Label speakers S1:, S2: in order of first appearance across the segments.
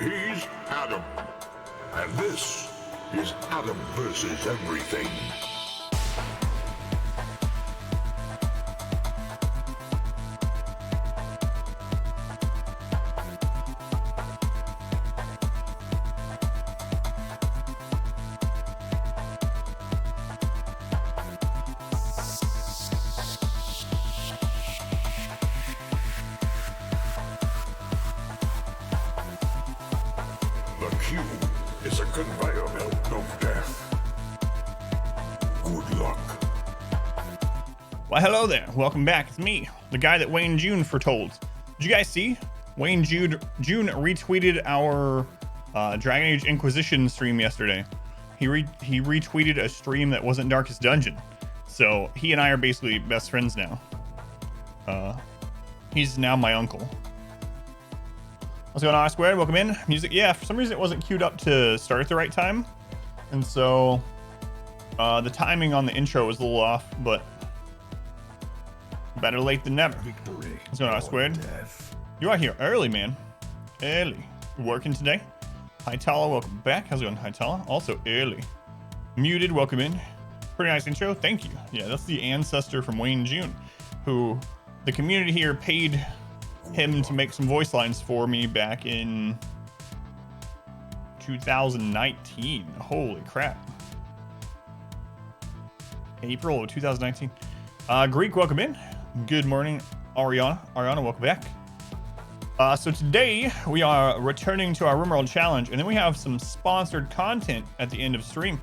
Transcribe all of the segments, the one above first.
S1: He's Adam. And this is Adam versus everything. The cube is a conveyor belt of death. Good luck.
S2: Well, hello there. Welcome back. It's me, the guy that Wayne June foretold. Did you guys see? Wayne June retweeted our Dragon Age Inquisition stream yesterday. He retweeted a stream that wasn't Darkest Dungeon. So he and I are basically best friends now. He's now my uncle. What's going on, Squared? Welcome in. Music, yeah, for some reason it wasn't queued up to start at the right time. And so the timing on the intro was a little off, but better late than never.
S1: Victory.
S2: What's going on, Squared? You are here early, man. Early. You working today? Hightala, welcome back. How's it going, Hightala? Also early. Muted, welcome in. Pretty nice intro. Thank you. Yeah, that's the ancestor from Wayne June, who the community here paid him to make some voice lines for me back in 2019. Holy crap. April of 2019. Greek, welcome in. Good morning, Ariana. Ariana, welcome back. So today we are returning to our RimWorld challenge, and then we have some sponsored content at the end of stream.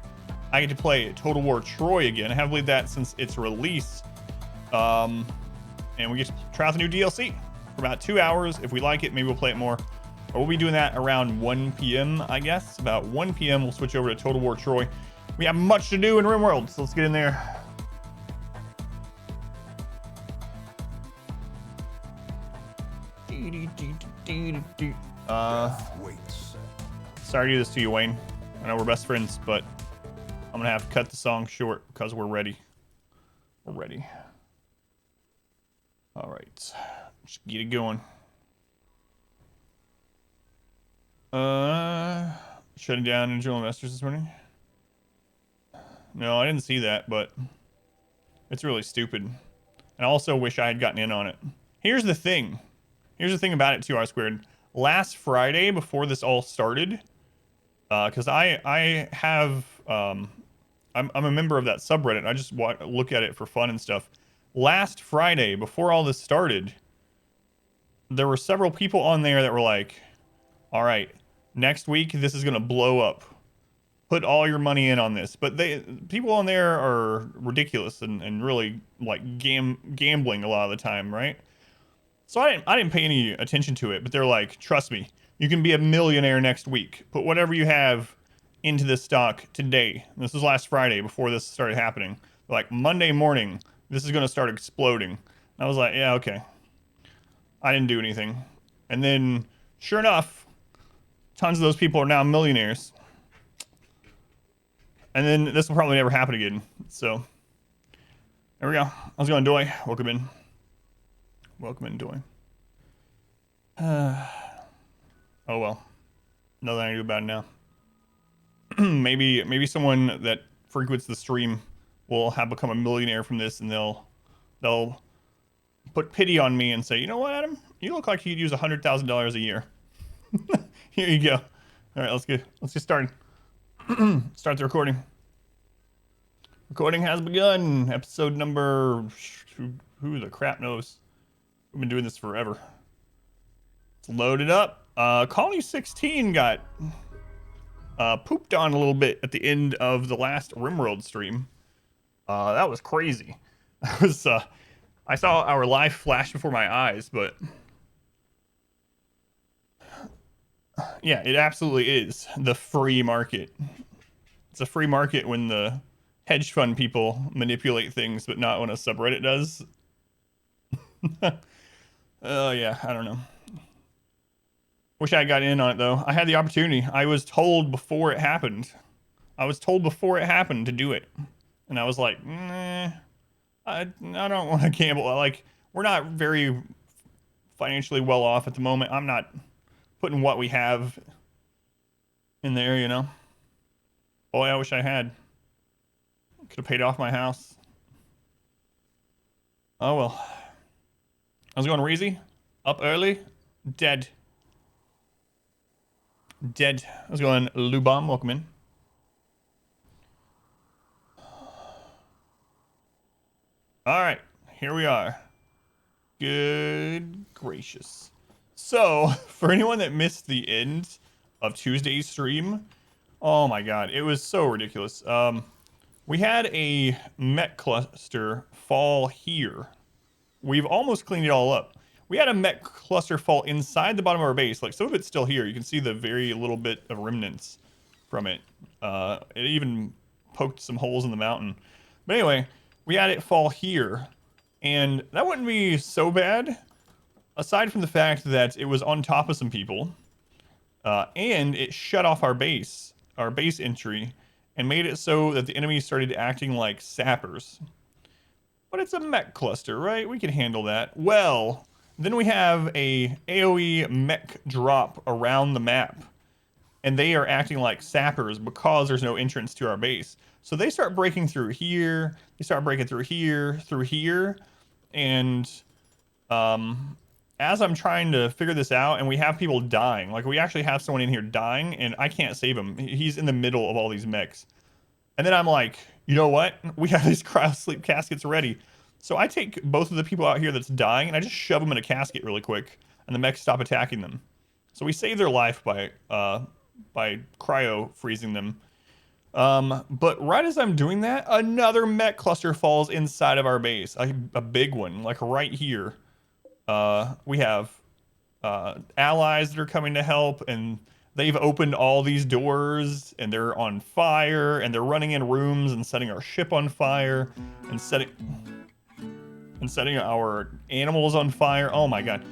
S2: I get to play Total War Troy again. I haven't played that since its release. And we get to try out the new DLC for about 2 hours. If we like it, maybe we'll play it more. Or we'll be doing that around 1 p.m., I guess. About 1 p.m. we'll switch over to Total War Troy. We have much to do in RimWorld, so let's get in there. Sorry to do this to you, Wayne. I know we're best friends, but I'm gonna have to cut the song short because we're ready. We're ready. All right, just get it going. Shutting down individual investors this morning. No, I didn't see that, but it's really stupid. And I also wish I had gotten in on it. Here's the thing. Here's the thing about it too, R squared. Last Friday, before this all started, because I have I'm a member of that subreddit. I just look at it for fun and stuff. Last Friday, before all this started, there were several people on there that were like, all right, next week this is gonna blow up. Put all your money in on this. But people on there are ridiculous and really like gambling a lot of the time, right? So I didn't pay any attention to it, but they're like, trust me, you can be a millionaire next week. Put whatever you have into this stock today. This was last Friday before this started happening. Like Monday morning, this is going to start exploding. And I was like, yeah, okay. I didn't do anything. And then sure enough, tons of those people are now millionaires. And then this will probably never happen again. So there we go. How's it going, Doy? Welcome in. Welcome in, Doy. Oh well. Nothing I can do about it now. maybe someone that frequents the stream will have become a millionaire from this, and they'll put pity on me and say, you know what, Adam? You look like you could use $100,000 a year. Here you go. All right, let's get started. Start the recording. Recording has begun. Episode number who the crap knows. We've been doing this forever. It's loaded up. Colony 16 got pooped on a little bit at the end of the last RimWorld stream. That was crazy. That was I saw our life flash before my eyes, but yeah, it absolutely is the free market. It's a free market when the hedge fund people manipulate things, but not when a subreddit does. Yeah, I don't know. Wish I got in on it though. I had the opportunity. I was told before it happened. To do it. And I was like, nah, I don't want to gamble. Like, we're not very financially well off at the moment. I'm not putting what we have in there, you know. Boy, I wish I had. Could have paid off my house. Oh well. How's it going, Reezy? Up early? Dead. Dead. How's it going, Lubom? Welcome in. Alright, here we are. Good gracious. So, for anyone that missed the end of Tuesday's stream, oh my god, it was so ridiculous. We had a mech cluster fall here. We've almost cleaned it all up. We had a mech cluster fall inside the bottom of our base. Like, some of it's still here. You can see the very little bit of remnants from it. It even poked some holes in the mountain. But anyway, we had it fall here. And that wouldn't be so bad, aside from the fact that it was on top of some people. And it shut off our base entry, and made it so that the enemy started acting like sappers. But it's a mech cluster, right? We can handle that. Well, then we have a AoE mech drop around the map, and they are acting like sappers because there's no entrance to our base. So they start breaking through here, they start breaking through here, and as I'm trying to figure this out, and we have people dying, like we actually have someone in here dying, and I can't save him. He's in the middle of all these mechs. And then I'm like, you know what? We have these cryo sleep caskets ready. So I take both of the people out here that's dying, and I just shove them in a casket really quick, and the mechs stop attacking them. So we save their life by cryo freezing them. But right as I'm doing that, another mech cluster falls inside of our base, a big one, like right here. We have allies that are coming to help, and they've opened all these doors, and they're on fire, and they're running in rooms and setting our ship on fire, and setting our animals on fire. Oh my god.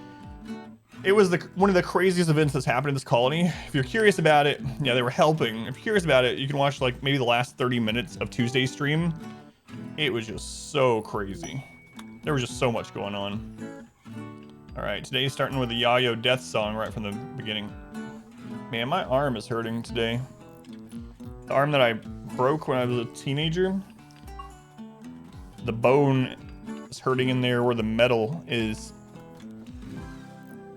S2: It was one of the craziest events that's happened in this colony. If you're curious about it, yeah, they were helping. If you're curious about it, you can watch like maybe the last 30 minutes of Tuesday's stream. It was just so crazy. There was just so much going on. All right, today's starting with a Yayo death song right from the beginning. Man, my arm is hurting today. The arm that I broke when I was a teenager. The bone is hurting in there where the metal is.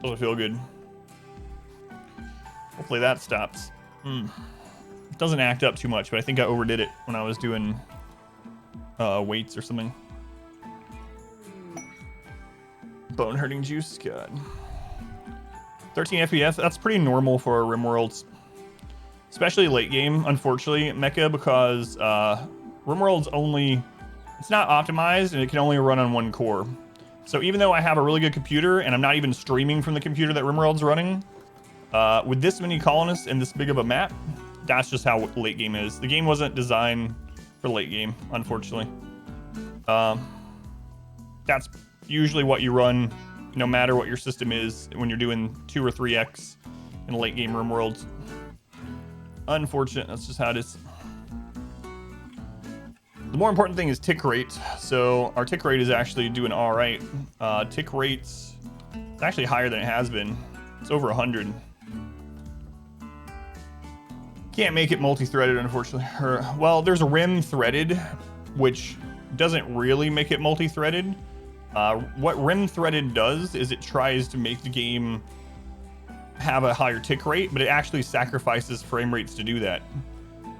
S2: Doesn't feel good. Hopefully that stops. It doesn't act up too much, but I think I overdid it when I was doing weights or something. Bone hurting juice, god. 13 FPS, that's pretty normal for RimWorlds. Especially late game, unfortunately, Mecha, because RimWorlds it's not optimized and it can only run on one core. So even though I have a really good computer and I'm not even streaming from the computer that RimWorld's running, with this many colonists and this big of a map, that's just how late game is. The game wasn't designed for late game, unfortunately. That's usually what you run, no matter what your system is, when you're doing 2 or 3x in late game RimWorlds. Unfortunate, that's just how it is. The more important thing is tick rate. So our tick rate is actually doing all right. Tick rate's it's actually higher than it has been. It's over 100. Can't make it multi-threaded, unfortunately. Well, there's a rim threaded, which doesn't really make it multi-threaded. What rim threaded does is it tries to make the game have a higher tick rate, but it actually sacrifices frame rates to do that.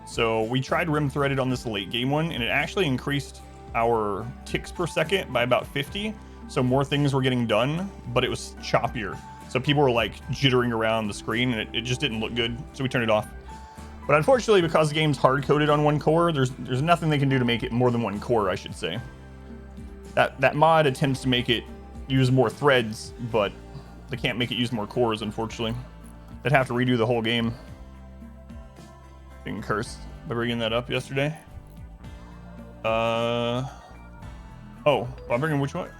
S2: So we tried rim threaded on this late game one, and it actually increased our ticks per second by about 50. So more things were getting done, but it was choppier. So people were like jittering around the screen, and it just didn't look good. So we turned it off. But unfortunately, because the game's hard coded on one core, there's nothing they can do to make it more than one core, I should say. That mod attempts to make it use more threads, but they can't make it use more cores, unfortunately. They'd have to redo the whole game. Being cursed by bringing that up yesterday. Oh, I'm bringing which one?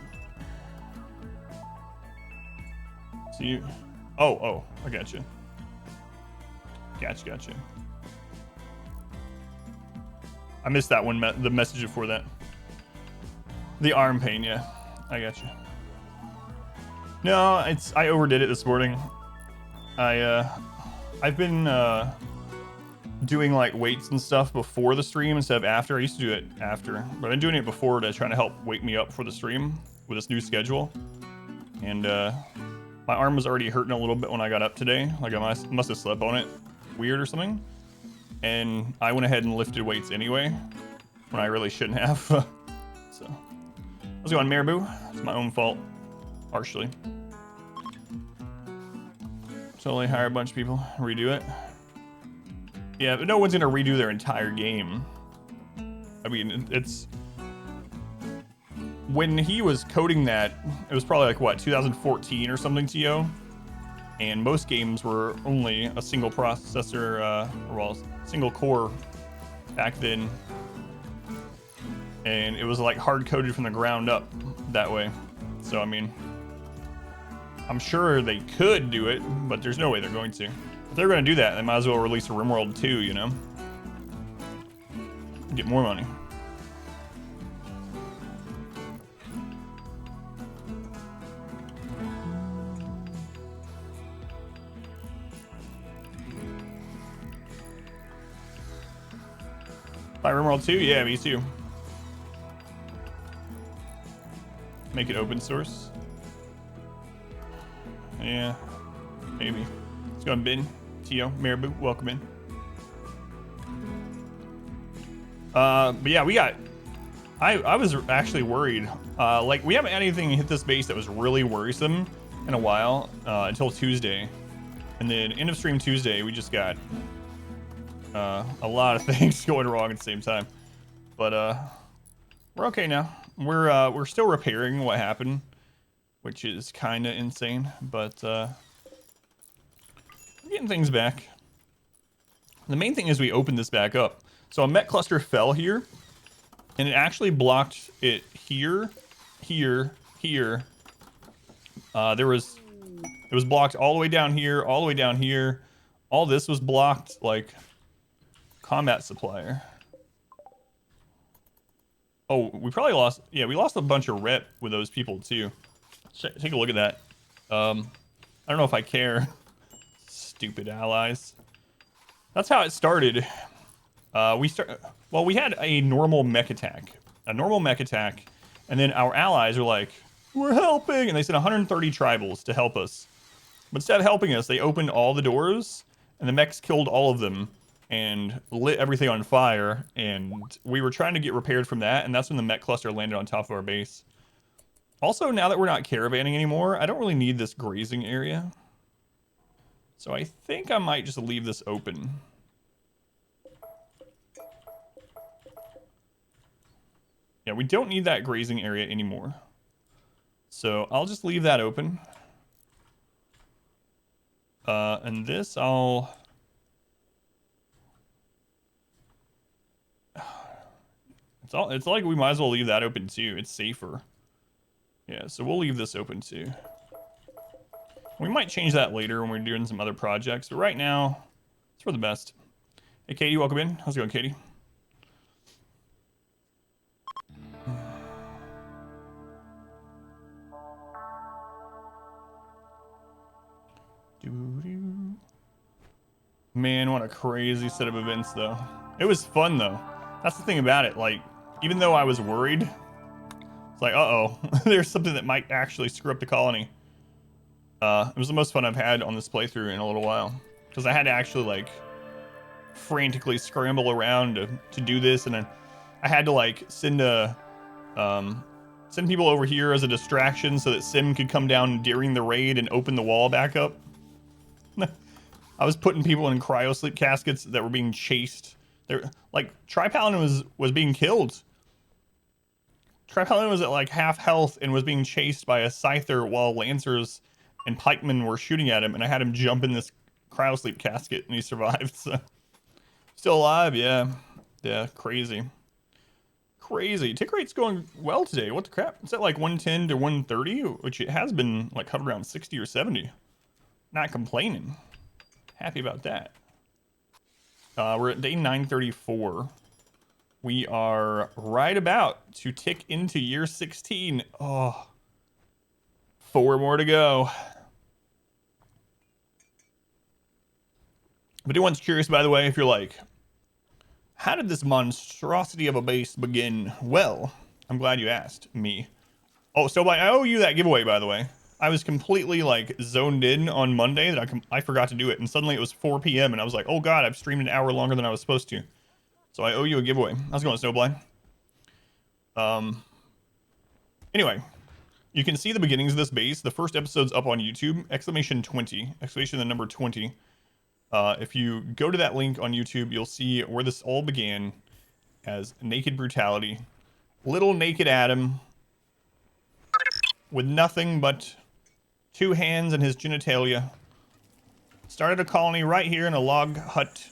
S2: So you, oh, I got you. Gotcha. I missed that one, the message before that. The arm pain, yeah. I got you. No, I overdid it this morning. I've been doing like weights and stuff before the stream instead of after. I used to do it after, but I've been doing it before to try to help wake me up for the stream with this new schedule. And my arm was already hurting a little bit when I got up today. Like I must have slept on it weird or something. And I went ahead and lifted weights anyway when I really shouldn't have. So how's it going, Marabou? It's my own fault, partially. Totally hire a bunch of people, redo it. Yeah, but no one's gonna redo their entire game. I mean, it's... When he was coding that, it was probably like, what, 2014 or something, TO? And most games were only a single processor, or well, single core back then. And it was like hard-coded from the ground up that way. So, I mean, I'm sure they could do it, but there's no way they're going to. If they're going to do that, they might as well release a RimWorld 2, you know? Get more money. Buy RimWorld 2? Yeah, me too. Make it open source. Yeah, maybe. Let's go on bin. Tio, Marabou, welcome in. But yeah, we got... I was actually worried. Like, we haven't had anything hit this base that was really worrisome in a while, until Tuesday. And then end of stream Tuesday, we just got a lot of things going wrong at the same time. But we're okay now. We're still repairing what happened, which is kind of insane, but we're getting things back. The main thing is we opened this back up. So a Met cluster fell here, and it actually blocked it here, here, here. It was blocked all the way down here, all the way down here. All this was blocked, like combat supplier. Oh, we probably lost, yeah, we lost a bunch of rep with those people too. Take a look at that. I don't know if I care. Stupid allies. That's how it started. We had a normal mech attack. And then our allies were like, we're helping! And they sent 130 tribals to help us. But instead of helping us, they opened all the doors, and the mechs killed all of them, and lit everything on fire, and we were trying to get repaired from that, and that's when the mech cluster landed on top of our base. Also, now that we're not caravanning anymore, I don't really need this grazing area. So I think I might just leave this open. Yeah, we don't need that grazing area anymore. So I'll just leave that open. And this it's like we might as well leave that open too. It's safer. Yeah, so we'll leave this open too. We might change that later when we're doing some other projects, but right now, it's for the best. Hey, Katie, welcome in. How's it going, Katie? Man, what a crazy set of events, though. It was fun, though. That's the thing about it. Like, even though I was worried, it's like, uh-oh, there's something that might actually screw up the colony. It was the most fun I've had on this playthrough in a little while. Because I had to actually, like, frantically scramble around to do this, and then I had to, like, send people over here as a distraction so that Sim could come down during the raid and open the wall back up. I was putting people in cryo sleep caskets that were being chased. They're like, Tri-Paladin was being killed. Tri-Paladin was at like half health and was being chased by a Scyther while Lancers and Pikemen were shooting at him, and I had him jump in this cryo sleep casket and he survived. So. Still alive, yeah. Yeah, crazy. Crazy. Tick rate's going well today. What the crap? It's at like 110 to 130, which it has been like hovered around 60 or 70. Not complaining. Happy about that. We're at day 934. We are right about to tick into year 16. Oh, 4 more to go. If anyone's curious, by the way, if you're like, How did this monstrosity of a base begin? Well, I'm glad you asked me. Oh, so I owe you that giveaway, by the way. I was completely like zoned in on Monday that I forgot to do it, and suddenly it was 4 p.m. and I was like, oh god, I've streamed an hour longer than I was supposed to. So I owe you a giveaway. How's it going, Snowblind? Anyway, you can see the beginnings of this base. The first episode's up on YouTube. Exclamation 20. Exclamation the number 20. If you go to that link on YouTube, you'll see where this all began as naked brutality. Little naked Adam with nothing but 2 hands and his genitalia started a colony right here in a log hut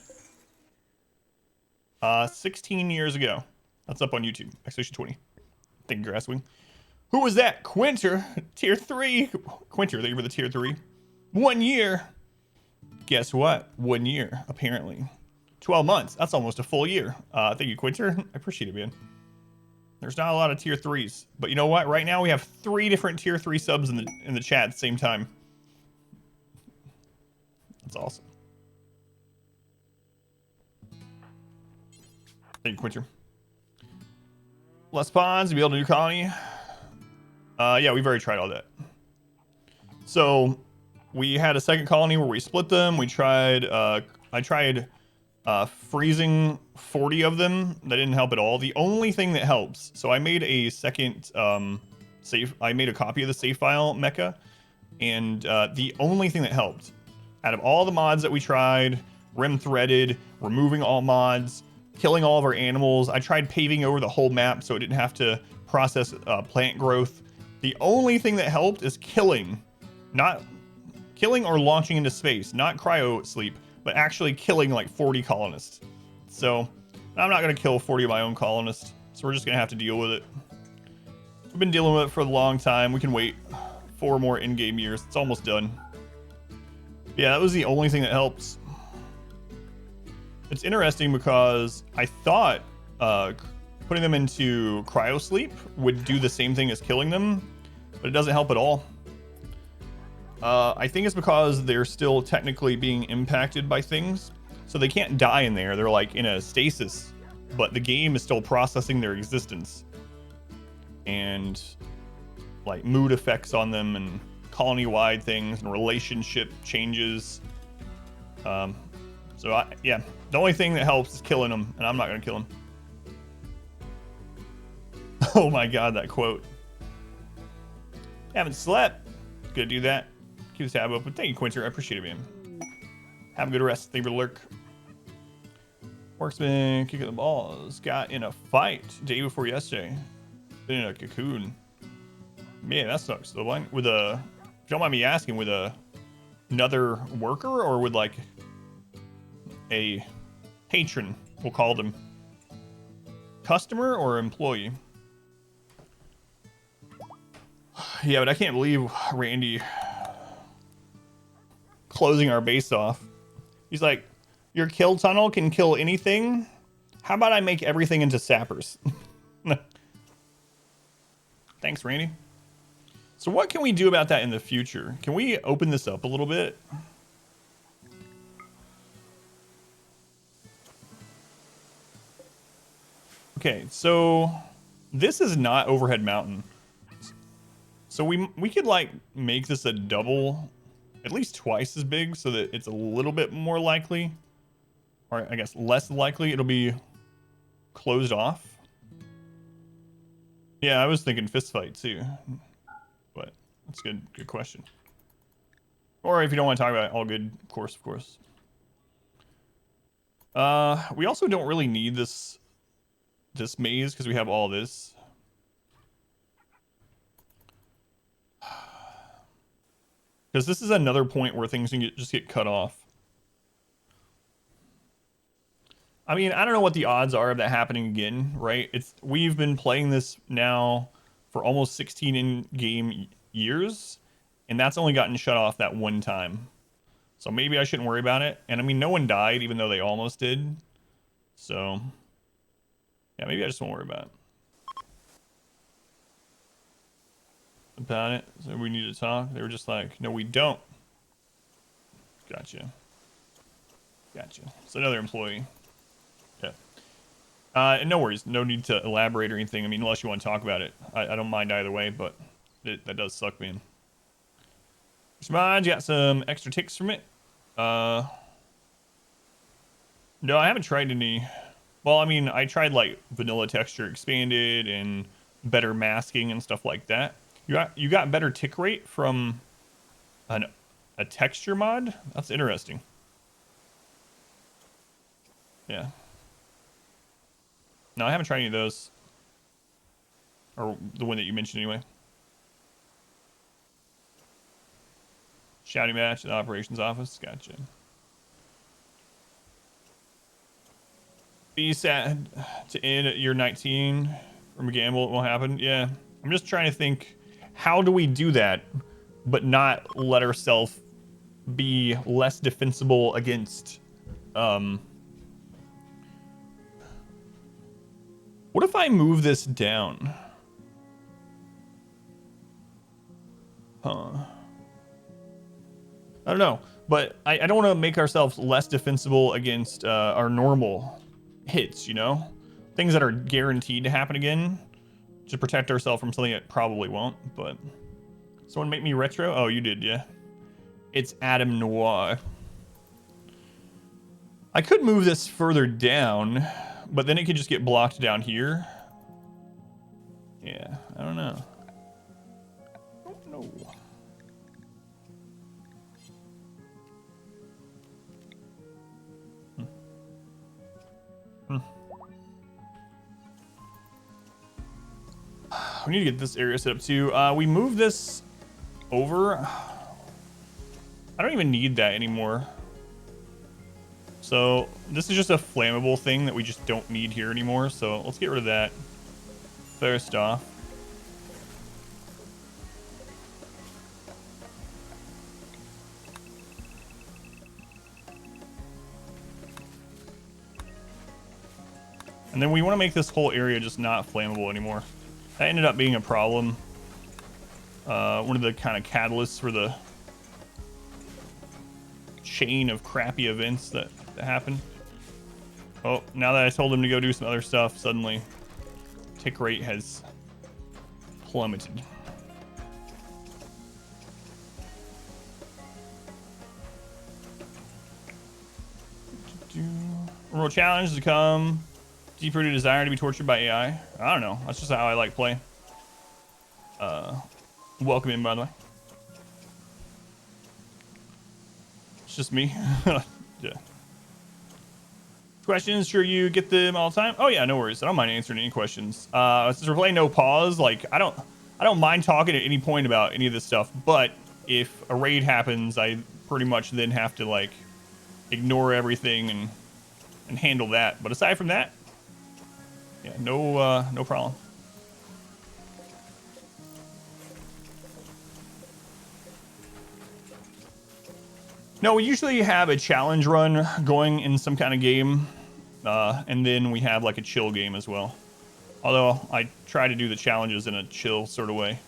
S2: 16 years ago. That's up on YouTube. Exclamation 20. Thank you, Grasswing. Who was that? Quinter. Tier 3. Quinter, thank you for the tier 3. 1 year. Guess what? 1 year, apparently. 12 months. That's almost a full year. Thank you, Quinter. I appreciate it, man. There's not a lot of tier 3s. But you know what? Right now we have 3 different tier 3 subs in the chat at the same time. That's awesome. Thank you, Quinter. Less ponds, build a new colony. Yeah, we've already tried all that. So we had a second colony where we split them. We tried, I tried freezing 40 of them. That didn't help at all. The only thing that helps, so I made a second I made a copy of the save file mecha, and the only thing that helped out of all the mods that we tried, rim threaded, removing all mods, killing all of our animals, I tried paving over the whole map so it didn't have to process plant growth. The only thing that helped is killing. Not killing or launching into space, not cryo sleep, but actually killing like 40 colonists. So I'm not going to kill 40 of my own colonists, so we're just going to have to deal with it. We've been dealing with it for a long time. We can wait 4 more in-game years. It's almost done. Yeah, that was the only thing that helps. It's interesting because I thought putting them into cryo sleep would do the same thing as killing them, but it doesn't help at all. I think it's because they're still technically being impacted by things, so they can't die in there. They're like in a stasis, but the game is still processing their existence, and like mood effects on them and colony-wide things and relationship changes. So yeah, the only thing that helps is killing them, and I'm not gonna kill them. Oh my god, that quote. Haven't slept. Gonna do that. Keep the tab open. Thank you, Quinter. I appreciate it, man. Have a good rest. Thank you for the lurk. Worksman kicking the balls. Got in a fight day before yesterday. Been in a cocoon. Man, that sucks. The one with a, if you don't mind me asking, with another worker or with like a patron, we'll call them. Customer or employee? Yeah, but I can't believe Randy closing our base off. He's like, your kill tunnel can kill anything? How about I make everything into sappers? Thanks, Randy. So what can we do about that in the future? Can we open this up a little bit? Okay, so this is not overhead mountain. So we could like make this a double, at least twice as big, so that it's a little bit more likely, or I guess less likely it'll be closed off. Yeah, I was thinking fist fight too, but that's good. Good question. Or if you don't want to talk about it, all good, of course, of course. We also don't really need this maze because we have all this. Because this is another point where things can just get cut off. I mean, I don't know what the odds are of that happening again, right? We've been playing this now for almost 16 in-game years, and that's only gotten shut off that one time. So maybe I shouldn't worry about it. And I mean, no one died, even though they almost did. So yeah, maybe I just won't worry about it. So we need to talk. They were just like, no, we don't. Gotcha. Gotcha. So another employee. Yeah. No worries. No need to elaborate or anything. I mean, unless you want to talk about it. I don't mind either way, but that does suck, man. Smudge got some extra ticks from it. No, I haven't tried any. Well, I mean, I tried like vanilla texture expanded and better masking and stuff like that. You got better tick rate from a texture mod? That's interesting. Yeah. No, I haven't tried any of those. Or the one that you mentioned anyway. Shouting match in the operations office. Gotcha. Be sad to end at year 19 from a gamble. It won't happen. Yeah. I'm just trying to think, how do we do that, but not let ourselves be less defensible against, what if I move this down? Huh. I don't know, but I don't want to make ourselves less defensible against our normal hits, you know? Things that are guaranteed to happen again to protect ourselves from something that probably won't, but... Someone make me retro? Oh, you did, yeah. It's Adam Noir. I could move this further down, but then it could just get blocked down here. Yeah, I don't know. I don't know. We need to get this area set up too. We move this over. I don't even need that anymore. So this is just a flammable thing that we just don't need here anymore. So let's get rid of that first off. And then we want to make this whole area just not flammable anymore. That ended up being a problem. One of the kind of catalysts for the chain of crappy events that happened. Oh, now that I told him to go do some other stuff, suddenly tick rate has plummeted. Remote challenge to come. Deep-rooted desire to be tortured by AI. I don't know. That's just how I like play. Welcome in, by the way. It's just me. Yeah. Questions? Sure you get them all the time? Oh yeah, no worries. I don't mind answering any questions. Since we're playing no pause, like I don't mind talking at any point about any of this stuff. But if a raid happens, I pretty much then have to like ignore everything and handle that. But aside from that, yeah, no problem. No, we usually have a challenge run going in some kind of game, and then we have like a chill game as well. Although I try to do the challenges in a chill sort of way.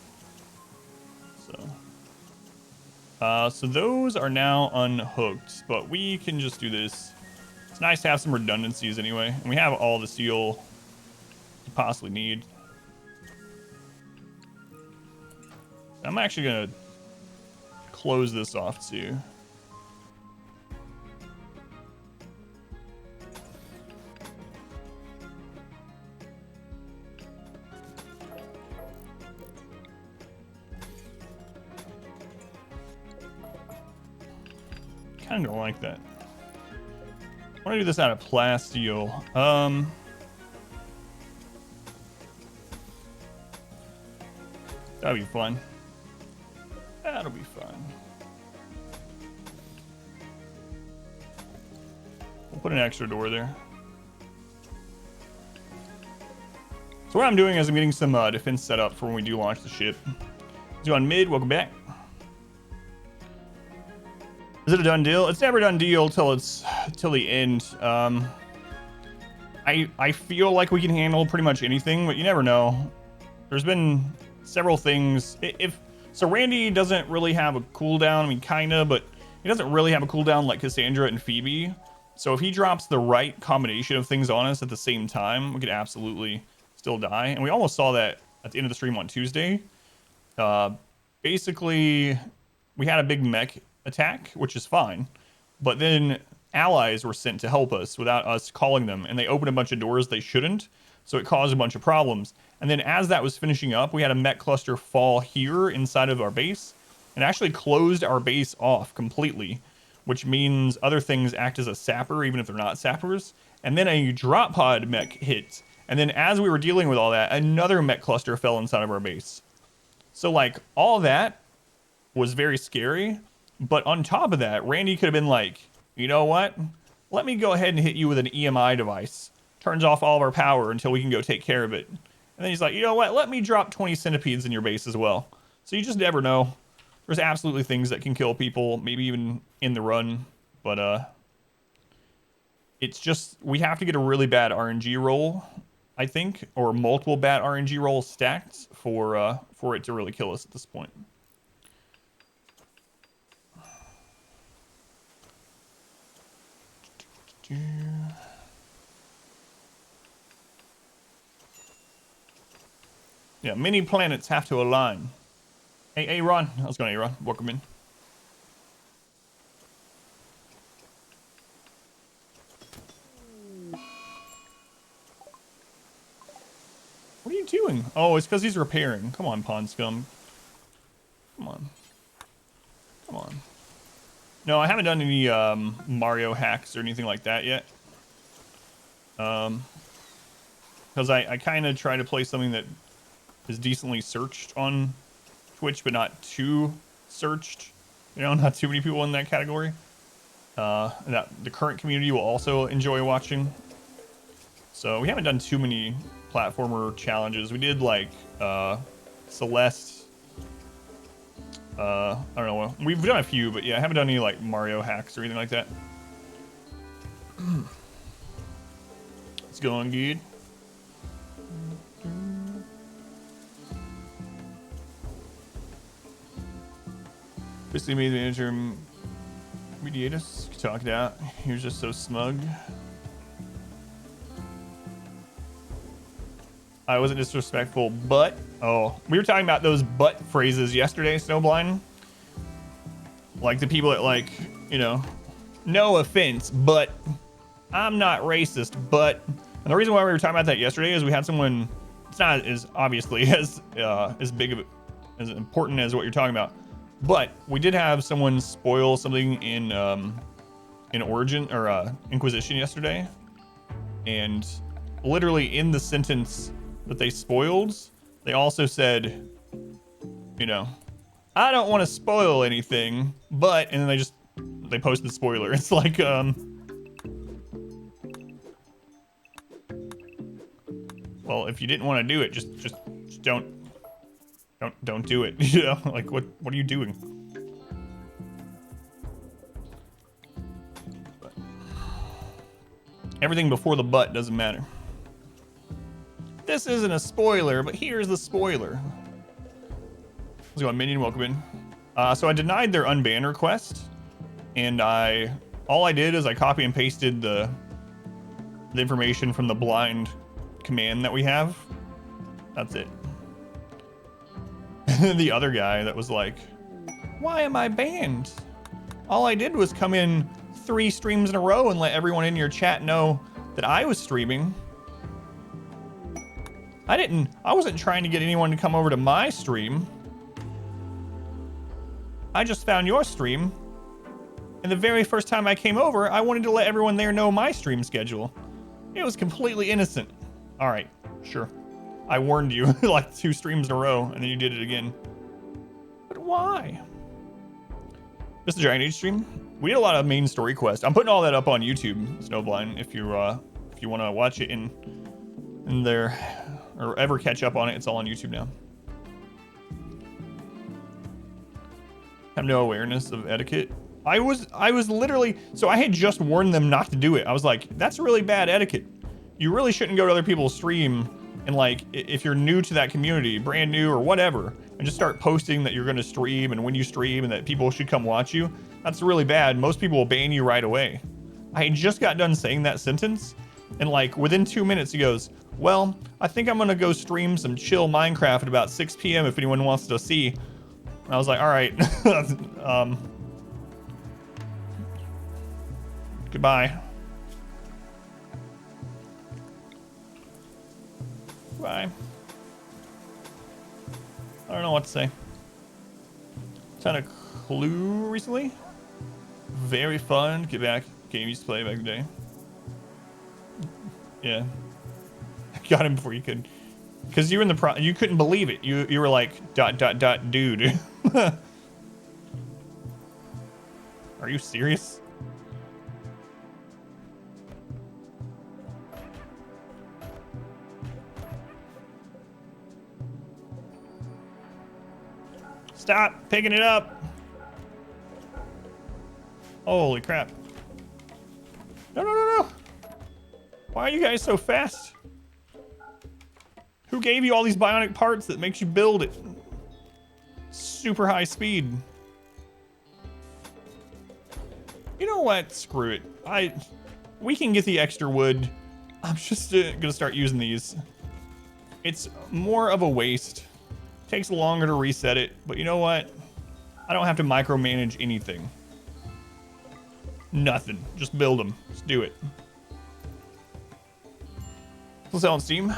S2: So those are now unhooked, but we can just do this. It's nice to have some redundancies anyway, and we have all the steel you possibly need. I'm actually gonna close this off too. Kind of don't like that. I want to do this out of plasteel. That'll be fun. That'll be fun. We'll put an extra door there. So what I'm doing is I'm getting some defense set up for when we do launch the ship. Let's go on mid. Welcome back. Is it a done deal? It's never a done deal till the end. I feel like we can handle pretty much anything, but you never know. There's been several things. So Randy doesn't really have a cooldown. I mean, kinda, but he doesn't really have a cooldown like Cassandra and Phoebe. So if he drops the right combination of things on us at the same time, we could absolutely still die. And we almost saw that at the end of the stream on Tuesday. Basically, we had a big mech attack, which is fine. But then allies were sent to help us without us calling them. And they opened a bunch of doors they shouldn't. So it caused a bunch of problems. And then as that was finishing up, we had a mech cluster fall here inside of our base. And actually closed our base off completely. Which means other things act as a sapper, even if they're not sappers. And then a drop pod mech hit. And then as we were dealing with all that, another mech cluster fell inside of our base. So, like, all that was very scary. But on top of that, Randy could have been like, you know what? Let me go ahead and hit you with an EMI device. Turns off all of our power until we can go take care of it. And then he's like, you know what? Let me drop 20 centipedes in your base as well. So you just never know. There's absolutely things that can kill people, maybe even in the run, but it's just, we have to get a really bad RNG roll, I think, or multiple bad RNG rolls stacked for it to really kill us at this point. Yeah, many planets have to align. Hey, Ron. How's it going, Ron? Welcome in. What are you doing? Oh, it's because he's repairing. Come on, Pond Scum. Come on. Come on. No, I haven't done any Mario hacks or anything like that yet. Because I kind of try to play something that is decently searched on Twitch, but not too searched, you know, not too many people in that category, and that the current community will also enjoy watching. So we haven't done too many platformer challenges. We did like Celeste, I don't know, we've done a few, but yeah, I haven't done any like Mario hacks or anything like that. It's going good. Basically made the interim mediatus talk it out. He was just so smug. I wasn't disrespectful, but we were talking about those but phrases yesterday, Snowblind. Like the people that like, you know, no offense, but I'm not racist, but. And the reason why we were talking about that yesterday is we had someone. It's not as obviously as big of as important as what you're talking about. But we did have someone spoil something in Origin or Inquisition yesterday, and literally in the sentence that they spoiled, they also said, you know, I don't want to spoil anything, but, and then they posted the spoiler. It's like well, if you didn't want to do it, just don't do it. You know, like what are you doing? But everything before the but doesn't matter. This isn't a spoiler, but here's the spoiler. Let's go on, Minion, welcome in. So I denied their unban request, and all I did is I copy and pasted the information from the blind command that we have. That's it. The other guy that was like, why am I banned? All I did was come in 3 streams in a row and let everyone in your chat know that I was streaming. I wasn't trying to get anyone to come over to my stream. I just found your stream. And the very first time I came over, I wanted to let everyone there know my stream schedule. It was completely innocent. All right, sure. I warned you like 2 streams in a row, and then you did it again. But why? This is a Giant Age stream. We did a lot of main story quests. I'm putting all that up on YouTube, Snowblind. If you want to watch it in there or ever catch up on it, it's all on YouTube now. Have no awareness of etiquette. I was literally, so I had just warned them not to do it. I was like, that's really bad etiquette. You really shouldn't go to other people's stream and like, if you're new to that community, brand new or whatever, and just start posting that you're going to stream and when you stream and that people should come watch you. That's really bad. Most people will ban you right away. I just got done saying that sentence, and like within 2 minutes he goes, well, I think I'm gonna go stream some chill Minecraft at about 6 p.m. if anyone wants to see. And I was like, all right. Goodbye. Bye. I don't know what to say. Ton of Clue recently. Very fun. Get back. Game used to play back in the day. Yeah. Got him before you could. Because you were in the you couldn't believe it. You were like, ... dude. Are you serious? Stop picking it up. Holy crap. No, no, no, no. Why are you guys so fast? Who gave you all these bionic parts that makes you build it? Super high speed. You know what? Screw it. We can get the extra wood. I'm just gonna start using these. It's more of a waste. Takes longer to reset it, but you know what? I don't have to micromanage anything. Nothing. Just build them. Just do it. We'll sell on Steam.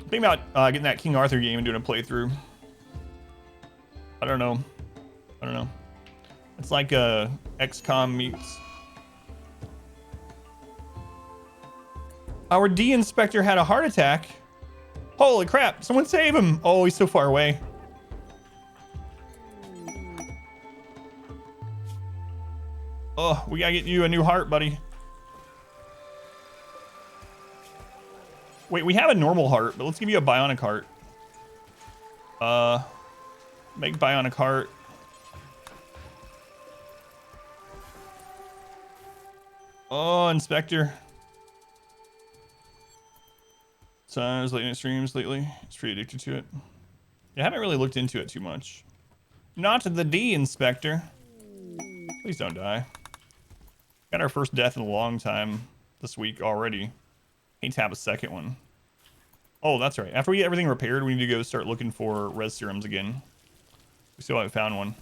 S2: Think about getting that King Arthur game and doing a playthrough. I don't know. It's like XCOM meets. Our D inspector had a heart attack. Holy crap, someone save him. Oh, he's so far away. Oh, we gotta get you a new heart, buddy. Wait, we have a normal heart, but let's give you a bionic heart. Make bionic heart. Oh, inspector. Sometimes late night streams lately. It's pretty addicted to it. Yeah, I haven't really looked into it too much. Not the D inspector. Please don't die. Got our first death in a long time this week already. Hate to have a second one. Oh, that's right. After we get everything repaired, we need to go start looking for res serums again. We still haven't found one.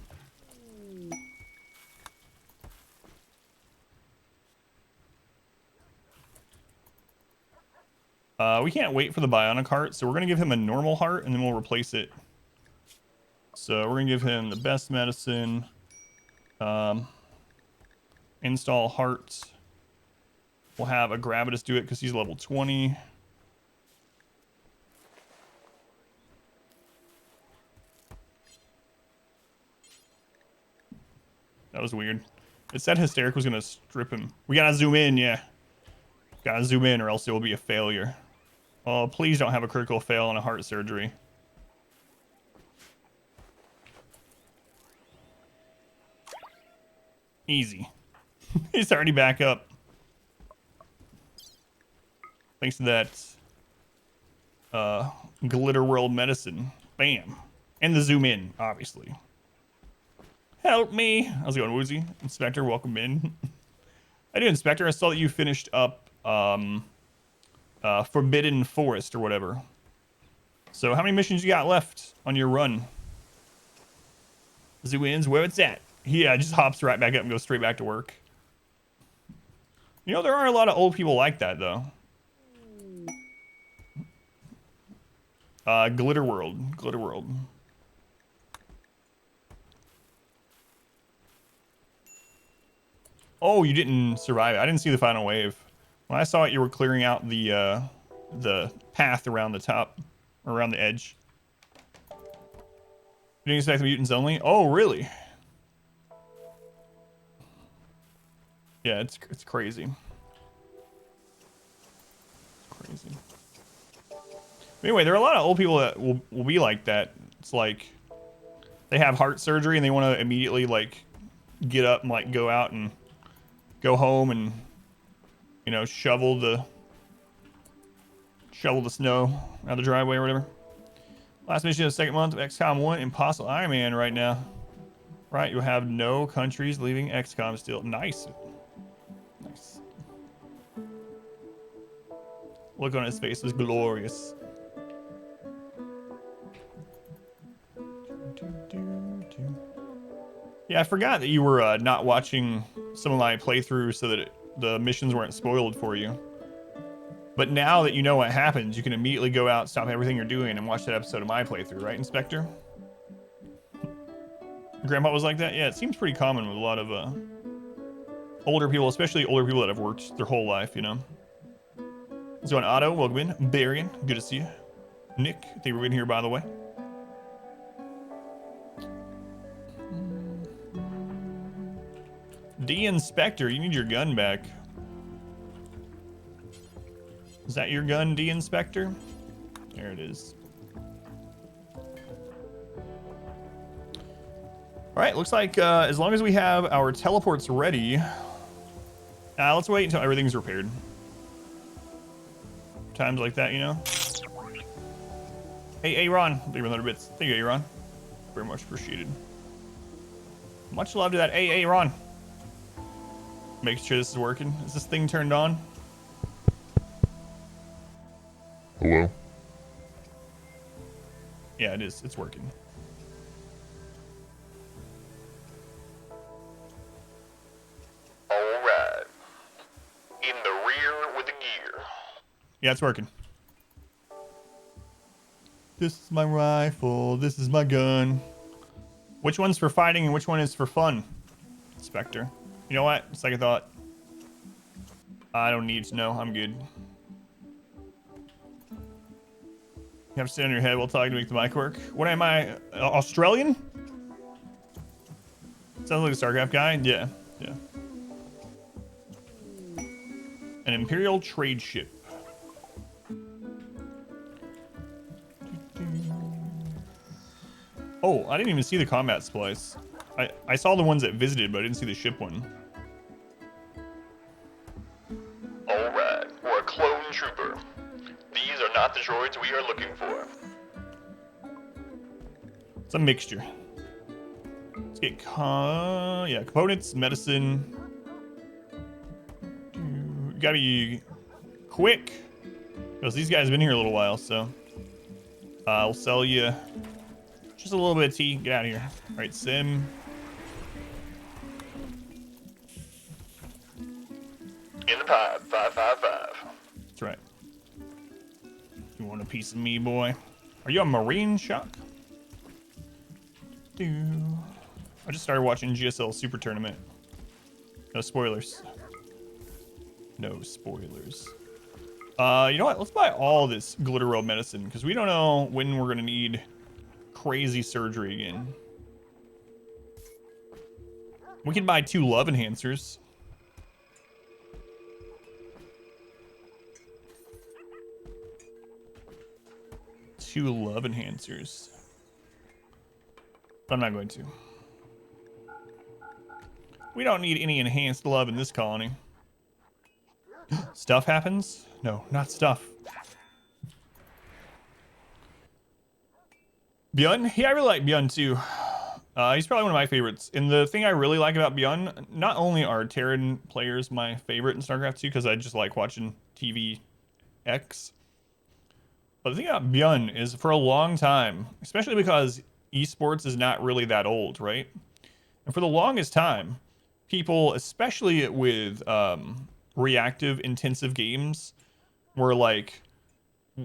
S2: We can't wait for the bionic heart, so we're going to give him a normal heart, and then we'll replace it. So we're going to give him the best medicine. Install hearts. We'll have a Gravitas do it because he's level 20. That was weird. It said Hysteric was going to strip him. We got to zoom in, yeah. Got to zoom in or else it will be a failure. Oh, please don't have a critical fail on a heart surgery. Easy. He's already back up. Thanks to that Glitter World medicine. Bam. And the zoom in, obviously. Help me. How's it going, Woozy? Inspector, welcome in. I do, Inspector. I saw that you finished up Forbidden Forest or whatever. So how many missions you got left on your run? Zoo ends where it's at. Yeah, just hops right back up and goes straight back to work. You know, there are a lot of old people like that, though. Glitter World. Glitter World. Oh, you didn't survive it. I didn't see the final wave. When I saw it, you were clearing out the path around the top, around the edge. You didn't expect the mutants only? Oh, really? Yeah, it's crazy. Crazy. Anyway, there are a lot of old people that will be like that. It's like they have heart surgery and they want to immediately like get up and like go out and go home and, you know, shovel the snow out of the driveway or whatever. Last mission of the second month of XCOM 1, Impossible Iron Man right now. Right, you have no countries leaving XCOM still. Nice. Nice. Look on his face was glorious. Yeah, I forgot that you were not watching some of my playthroughs so that the missions weren't spoiled for you. But now that you know what happens, you can immediately go out, stop everything you're doing, and watch that episode of my playthrough, right, Inspector? Grandpa was like that? Yeah, it seems pretty common with a lot of older people, especially older people that have worked their whole life, you know? So on Otto, welcome in. Barian, good to see you. Nick, thank you for being here, by the way. D Inspector, you need your gun back. Is that your gun, D Inspector? There it is. All right, looks like as long as we have our teleports ready, let's wait until everything's repaired. Times like that, you know. Hey, Aaron, thank you for 100 bits. Thank you, Aaron. Very much appreciated. Much love to that. Hey, Aaron. Make sure this is working. Is this thing turned on?
S1: Hello?
S2: Yeah, it is. It's working.
S1: All right. In the rear with the gear.
S2: Yeah, it's working. This is my rifle. This is my gun. Which one's for fighting and which one is for fun? Spectre. You know what? Second thought. I don't need to know. I'm good. You have to sit on your head while talking to make the mic work. What am I? Australian? Sounds like a Starcraft guy. Yeah. Yeah. An Imperial trade ship. Oh, I didn't even see the combat splice. I saw the ones that visited, but I didn't see the ship one.
S1: Alright, we're a clone trooper. These are not the droids we are looking for.
S2: It's a mixture. Let's get components, medicine. You gotta be quick, because these guys have been here a little while, so I'll sell you just a little bit of tea. Get out of here. All right, Sim.
S1: In the pipe, 555.
S2: That's right. You want a piece of me, boy? Are you a Marine, Shock? I just started watching GSL Super Tournament. No spoilers. No spoilers. You know what? Let's buy all this glitter robe medicine, because we don't know when we're gonna need crazy surgery again. We can buy 2 love enhancers. Two love enhancers. But I'm not going to. We don't need any enhanced love in this colony. Stuff happens? No, not stuff. Bjorn? Yeah, I really like Bjorn too. He's probably one of my favorites. And the thing I really like about Bjorn, not only are Terran players my favorite in StarCraft 2, because I just like watching TV X. But the thing about Bjorn is for a long time, especially because esports is not really that old, right? And for the longest time, people, especially with reactive intensive games, were like,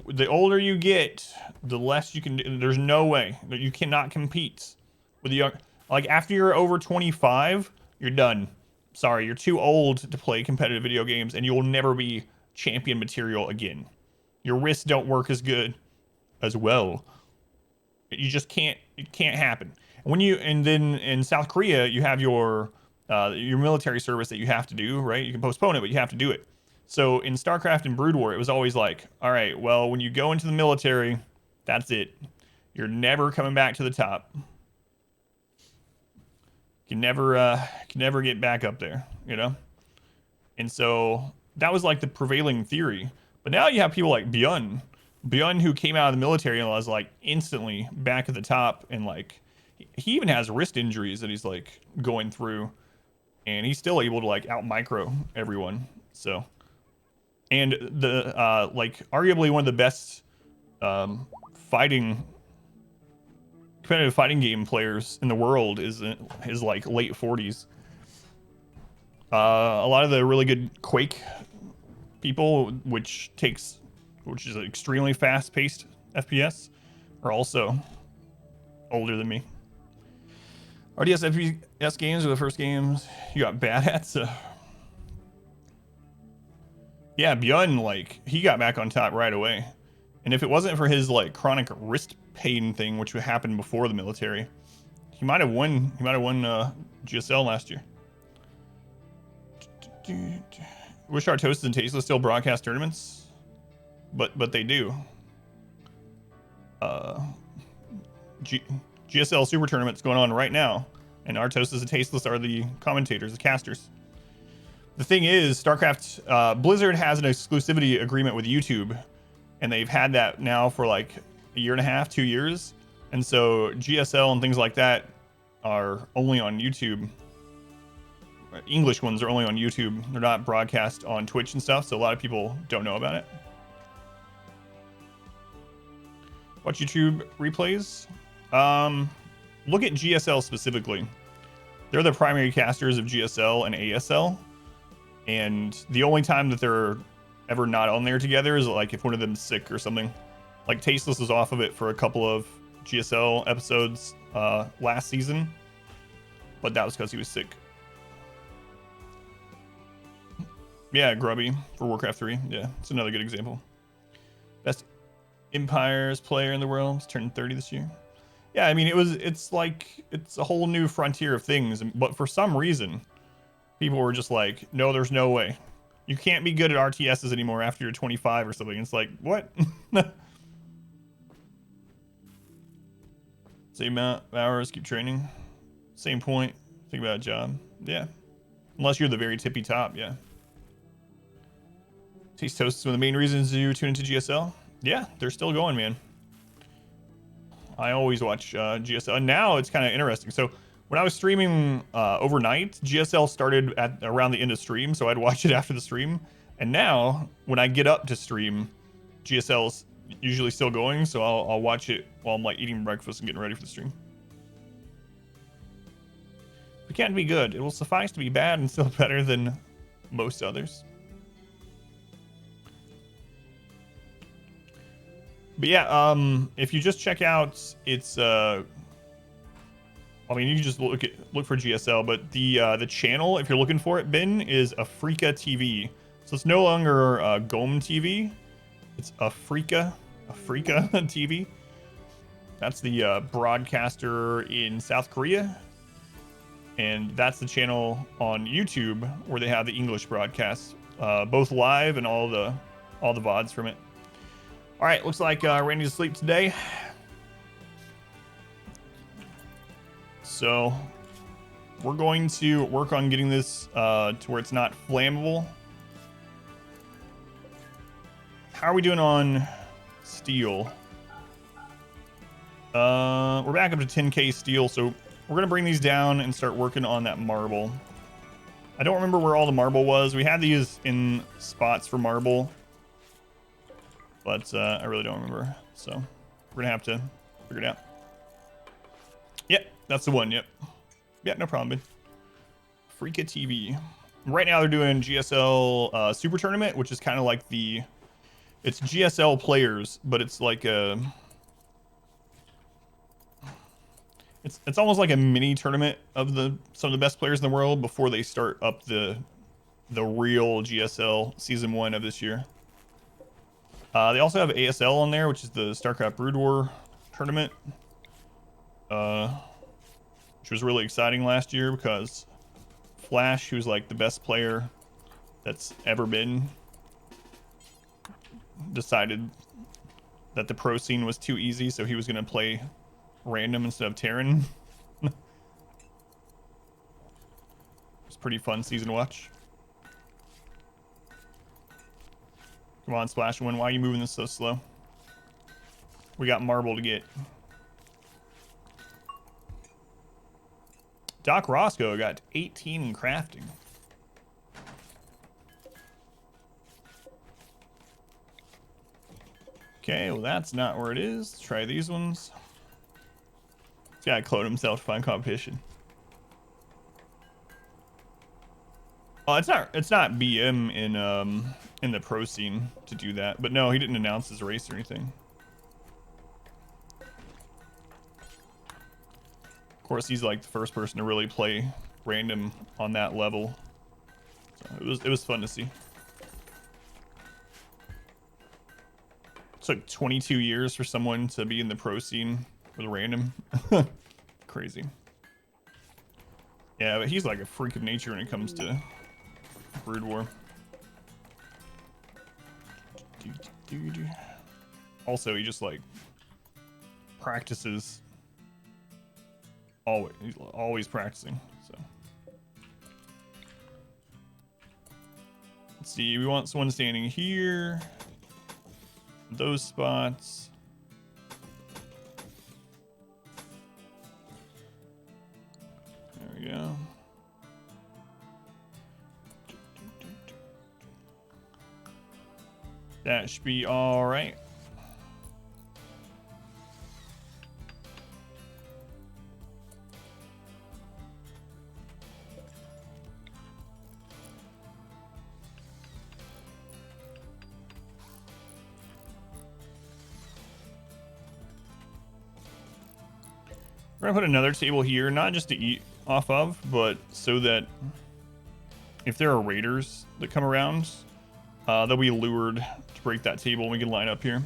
S2: the older you get, the less you can do. There's no way that you cannot compete with the young. Like after you're over 25, you're done. Sorry, you're too old to play competitive video games, and you will never be champion material again. Your wrists don't work as good as well. You just can't. It can't happen. And then in South Korea, you have your military service that you have to do, right? You can postpone it, but you have to do it. So in Starcraft and Broodwar, it was always like, all right, well, when you go into the military, that's it. You're never coming back to the top. You can never get back up there, you know? And so that was like the prevailing theory. But now you have people like Bjorn who came out of the military and was like instantly back at the top, and like He even has wrist injuries that he's like going through, and he's still able to like out micro everyone. So, and the like arguably one of the best competitive fighting game players in the world is his like late 40s. A lot of the really good Quake people, which is an extremely fast-paced FPS, are also older than me. RDS FPS games are the first games you got bad at. So yeah, Bjorn, like, he got back on top right away. And if it wasn't for his like chronic wrist pain thing, which happened before the military, he might have won. He might have won GSL last year. Wish our Toasted and Tasteless still broadcast tournaments, but they do. GSL Super Tournament's going on right now, and our Toasted and Tasteless are the commentators, the casters. The thing is, Starcraft, Blizzard has an exclusivity agreement with YouTube, and they've had that now for like a year and a half, 2 years. And so GSL and things like that are only on YouTube. English ones are only on YouTube. They're not broadcast on Twitch and stuff, so a lot of people don't know about it. Watch YouTube replays. Look at GSL specifically. They're the primary casters of GSL and ASL. And the only time that they're ever not on there together is like if one of them's sick or something. Like Tasteless was off of it for a couple of GSL episodes last season, but that was because he was sick. Yeah, Grubby for Warcraft 3. Yeah, it's another good example. Best Empires player in the world. He's turned 30 this year. Yeah, I mean, it's a whole new frontier of things, but for some reason, people were just like, no, there's no way. You can't be good at RTSs anymore after you're 25 or something. It's like, what? Same amount of hours, keep training. Same point, think about a job. Yeah. Unless you're the very tippy top, yeah. Taste Toast is one of the main reasons you tune into GSL. Yeah, they're still going, man. I always watch GSL. And now it's kind of interesting. So when I was streaming overnight, GSL started at around the end of stream, so I'd watch it after the stream. And now, when I get up to stream, GSL's usually still going, so I'll watch it while I'm like eating breakfast and getting ready for the stream. If it can't be good, it will suffice to be bad and still better than most others. But yeah, if you just check out, it's I mean, you can just look for GSL, but the channel, if you're looking for it, Ben, is Africa TV. So it's no longer GOM TV. It's Africa TV. That's the broadcaster in South Korea. And that's the channel on YouTube where they have the English broadcasts, both live and all the VODs from it. All right, looks like Randy's asleep today. So we're going to work on getting this to where it's not flammable. How are we doing on steel? We're back up to 10k steel, so we're gonna bring these down and start working on that marble. I don't remember where all the marble was. We had these in spots for marble, but I really don't remember. So we're gonna have to figure it out. Yep, that's the one. Yep. Yeah, no problem, man. Freaka TV. Right now they're doing GSL Super Tournament, which is kind of like it's GSL players, but it's like it's almost like a mini tournament of some of the best players in the world before they start up the real GSL Season 1 of this year. They also have ASL on there, which is the Starcraft Broodwar tournament, which was really exciting last year because Flash, who's like the best player that's ever been, decided that the pro scene was too easy, so he was going to play random instead of Terran. It's pretty fun season to watch. Come on, Splash One, why are you moving this so slow? We got marble to get. Doc Roscoe got 18 in crafting. Okay, well that's not where it is. Let's try these ones. This guy cloned himself to find competition. Oh, it's not BM in the pro scene to do that, but no, he didn't announce his race or anything. Of course, he's like the first person to really play random on that level. So it was fun to see. It took 22 years for someone to be in the pro scene with random. Crazy. Yeah, but he's like a freak of nature when it comes to Broodwar. Also, he just like practices. He's always practicing. So let's see. We want someone standing here. Those spots. There we go. That should be all right. We're gonna put another table here, not just to eat off of, but so that if there are raiders that come around, they'll be lured to break that table and we can line up here.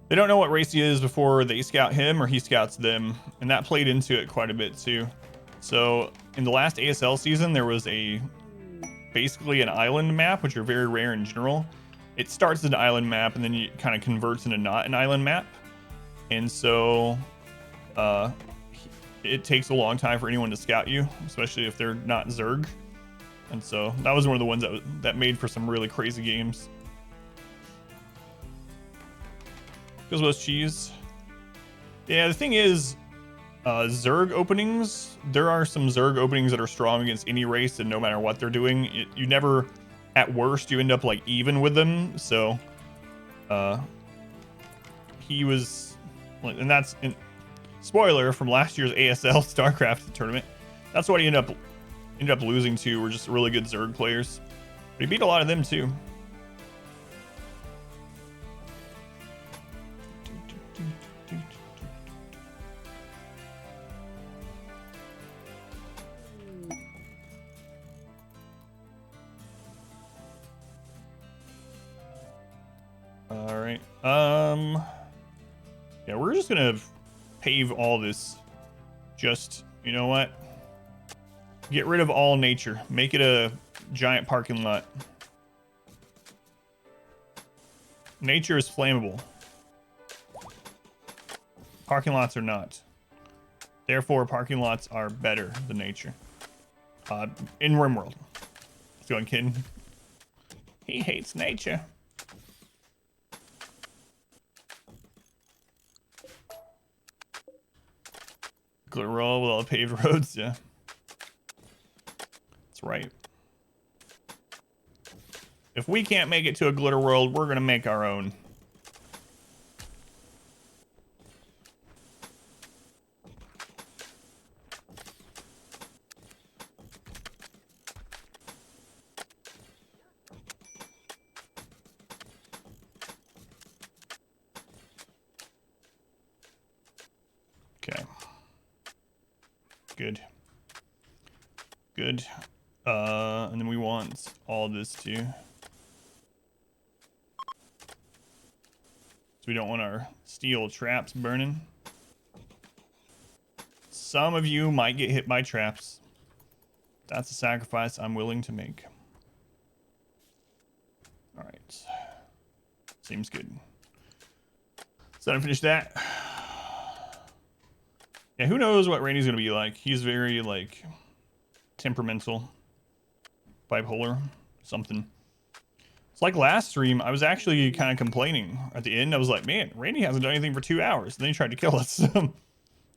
S2: They don't know what race he is before they scout him or he scouts them, and that played into it quite a bit too. So in the last ASL season, there was basically an island map, which are very rare in general. It starts as an island map and then it kind of converts into not an island map. And so it takes a long time for anyone to scout you, especially if they're not Zerg. And so that was one of the ones that made for some really crazy games. Goes with cheese. Yeah, the thing is, Zerg openings, there are some Zerg openings that are strong against any race, and no matter what they're doing, you never, at worst, you end up like even with them. So he was, and that's spoiler from last year's ASL Starcraft tournament. That's what he ended up losing to, were just really good Zerg players. But he beat a lot of them too. All right. Yeah, we're just gonna pave all this. Just, you know what? Get rid of all nature. Make it a giant parking lot. Nature is flammable. Parking lots are not. Therefore, parking lots are better than nature. In RimWorld. Let's go on, kid. He hates nature. Glitter roll with all the paved roads, yeah. That's right. If we can't make it to a glitter world, we're gonna make our own. Okay. Good. Good. And then we want all this too. So we don't want our steel traps burning. Some of you might get hit by traps. That's a sacrifice I'm willing to make. All right. Seems good. So I finish that. Yeah, who knows what Randy's gonna be like. He's very like temperamental, bipolar, something. It's like last stream, I was actually kind of complaining at the end. I was like, man, Randy hasn't done anything for 2 hours. And then he tried to kill us.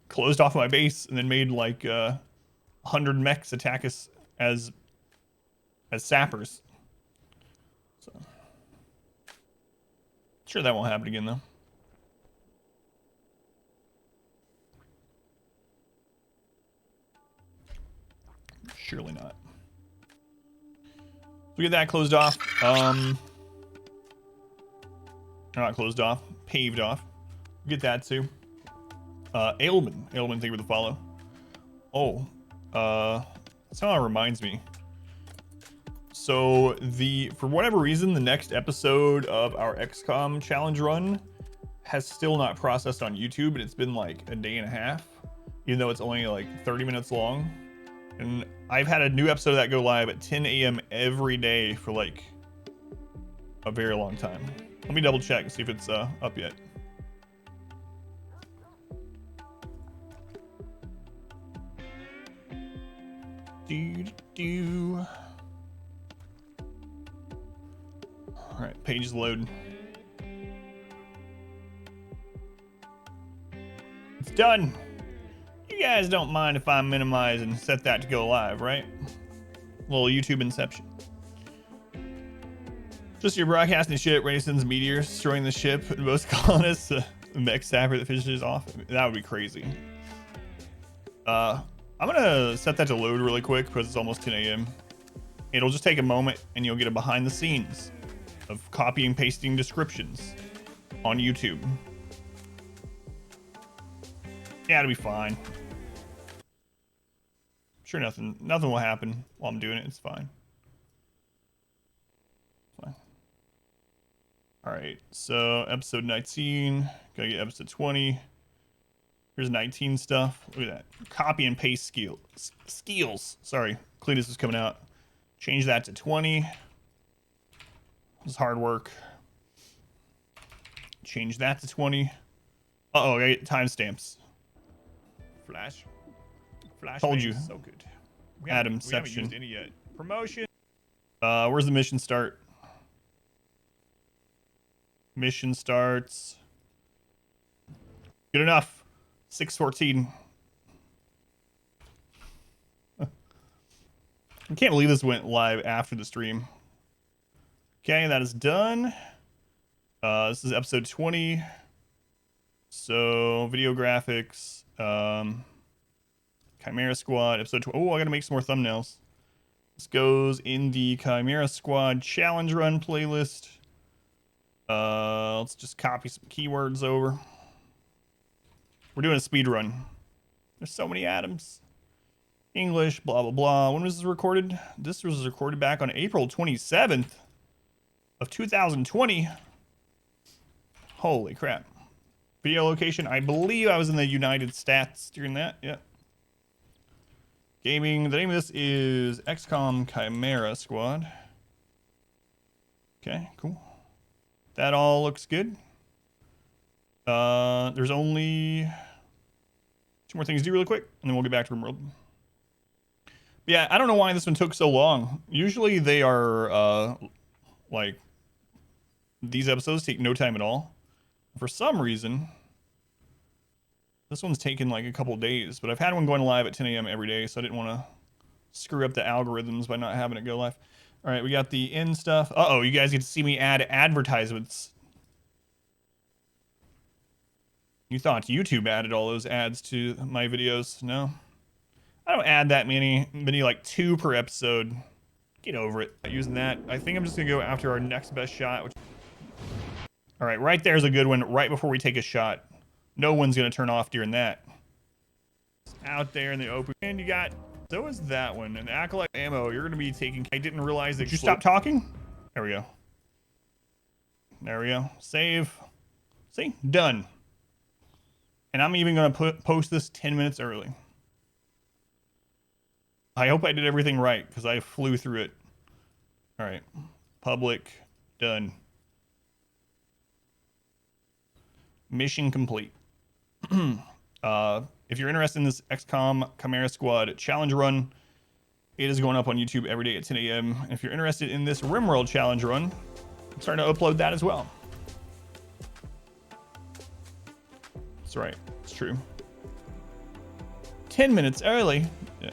S2: closed off my base and then made like 100 mechs attack us as sappers. So sure that won't happen again though. Surely not. We get that closed off. Not closed off, paved off. Get that too. Ailman, thank you for the follow. Oh, somehow reminds me. So for whatever reason, the next episode of our XCOM challenge run has still not processed on YouTube, and it's been like a day and a half, even though it's only like 30 minutes long. And I've had a new episode of that go live at 10 a.m. every day for like a very long time. Let me double check and see if it's up yet. All right, page is loading. It's done. You guys don't mind if I minimize and set that to go live, right? Little YouTube inception. Just your broadcasting shit, Renaissance meteor destroying the ship, and most colonists, the mech sapper that finishes off. That would be crazy. I'm gonna set that to load really quick because it's almost 10 a.m. It'll just take a moment and you'll get a behind the scenes of copying and pasting descriptions on YouTube. Yeah, it'll be fine. Sure, nothing will happen while I'm doing it. It's fine. Fine. All right, so episode 19. Gotta get episode 20. Here's 19 stuff. Look at that. Copy and paste skills. Sorry, Cletus is coming out. Change that to 20. This is hard work. Change that to 20. Uh-oh, I get timestamps. Flash. Told you. So good. Adamception. We haven't used any yet. Promotion. Where's the mission start? Mission starts. Good enough. 6:14. I can't believe this went live after the stream. Okay, that is done. This is episode 20. So, video graphics. Chimera Squad, episode 20. Oh, I gotta make some more thumbnails. This goes in the Chimera Squad challenge run playlist. Let's just copy some keywords over. We're doing a speed run. There's so many atoms. English, blah, blah, blah. When was this recorded? This was recorded back on April 27th of 2020. Holy crap. Video location, I believe I was in the United States during that. Yeah. Gaming, the name of this is XCOM Chimera Squad. Okay, cool. That all looks good. There's only 2 more things to do really quick, and then we'll get back to RimWorld. Yeah, I don't know why this one took so long. Usually they are, like, these episodes take no time at all. For some reason, this one's taken like a couple days, but I've had one going live at 10 a.m. every day, so I didn't want to screw up the algorithms by not having it go live. All right, we got the end stuff. Uh-oh, you guys get to see me add advertisements. You thought YouTube added all those ads to my videos? No. I don't add that many like 2 per episode. Get over it. Using that, I think I'm just gonna go after our next best shot. All right, right there's a good one right before we take a shot. No one's gonna turn off during that. Out there in the open. And you got, so is that one. And Acolyte ammo, you're gonna be taking, I didn't realize that. Did you stop talking? There we go. There we go. Save. See? Done. And I'm even gonna post this 10 minutes early. I hope I did everything right, because I flew through it. All right. Public. Done. Mission complete. If you're interested in this XCOM Chimera Squad challenge run, it is going up on YouTube every day at 10 a.m. And if you're interested in this RimWorld challenge run, I'm starting to upload that as well. That's right. It's true. 10 minutes early. Yeah.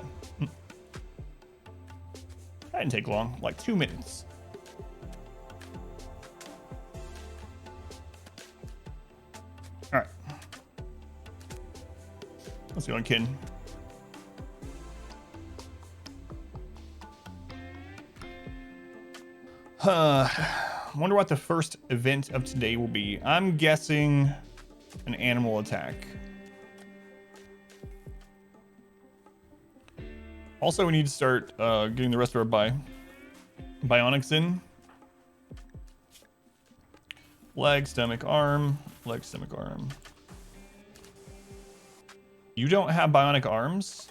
S2: That didn't take long, like 2 minutes. All right. Let's go on, kid. Wonder what the first event of today will be. I'm guessing an animal attack. Also, we need to start getting the rest of our bionics in. Leg, stomach, arm. Leg, stomach, arm. You don't have bionic arms?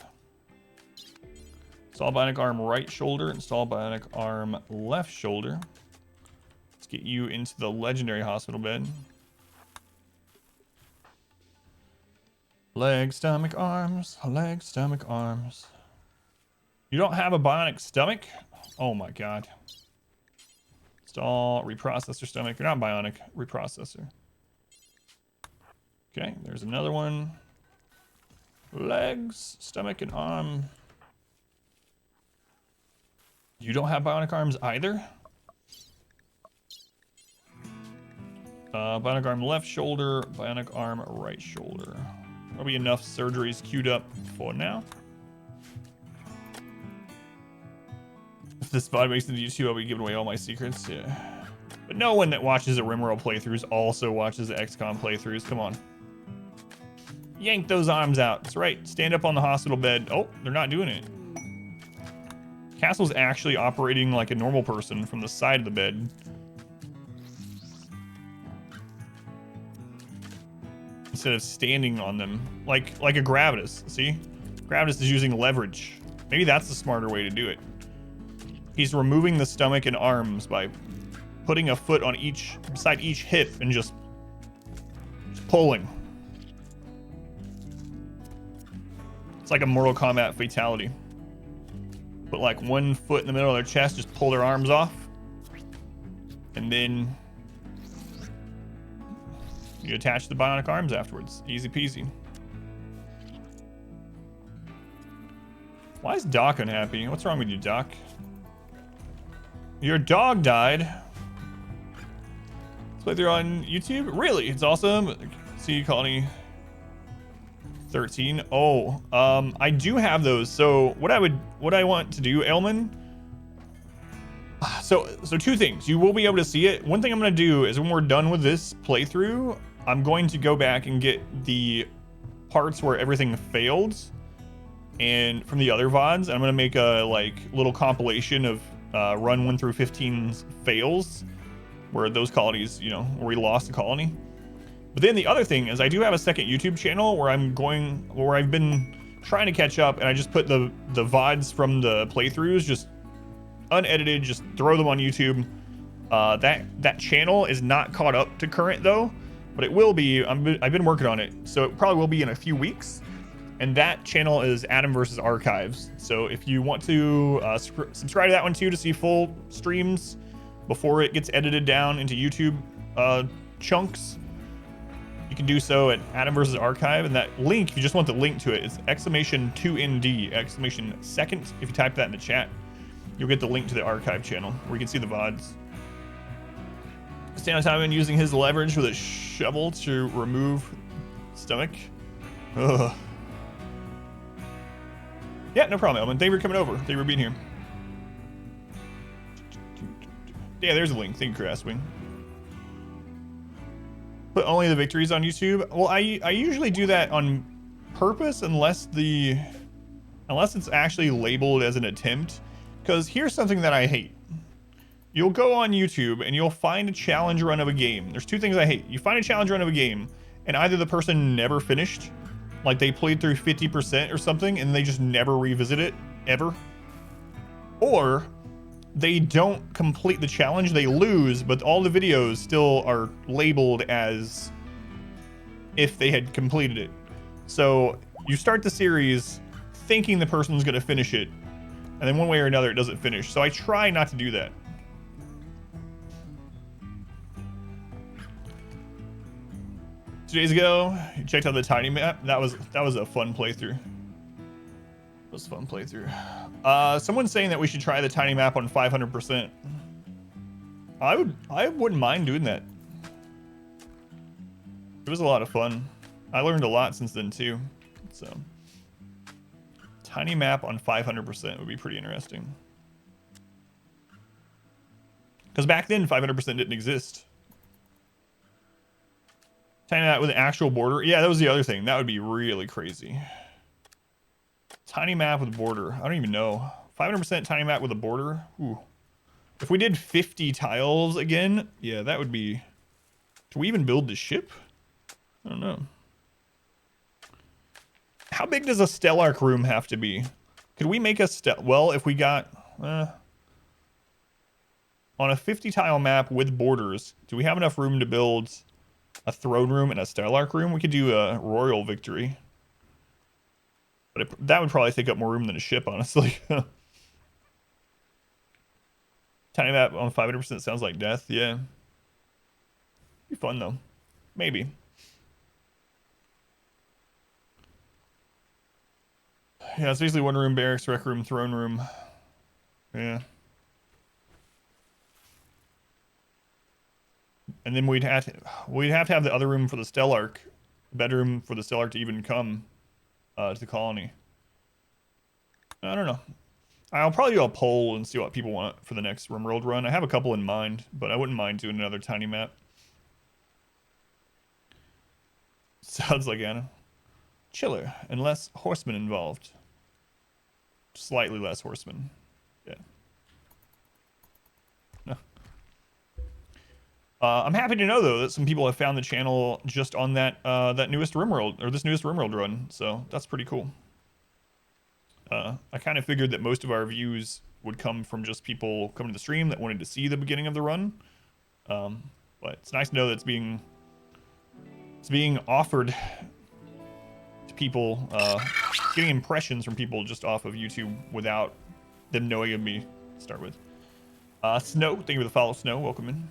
S2: Install bionic arm right shoulder. Install bionic arm left shoulder. Let's get you into the legendary hospital bed. Leg, stomach, arms. Leg, stomach, arms. You don't have a bionic stomach? Oh my god. Install reprocessor stomach. You're not bionic. Reprocessor. Okay, there's another one. Legs, stomach, and arm. You don't have bionic arms either? Bionic arm left shoulder, bionic arm right shoulder. There'll be enough surgeries queued up for now. If this VOD makes it to YouTube, I'll be giving away all my secrets. Yeah. But no one that watches the Rimworld playthroughs also watches the XCOM playthroughs. Come on. Yank those arms out. That's right. Stand up on the hospital bed. Oh, they're not doing it. Castle's actually operating like a normal person from the side of the bed. Instead of standing on them. Like a Gravitas. See? Gravitas is using leverage. Maybe that's the smarter way to do it. He's removing the stomach and arms by putting a foot on beside each hip and just pulling. It's like a Mortal Kombat fatality. Put like one foot in the middle of their chest, just pull their arms off. And then you attach the bionic arms afterwards. Easy peasy. Why is Doc unhappy? What's wrong with you, Doc? Your dog died. Let's play through on YouTube. Really? It's awesome. See Colony 13. Oh, I do have those. So what I want to do, Elman. So two things. You will be able to see it. One thing I'm going to do is when we're done with this playthrough, I'm going to go back and get the parts where everything failed and from the other VODs. I'm going to make a like little compilation of run 1 through 15's fails, where those colonies, you know, where we lost the colony. But then the other thing is I do have a second YouTube channel where I've been trying to catch up, and I just put the VODs from the playthroughs, just unedited, just throw them on YouTube. That channel is not caught up to current though, but it will be. I've been working on it, so it probably will be in a few weeks. And that channel is Adam vs. Archives. So if you want to subscribe to that one too to see full streams before it gets edited down into YouTube chunks, you can do so at Adam vs. Archive. And that link, if you just want the link to it, it's !2ND, !2. If you type that in the chat, you'll get the link to the archive channel where you can see the VODs. Stand on time and using his leverage with a shovel to remove stomach. Ugh. Yeah, no problem, Elman. Thank you for coming over. Thank you for being here. Yeah, there's a link. Thank you, Grasswing. Put only the victories on YouTube. Well, I usually do that on purpose unless it's actually labeled as an attempt. Because here's something that I hate. You'll go on YouTube and you'll find a challenge run of a game. There's two things I hate. You find a challenge run of a game and either the person never finished, like they played through 50% or something and they just never revisit it, ever. Or they don't complete the challenge, they lose, but all the videos still are labeled as if they had completed it. So you start the series thinking the person's gonna finish it, and then one way or another it doesn't finish. So I try not to do that. 2 days ago, you checked out the tiny map. That was a fun playthrough. was a fun playthrough. Someone's saying that we should try the tiny map on 500%. I wouldn't mind doing that. It was a lot of fun. I learned a lot since then too. So tiny map on 500% would be pretty interesting. Because back then 500% didn't exist. Tiny map with an actual border. Yeah, that was the other thing. That would be really crazy. Tiny map with border. I don't even know. 500% tiny map with a border. Ooh. If we did 50 tiles again, yeah, that would be... Do we even build the ship? I don't know. How big does a Stellark room have to be? Could we make a well, if we got... on a 50 tile map with borders, do we have enough room to build a throne room and a Stellark room? We could do a royal victory. But that would probably take up more room than a ship, honestly. Tiny map on 500% sounds like death. Yeah. Be fun, though. Maybe. Yeah, it's basically one room, barracks, rec room, throne room. Yeah. And then we'd have to have the other room for the Stellark. Bedroom for the Stellark to even come to the colony. I don't know. I'll probably do a poll and see what people want for the next RimWorld run. I have a couple in mind, but I wouldn't mind doing another tiny map. Sounds like Anna. Chiller and less horsemen involved. Slightly less horsemen. Yeah. No. I'm happy to know though that some people have found the channel just on that that newest RimWorld, or this newest RimWorld run. So that's pretty cool. I kind of figured that most of our views would come from just people coming to the stream that wanted to see the beginning of the run. But it's nice to know that it's being offered to people, getting impressions from people just off of YouTube without them knowing of me to start with. Snow, thank you for the follow, Snow. Welcome in.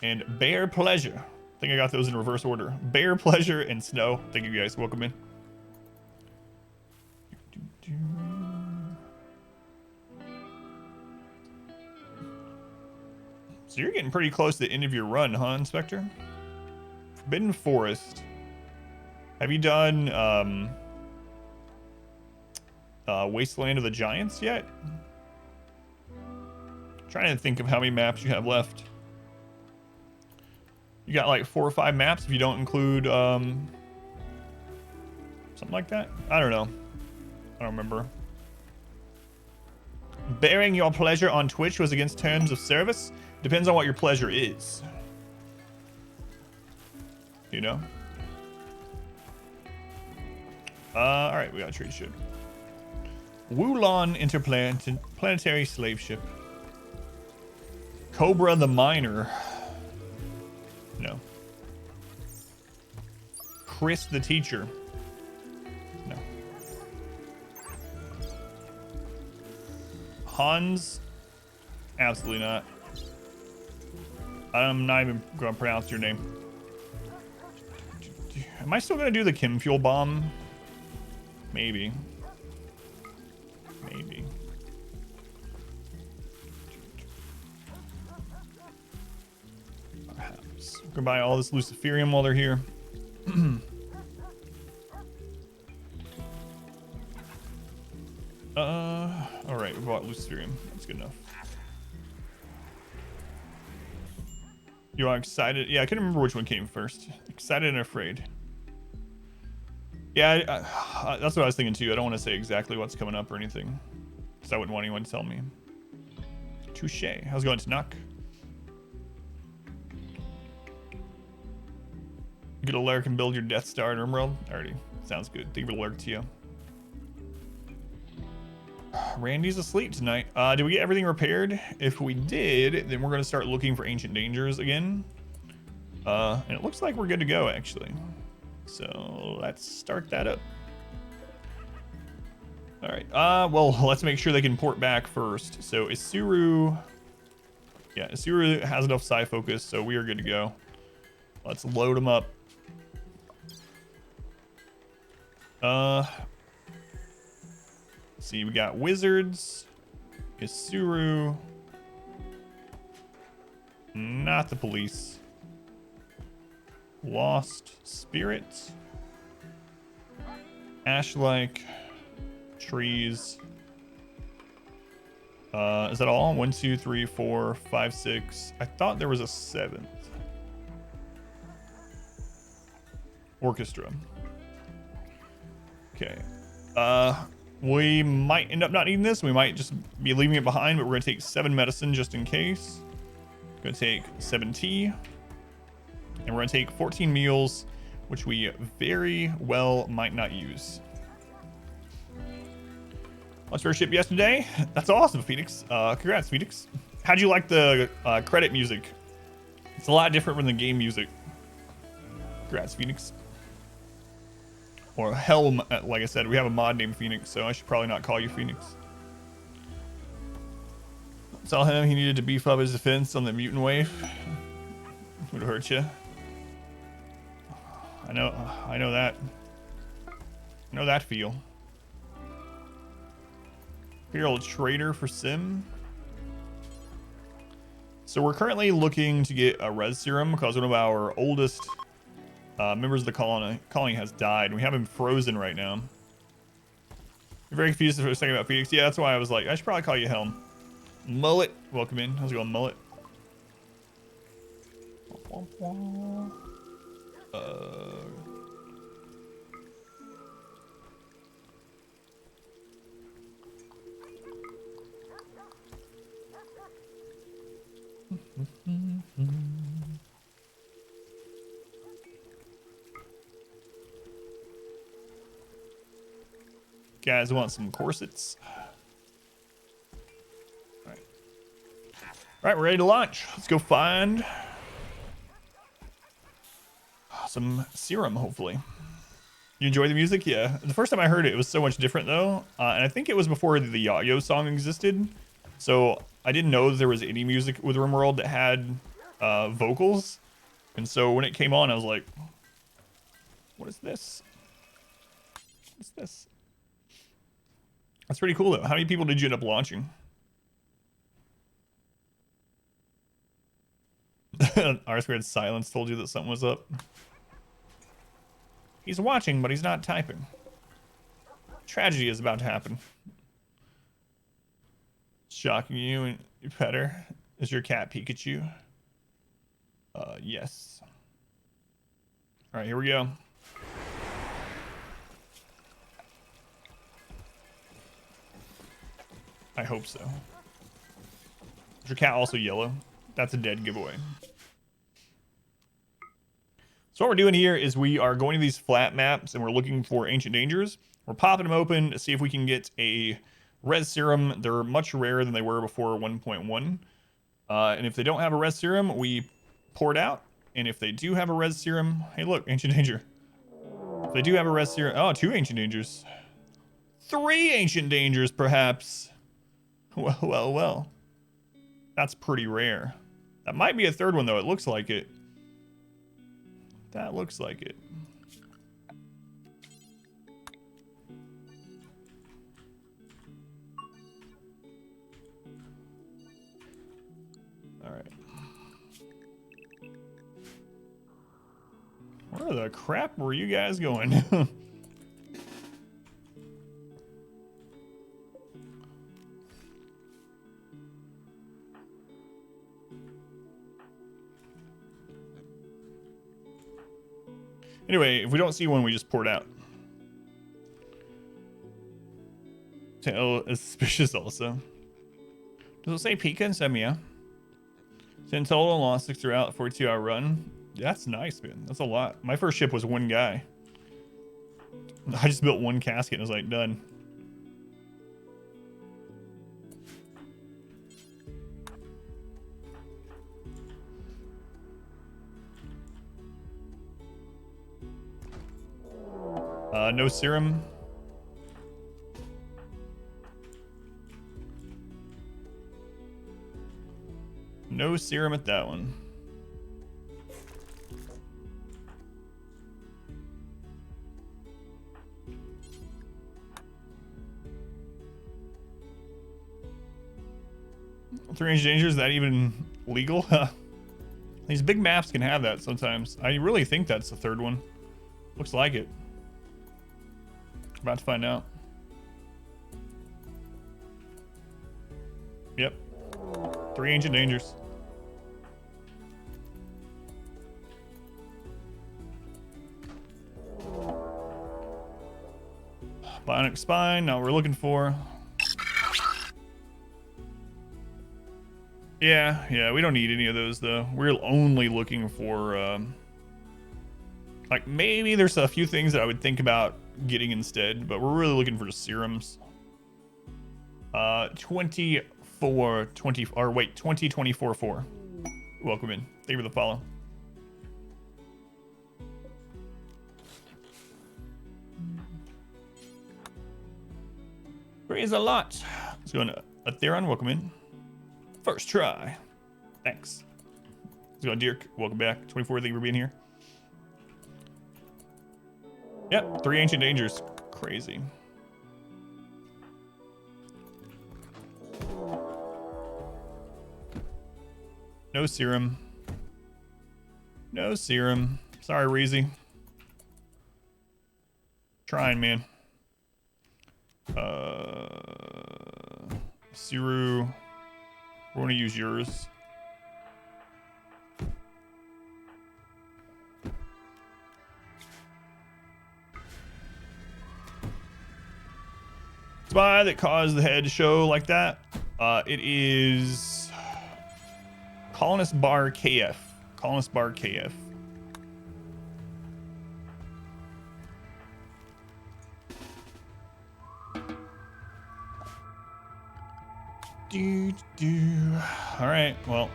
S2: And Bear Pleasure. I think I got those in reverse order. Bear Pleasure and Snow. Thank you guys. Welcome in. So you're getting pretty close to the end of your run, huh, Inspector? Forbidden Forest. Have you done Wasteland of the Giants yet? I'm trying to think of how many maps you have left. You got like 4 or 5 maps if you don't include something like that? I don't know. I don't remember. Bearing your pleasure on Twitch was against terms of service. Depends on what your pleasure is. You know? Alright, we got a trade ship. Wulon Interplanetary Slave Ship. Cobra the Miner. No. Chris the Teacher. No. Hans? Absolutely not. I'm not even going to pronounce your name. Am I still going to do the Chem Fuel Bomb? Maybe. Maybe. Perhaps. We're going to buy all this Luciferium while they're here. Alright, we bought Luciferium. That's good enough. You are excited? Yeah, I couldn't remember which one came first. Excited and afraid. Yeah, that's what I was thinking too. I don't want to say exactly what's coming up or anything, because I wouldn't want anyone to tell me. Touche. How's it going, Tanuk? Get a lurk and build your Death Star in RimWorld? Already. Sounds good. Think of a lurk to you. Randy's asleep tonight. Did we get everything repaired? If we did, then we're going to start looking for Ancient Dangers again. And it looks like we're good to go, actually. So let's start that up. All right. Well, let's make sure they can port back first. So Isuru... Yeah, Isuru has enough psi focus, so we are good to go. Let's load them up. Let's see, we got Wizards, Isuru, not the police, Lost Spirits, Ashlike, Trees. Is that all? 1, 2, 3, 4, 5, 6. I thought there was a 7th. Orchestra. Okay. We might end up not needing this. We might just be leaving it behind, but we're gonna take 7 medicine just in case. Gonna take 7 tea. And we're gonna take 14 meals, which we very well might not use. Launched our ship yesterday. That's awesome, Phoenix. Congrats, Phoenix. How'd you like the credit music? It's a lot different from the game music. Congrats, Phoenix. Or Helm, like I said, we have a mod named Phoenix, so I should probably not call you Phoenix. Saw him, he needed to beef up his defense on the mutant wave. Would have hurt you. I know that. I know that feel. Imperial Trader for Sim. So we're currently looking to get a res serum because one of our oldest members of the colony has died. We have him frozen right now. You're very confused for a second about Phoenix. Yeah, that's why I was like, I should probably call you Helm. Mullet, welcome in. How's it going, Mullet? Guys want some corsets? All right, we're ready to launch. Let's go find some serum, hopefully. You enjoy the music? Yeah. The first time I heard it, it was so much different, though. And I think it was before the Yayo song existed. So I didn't know that there was any music with RimWorld that had vocals. And so when it came on, I was like, what is this? What's this? That's pretty cool, though. How many people did you end up launching? R-Squared Silence told you that something was up. He's watching, but he's not typing. Tragedy is about to happen. Shocking you and your petter. Is your cat Pikachu? Yes. All right, here we go. I hope so. Is your cat also yellow? That's a dead giveaway. So what we're doing here is we are going to these flat maps and we're looking for ancient dangers. We're popping them open to see if we can get a res serum. They're much rarer than they were before 1.1. And if they don't have a res serum, we pour it out. And if they do have a res serum, hey look, ancient danger. If they do have a res serum, oh, 2 ancient dangers. 3 ancient dangers, perhaps. Well. That's pretty rare. That might be a 3rd one, though. It looks like it. That looks like it. All right. Where the crap were you guys going? Anyway, if we don't see one, we just pour it out. Tail is suspicious also. Does it say Pika and Semia? 10 total and lost 6 throughout 42-hour run. That's nice, man. That's a lot. My first ship was 1 guy. I just built 1 casket and I was like, done. No serum. No serum at that one. 3 range danger, is that even legal? These big maps can have that sometimes. I really think that's the third one. Looks like it. About to find out. Yep. 3 ancient dangers. Bionic spine, not what we're looking for. Yeah, we don't need any of those though. We're only looking for, like maybe there's a few things that I would think about getting instead, but we're really looking for serums. 20, 24, 4. Welcome in. Thank you for the follow. Praise a lot. Let's go into Atheron. Welcome in. First try. Thanks. Let's go, Dirk. Welcome back. 24. Thank you for being here. Yep. 3 ancient dangers. Crazy. No serum. No serum. Sorry, Reezy. Trying, man. Siru. We're gonna use yours. Spy that caused the head to show like that. It is Colonist Bar KF. Colonist Bar KF. All right, well.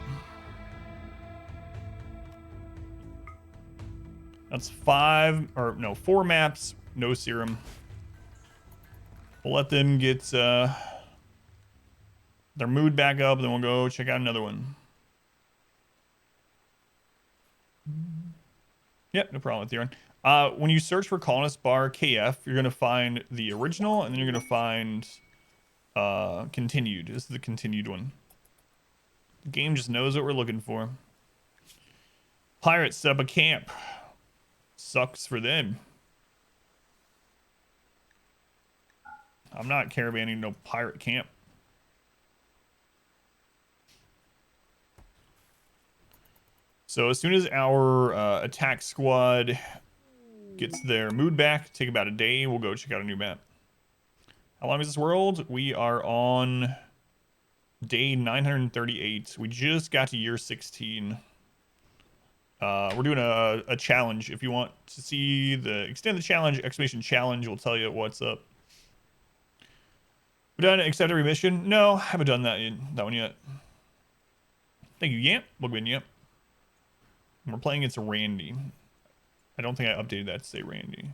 S2: That's 4 maps, no serum. We'll let them get their mood back up, then we'll go check out another one. Yep, no problem with Theron. When you search for Colonist Bar KF, you're going to find the original, and then you're going to find continued. This is the continued one. The game just knows what we're looking for. Pirates set up a camp. Sucks for them. I'm not caravanning no pirate camp. So as soon as our attack squad gets their mood back, take about a day, we'll go check out a new map. How long is this world? We are on day 938. We just got to year 16. We're doing a challenge. If you want to see the extend the challenge, exclamation challenge will tell you what's up. We done accept every mission? No, haven't done that one yet. Thank you, Yamp. Welcome in, Yamp. We're playing against Randy. I don't think I updated that to say Randy.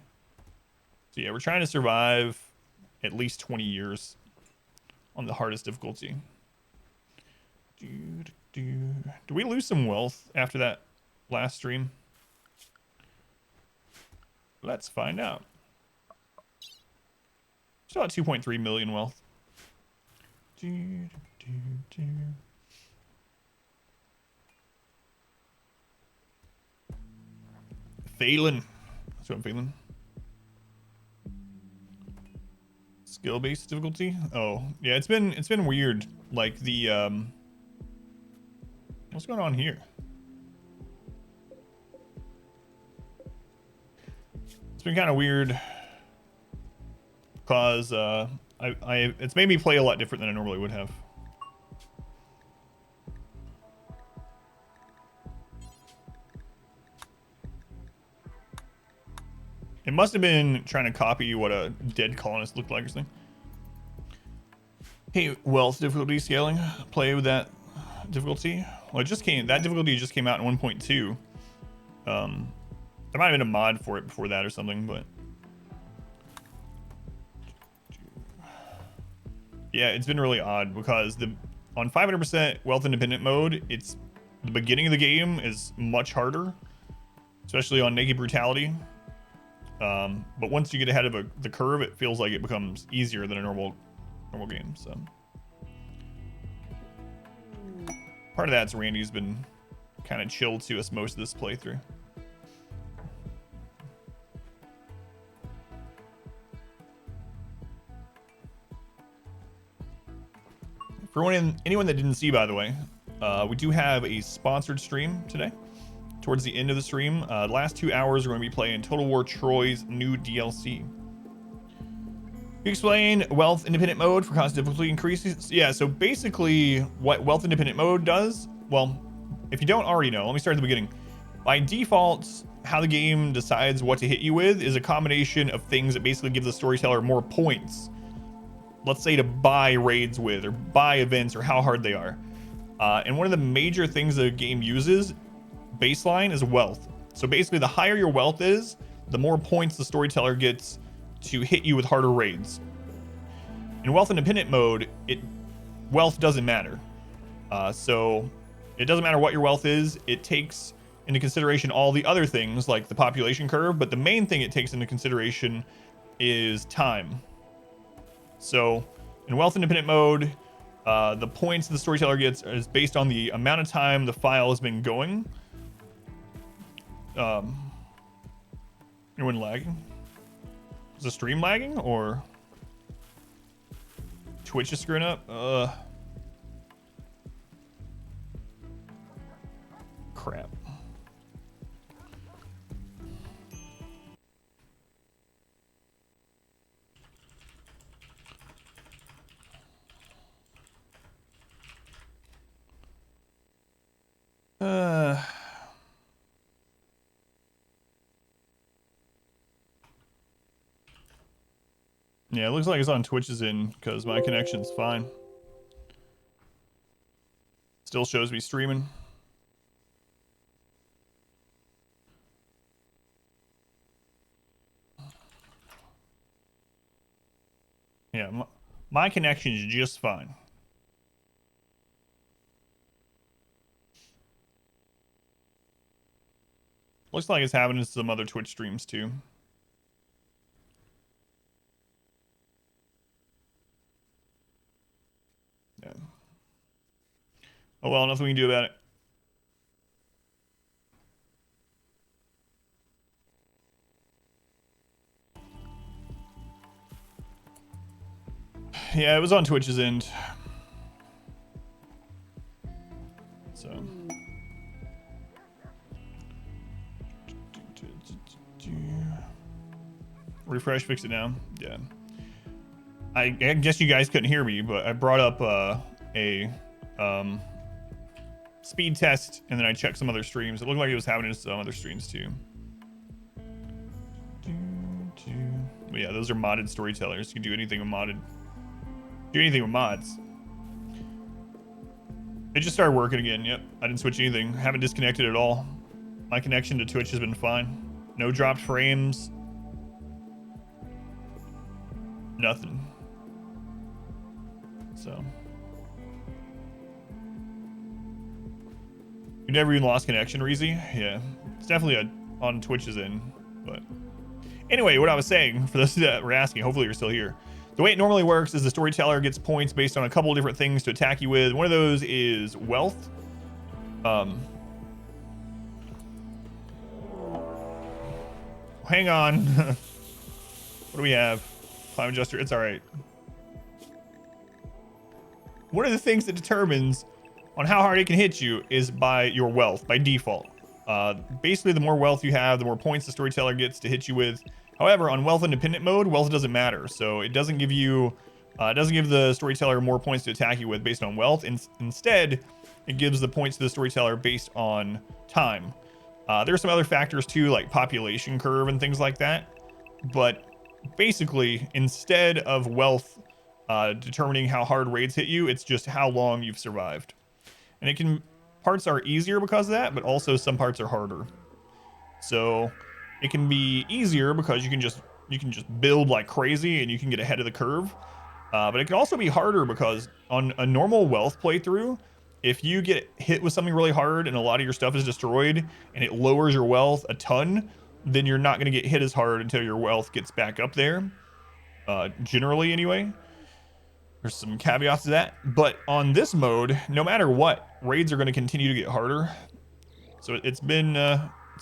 S2: So yeah, we're trying to survive at least 20 years on the hardest difficulty. Do we lose some wealth after that last stream? Let's find out. Still at 2.3 million wealth. Phelan. That's what I'm feeling. Skill-based difficulty? Oh, yeah, it's been weird. Like the what's going on here? It's been kind of weird because it's made me play a lot different than I normally would have. It must have been trying to copy what a dead colonist looked like or something. Hey, wealth difficulty scaling. Play with that difficulty. Well, that difficulty just came out in 1.2. There might have been a mod for it before that or something, but yeah, it's been really odd because on 500% wealth independent mode, the beginning of the game is much harder, especially on naked brutality. But once you get ahead of the curve, it feels like it becomes easier than a normal game. So Part of that's Randy's been kind of chilled to us most of this playthrough. For anyone that didn't see, by the way, we do have a sponsored stream today. Towards the end of the stream, the last 2 hours, we're going to be playing Total War Troy's new DLC. You explain wealth independent mode for cost difficulty increases. Yeah, so basically what wealth independent mode does, well, if you don't already know, let me start at the beginning. By default, how the game decides what to hit you with is a combination of things that basically give the storyteller more points. Let's say to buy raids with, or buy events, or how hard they are. And one of the major things the game uses, baseline, is wealth. So basically, the higher your wealth is, the more points the storyteller gets to hit you with harder raids. In wealth independent mode, wealth doesn't matter. So it doesn't matter what your wealth is. It takes into consideration all the other things like the population curve, but the main thing it takes into consideration is time. So in wealth independent mode, the points the storyteller gets is based on the amount of time the file has been going. Anyone lagging? Is the stream lagging or Twitch is screwing up? Crap. Yeah, it looks like it's on Twitch's end because my connection's fine. Still shows me streaming. Yeah, my connection is just fine. Looks like it's happening to some other Twitch streams too. Yeah. Oh well, nothing we can do about it. Yeah, it was on Twitch's end. So. Refresh, fix it now. Yeah. I guess you guys couldn't hear me, but I brought up a speed test, and then I checked some other streams. It looked like it was happening to some other streams too. But yeah, those are modded storytellers. You can do anything with modded. Do anything with mods. It just started working again. Yep, I didn't switch anything. Haven't disconnected at all. My connection to Twitch has been fine. No dropped frames. Nothing. So. You never even lost connection, Reezy? Yeah. It's definitely on Twitch's end. But anyway, what I was saying, for those that were asking, hopefully you're still here. The way it normally works is the storyteller gets points based on a couple of different things to attack you with. One of those is wealth. Hang on. What do we have? Climate adjuster. It's all right. One of the things that determines on how hard it can hit you is by your wealth, by default. Basically, the more wealth you have, the more points the storyteller gets to hit you with. However, on wealth independent mode, wealth doesn't matter. So it doesn't give you, it doesn't give the storyteller more points to attack you with based on wealth. Instead, it gives the points to the storyteller based on time. There are some other factors too, like population curve and things like that. But basically, instead of wealth determining how hard raids hit you, it's just how long you've survived. And parts are easier because of that, but also some parts are harder. So it can be easier because you can just build like crazy and you can get ahead of the curve. But it can also be harder because on a normal wealth playthrough, if you get hit with something really hard and a lot of your stuff is destroyed and it lowers your wealth a ton, then you're not going to get hit as hard until your wealth gets back up there. Generally, anyway. There's some caveats to that, but on this mode, no matter what, raids are going to continue to get harder. So it's been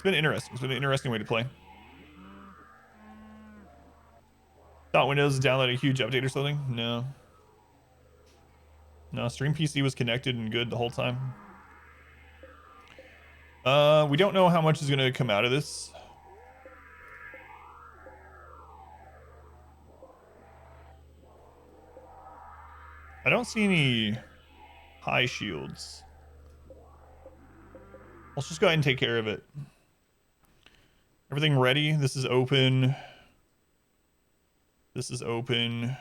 S2: interesting. It's been an interesting way to play. Thought Windows downloaded a huge update or something? No. No, Stream PC was connected and good the whole time. We don't know how much is going to come out of this. I don't see any high shields. Let's just go ahead and take care of it. Everything ready? This is open. This is open.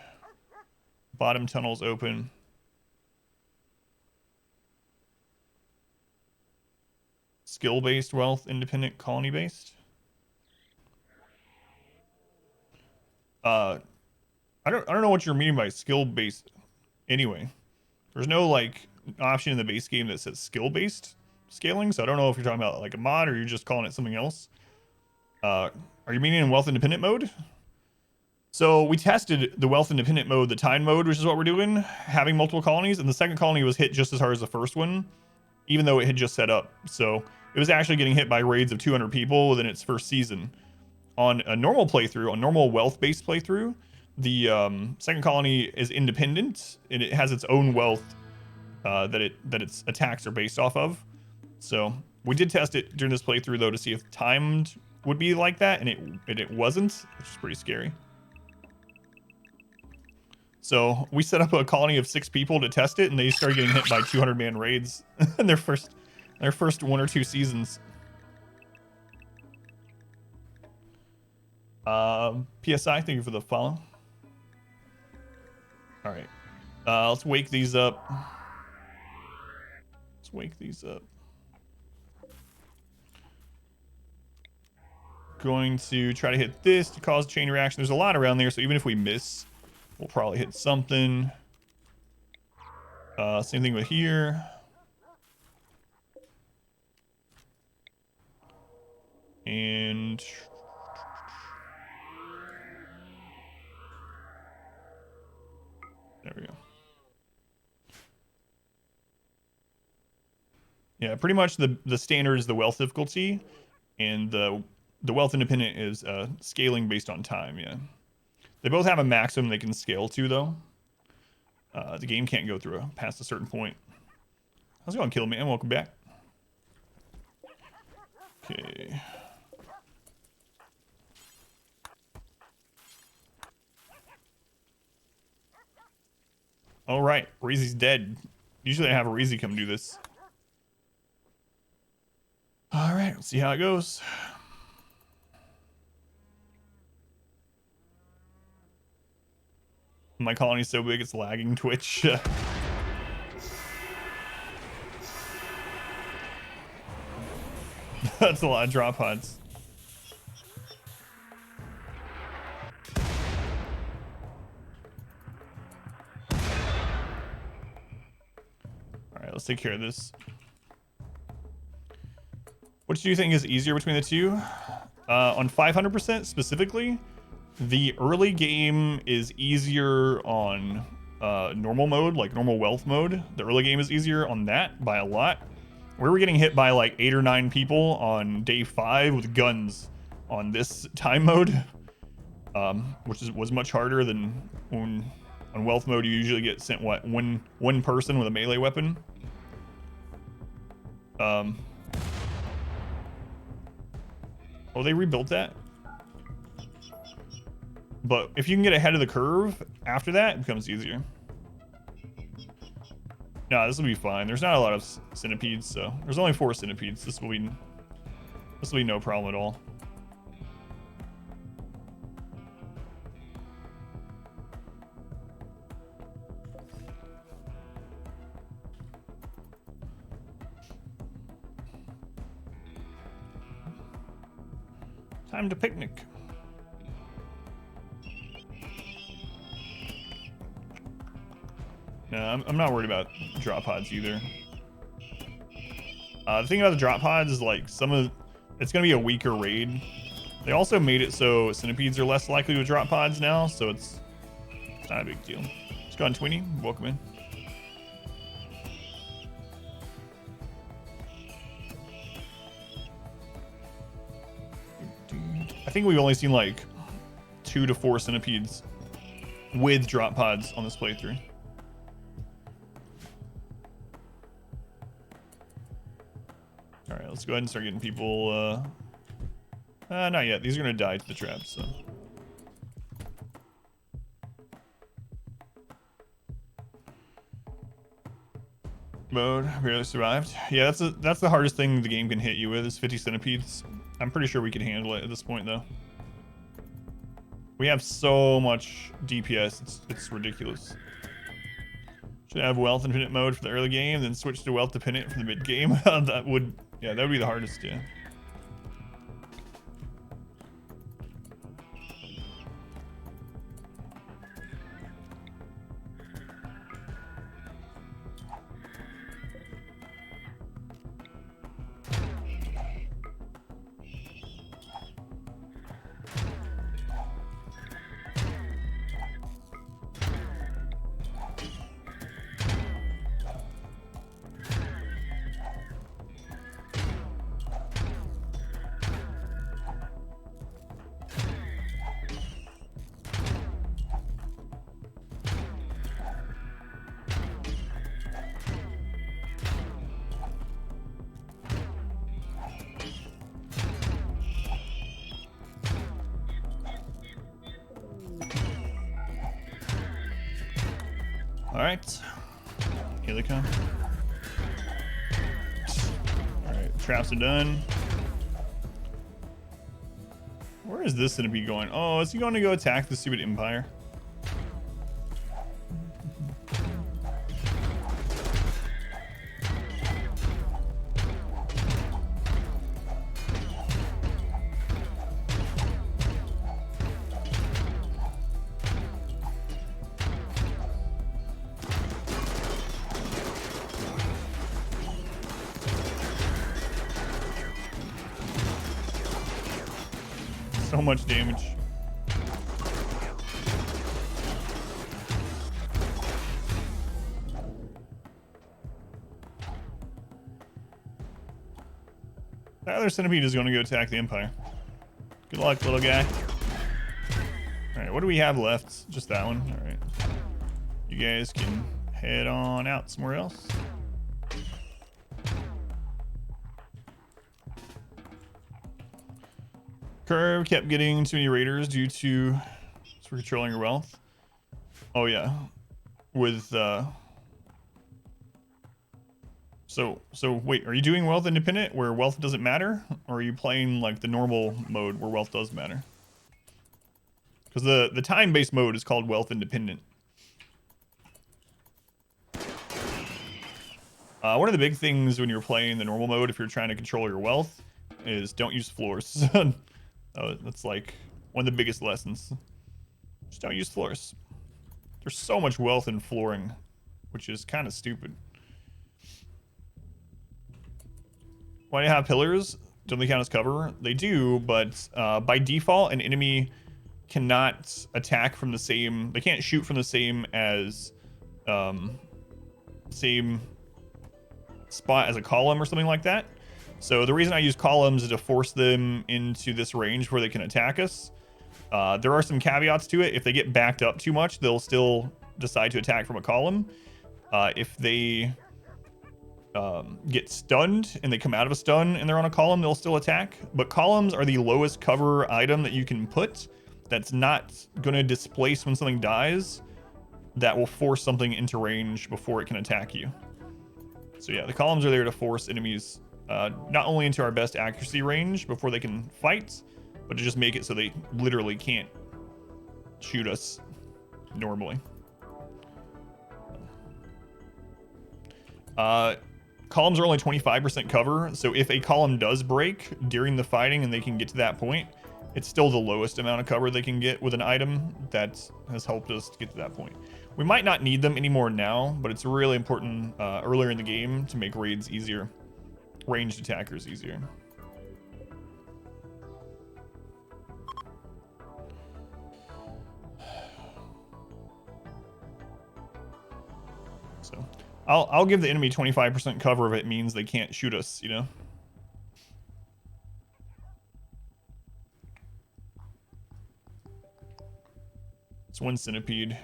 S2: Bottom tunnel's open. Skill-based wealth, independent, colony-based. I don't know what you're meaning by skill-based. Anyway, there's no like option in the base game that says skill-based scaling, so I don't know if you're talking about like a mod or you're just calling it something else. Are you meaning in wealth independent mode? So we tested the wealth independent mode, the time mode, which is what we're doing, having multiple colonies, and the second colony was hit just as hard as the first one, even though it had just set up. So it was actually getting hit by raids of 200 people within its first season. On a normal playthrough, a normal wealth-based playthrough, the second colony is independent and it has its own wealth that its attacks are based off of. So we did test it during this playthrough though to see if timed would be like that, and it wasn't, which is pretty scary. So we set up a colony of 6 people to test it, and they started getting hit by 200-man raids in their first 1 or 2 seasons. PSI, thank you for the follow. All right, let's wake these up. Let's wake these up. Going to try to hit this to cause a chain reaction. There's a lot around there, so even if we miss, we'll probably hit something. Same thing with here. And there we go. Yeah, pretty much the standard is the wealth difficulty, and the wealth independent is scaling based on time. Yeah, they both have a maximum they can scale to though. The game can't go through past a certain point. How's it going, Kill Man? Welcome back. Okay. All right, Reezy's dead. Usually I have a Reezy come do this. All right, let's see how it goes. My colony's so big it's lagging Twitch. That's a lot of drop pods. All right, let's take care of this. Which do you think is easier between the two? On 500% specifically, the early game is easier on normal mode, like normal wealth mode. The early game is easier on that by a lot. We were getting hit by like 8 or 9 people on day 5 with guns on this time mode, which was much harder than when on wealth mode you usually get sent one person with a melee weapon. Oh, they rebuilt that? But if you can get ahead of the curve after that, it becomes easier. Nah, this will be fine. There's not a lot of centipedes, so there's only 4 centipedes. This will be no problem at all. Time to picnic. No, I'm not worried about drop pods either. The thing about the drop pods is like it's gonna be a weaker raid. They also made it so centipedes are less likely to drop pods now, so it's not a big deal. What's going on, Twinny? Welcome in. I think we've only seen like 2 to 4 centipedes with drop pods on this playthrough. All right, let's go ahead and start getting people. Not yet. These are gonna die to the traps. So. Mode barely survived. Yeah, that's the hardest thing the game can hit you with is 50 centipedes. I'm pretty sure we can handle it at this point though. We have so much DPS, it's ridiculous. Should have wealth infinite mode for the early game, then switch to wealth dependent for the mid game. that would be the hardest, yeah. Alright. Here they come. Alright, traps are done. Where is this gonna be going? Oh, is he going to go attack the stupid Empire? So much damage. That other centipede is going to go attack the Empire. Good luck, little guy. Alright, what do we have left? Just that one? Alright. You guys can head on out somewhere else. Curve kept getting too many raiders due to controlling your wealth. Oh yeah, with So wait, are you doing wealth independent where wealth doesn't matter, or are you playing like the normal mode where wealth does matter? Because the time-based mode is called wealth independent. One of the big things when you're playing the normal mode, if you're trying to control your wealth, is don't use floors. That's like one of the biggest lessons. Just don't use floors. There's so much wealth in flooring, which is kind of stupid. Why do you have pillars? Don't they count as cover? They do, but by default, an enemy cannot attack from the same. They can't shoot from the same as same spot as a column or something like that. So the reason I use columns is to force them into this range where they can attack us. There are some caveats to it. If they get backed up too much, they'll still decide to attack from a column. If they get stunned and they come out of a stun and they're on a column, they'll still attack. But columns are the lowest cover item that you can put that's not going to displace when something dies. That will force something into range before it can attack you. So yeah, the columns are there to force enemies not only into our best accuracy range before they can fight, but to just make it so they literally can't shoot us normally. Columns are only 25% cover, so if a column does break during the fighting and they can get to that point, it's still the lowest amount of cover they can get with an item that has helped us to get to that point. We might not need them anymore now, but it's really important earlier in the game to make raids easier, ranged attackers easier. So I'll give the enemy 25% cover if it means they can't shoot us, you know? It's one centipede.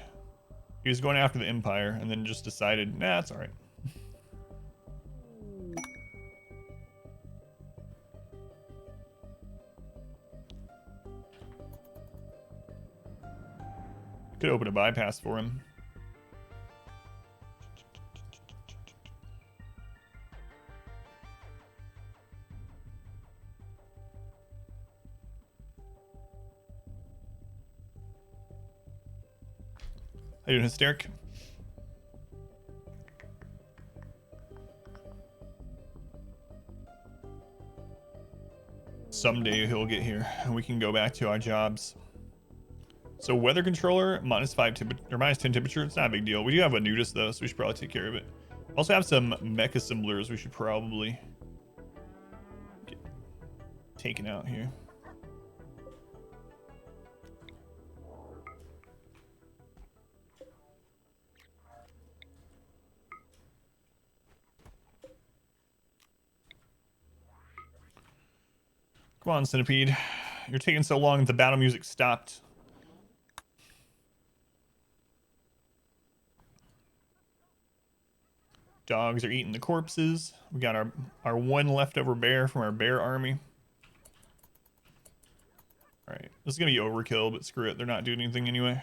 S2: He was going after the Empire and then just decided, nah, it's alright. Could open a bypass for him. How you doing, Hysteric? Someday he'll get here and we can go back to our jobs. So weather controller, -5 temperature or -10 temperature. It's not a big deal. We do have a nudist though, so we should probably take care of it. Also have some mech assemblers we should probably get taken out here. Come on, Centipede. You're taking so long, the battle music stopped. Dogs are eating the corpses. We got our one leftover bear from our bear army. Alright, this is gonna be overkill, but screw it, they're not doing anything anyway.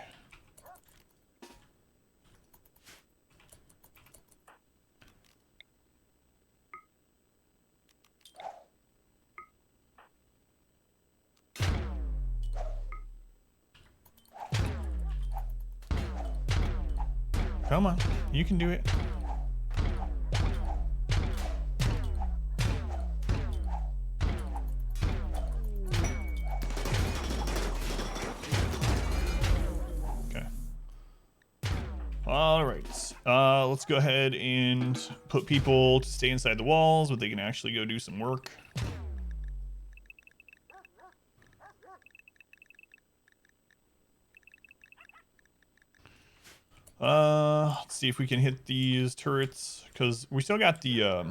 S2: Come on, you can do it. Okay. All right. Let's go ahead and put people to stay inside the walls, but they can actually go do some work. Let's see if we can hit these turrets, because we still got the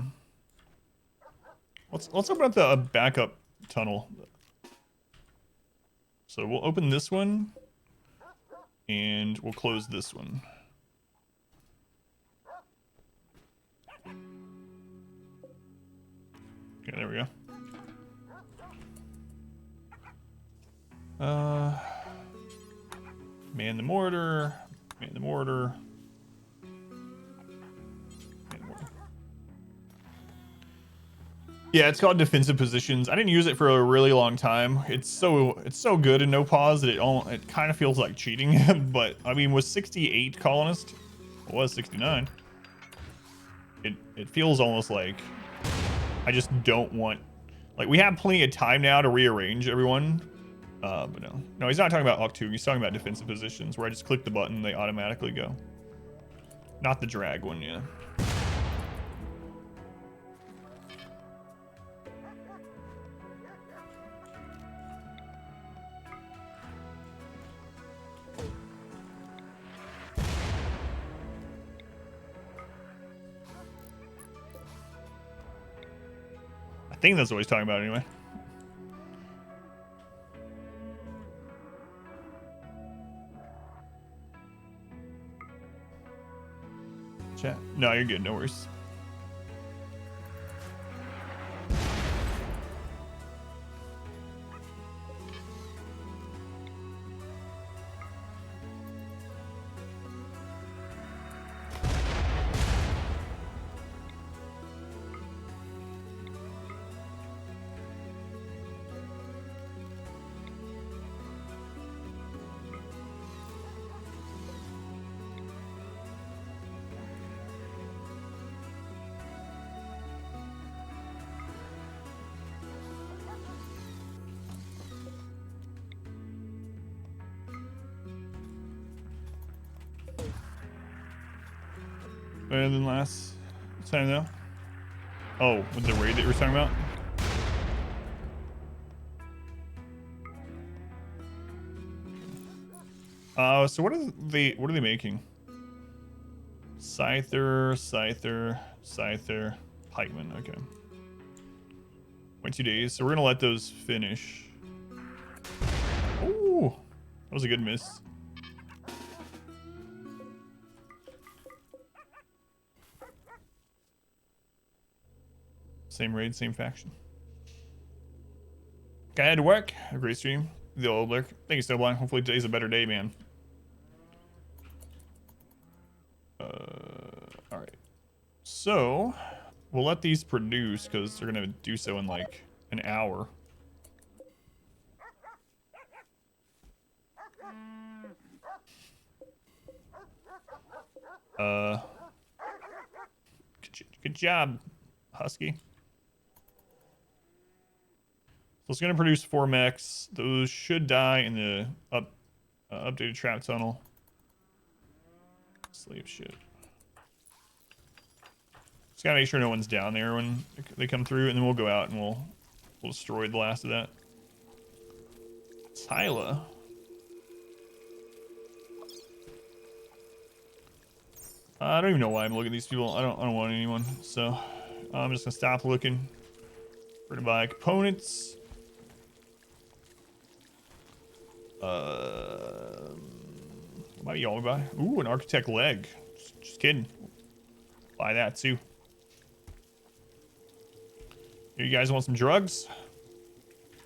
S2: let's open up the backup tunnel. So we'll open this one and we'll close this one. Okay, there we go. Man the mortar. Man the mortar. Yeah, it's called defensive positions. I didn't use it for a really long time. It's so good in no pause that it kind of feels like cheating. But I mean, with 68 colonists, it was 69. It feels almost like I just don't want, like, we have plenty of time now to rearrange everyone. But no, he's not talking about Octu. He's talking about defensive positions where I just click the button, they automatically go. Not the drag one, yeah. I think that's what he's talking about anyway. Chat. No, you're good. No worries. Better than last time though. Oh, with the raid that you were talking about? So what are they making? Scyther, Pikeman. Okay. 22 days. So we're gonna let those finish. Ooh, that was a good miss. Same raid, same faction. I had to work. A great stream. The old lurk. Thank you, Snowblind. Hopefully today's a better day, man. All right. So we'll let these produce because they're gonna do so in like an hour. Good job, Husky. So it's gonna produce 4 mechs. Those should die in the updated trap tunnel. Slave shit. Just gotta make sure no one's down there when they come through, and then we'll go out and we'll destroy the last of that. Tyla. I don't even know why I'm looking at these people. I don't want anyone, so I'm just gonna stop looking. We're gonna buy components. What might y'all buy? Ooh, an architect leg. Just kidding. Buy that too. You guys want some drugs?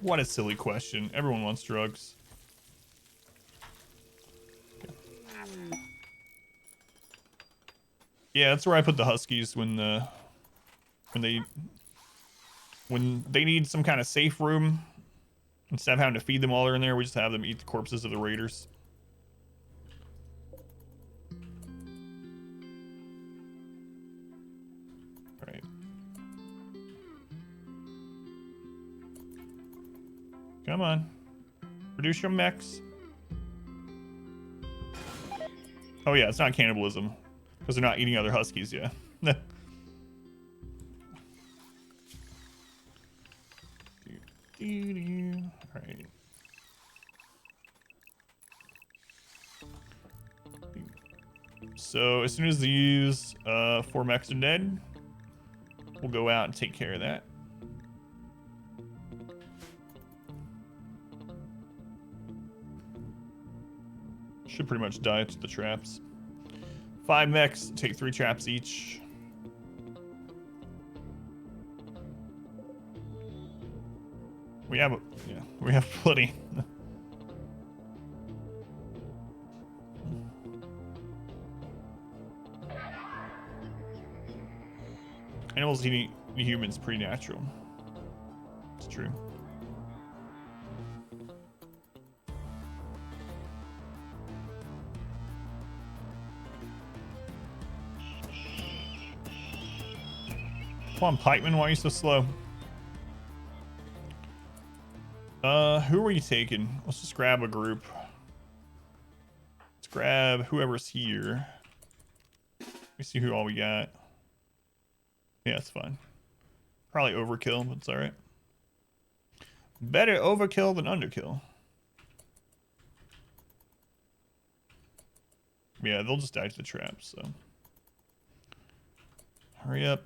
S2: What a silly question. Everyone wants drugs. Okay. Yeah, that's where I put the Huskies when they need some kind of safe room. Instead of having to feed them while they're in there, we just have them eat the corpses of the raiders. All right. Come on. Produce your mechs. Oh yeah, it's not cannibalism. Because they're not eating other Huskies, yeah. Alright. So as soon as these 4 mechs are dead, we'll go out and take care of that. Should pretty much die to the traps. 5 mechs, take 3 traps each. We have plenty. Animals eating humans pretty natural. It's true. Come on, Pikeman, why are you so slow? Who are you taking? Let's just grab a group. Let's grab whoever's here. Let me see who all we got. Yeah, it's fine. Probably overkill, but it's alright. Better overkill than underkill. Yeah, they'll just die to the traps, so. Hurry up.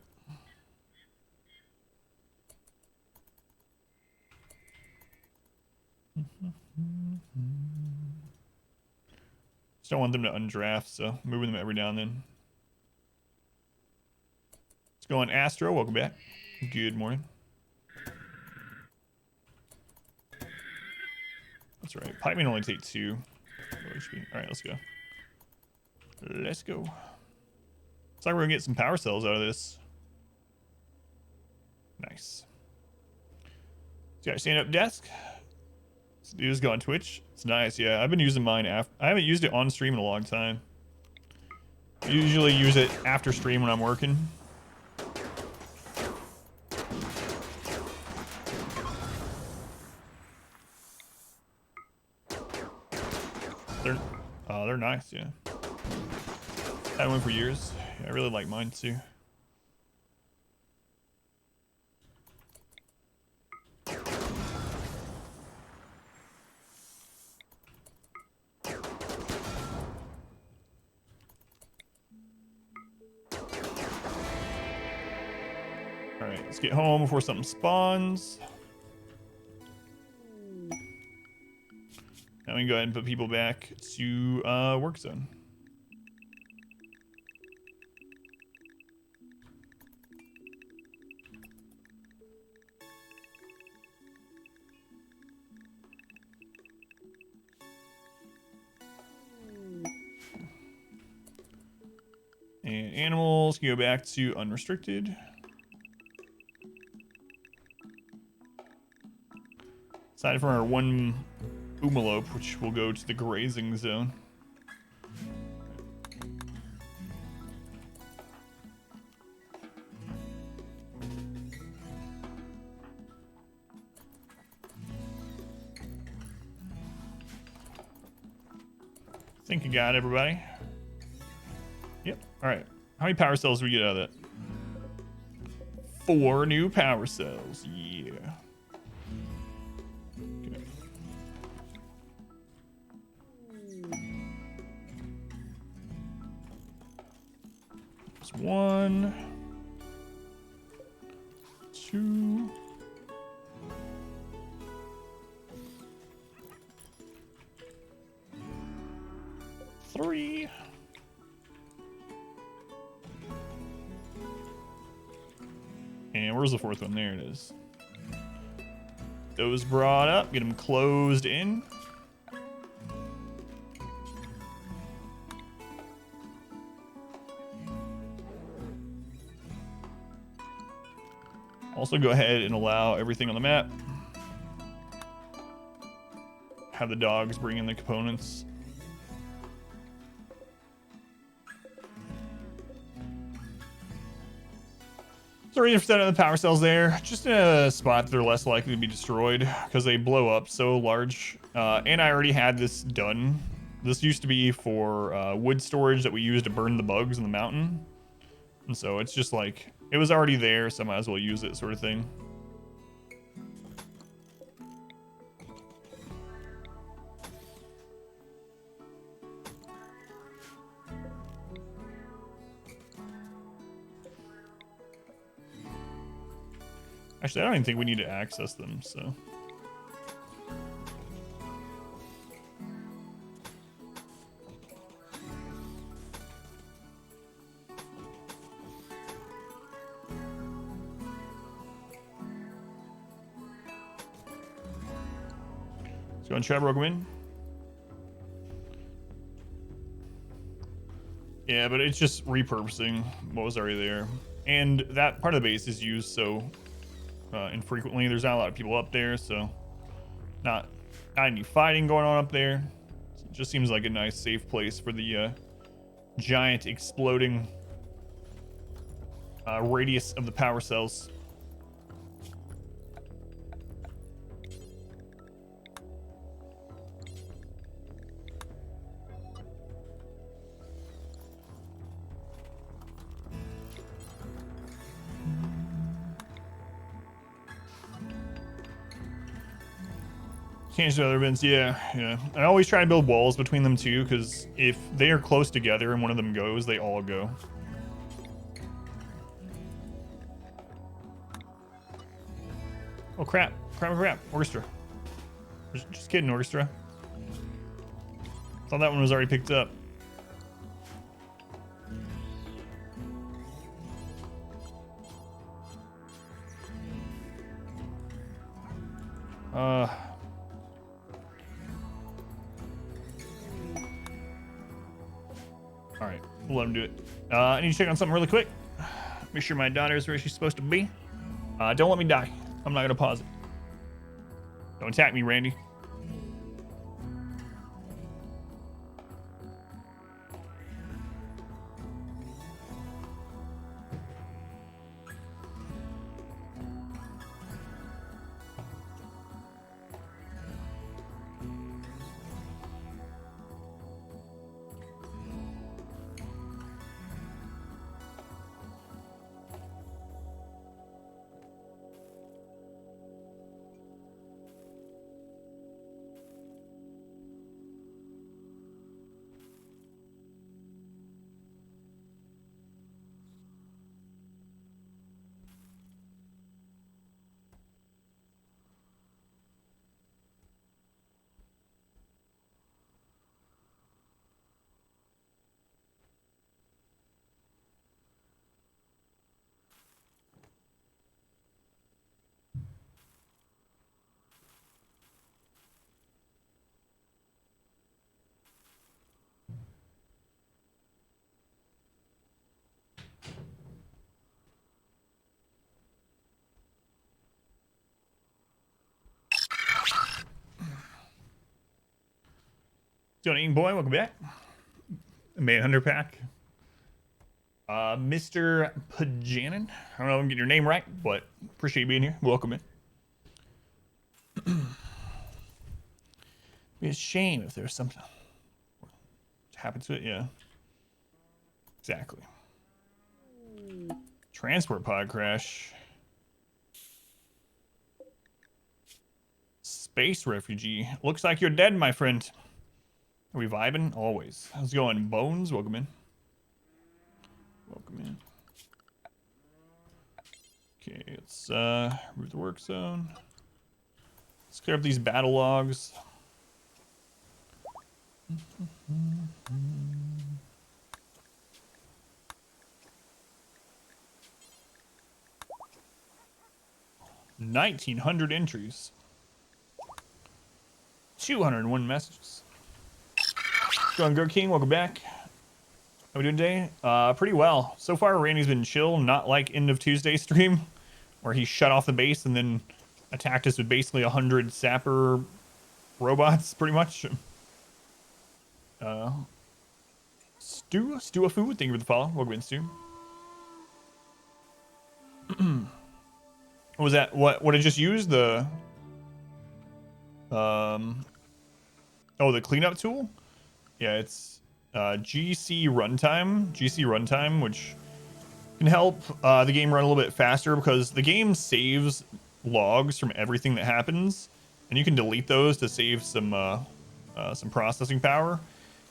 S2: Just don't want them to undraft, so moving them every now and then. Let's go on Astro. Welcome back. Good morning. That's right. Pikeman only take 2. All right, let's go. Let's go. Looks like we're gonna get some power cells out of this. Nice. So got a stand-up desk. This dude is go on Twitch. It's nice, yeah. I've been using mine I haven't used it on stream in a long time. I usually use it after stream when I'm working. They're nice, yeah. Had one for years. Yeah, I really like mine too. Let's get home before something spawns. Now we can go ahead and put people back to work zone. And animals can go back to unrestricted. Aside from our one umalope, which will go to the grazing zone. I think you got everybody. Yep. All right. How many power cells do we get out of that? 4 new power cells. Yeah. Okay. There's 1, 2. 3. And where's the 4th one? There it is. Those brought up. Get them closed in. Also go ahead and allow everything on the map. Have the dogs bring in the components. 30% of the power cells there, just in a spot that they're less likely to be destroyed because they blow up so large. And I already had this done. This used to be for wood storage that we used to burn the bugs in the mountain. And so it's just like, it was already there, so I might as well use it, sort of thing. Actually, I don't even think we need to access them, so. Let's go on Shabrook win. Yeah, but it's just repurposing what was already there. And that part of the base is used so infrequently. There's not a lot of people up there, so not any fighting going on up there. It just seems like a nice safe place for the giant exploding radius of the power cells. Change the other bins, yeah. I always try to build walls between them too, because if they are close together and one of them goes, they all go. Oh crap! Orchestra. Just kidding, Orchestra. Thought that one was already picked up. All right, we'll let him do it. I need to check on something really quick. Make sure my daughter is where she's supposed to be. Don't let me die. I'm not gonna pause it. Don't attack me, Randy. Donating boy, welcome back. Manhunter pack. Mr. Pajanin. I don't know if I'm getting your name right, but appreciate you being here. Welcome in. Be a shame if there's something happened to it. Yeah. Exactly. Transport pod crash. Space refugee. Looks like you're dead, my friend. Are we vibing? Always. How's it going? Bones, welcome in. Welcome in. Okay, let's root the work zone. Let's clear up these battle logs. $1,900 entries. 201 messages. Going Go King, welcome back. How we doing today? Pretty well. So far, Randy's been chill, not like end of Tuesday stream, where he shut off the base and then attacked us with basically 100 sapper robots, pretty much. Stu a food. Thank you for the follow. Welcome in, Stu. What was that? What I just used? The the cleanup tool? Yeah, it's GC runtime, which can help the game run a little bit faster because the game saves logs from everything that happens, and you can delete those to save some processing power.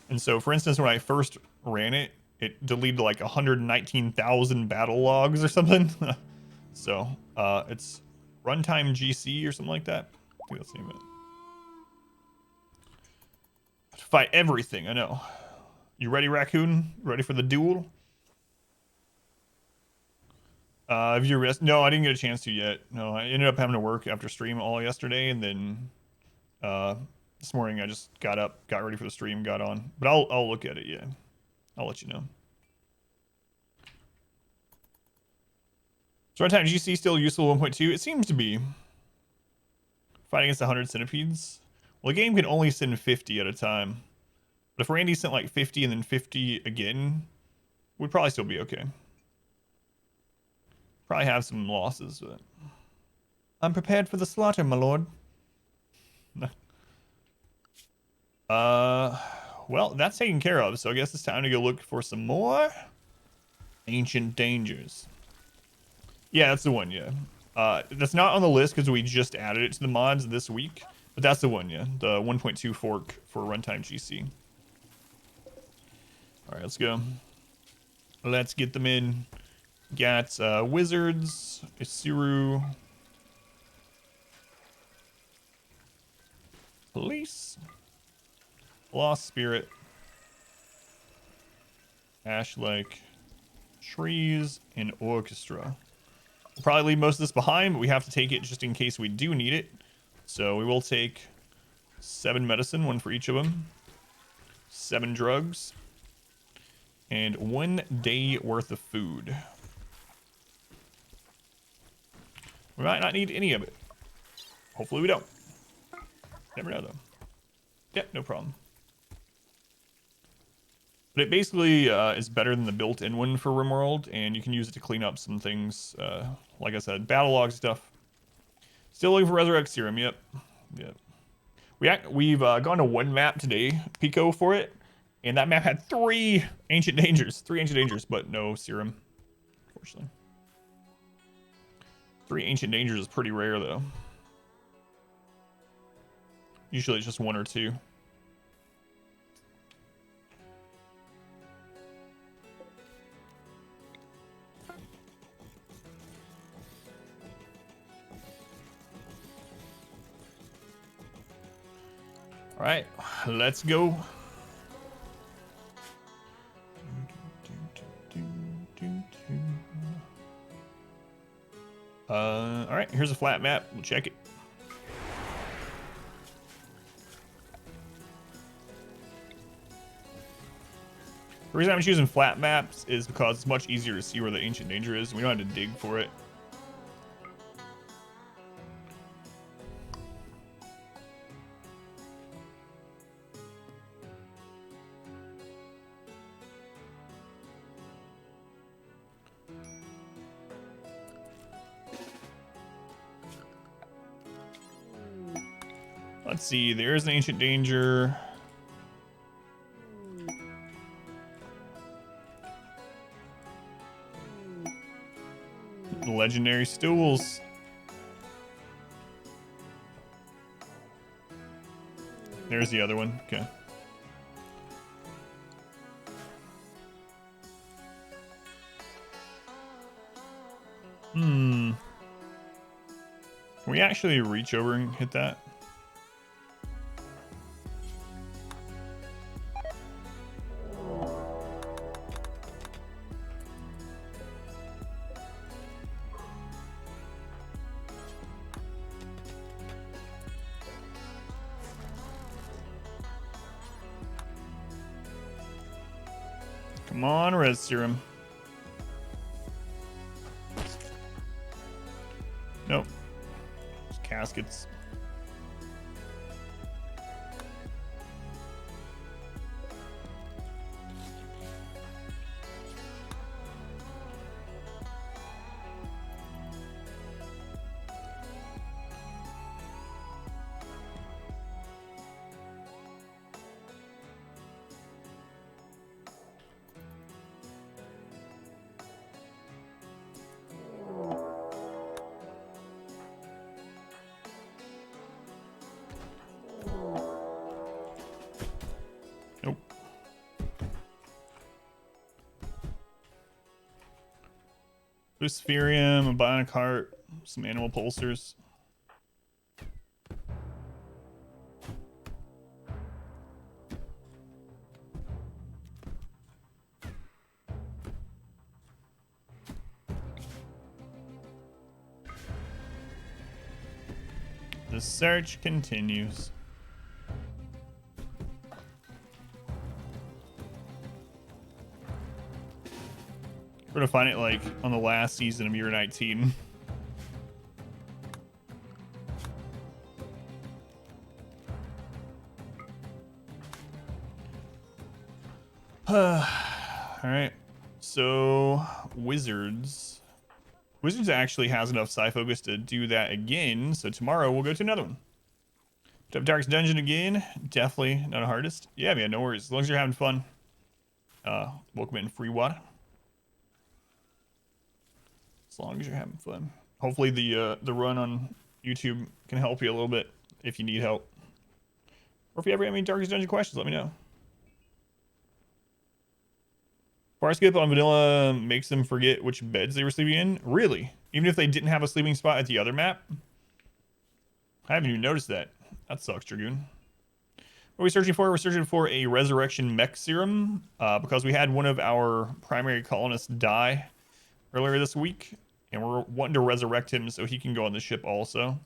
S2: And so, for instance, when I first ran it, it deleted like 119,000 battle logs or something. So it's runtime GC or something like that. I think that's the name of it. To fight everything, I know. You ready, Raccoon? Ready for the duel? Have you rest? No, I didn't get a chance to yet. No, I ended up having to work after stream all yesterday, and then this morning I just got up, got ready for the stream, got on. But I'll look at it. Yeah, I'll let you know. So runtime GC still useful 1.2? It seems to be. Fighting against 100 centipedes. Well, the game can only send 50 at a time. But if Randy sent like 50 and then 50 again, we'd probably still be okay. Probably have some losses, but I'm prepared for the slaughter, my lord. Well, that's taken care of, so I guess it's time to go look for some more ancient dangers. Yeah, that's the one, yeah. That's not on the list because we just added it to the mods this week, but that's the one, yeah. The 1.2 fork for runtime GC. All right, let's go. Let's get them in. Got wizards, Isiru, police, lost spirit, ash lake, trees, and orchestra. We'll probably leave most of this behind, but we have to take it just in case we do need it. So we will take 7 medicine, 1 for each of them, 7 drugs, and 1 day worth of food. We might not need any of it. Hopefully we don't. Never know, though. Yep, no problem. But it basically is better than the built-in one for RimWorld, and you can use it to clean up some things. Like I said, battle log stuff. Still looking for Resurrect Serum, yep. We've gone to one map today, Pico, for it, and that map had 3 ancient dangers. 3 ancient dangers, but no serum, unfortunately. 3 ancient dangers is pretty rare, though. Usually it's just 1 or 2. All right, let's go. All right, here's a flat map. We'll check it. The reason I'm choosing flat maps is because it's much easier to see where the ancient danger is. We don't have to dig for it. Let's see. There's an ancient danger. Legendary stools. There's the other one. Okay. Can we actually reach over and hit that? Come on, res serum. Nope. Just caskets. Nope. Luciferium, a bionic heart, some animal pulsers. The search continues. We're gonna find it like on the last season of Year 19. Alright. So Wizards actually has enough Psi Focus to do that again. So tomorrow we'll go to another one. To have Dark's Dungeon again. Definitely not a hardest. Yeah, man, no worries. As long as you're having fun. Welcome in free water. As long as you're having fun. Hopefully the run on YouTube can help you a little bit if you need help. Or if you ever have any Darkest Dungeon questions, let me know. Farscape on vanilla makes them forget which beds they were sleeping in. Really? Even if they didn't have a sleeping spot at the other map? I haven't even noticed that. That sucks, Dragoon. What are we searching for? We're searching for a resurrection mech serum because we had one of our primary colonists die earlier this week, and we're wanting to resurrect him so he can go on the ship also.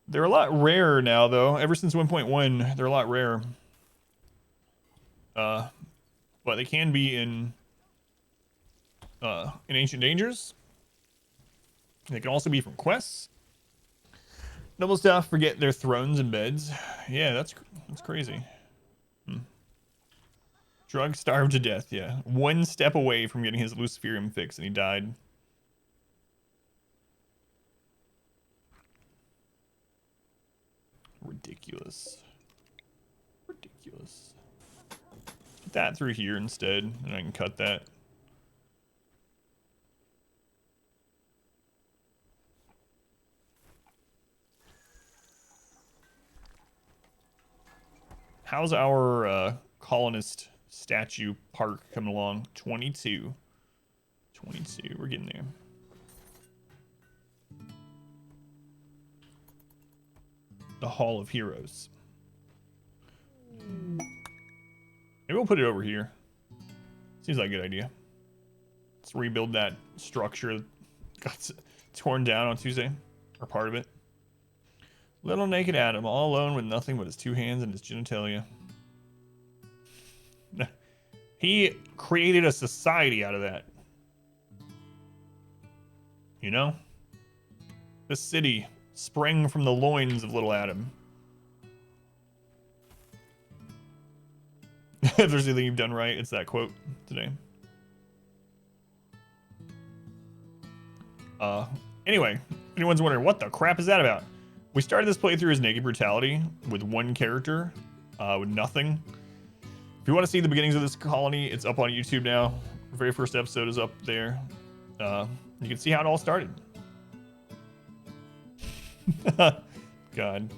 S2: They're a lot rarer now, though. Ever since 1.1, they're a lot rarer. But they can be in Ancient Dangers. They can also be from quests. Noble staff forget their thrones and beds. Yeah, that's crazy. Drug starved to death, yeah. One step away from getting his Luciferium fix and he died. Ridiculous. Ridiculous. Put that through here instead, and I can cut that. How's our colonist statue park coming along? 22. 22. We're getting there. The Hall of Heroes. Maybe we'll put it over here. Seems like a good idea. Let's rebuild that structure that got torn down on Tuesday. Or part of it. Little naked Adam, all alone with nothing but his two hands and his genitalia. He created a society out of that. You know? This city sprang from the loins of little Adam. If there's anything you've done right, it's that quote today. Anyway, if anyone's wondering what the crap is that about? We started this playthrough as Naked Brutality with one character, with nothing. If you want to see the beginnings of this colony, it's up on YouTube now. The very first episode is up there. You can see how it all started. God.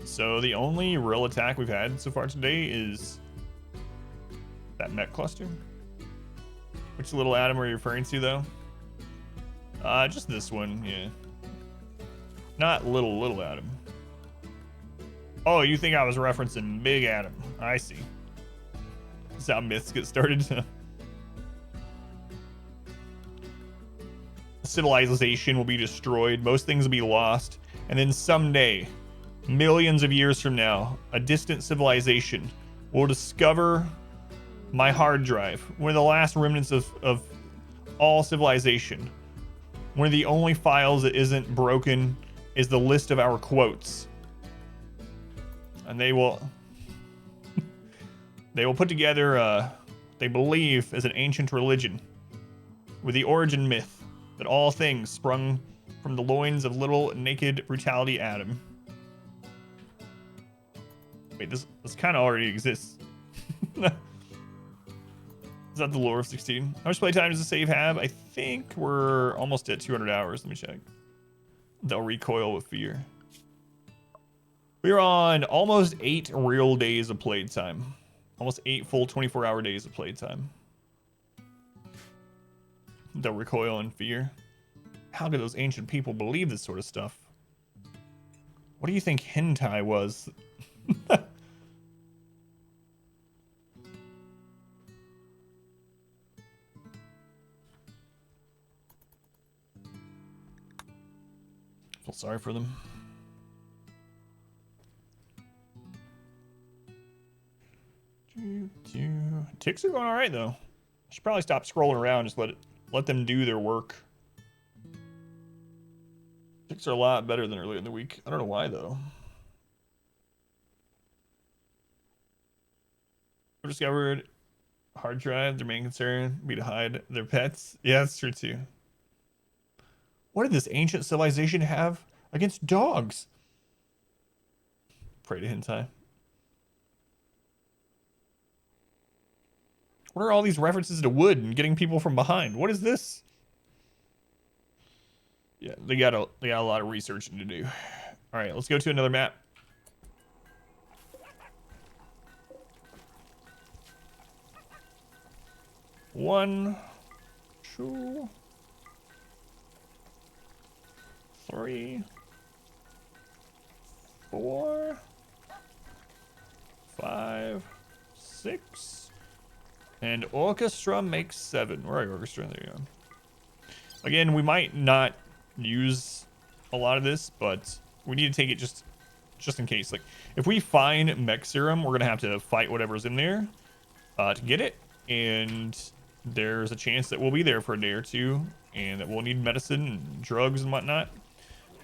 S2: So the only real attack we've had so far today is that mech cluster. Which little atom are you referring to, though? Just this one, yeah. Not little atom. Oh, you think I was referencing Big Atom? I see. That's how myths get started. Civilization will be destroyed. Most things will be lost. And then someday, millions of years from now, a distant civilization will discover my hard drive. One of the last remnants of all civilization. One of the only files that isn't broken is the list of our quotes. And they will put together they believe as an ancient religion with the origin myth that all things sprung from the loins of little naked brutality Adam. Wait, this kind of already exists. Is that the lore of 16? How much playtime does the save have? I think we're almost at 200 hours. Let me check. They'll recoil with fear. We're on almost 8 real days of playtime. Almost 8 full 24-hour days of playtime. They'll recoil in fear. How could those ancient people believe this sort of stuff? What do you think hentai was? Feel sorry for them. Ticks are going all right though. I should probably stop scrolling around. Just let them do their work. Ticks are a lot better than earlier in the week. I don't know why though. I've discovered hard drive. Their main concern be to hide their pets. Yeah, that's true too. What did this ancient civilization have against dogs? Pray to hentai. What are all these references to wood and getting people from behind? What is this? Yeah, they got a lot of researching to do. All right, let's go to another map. One, 2, 3, 4, 5, 6. And orchestra makes 7. Where are you, orchestra? There you go. Again, we might not use a lot of this, but we need to take it just in case. Like, if we find mech serum, we're gonna have to fight whatever's in there to get it, and there's a chance that we'll be there for a day or two, and that we'll need medicine and drugs and whatnot.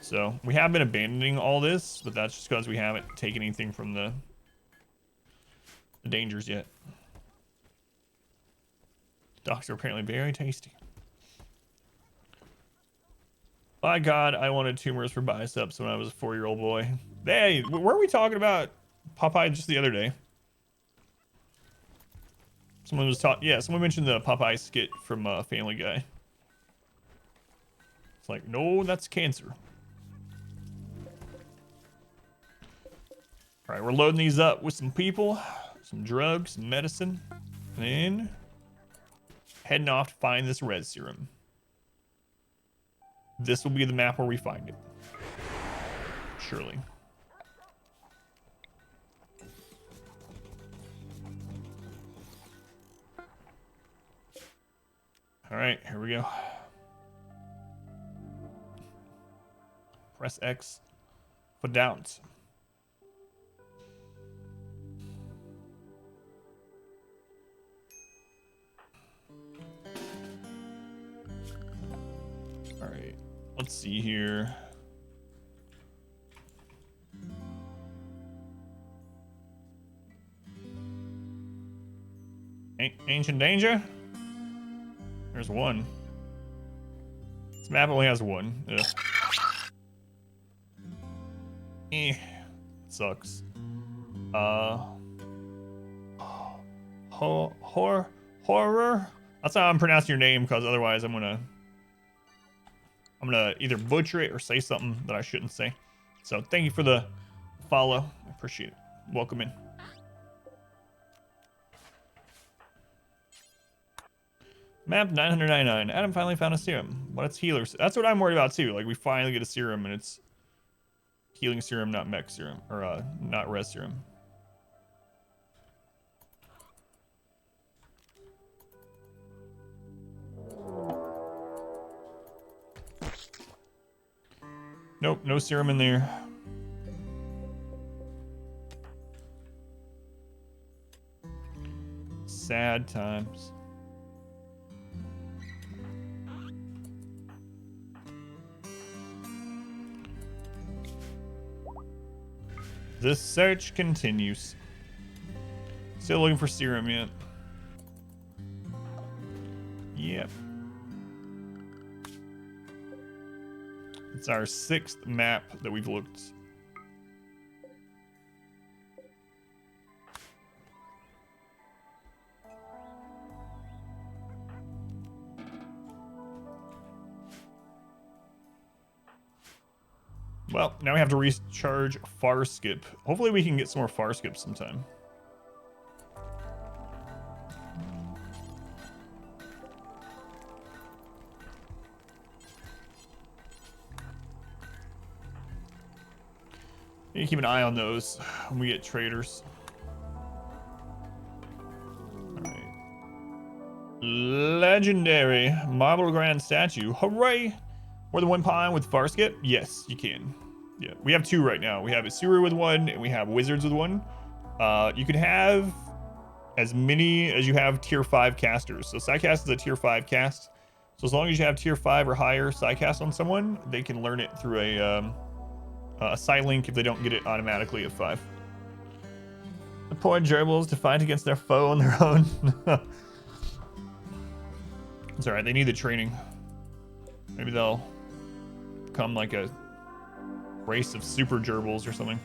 S2: So we have been abandoning all this, but that's just because we haven't taken anything from the dangers yet. Dogs are apparently very tasty. By God, I wanted tumors for biceps when I was a 4-year-old boy. Hey, were we talking about Popeye just the other day? Someone was talking. Yeah, someone mentioned the Popeye skit from Family Guy. It's like, no, that's cancer. All right, we're loading these up with some people, some drugs, some medicine, and then heading off to find this red serum. This will be the map where we find it. Surely. All right, here we go. Press X for downs. All right, let's see here. Ancient danger? There's one. This map only has one. Ugh. Sucks. Horror? That's how I'm pronouncing your name, because otherwise I'm gonna either butcher it or say something that I shouldn't say. So thank you for the follow. I appreciate it. Welcome in. Map 999. Adam finally found a serum. But it's healer. That's what I'm worried about too. Like we finally get a serum and it's healing serum, not mech serum, or not res serum. Nope, no serum in there. Sad times. The search continues. Still looking for serum yet. Yep. It's our 6th map that we've looked. Well, now we have to recharge far skip. Hopefully we can get some more far skips sometime. You need to keep an eye on those when we get traders. Alright. Legendary Marble Grand Statue. Hooray! More than one pawn with far skip? Yes, you can. Yeah, we have 2 right now. We have Isuru with 1, and we have Wizards with 1. You can have as many as you have tier 5 casters. So Psycast is a tier 5 cast. So as long as you have tier 5 or higher Psycast on someone, they can learn it through a Psylink if they don't get it automatically at 5. The poor gerbils to fight against their foe on their own. It's alright, they need the training. Maybe they'll become like a race of super gerbils or something.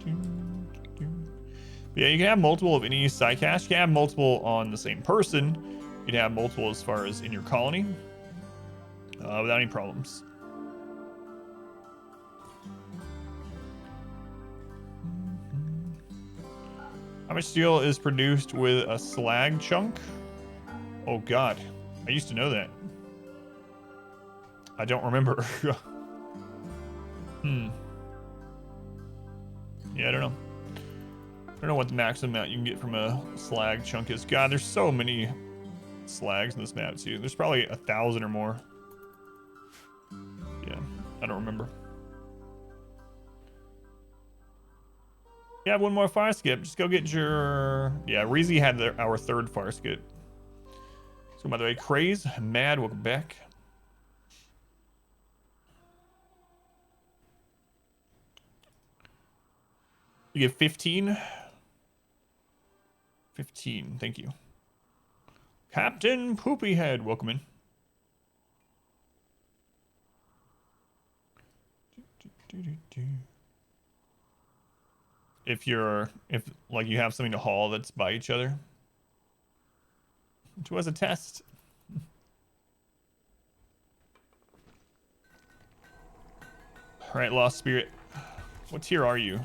S2: But yeah, you can have multiple of any Psycast. You can have multiple on the same person. You can have multiple as far as in your colony. Without any problems. How much steel is produced with a slag chunk? Oh god, I used to know that. I don't remember. Yeah, I don't know. I don't know what the maximum amount you can get from a slag chunk is. God, there's so many slags in this map too. There's probably 1,000 or more. Yeah, I don't remember. You have one more fire skip. Just go get your... Yeah, Reezy had our 3rd fire skip. So by the way, Craze, Mad, welcome back. You get 15. 15, thank you. Captain Poopyhead, welcome in. If like you have something to haul that's by each other. Which was a test. Alright, Lost Spirit. What tier are you?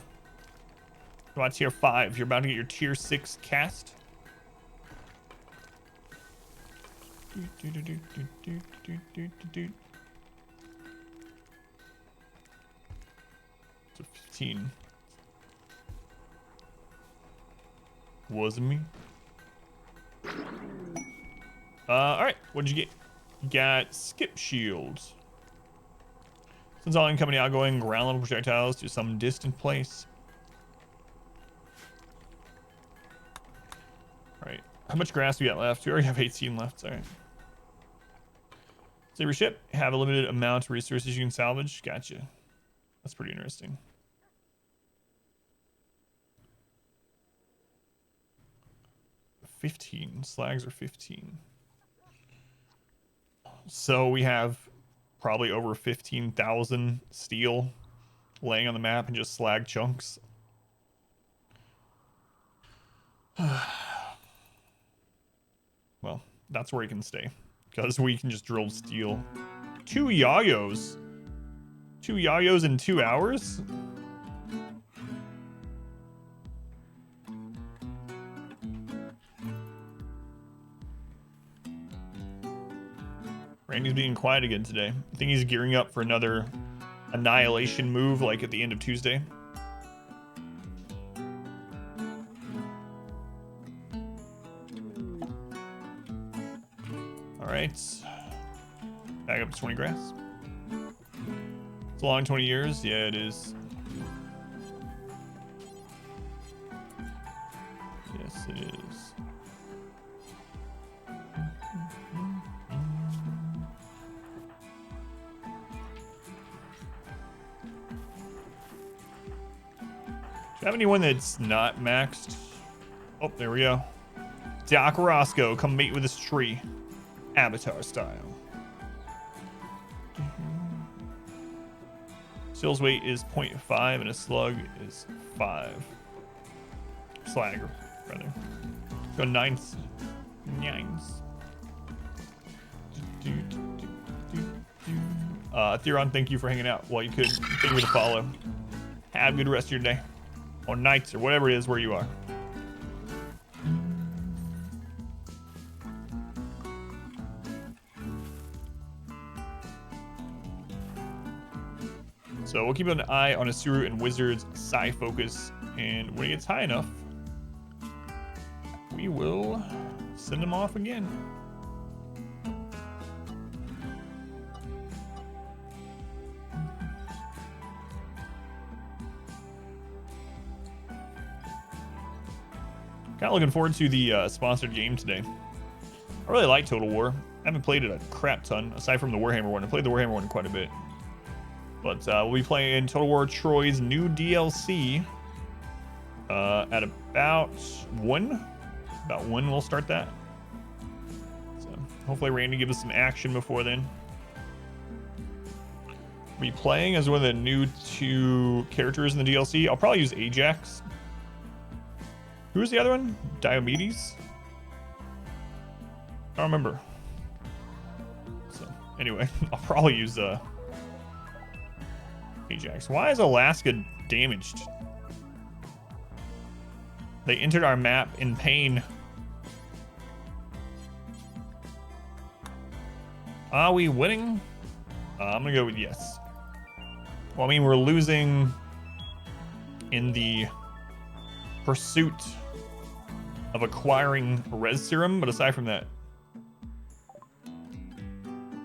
S2: You're on tier 5. You're about to get your tier 6 cast. So 15. Wasn't me. Alright, what did you get? You got skip shields. Sends all incoming and outgoing ground level projectiles to some distant place. Alright, how much grass do we got left? We already have 18 left, alright. Save your ship. Have a limited amount of resources you can salvage. Gotcha. That's pretty interesting. 15. Slags are 15. So we have probably over 15,000 steel laying on the map and just slag chunks. Well, that's where he can stay. Because we can just drill steel. 2 yayos. 2 yayos in 2 hours? Randy's being quiet again today. I think he's gearing up for another annihilation move like at the end of Tuesday. Alright. Back up to 20 grass. It's a long 20 years. Yeah, it is. Yes, it is. Do you have anyone that's not maxed? Oh, there we go. Doc Roscoe, come mate with this tree. Avatar style. Steel's weight is 0.5 and a slug is 5. Slag, rather. Go 9s. 9s. Theron, thank you for hanging out while you could. Thank you for the follow. Have a good rest of your day. Or nights, or whatever it is where you are. So we'll keep an eye on Asuru and Wizard's psi focus, and when it gets high enough, we will send them off again. Kind of looking forward to the sponsored game today. I really like Total War. I haven't played it a crap ton, aside from the Warhammer one. I played the Warhammer one quite a bit. But we'll be playing Total War Troy's new DLC at about 1. About 1 we'll start that. So hopefully Randy gives us some action before then. We'll be playing as one of the new 2 characters in the DLC. I'll probably use Ajax. Who's the other one? Diomedes? I don't remember. So anyway, I'll probably use Ajax. Why is Alaska damaged? They entered our map in pain. Are we winning? I'm gonna go with yes. Well, I mean, we're losing in the pursuit of acquiring res serum, but aside from that,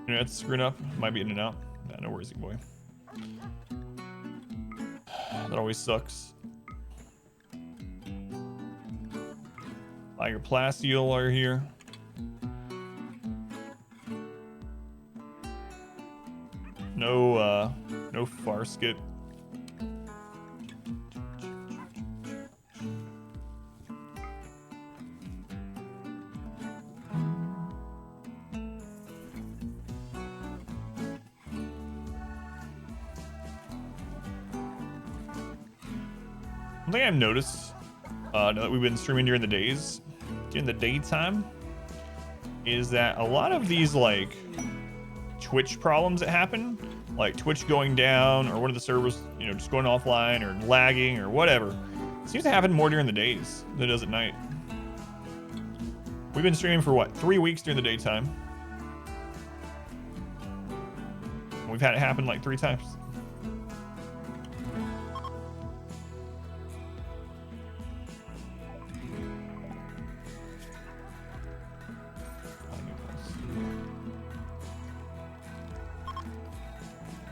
S2: internet's screwing up. Might be in and out. Nah, no worries, boy. That always sucks. Tiger Plasteel are here. No far skip. One thing I've noticed, now that we've been streaming during the days, during the daytime, is that a lot of these like Twitch problems that happen, like Twitch going down or one of the servers, you know, just going offline or lagging or whatever, seems to happen more during the days than it does at night. We've been streaming for what, 3 weeks during the daytime. We've had it happen like 3 times.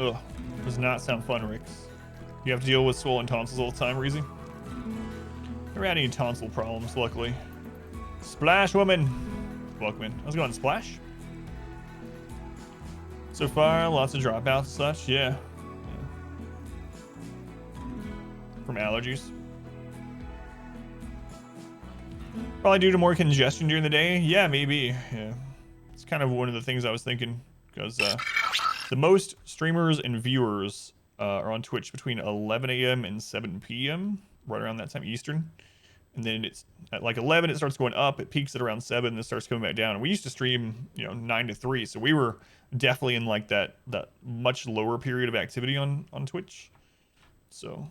S2: Ugh, does not sound fun, Rix. You have to deal with swollen tonsils all the time, Reezy? Never had any tonsil problems, luckily. Splash woman! Welcome in. How's it going, Splash? So far, lots of dropouts and such, yeah. From allergies. Probably due to more congestion during the day. Yeah, maybe. Yeah, it's kind of one of the things I was thinking, because the most streamers and viewers are on Twitch between 11 a.m. and 7 p.m. right around that time Eastern. And then it's at like 11, it starts going up. It peaks at around 7, and it starts coming back down. And we used to stream, 9 to 3, so we were definitely in like that much lower period of activity on Twitch. So,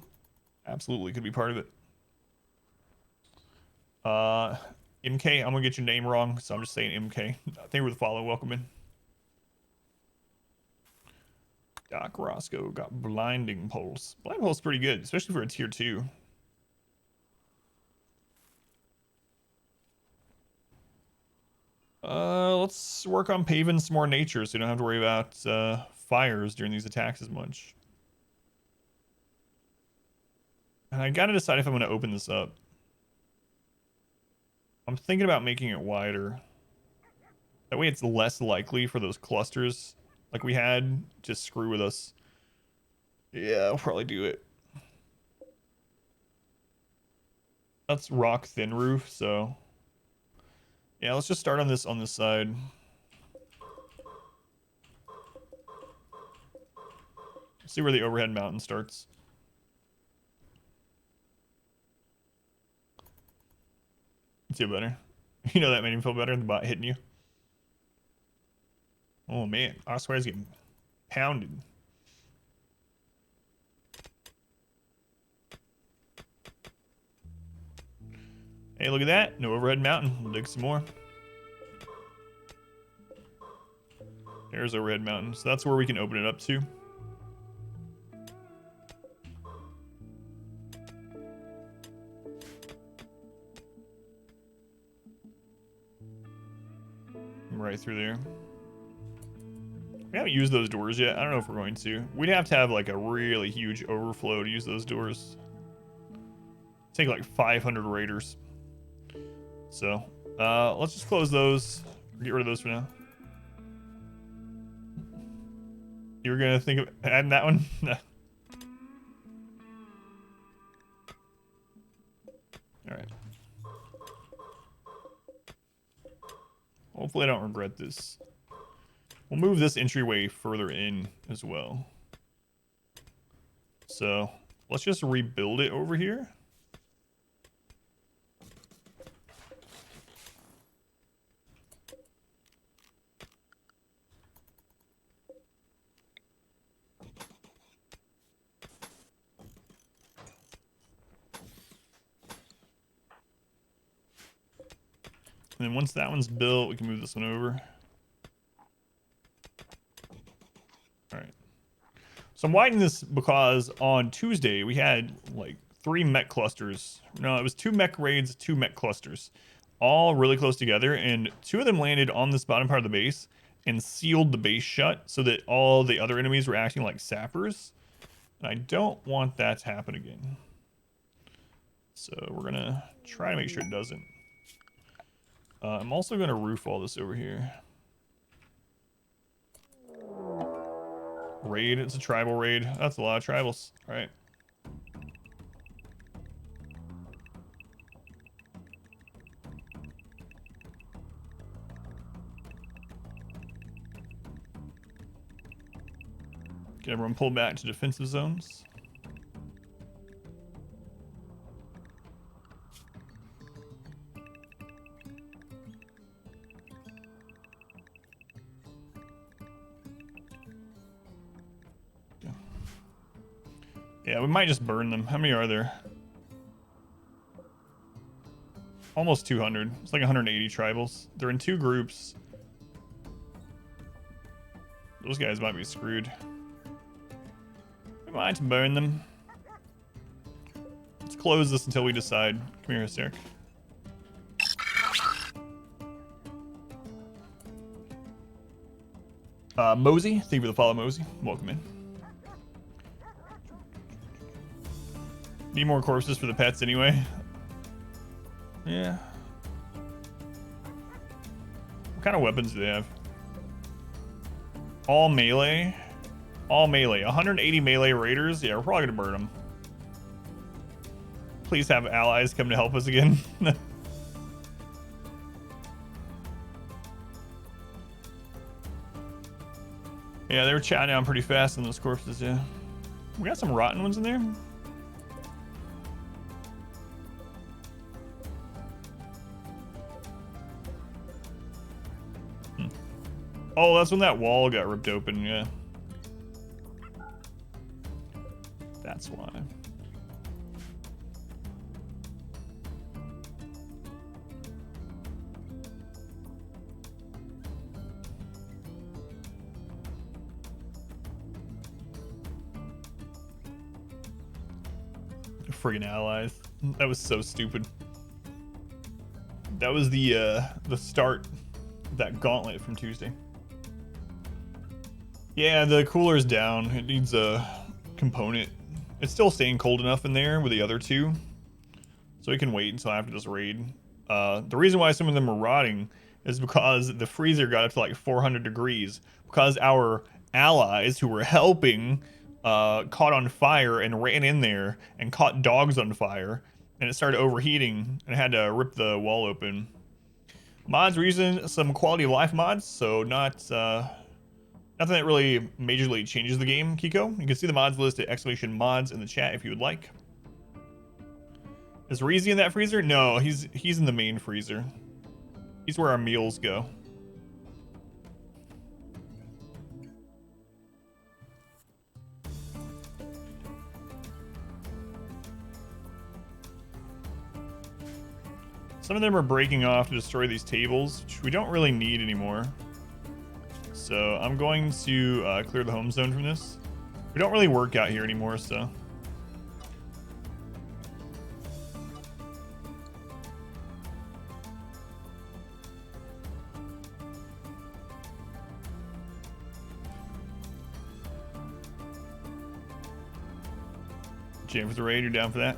S2: absolutely could be part of it. MK, I'm gonna get your name wrong, so I'm just saying MK. Thank you for the follow. Welcome in. Doc Roscoe got blinding pulse. Blinding pulse is pretty good, especially for a tier 2. Let's work on paving some more nature so you don't have to worry about fires during these attacks as much. And I gotta decide if I'm gonna open this up. I'm thinking about making it wider. That way it's less likely for those clusters like we had to screw with us. Yeah, I'll probably do it. That's rock thin roof, so yeah, let's just start on this side. See where the overhead mountain starts. Feel better. You know that made me feel better than the bot hitting you. Oh man, I swear he's getting pounded. Hey, look at that. No overhead mountain. We'll dig some more. There's overhead mountain. So that's where we can open it up to. Right through there. We haven't used those doors yet. I don't know if we're going to. We'd have to have like a really huge overflow to use those doors. Take like 500 raiders. So, let's just close those. Get rid of those for now. You were gonna think of adding that one? No. Alright. Hopefully I don't regret this. We'll move this entryway further in as well. So, let's just rebuild it over here. And then once that one's built, we can move this one over. Alright. So I'm widening this because on Tuesday we had like 3 mech clusters. No, it was 2 mech raids, 2 mech clusters. All really close together, and 2 of them landed on this bottom part of the base and sealed the base shut so that all the other enemies were acting like sappers. And I don't want that to happen again. So we're gonna try to make sure it doesn't. I'm also going to roof all this over here. Raid, it's a tribal raid. That's a lot of tribals. All right. Get everyone pulled back to defensive zones. Yeah, we might just burn them. How many are there? Almost 200. It's like 180 tribals. They're in 2 groups. Those guys might be screwed. We might burn them. Let's close this until we decide. Come here, Hysteric. Mosey, thank you for the follow, Mosey. Welcome in. Need more corpses for the pets anyway. Yeah. What kind of weapons do they have? All melee? All melee. 180 melee raiders? Yeah, we're probably gonna burn them. Please have allies come to help us again. Yeah, they were chatting down pretty fast in those corpses, yeah. We got some rotten ones in there. Oh, that's when that wall got ripped open, yeah. That's why. Friggin' allies. That was so stupid. That was the start of that gauntlet from Tuesday. Yeah, the cooler's down. It needs a component. It's still staying cold enough in there with the other two, so we can wait until after this raid. The reason why some of them are rotting is because the freezer got up to like 400 degrees because our allies who were helping caught on fire and ran in there and caught dogs on fire, and it started overheating and had to rip the wall open. Mods, we're using some quality of life mods, so not nothing that really majorly changes the game, Kiko. You can see the mods list at exclamation mods in the chat if you would like. Is Reezy in that freezer? No, he's in the main freezer. He's where our meals go. Some of them are breaking off to destroy these tables, which we don't really need anymore. So I'm going to clear the home zone from this. We don't really work out here anymore, so. Jam for the raid, you're down for that?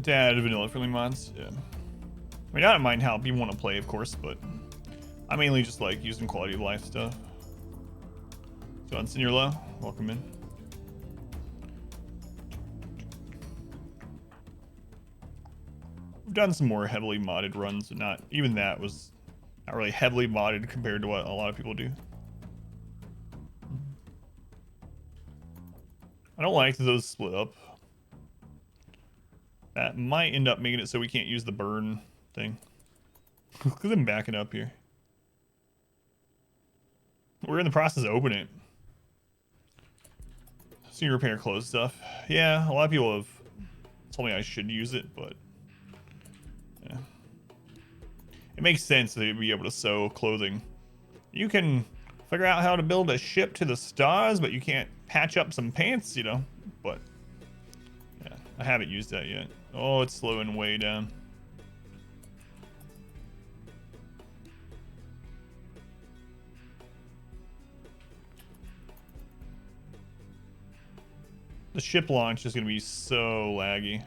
S2: To add vanilla friendly mods, yeah. I mean, I don't mind how people want to play, of course, but I mainly just like using quality of life stuff. So, Senior Low, welcome in. We've done some more heavily modded runs, but not even that was not really heavily modded compared to what a lot of people do. I don't like those split up. That might end up making it so we can't use the burn thing. Look at them backing up here. We're in the process of opening it. Senior repair clothes stuff. Yeah, a lot of people have told me I should use it, but yeah. It makes sense to be able to sew clothing. You can figure out how to build a ship to the stars, but you can't patch up some pants, you know. But yeah, I haven't used that yet. Oh, it's slowing way down. The ship launch is going to be so laggy.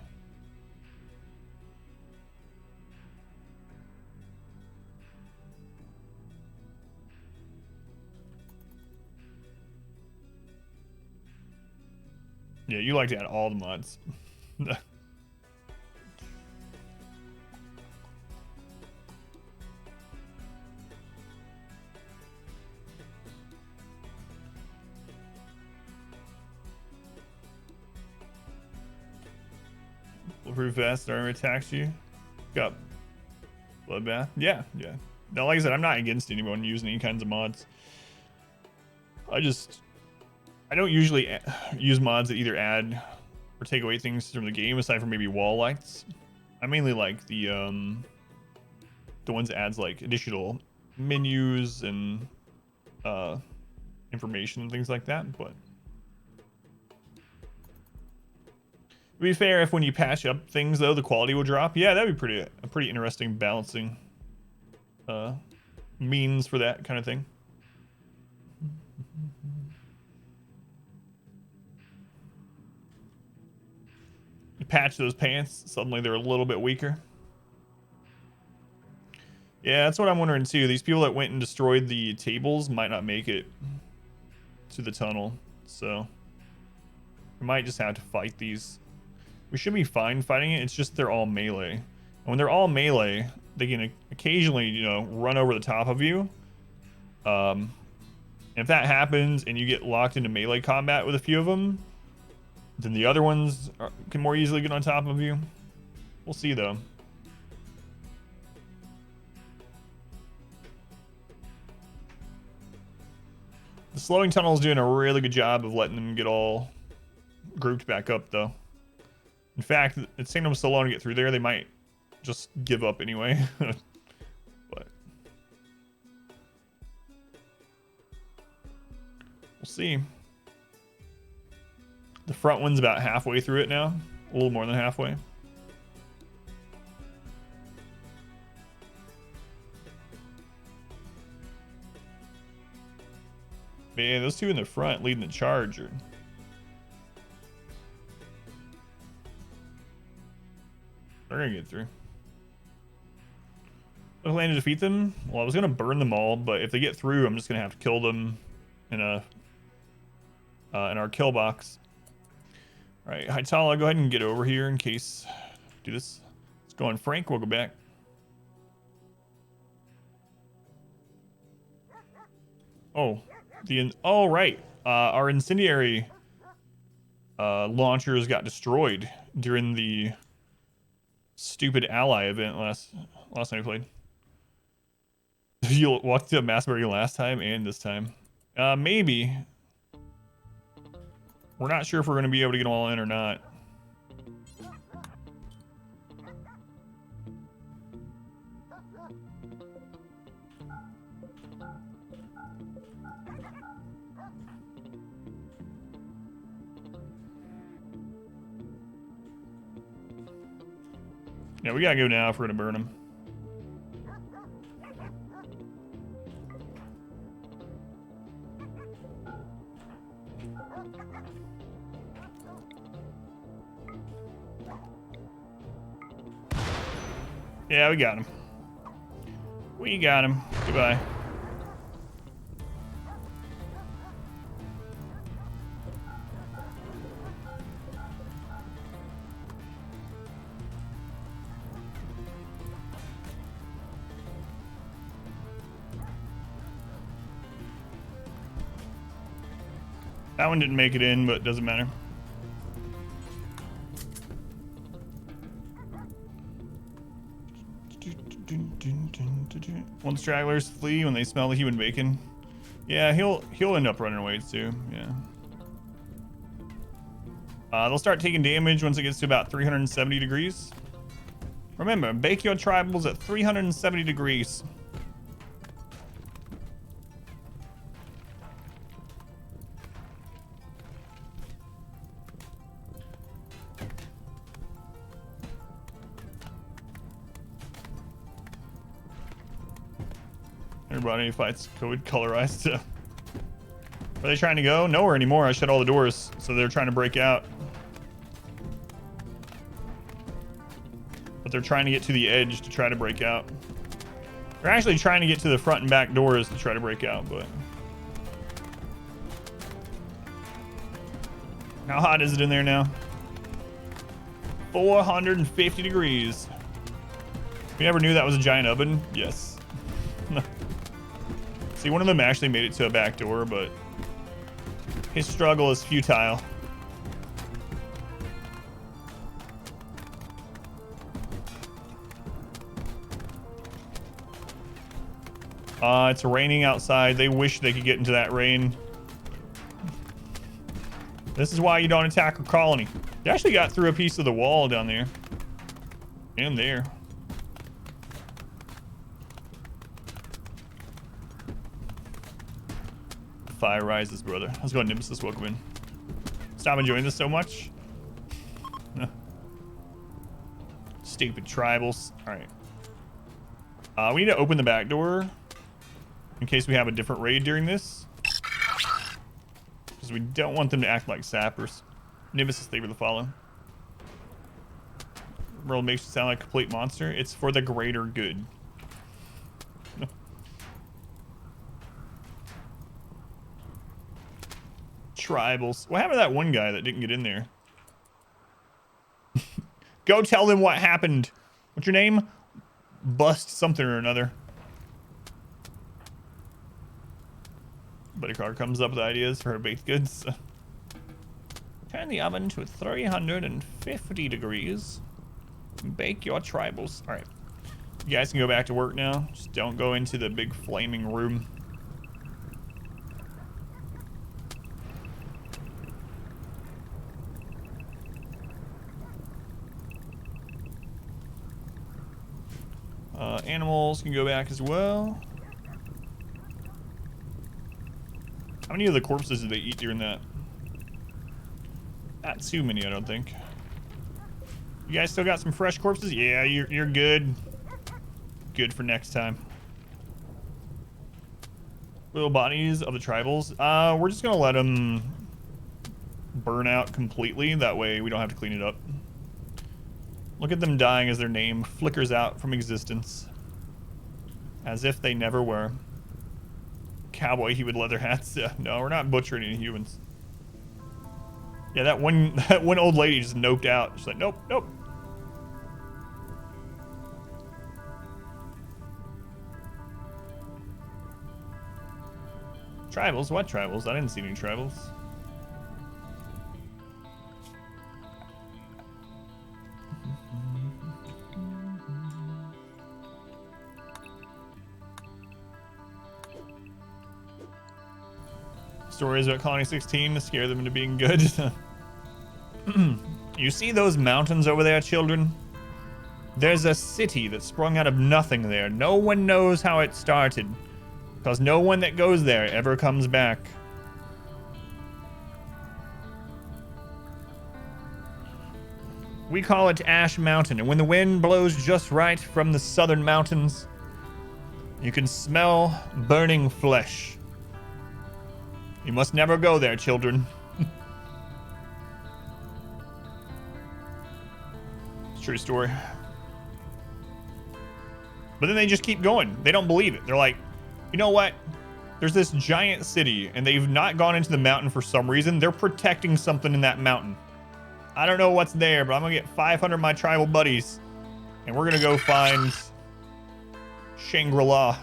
S2: Yeah, you like to add all the mods. Bulletproof vest, armor attacks you. Got bloodbath. Yeah, yeah. Now, like I said, I'm not against anyone using any kinds of mods. I don't usually use mods that either add or take away things from the game, aside from maybe wall lights. I mainly like the ones that adds like additional menus and information and things like that. But to be fair, if when you patch up things though, the quality will drop. Yeah, that'd be a pretty interesting balancing means for that kind of thing. patch those pants, suddenly they're a little bit weaker. Yeah, that's what I'm wondering too. These people that went and destroyed the tables might not make it to the tunnel, so we might just have to fight these. We should be fine fighting it. It's just they're all melee. And when they're all melee, they can occasionally, you know, run over the top of you. If that happens and you get locked into melee combat with a few of them, then the other ones can more easily get on top of you. We'll see though. The slowing tunnel is doing a really good job of letting them get all grouped back up though. In fact, it's taking them so long to get through there, they might just give up anyway. But we'll see. The front one's about halfway through it now. A little more than halfway. But yeah, those two in the front leading the charge are... They're gonna get through. I was planning to defeat them. Well, I was gonna burn them all, but if they get through, I'm just gonna have to kill them in our kill box. All right, Hytala, go ahead and get over here in case. Do this. Let's go on Frank. We'll go back. Oh, right. Our incendiary launchers got destroyed during the stupid ally event last time we played. You walked to Massbury last time and this time. Maybe. We're not sure if we're going to be able to get them all in or not. Yeah, we gotta go now if we're gonna burn them. Yeah, we got him. We got him. Goodbye. That one didn't make it in, but it doesn't matter. Once stragglers flee when they smell the human bacon. Yeah, he'll end up running away too. Yeah. They'll start taking damage once it gets to about 370 degrees. Remember, bake your tribals at 370 degrees. Everybody fights code colorized. Are they trying to go? Nowhere anymore. I shut all the doors, so they're trying to break out. But they're trying to get to the edge to try to break out. They're actually trying to get to the front and back doors to try to break out, but... How hot is it in there now? 450 degrees. You never knew that was a giant oven? Yes. See, one of them actually made it to a back door, but his struggle is futile. It's raining outside. They wish they could get into that rain. This is why you don't attack a colony. They actually got through a piece of the wall down there. And there. Fire rises, brother. Let's go, Nemesis. Welcome in. Stop enjoying this so much. Stupid tribals. All right. We need to open the back door in case we have a different raid during this, because we don't want them to act like sappers. Nemesis, they were the follow. world makes you sound like a complete monster. It's for the greater good. Tribals. What happened to that one guy that didn't get in there? Go tell them what happened. What's your name? Bust something or another. Buddy car comes up with ideas for her baked goods. Turn the oven to 350 degrees. Bake your tribals. All right. You guys can go back to work now. Just don't go into the big flaming room. Animals can go back as well. How many of the corpses did they eat during that? Not too many, I don't think. You guys still got some fresh corpses? Yeah, you're good. Good for next time. Little bodies of the tribals. We're just gonna let them burn out completely. That way we don't have to clean it up. Look at them dying as their name flickers out from existence. As if they never were. Cowboy, he with leather hats. No, we're not butchering any humans. Yeah, that one old lady just noped out. She's like, nope, nope. Tribals? What tribals? I didn't see any tribals. Stories about Colony 16 to scare them into being good. You see those mountains over there, children? There's a city that sprung out of nothing there. No one knows how it started, because no one that goes there ever comes back. We call it Ash Mountain, and when the wind blows just right from the southern mountains, you can smell burning flesh. You must never go there, children. It's a true story. But then they just keep going. They don't believe it. They're like, you know what? There's this giant city, and they've not gone into the mountain for some reason. They're protecting something in that mountain. I don't know what's there, but I'm going to get 500 of my tribal buddies, and we're going to go find Shangri-La.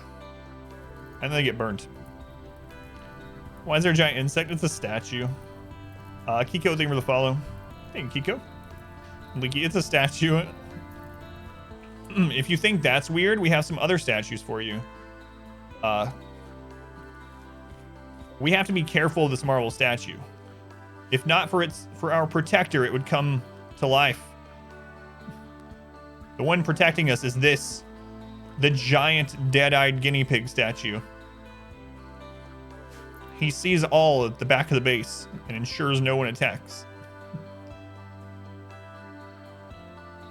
S2: And then they get burned. Why is there a giant insect? It's a statue. Kiko, thank you for the follow. Thank you, Kiko. Leaky, it's a statue. If you think that's weird, we have some other statues for you. We have to be careful of this marble statue. If not for our protector, it would come to life. The one protecting us is this, the giant dead-eyed guinea pig statue. He sees all at the back of the base and ensures no one attacks.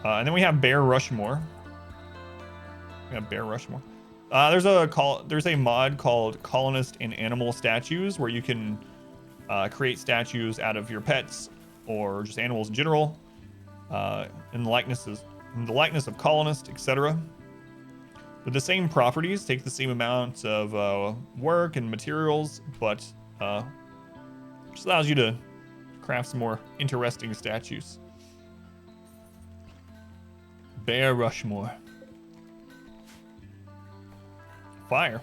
S2: And then we have Bear Rushmore. We have Bear Rushmore. There's a mod called Colonist and Animal Statues where you can create statues out of your pets or just animals in general, in the likeness of colonist, etc. With the same properties, take the same amount of work and materials, but just allows you to craft some more interesting statues. Bear Rushmore. Fire.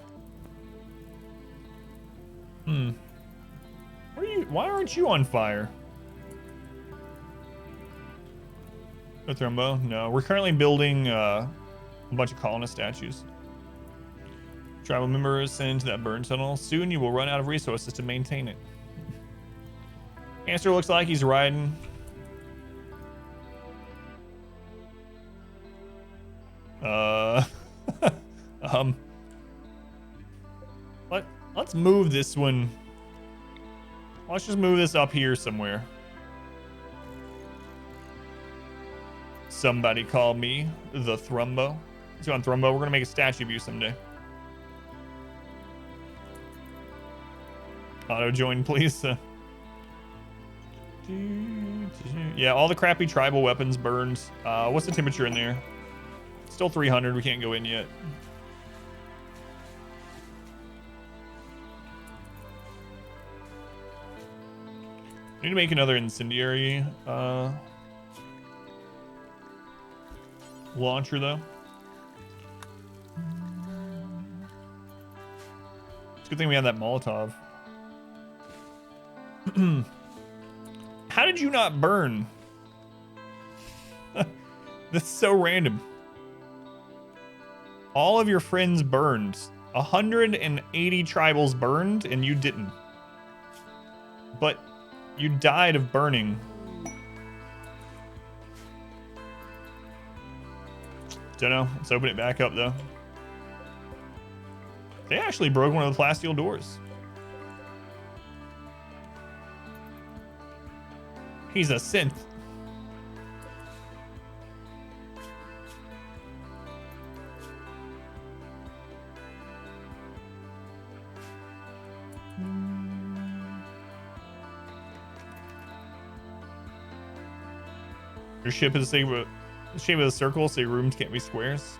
S2: Why aren't you on fire? No Thrumbo? No. We're currently building a bunch of colonist statues. Tribal members sent into that burn tunnel. Soon you will run out of resources to maintain it. Hamster looks like he's riding. Let's move this one. Let's just move this up here somewhere. Somebody call me the Thrumbo. Let's go on Thrumbo. We're gonna make a statue of you someday. Auto join, please. Yeah, all the crappy tribal weapons burned. What's the temperature in there? Still 300. We can't go in yet. I need to make another incendiary launcher, though. It's a good thing we had that Molotov. How did you not burn? That's so random. All of your friends burned. 180 tribals burned, and you didn't. But you died of burning. Don't know. Let's open it back up, though. They actually broke one of the plasteel doors. He's a synth. Your ship is the shape of a circle, so your rooms can't be squares.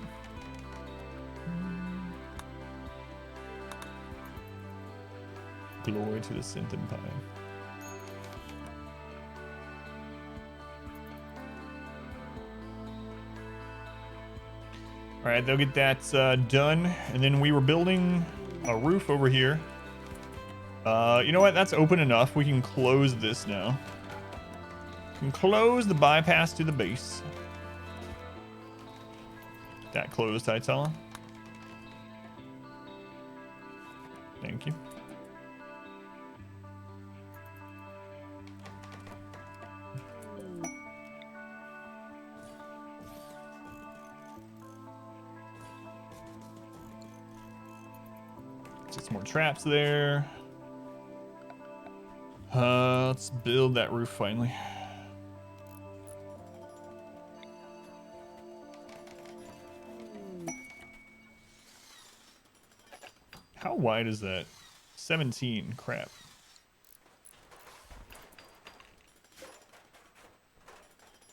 S2: Glory to the synth empire. All right, they'll get that done, and then we were building a roof over here. You know what? That's open enough. We can close this now. Can close the bypass to the base. That closed, I tell him. Thank you. Just more traps there. Let's build that roof finally. How wide is that? 17. Crap.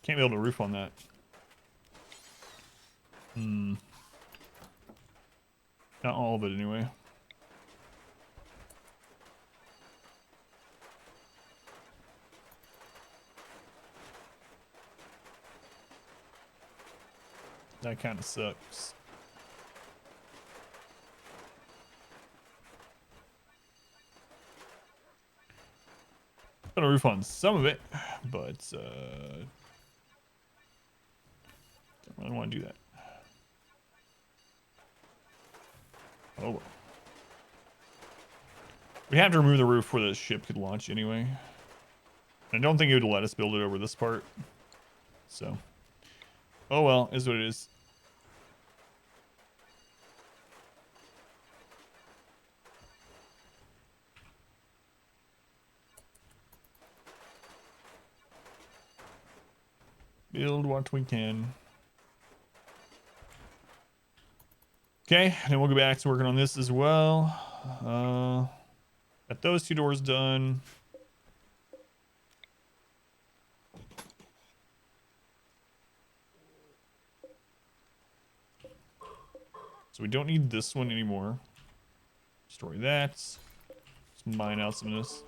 S2: Can't build a roof on that. Not all of it, anyway. That kind of sucks. Put a roof on some of it, but don't really want to do that. Oh well. We have to remove the roof where the ship could launch anyway. I don't think it would let us build it over this part. So, oh well, is what it is. Build what we can. Okay, then we'll go back to working on this as well. Got those two doors done. So we don't need this one anymore. Destroy that. Let's mine out some of this.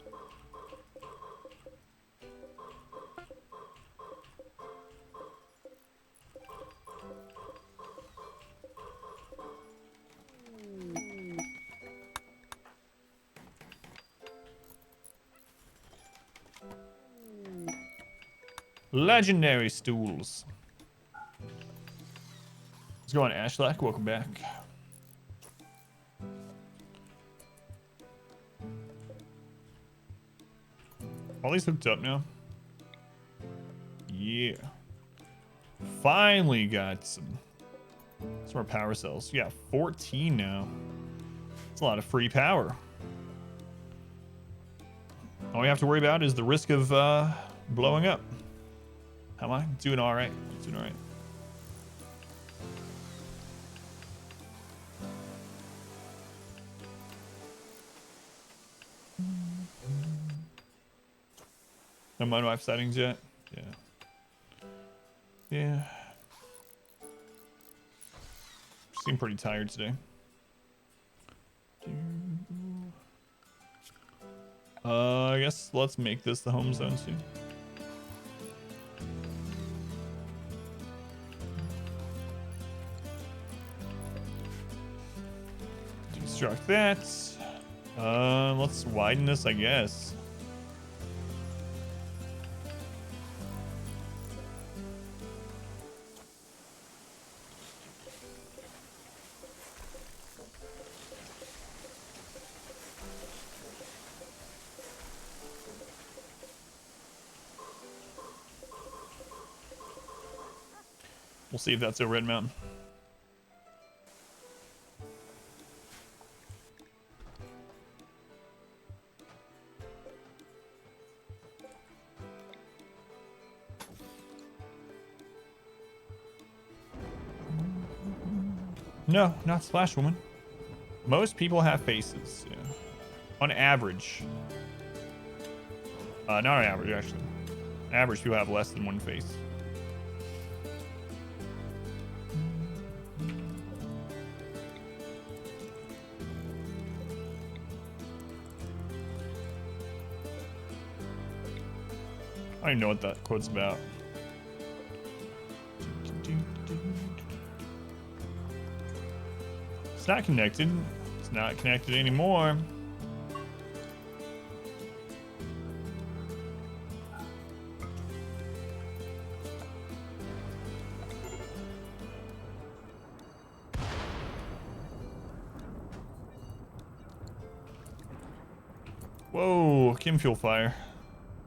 S2: Legendary stools. Let's go on, Slag. Welcome back. All these hooked up now. Yeah. Finally got some more power cells. Yeah, 14 now. That's a lot of free power. All we have to worry about is the risk of blowing up. How am I? Doing all right. Doing all right. No my wife sightings yet? Yeah. Yeah. Seem pretty tired today. I guess let's make this the home zone soon. Deconstruct that. Let's widen this, I guess. We'll see if that's a red mountain. No, not Splash Woman. Most people have faces, yeah. On average. Not on average, actually. Average people have less than one face. I don't even know what that quote's about. It's not connected. It's not connected anymore. Whoa, Kim Fuel Fire.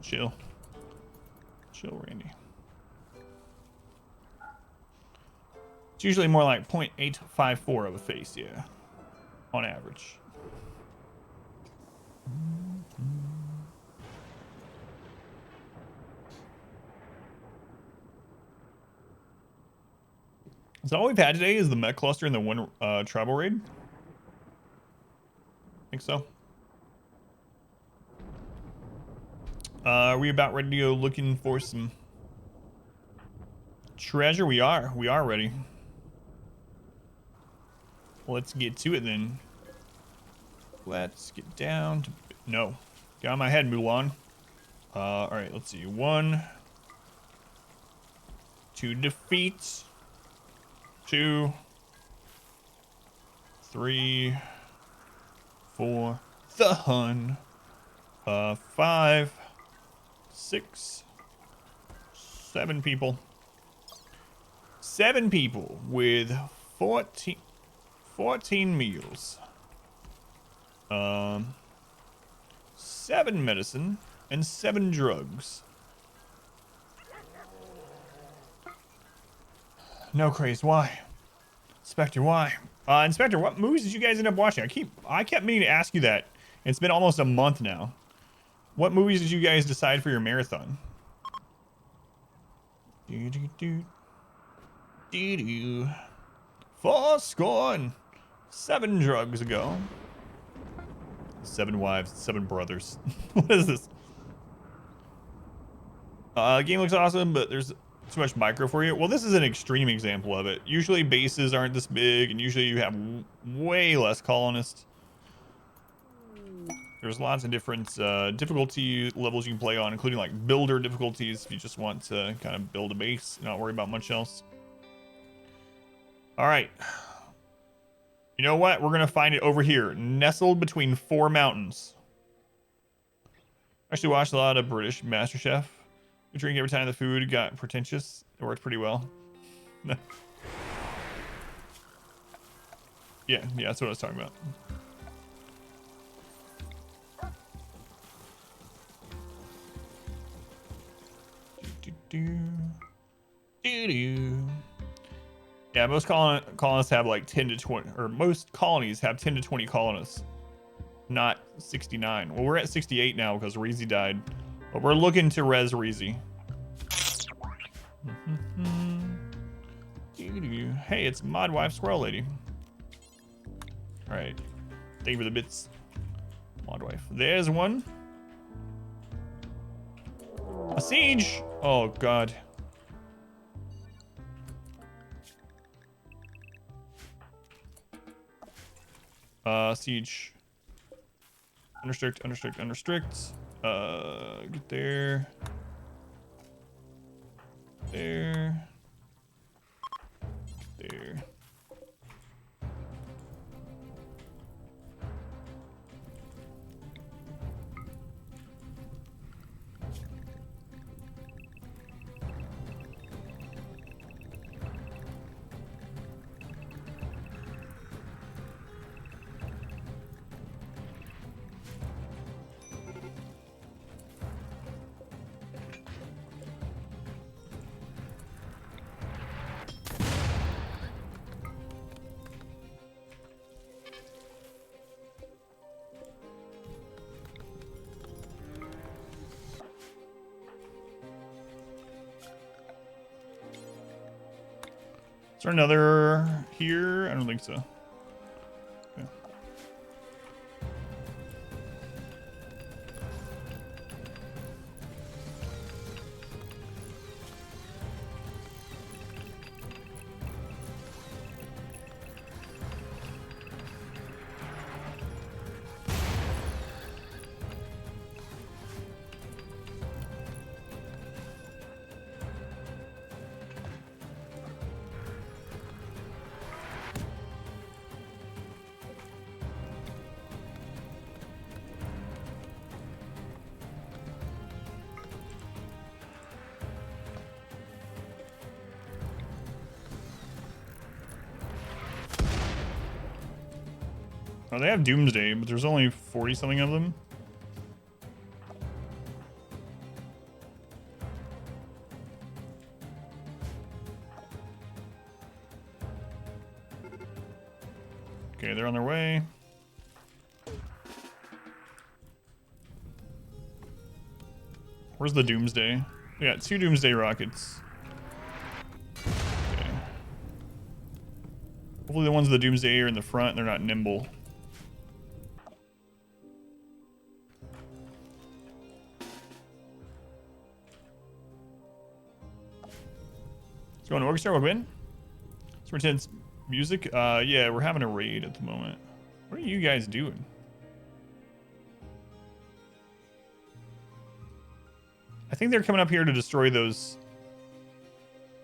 S2: Chill. Chill, Randy. It's usually more like 0.854 of a face, yeah. On average. So all we've had today is the mech cluster and the one tribal raid. I think so. Are we about ready to go looking for some treasure? We are ready. Let's get to it then. Let's get down to... No. Get on my head, Mulan. Alright, let's see. 1. 2 defeats. 2. 3. 4. The Hun. 5. 6. 7 people. 7 people with 14 meals. 7 medicine and 7 drugs. No craze. Why? Inspector, why? Inspector, what movies did you guys end up watching? I kept meaning to ask you that. It's been almost a month now. What movies did you guys decide for your marathon? Fourscore 7 drugs ago. 7 wives, 7 brothers. What is this? The game looks awesome, but there's too much micro for you. Well, this is an extreme example of it. Usually bases aren't this big, and usually you have way less colonists. There's lots of different difficulty levels you can play on, including like builder difficulties if you just want to kind of build a base, not worry about much else. All right. You know what? We're going to find it over here, nestled between 4 mountains. I actually watched a lot of British MasterChef. We drink every time the food got pretentious. It worked pretty well. Yeah, that's what I was talking about. Yeah, most colonists have like 10 to 20, or most colonies have 10 to 20 colonists, not 69. Well, we're at 68 now because Reezy died, but we're looking to res Reezy. Hey, it's Mod Wife Squirrel Lady. All right, thank you for the bits, Mod Wife. There's one. A siege! Oh, God. Siege. Unrestrict, unrestrict, unrestrict. Get there. There. There. Is there another here? I don't think so. Okay. Oh, they have Doomsday, but there's only 40 something of them. Okay, they're on their way. Where's the Doomsday? We got 2 Doomsday rockets. Okay. Hopefully the ones with the Doomsday are in the front and they're not nimble. Let's go on orchestra, we'll win. Superintendent's music. Yeah, we're having a raid at the moment. What are you guys doing? I think they're coming up here to destroy those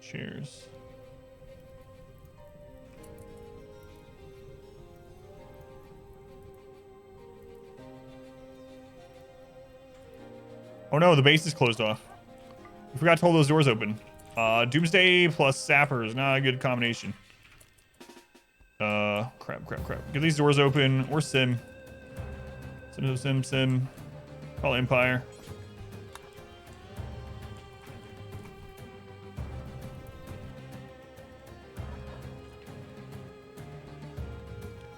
S2: chairs. Oh no, the base is closed off. We forgot to hold those doors open. Doomsday plus Sappers, not a good combination. Crap. Get these doors open, or Sim. Sim. Call Empire.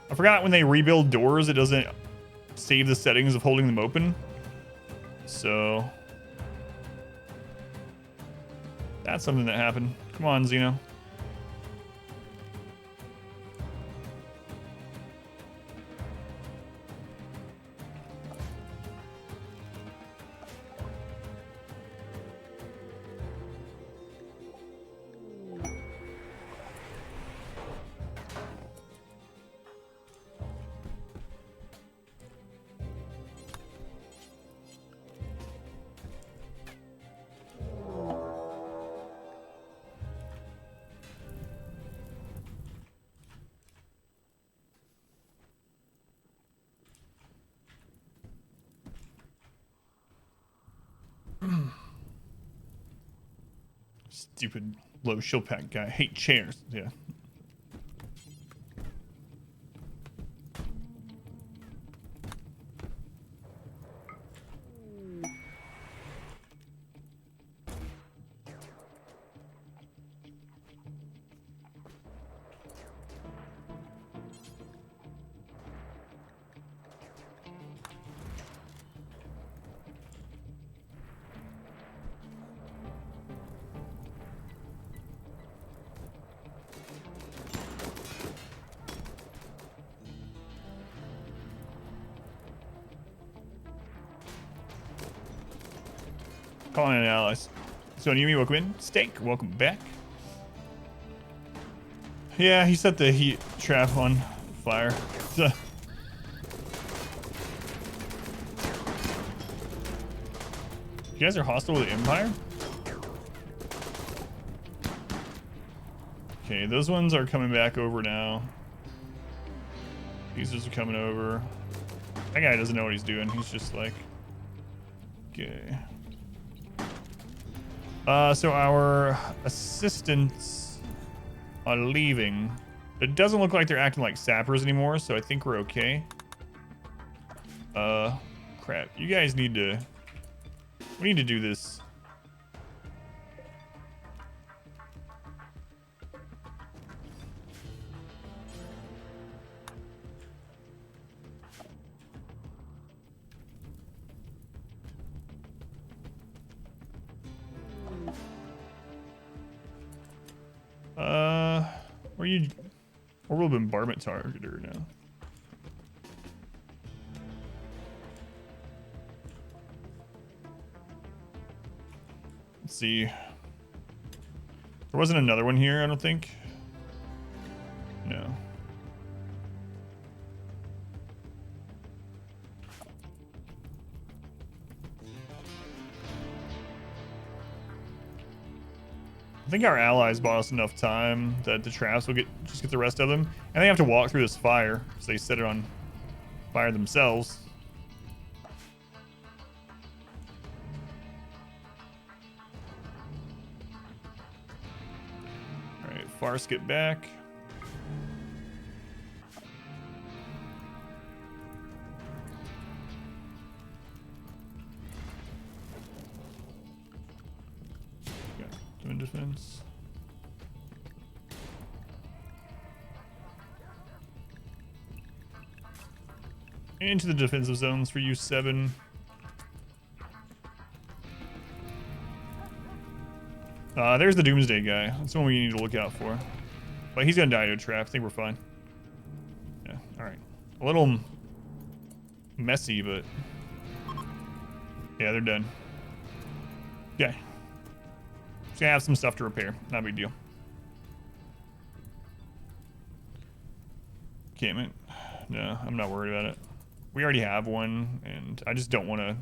S2: I forgot when they rebuild doors, it doesn't save the settings of holding them open. So that's something that happened. Come on, Xeno. Stupid low shield pack guy. I hate chairs. Yeah. Calling in allies. So Yumi, welcome in. Steak, welcome back. Yeah, he set the heat trap on fire. So, you guys are hostile with the Empire? Okay, those ones are coming back over now. These are coming over. That guy doesn't know what he's doing. He's just like... Okay. So our assistants are leaving. It doesn't look like they're acting like sappers anymore, so I think we're okay. Crap. You guys need to... We need to do this. Where you... Orbital bombardment targeter now. Let's see. There wasn't another one here, I don't think. No. I think our allies bought us enough time that the traps will just get the rest of them. And they have to walk through this fire, so they set it on fire themselves. Alright, Farce, get back. Doing defense. Into the defensive zones for you, 7. There's the Doomsday guy. That's the one we need to look out for. But he's gonna die to a trap. I think we're fine. Yeah, alright. A little messy, but... Yeah, they're done. Okay. Just gonna have some stuff to repair. Not a big deal. Encampment. No, I'm not worried about it. We already have one, and I just don't want to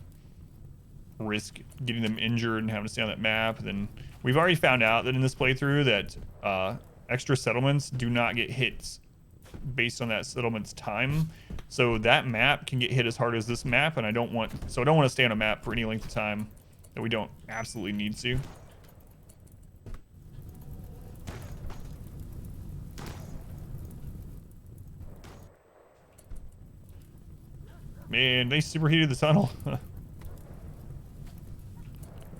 S2: risk getting them injured and having to stay on that map. Then we've already found out that in this playthrough that extra settlements do not get hits based on that settlement's time. So that map can get hit as hard as this map, and I don't want to stay on a map for any length of time that we don't absolutely need to. Man, they superheated the tunnel. We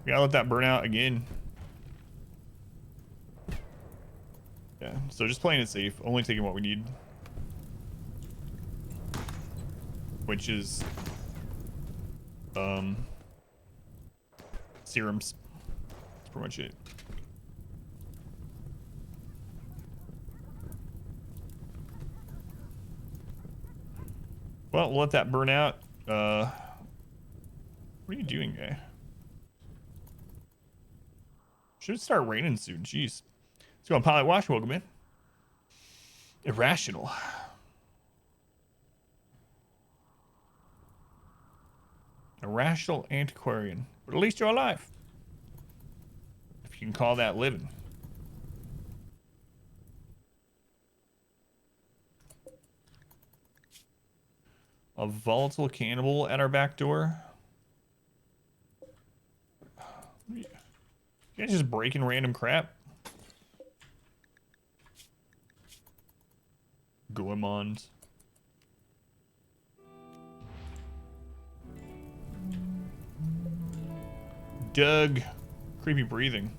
S2: gotta let that burn out again. Yeah, so just playing it safe, only taking what we need. Which is... serums. That's pretty much it. Well, we'll let that burn out. What are you doing, guy? Should start raining soon. Jeez. Let's go on Pilot Watch. Welcome in. Irrational. Irrational antiquarian. But at least you're alive. If you can call that living. A volatile cannibal at our back door. You guys just breaking random crap. Goemons. Doug. Creepy breathing.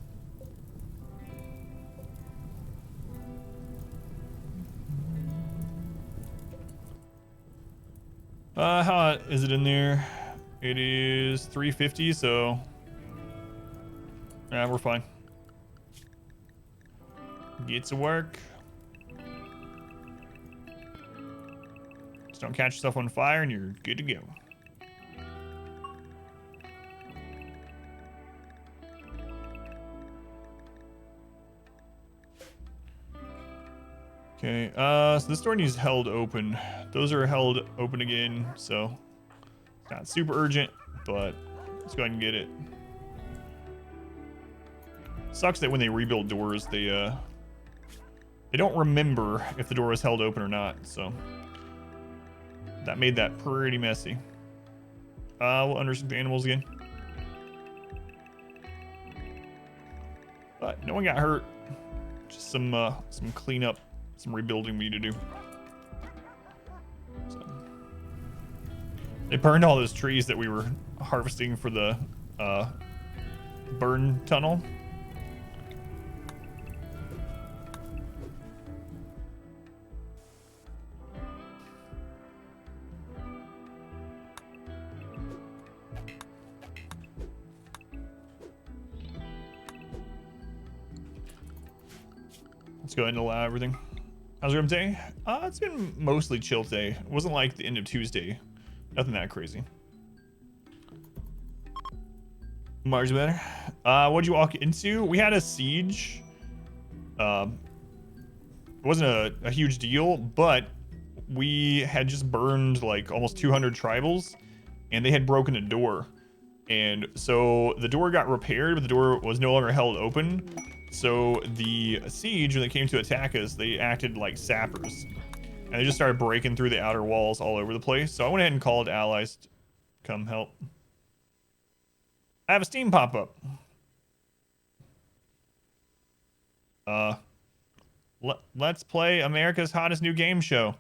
S2: How hot is it in there? It is 350, so yeah, we're fine. Get to work. Just don't catch yourself on fire and you're good to go. Okay, so this door needs held open. Those are held open again, so it's not super urgent, but let's go ahead and get it. Sucks that when they rebuild doors, they don't remember if the door is held open or not, so that made that pretty messy. We'll understand the animals again. But no one got hurt. Just some cleanup, some rebuilding we need to do. So, they burned all those trees that we were harvesting for the burn tunnel. Let's go ahead and allow everything. How's your day? It's been mostly chill today. It wasn't like the end of Tuesday. Nothing that crazy. Marge better. What'd you walk into? We had a siege. It wasn't a huge deal, but we had just burned like almost 200 tribals, and they had broken a door. And so the door got repaired, but the door was no longer held open. So the siege, when they came to attack us, they acted like sappers. And they just started breaking through the outer walls all over the place. So I went ahead and called allies to come help. I have a Steam pop-up. Let's play America's Hottest New Game Show.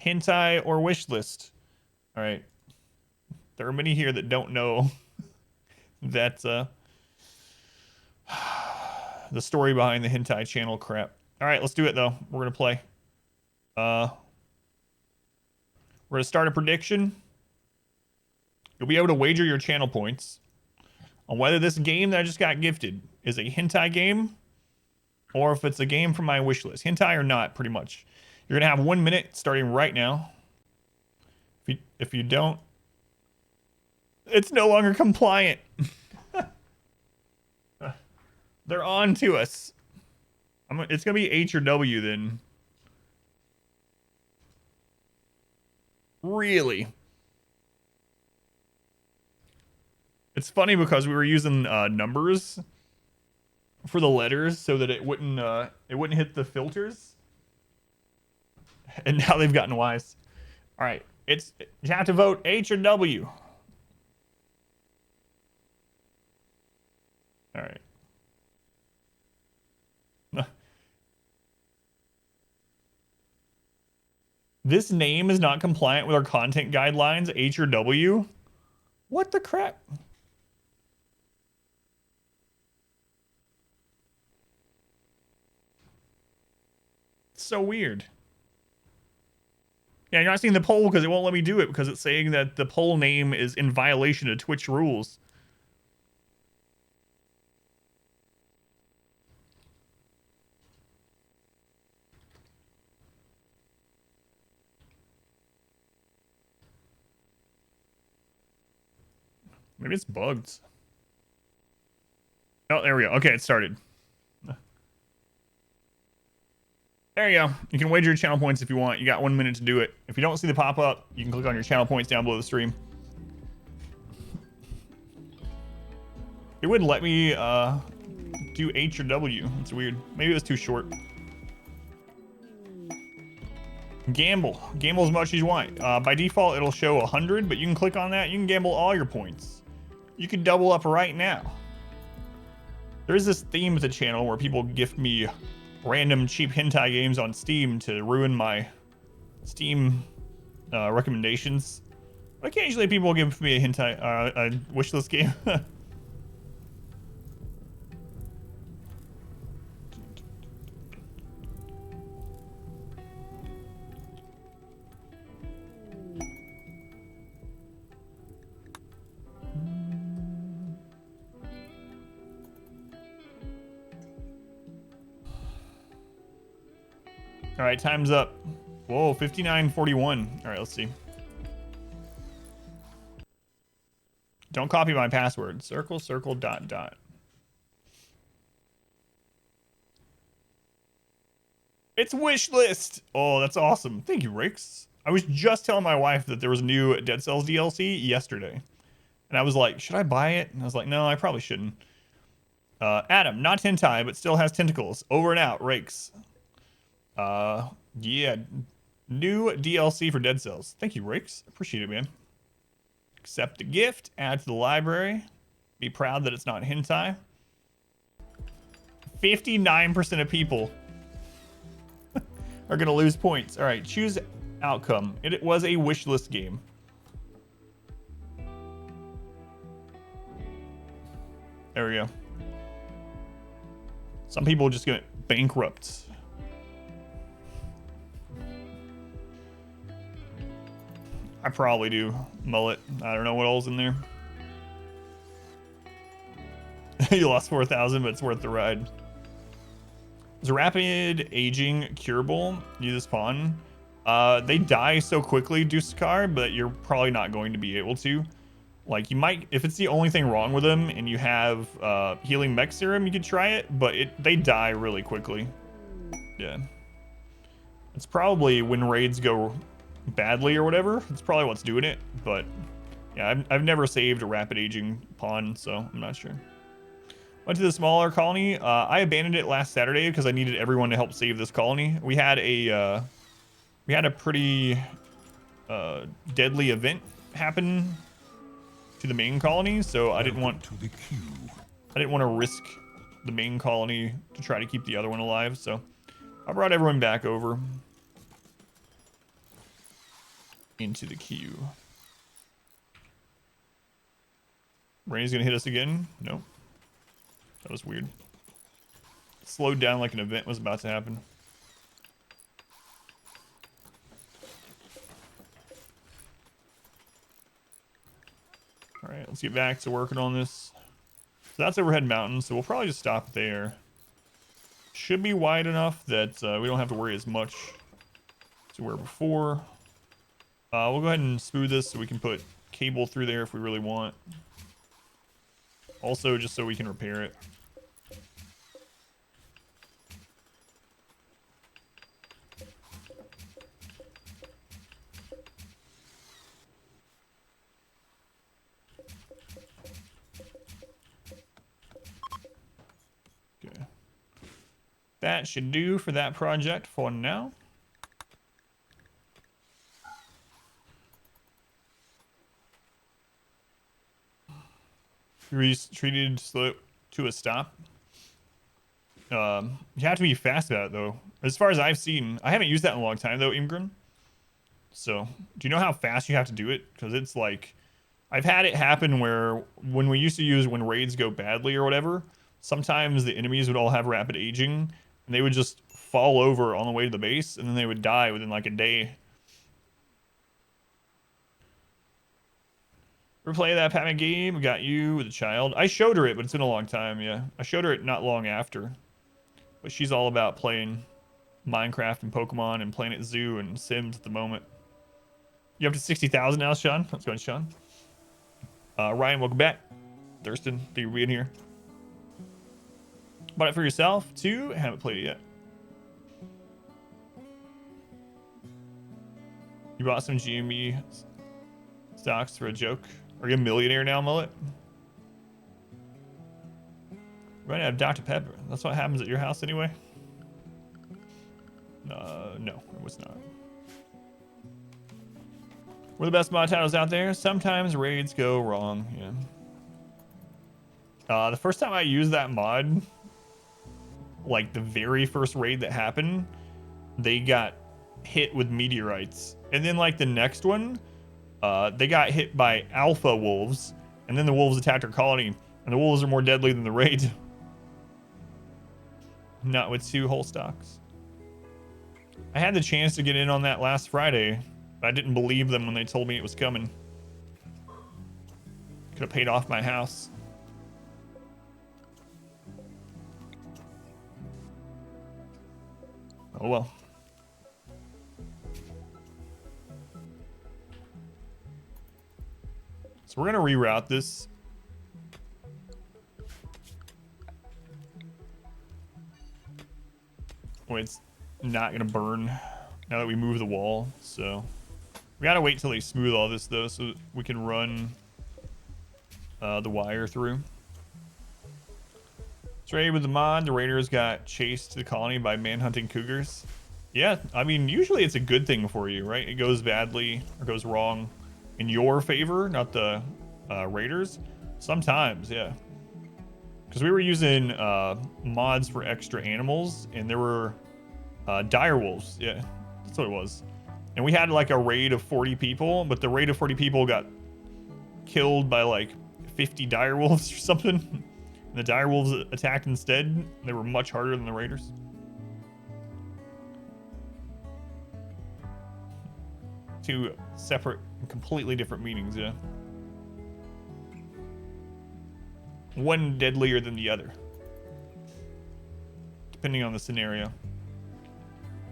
S2: Hentai or Wishlist. All right. There are many here that don't know that the story behind the hentai channel crap. All right, let's do it though. We're gonna play. We're gonna start a prediction. You'll be able to wager your channel points on whether this game that I just got gifted is a hentai game or if it's a game from my wish list. Hentai or not, pretty much. You're gonna have 1 minute starting right now. If you don't, it's no longer compliant. They're on to us. It's gonna be H or W then. Really? It's funny because we were using numbers for the letters so that it wouldn't hit the filters, and now they've gotten wise. All right, you have to vote H or W. All right. This name is not compliant with our content guidelines, H or W. What the crap? It's so weird. Yeah, you're not seeing the poll because it won't let me do it because it's saying that the poll name is in violation of Twitch rules. Maybe it's bugged. Oh, there we go. Okay, it started. There you go. You can wager your channel points if you want. You got 1 minute to do it. If you don't see the pop-up, you can click on your channel points down below the stream. It wouldn't let me do H or W. It's weird. Maybe it was too short. Gamble. Gamble as much as you want. By default, it'll show 100, but you can click on that. You can gamble all your points. You can double up right now. There is this theme with the channel where people gift me random cheap hentai games on Steam to ruin my Steam recommendations. Occasionally people give me a hentai a wishlist game. All right, time's up. Whoa, 59:41. All right, let's see. Don't copy my password. Circle, circle, dot, dot. It's wish list. Oh, that's awesome. Thank you, Rix. I was just telling my wife that there was new Dead Cells DLC yesterday. And I was like, should I buy it? And I was like, no, I probably shouldn't. Adam, not hentai, but still has tentacles. Over and out, Rakes. Yeah. New DLC for Dead Cells. Thank you, Rakes. Appreciate it, man. Accept the gift. Add to the library. Be proud that it's not hentai. 59% of people are going to lose points. All right, choose outcome. It was a wish list game. There we go. Some people just get bankrupt. I probably do. Mullet. I don't know what all's in there. You lost 4,000, but it's worth the ride. Is rapid aging curable? Use this pawn. They die so quickly, Dusakar, but you're probably not going to be able to. Like, you might, if it's the only thing wrong with them and you have healing mech serum, you could try it, but they die really quickly. Yeah. It's probably when raids go badly or whatever. It's probably what's doing it, but yeah, I've never saved a rapid aging pawn, so I'm not sure. Went to the smaller colony. I abandoned it last Saturday because I needed everyone to help save this colony. We had a pretty deadly event happen to the main colony, so I didn't want to risk the main colony to try to keep the other one alive. So I brought everyone back over into the queue. Rain's gonna hit us again. Nope. That was weird. Slowed down like an event was about to happen. All right, let's get back to working on this. So that's Overhead Mountain, so we'll probably just stop there. Should be wide enough that we don't have to worry as much as we were before. We'll go ahead and smooth this so we can put cable through there if we really want. Also, just so we can repair it. Okay. That should do for that project for now. Treated slow to a stop. You have to be fast about it though. As far as I've seen, I haven't used that in a long time though, Imgrim. So, do you know how fast you have to do it? Because it's like, I've had it happen where when we used to use when raids go badly or whatever, sometimes the enemies would all have rapid aging and they would just fall over on the way to the base and then they would die within like a day. Replay that Pac-Man game. We got you with a child. I showed her it, but it's been a long time. Yeah, I showed her it not long after. But she's all about playing Minecraft and Pokemon and Planet Zoo and Sims at the moment. You up to 60,000 now, Sean? Let's go, Sean. Ryan, welcome back. Thurston, thank you for being here. Bought it for yourself too? Haven't played it yet. You bought some GME stocks for a joke? Are you a millionaire now, Mullet? We're gonna have Dr. Pepper. That's what happens at your house anyway? No, it was not. We're the best mod titles out there. Sometimes raids go wrong, yeah. The first time I used that mod, like the very first raid that happened, they got hit with meteorites. And then like the next one, they got hit by alpha wolves, and then the wolves attacked our colony, and the wolves are more deadly than the raid. Not with 2 whole stocks. I had the chance to get in on that last Friday, but I didn't believe them when they told me it was coming. Could have paid off my house. Oh well. So we're gonna reroute this. Wait, not gonna burn now that we move the wall. So we gotta wait till they smooth all this though, so we can run the wire through. Trade with the mod. The raiders got chased to the colony by manhunting cougars. Yeah, I mean, usually it's a good thing for you, right? It goes badly or goes wrong in your favor, not the raiders. Sometimes, yeah. Because we were using mods for extra animals, and there were dire wolves. Yeah, that's what it was. And we had like a raid of 40 people, but the raid of 40 people got killed by like 50 dire wolves or something. And the dire wolves attacked instead. They were much harder than the raiders. Two separate and completely different meanings, yeah. One deadlier than the other, depending on the scenario.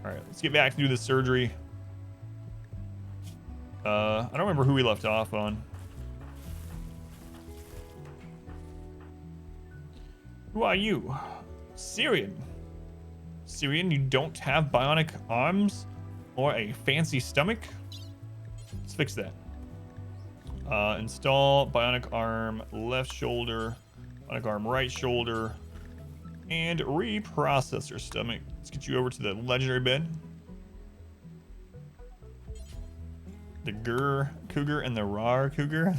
S2: All right, let's get back to do this surgery. I don't remember who we left off on. Who are you? Syrian. Syrian, you don't have bionic arms or a fancy stomach? Let's fix that. Install bionic arm left shoulder, bionic arm right shoulder, and reprocessor stomach. Let's get you over to the legendary bed. The Gur Cougar and the Rar Cougar.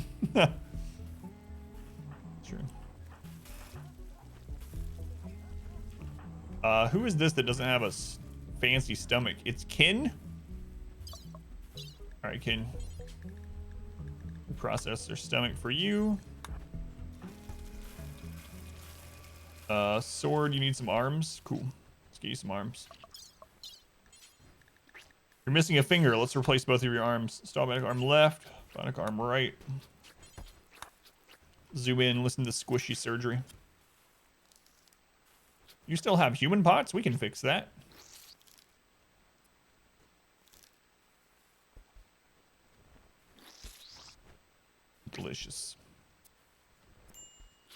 S2: Sure. Who is this that doesn't have a fancy stomach? It's Kin. All right, Kin. Processor stomach for you. Sword, you need some arms. Cool. Let's get you some arms. You're missing a finger. Let's replace both of your arms. Install bionic arm left, bionic arm right. Zoom in, listen to squishy surgery. You still have human parts? We can fix that. Delicious.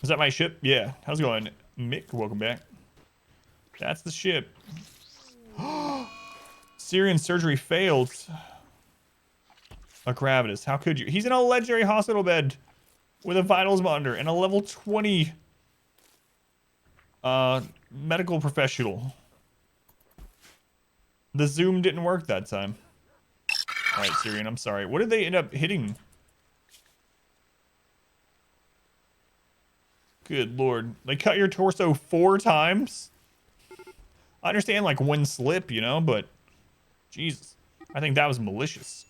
S2: Is that my ship? Yeah. How's it going, Mick? Welcome back. That's the ship. Syrian surgery failed. Agravitas. How could you? He's in a legendary hospital bed with a vitals monitor and a level 20 medical professional. The zoom didn't work that time. All right, Syrian, I'm sorry. What did they end up hitting? Good lord. They cut your torso 4 times? I understand, like, one slip, you know, but... Jesus. I think that was malicious.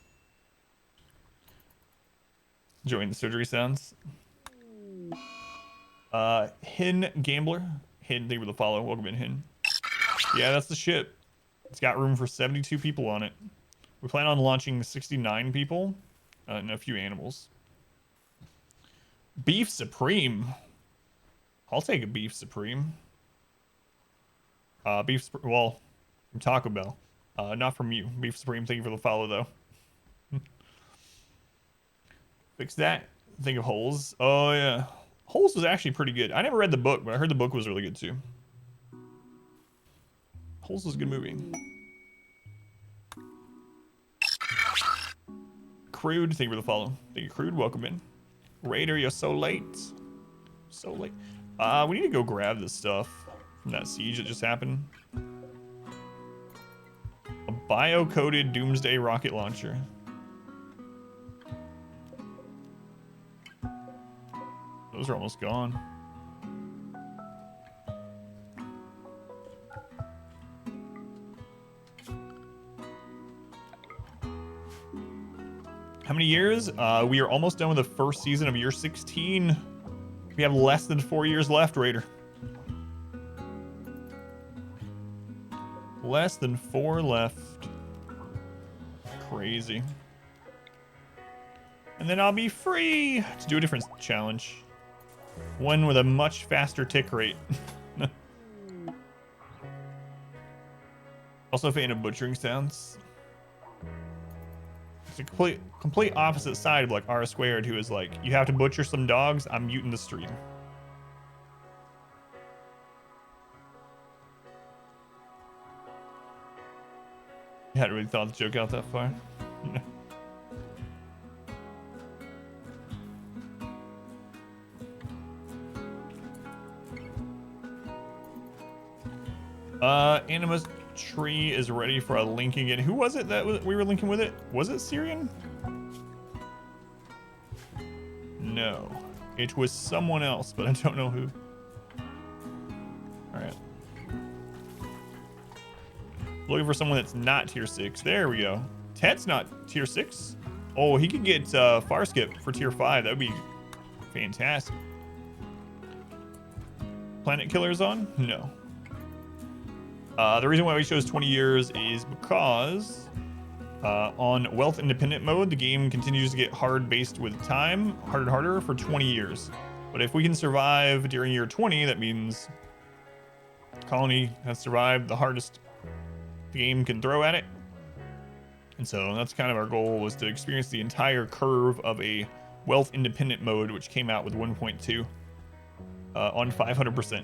S2: Enjoying the surgery sounds. Hin Gambler. Hin, thank you for the follow. Welcome in, Hin. Yeah, that's the ship. It's got room for 72 people on it. We plan on launching 69 people and a few animals. Beef Supreme. I'll take a Beef Supreme. Well, from Taco Bell. Not from you. Beef Supreme, thank you for the follow, though. Fix that. Think of Holes. Oh, yeah. Holes was actually pretty good. I never read the book, but I heard the book was really good, too. Holes was a good movie. Crude, thank you for the follow. Thank you, Crude. Welcome in. Raider, you're so late. So late. We need to go grab this stuff from that siege that just happened. A bio-coded doomsday rocket launcher. Those are almost gone. How many years? We are almost done with the first season of year 16. We have less than 4 years left, Raider. Less than 4 left. Crazy. And then I'll be free to do a different challenge. One with a much faster tick rate. Also a fan of butchering sounds. It's a complete opposite side of like R squared, who is like, you have to butcher some dogs, I'm muting the stream. You hadn't really thought the joke out that far. Animus tree is ready for a link again. Who was it that we were linking with it? Was it Syrian? No. It was someone else, but I don't know who. Alright. Looking for someone that's not tier 6. There we go. Tet's not tier 6. Oh, he could get Far Skip for tier 5. That would be fantastic. Planet Killer's on? No. The reason why we chose 20 years is because on Wealth Independent mode, the game continues to get hard based with time, harder and harder for 20 years. But if we can survive during year 20, that means Colony has survived the hardest the game can throw at it. And so that's kind of our goal, was to experience the entire curve of a Wealth Independent mode, which came out with 1.2 on 500%.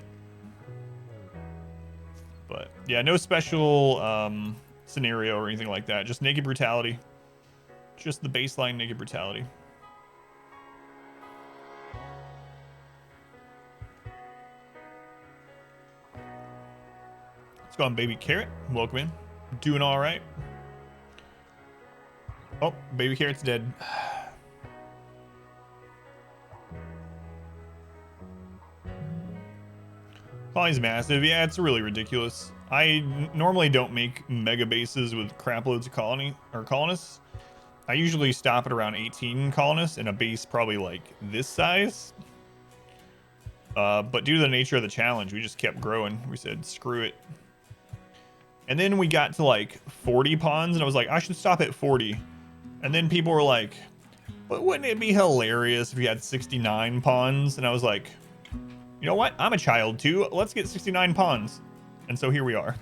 S2: But yeah, no special scenario or anything like that. Just naked brutality. Just the baseline naked brutality. Let's go on, Baby Carrot. Welcome in. Doing all right. Oh, Baby Carrot's dead. Colony's massive. Yeah, it's really ridiculous. I normally don't make mega bases with crap loads of colonists. I usually stop at around 18 colonists in a base probably like this size. But due to the nature of the challenge, we just kept growing. We said, screw it. And then we got to like 40 pawns, and I was like, I should stop at 40. And then people were like, but wouldn't it be hilarious if you had 69 pawns? And I was like, you know what? I'm a child too. Let's get 69 pawns. And so here we are.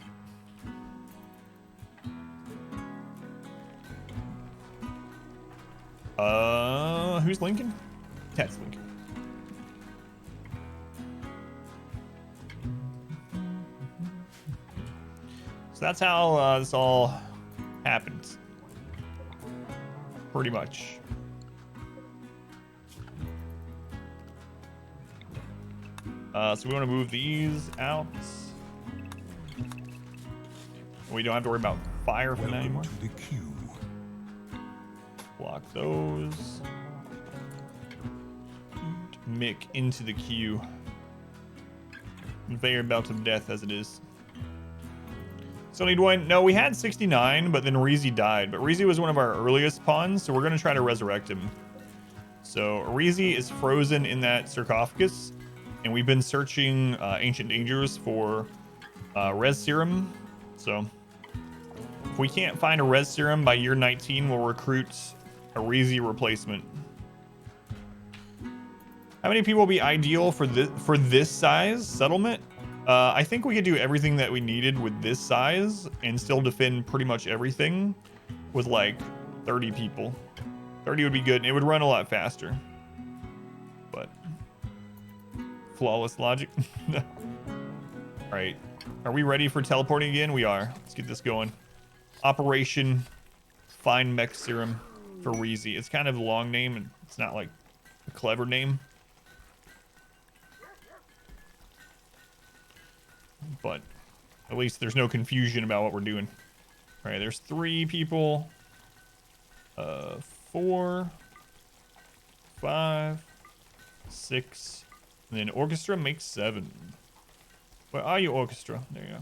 S2: Who's Lincoln? That's Lincoln. So that's how this all happened. Pretty much. So we want to move these out. We don't have to worry about fire from that anymore.
S1: To the queue.
S2: Block those. Mick into the queue. Conveyor belt of death as it is. So need one. No, we had 69, but then Reezy died. But Reezy was one of our earliest pawns, so we're going to try to resurrect him. So Reezy is frozen in that sarcophagus, and we've been searching Ancient Dangers for res serum. So if we can't find a res serum by year 19, we'll recruit a Reezy replacement. How many people will be ideal for this size settlement? I think we could do everything that we needed with this size and still defend pretty much everything with like 30 people. 30 would be good, and it would run a lot faster. But flawless logic. All right, are we ready for teleporting again? We are. Let's get this going. Operation Find Mech Serum for Reezy. It's kind of a long name, and it's not like a clever name. But at least there's no confusion about what we're doing. All right, there's 3 people. 4, 5, 6, and then orchestra makes 7. Where are you, orchestra? There you go.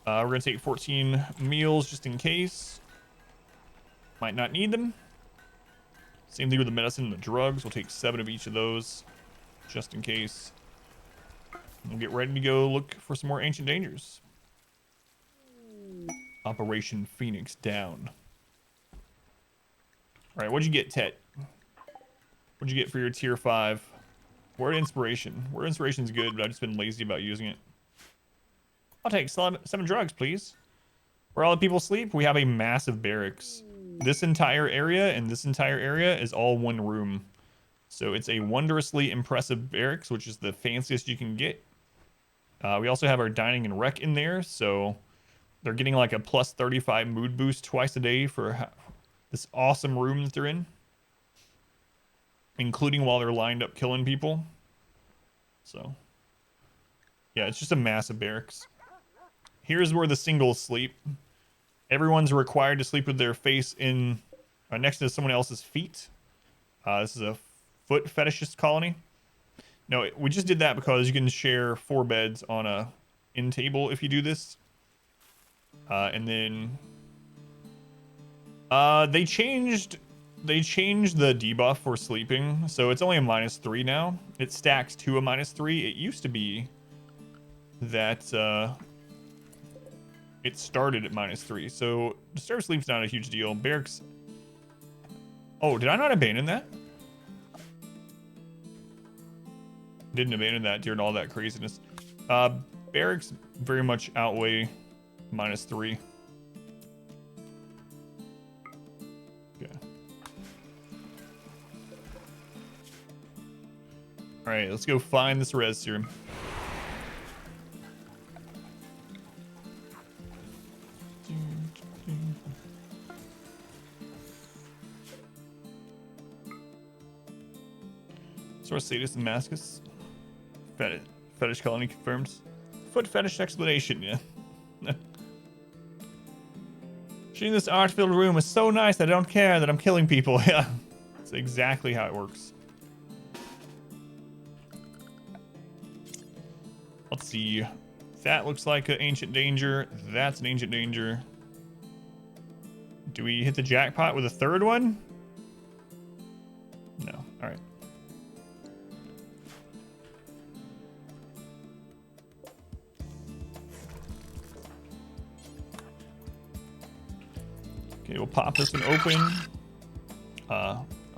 S2: We're gonna take 14 meals just in case. Might not need them. Same thing with the medicine and the drugs. We'll take 7 of each of those just in case. We'll get ready to go look for some more Ancient Dangers. Operation Phoenix down. All right, what'd you get, Tet? What'd you get for your tier 5? Word Inspiration. Word Inspiration's good, but I've just been lazy about using it. I'll take 7 drugs, please. Where all the people sleep, we have a massive barracks. This entire area and this entire area is all one room. So it's a wondrously impressive barracks, which is the fanciest you can get. We also have our dining and rec in there, so They're getting like a plus 35 mood boost twice a day for this awesome room that they're in, including while they're lined up killing people. So, yeah, it's just a massive barracks. Here's where the singles sleep. Everyone's required to sleep with their face in next to someone else's feet. This is a foot fetishist colony. No, we just did that because you can share 4 beds on a in table if you do this. And then they changed the debuff for sleeping, so it's only a -3 now. It stacks to a -3. It used to be that it started at -3, so disturbed sleep's not a huge deal. Barracks. Oh, did I not abandon that? Didn't abandon that during all that craziness. Barracks very much outweigh -3. Okay. All right, let's go find this res serum. Source status Damascus. Fetish colony confirmed. Foot fetish explanation, yeah. Seeing this art-filled room is so nice that I don't care that I'm killing people. Yeah, that's exactly how it works. Let's see. That looks like an ancient danger. That's an ancient danger. Do we hit the jackpot with a third one? No. All right. Okay, we'll pop this one open.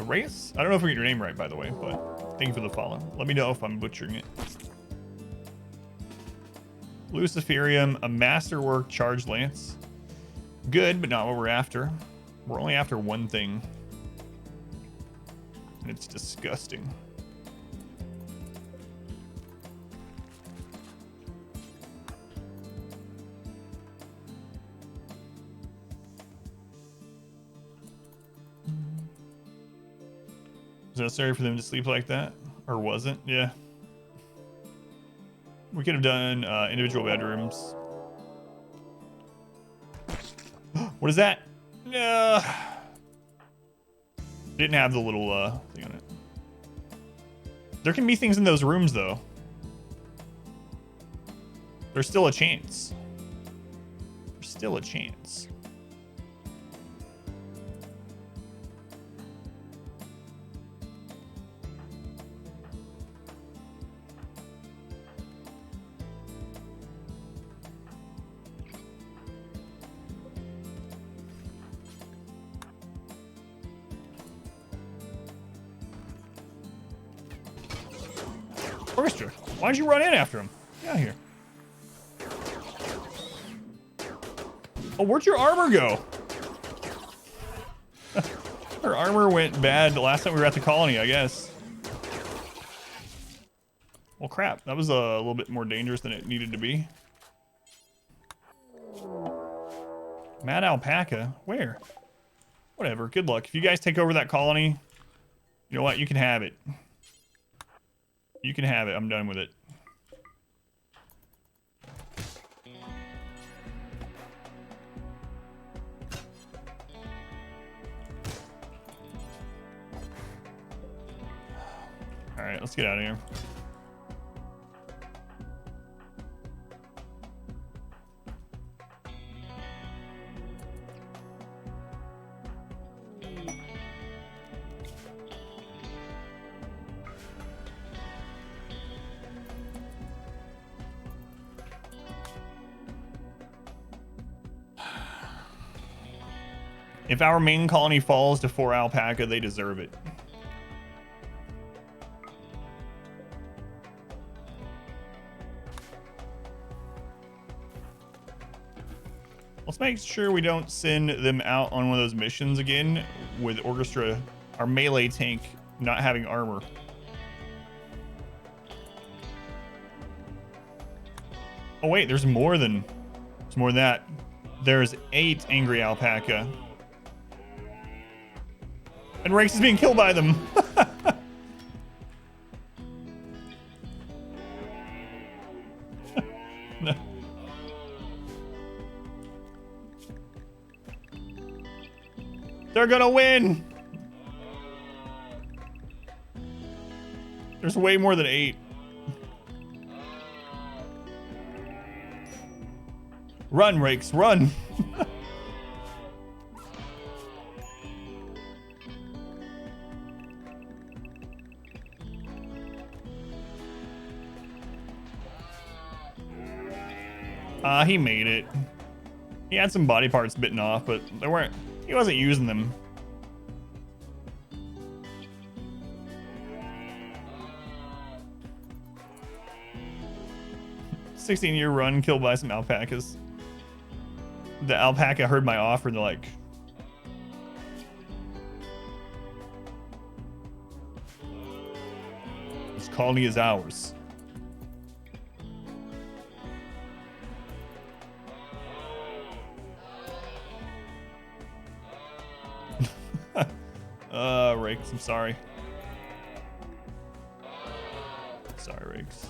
S2: Arrayus? I don't know if we get your name right, by the way, but thank you for the follow. Let me know if I'm butchering it. Luciferium, a masterwork charged lance. Good, but not what we're after. We're only after one thing. And it's disgusting. Was it necessary for them to sleep like that? Or wasn't? Yeah. We could have done individual bedrooms. What is that? No. Didn't have the little thing on it. There can be things in those rooms, though. There's still a chance. There's still a chance. Orchestra, why'd you run in after him? Get out of here. Oh, where'd your armor go? Her armor went bad the last time we were at the colony, I guess. Well, crap. That was a little bit more dangerous than it needed to be. Mad alpaca? Where? Whatever. Good luck. If you guys take over that colony, you know what? You can have it. You can have it. I'm done with it. All right, let's get out of here. If our main colony falls to 4 alpaca, they deserve it. Let's make sure we don't send them out on one of those missions again with Orchestra, our melee tank, not having armor. Oh wait, there's more than that. There's 8 angry alpaca. And Rex is being killed by them. No. They're gonna win. There's way more than 8. Run, Rakes, run. He made it. He had some body parts bitten off, but he wasn't using them. "16-year run, killed by some alpacas." The alpaca heard my offer and they're like, "This colony is ours." Rakes, I'm sorry. Sorry, Rakes.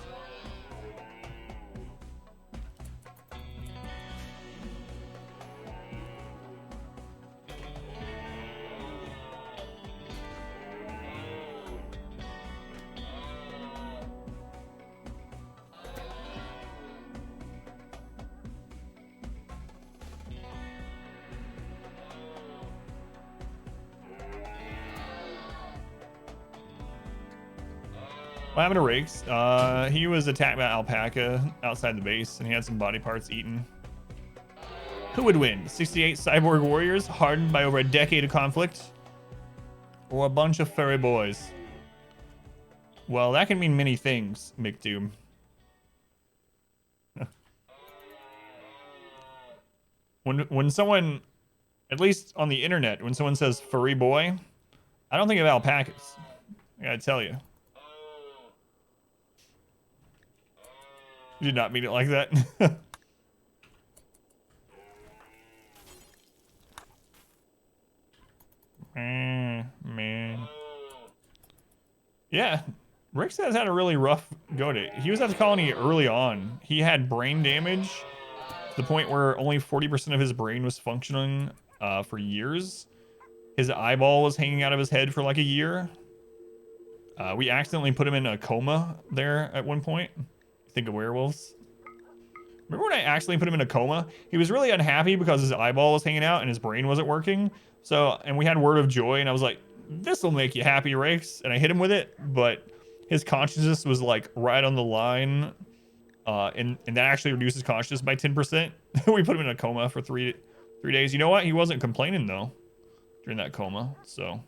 S2: What happened to Rakes? He was attacked by alpaca outside the base, and he had some body parts eaten. Who would win? 68 cyborg warriors hardened by over a decade of conflict? Or a bunch of furry boys? Well, that can mean many things, McDoom. When someone, at least on the internet, when someone says furry boy, I don't think of alpacas. I gotta tell you. You did not mean it like that. Man. Yeah, Rick has had a really rough go at it. He was at the colony early on. He had brain damage to the point where only 40% of his brain was functioning for years. His eyeball was hanging out of his head for like a year. We accidentally put him in a coma there at one point. Think of werewolves. Remember when I accidentally put him in a coma? He was really unhappy because his eyeball was hanging out and his brain wasn't working. So, and we had Word of Joy, and I was like, "This will make you happy, Rakes." And I hit him with it, but his consciousness was like right on the line, and that actually reduced his consciousness by 10%. We put him in a coma for three days. You know what? He wasn't complaining though during that coma. So,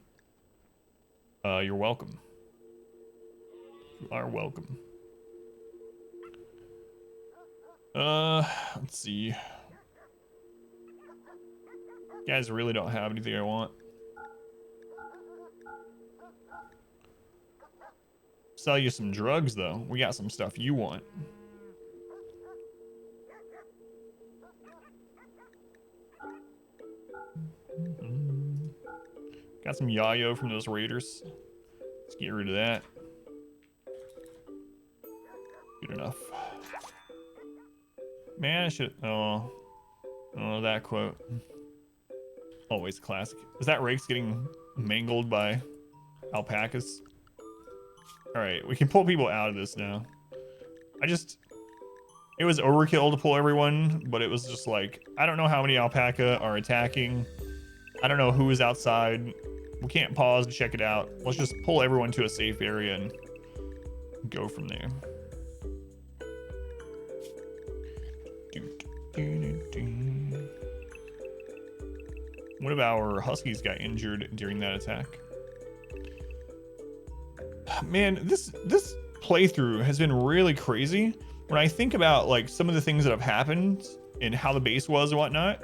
S2: you're welcome. You are welcome. Let's see. Guys really don't have anything I want. Sell you some drugs though. We got some stuff you want. Got some yayo from those raiders. Let's get rid of that. Good enough. Man, I should. Oh, that quote. Always classic. Is that Rakes getting mangled by alpacas? All right, we can pull people out of this now. It was overkill to pull everyone, but it was just like, I don't know how many alpaca are attacking. I don't know who is outside. We can't pause to check it out. Let's just pull everyone to a safe area and go from there. One of our huskies got injured during that attack. Man, this playthrough has been really crazy. When I think about like some of the things that have happened and how the base was and whatnot,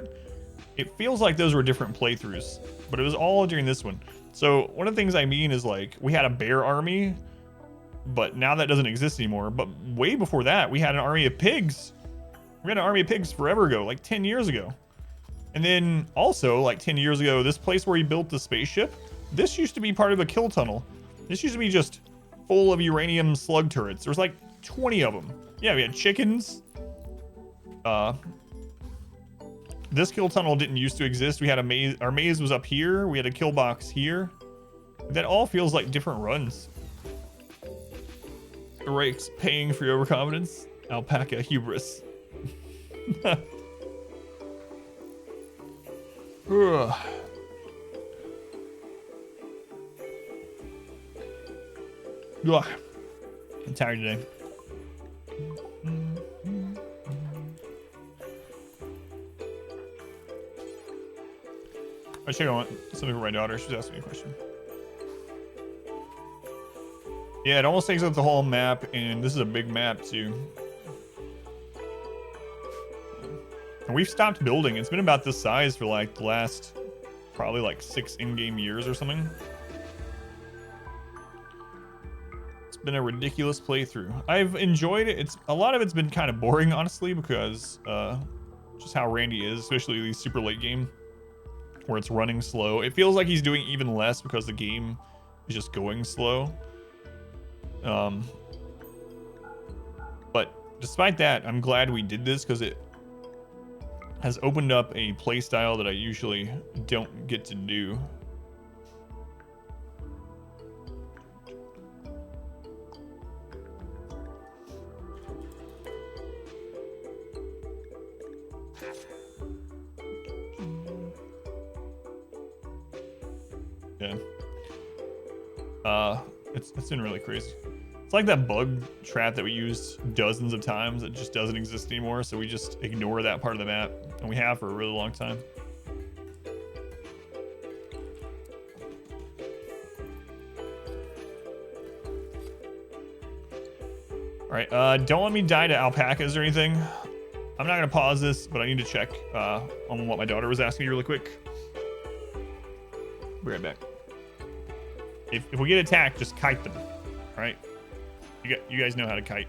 S2: it feels like those were different playthroughs, but it was all during this one. So one of the things I mean is like we had a bear army, but now that doesn't exist anymore. But way before that, we had an army of pigs. We had an army of pigs forever ago, like 10 years ago. And then also, like 10 years ago, this place where he built the spaceship, this used to be part of a kill tunnel. This used to be just full of uranium slug turrets. There was like 20 of them. Yeah, we had chickens. This kill tunnel didn't used to exist. We had a maze. Our maze was up here. We had a kill box here. That all feels like different runs. Rakes paying for your overconfidence. Alpaca hubris. Ugh. Ugh. I'm tired today. I check on something for my daughter. She's asking me a question. Yeah, it almost takes up the whole map, and this is a big map too. And we've stopped building. It's been about this size for like the last probably like 6 in-game years or something. It's been a ridiculous playthrough. I've enjoyed it. It's a lot of it's been kind of boring, honestly, because just how Randy is, especially these super late game where it's running slow. It feels like he's doing even less because the game is just going slow. But despite that, I'm glad we did this because it has opened up a play style that I usually don't get to do. Yeah. It's been really crazy. It's like that bug trap that we used dozens of times that just doesn't exist anymore, so we just ignore that part of the map, and we have for a really long time. All right, don't let me die to alpacas or anything. I'm not gonna pause this, but I need to check on what my daughter was asking me really quick. Be right back. If we get attacked, just kite them. All right. You guys know how to kite.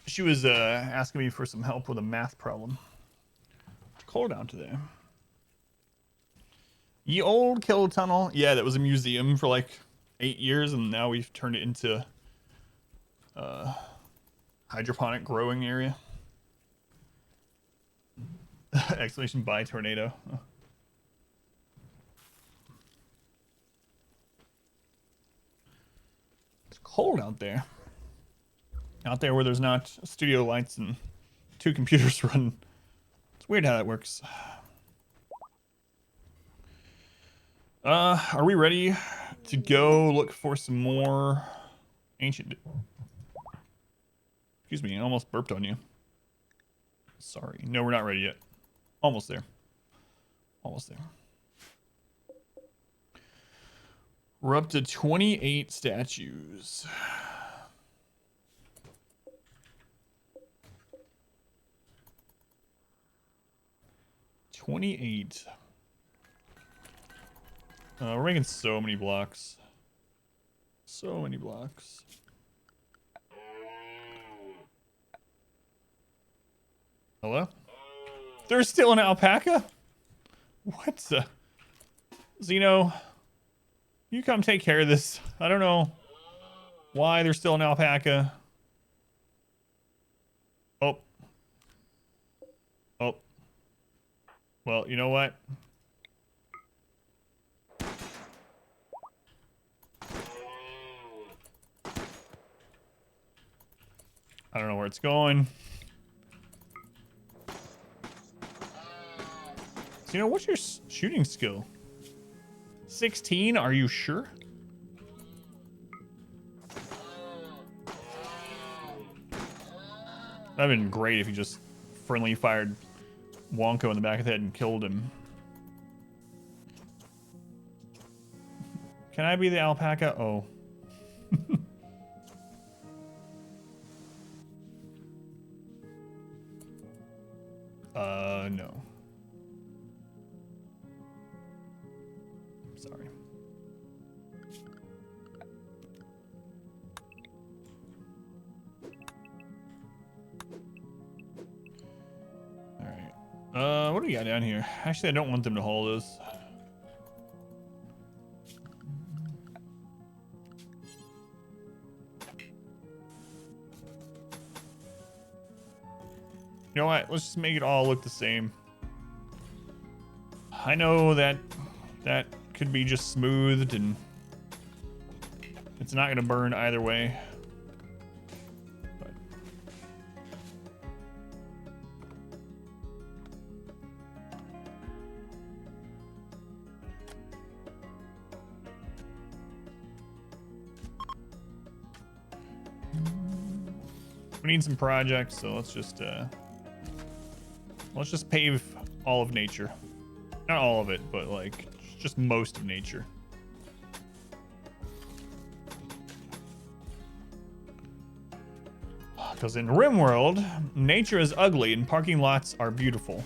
S2: She was asking me for some help with a math problem. It's cold out today. Ye old kill tunnel. Yeah, that was a museum for like 8 years, and now we've turned it into hydroponic growing area. Exclamation by tornado. It's cold out there. Out there where there's not studio lights and 2 computers run. It's weird how that works. Are we ready to go look for some more ancient... Excuse me, I almost burped on you. Sorry. No, we're not ready yet. Almost there. Almost there. We're up to 28 statues. We're making so many blocks. So many blocks. Hello? There's still an alpaca? What the? Xeno, you come take care of this. I don't know why there's still an alpaca. Oh. Oh. Well, you know what? I don't know where it's going. So, you know, what's your shooting skill? 16? Are you sure? That'd been great if you just friendly fired Wonko in the back of the head and killed him. Can I be the alpaca? Oh. No. Sorry. Alright. What do we got down here? Actually, I don't want them to haul this. You know what? Let's just make it all look the same. I know that could be just smoothed and it's not going to burn either way. But we need some projects, so let's just pave all of nature. Not all of it, but like just most of nature. Because in RimWorld, nature is ugly and parking lots are beautiful.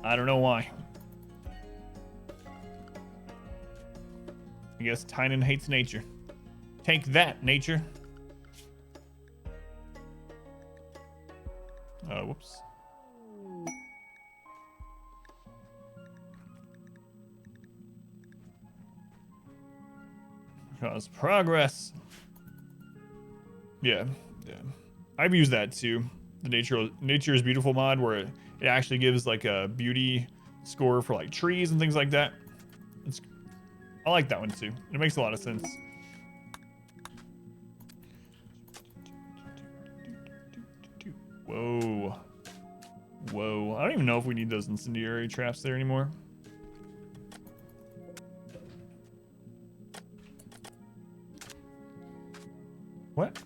S2: I don't know why. I guess Tynan hates nature. Take that, nature. Whoops. Cause progress. Yeah. I've used that too. The nature is beautiful mod where it actually gives like a beauty score for like trees and things like that. I like that one too. It makes a lot of sense. Whoa. Whoa. I don't even know if we need those incendiary traps there anymore. What?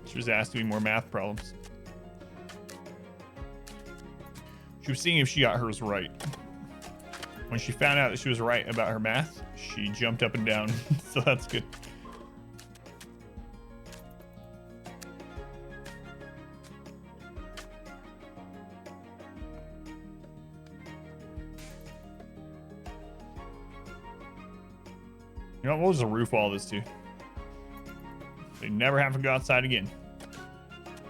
S2: She was asking me more math problems. She was seeing if she got hers right. When she found out that she was right about her math, she jumped up and down. So that's good. You know what was the roof all this to? They never have to go outside again.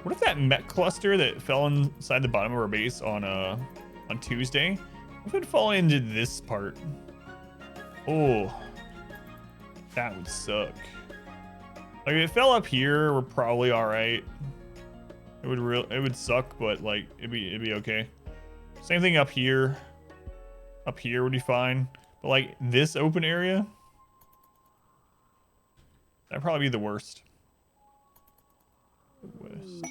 S2: What if that mech cluster that fell inside the bottom of our base on Tuesday, what if it fall into this part? Oh, that would suck. Like if it fell up here, we're probably all right. It would suck, but like it'd be okay. Same thing up here. Up here would be fine, but like this open area, that'd probably be the worst. West.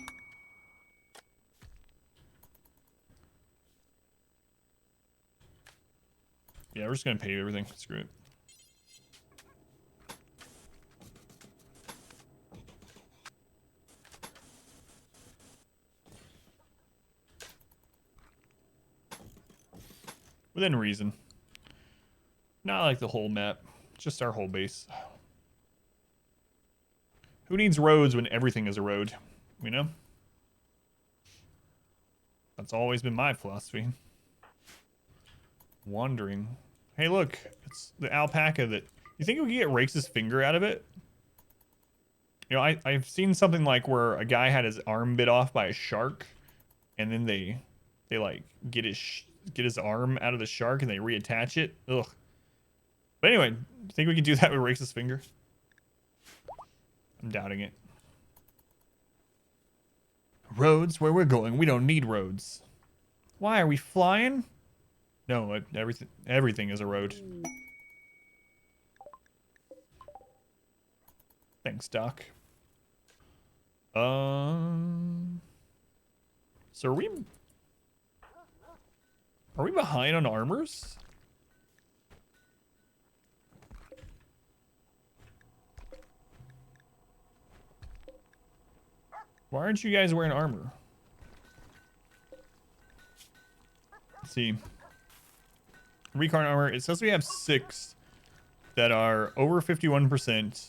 S2: Yeah, we're just gonna pave everything. Screw it. Within reason. Not like the whole map. Just our whole base. Who needs roads when everything is a road? You know? That's always been my philosophy. Wandering. Hey, look. It's the alpaca that... You think we could get Rake's finger out of it? You know, I've seen something like where a guy had his arm bit off by a shark. And then they like, get his arm out of the shark and they reattach it. Ugh. But anyway, do you think we can do that with Rake's finger? I'm doubting it. Roads where we're going. We don't need roads. Why are we flying? No, everything is a road. Thanks, Doc. So are we behind on armors? Why aren't you guys wearing armor? Let's see. Recon armor. It says we have 6 that are over 51%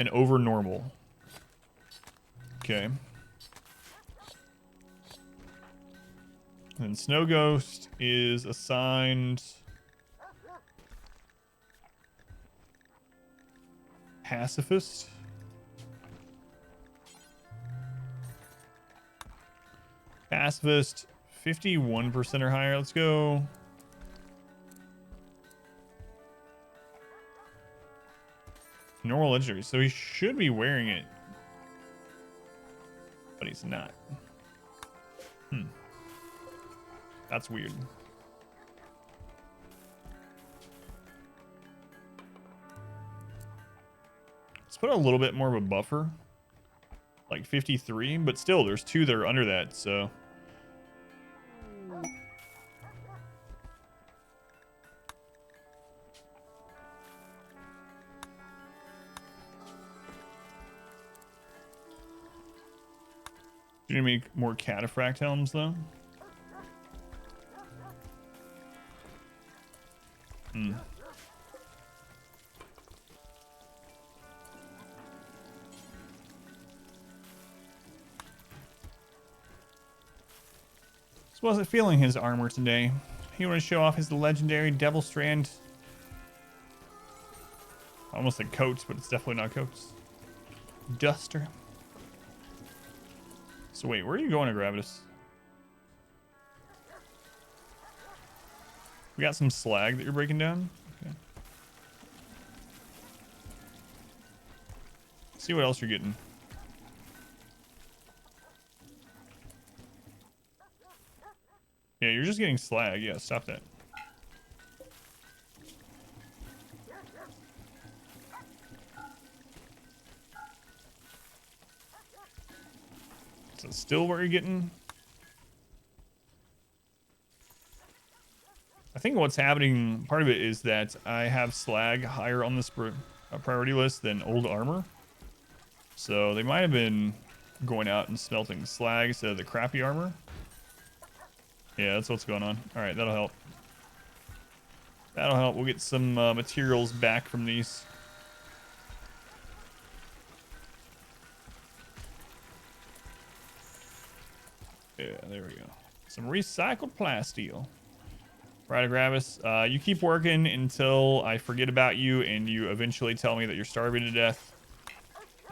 S2: and over normal. Okay. And Snow Ghost is assigned Pacifist. Pacifist, 51% or higher. Let's go. Normal legendary. So he should be wearing it. But he's not. That's weird. Let's put a little bit more of a buffer. Like 53, but still there's 2 that are under that, so... Do you need to make more cataphract helms, though? So wasn't feeling his armor today. He wanted to show off his legendary Devil Strand. Almost like coats, but it's definitely not coats. Duster. So wait, where are you going to Gravitas? We got some slag that you're breaking down? Okay. Let's see what else you're getting. Yeah, you're just getting slag. Yeah, stop that. So still what you're getting? I think what's happening, part of it is that I have slag higher on this priority list than old armor. So they might have been going out and smelting slag instead of the crappy armor. Yeah, that's what's going on. All right, that'll help. That'll help. We'll get some materials back from these. Yeah, there we go. Some recycled plasteel. Right, Gravis. You keep working until I forget about you and you eventually tell me that you're starving to death.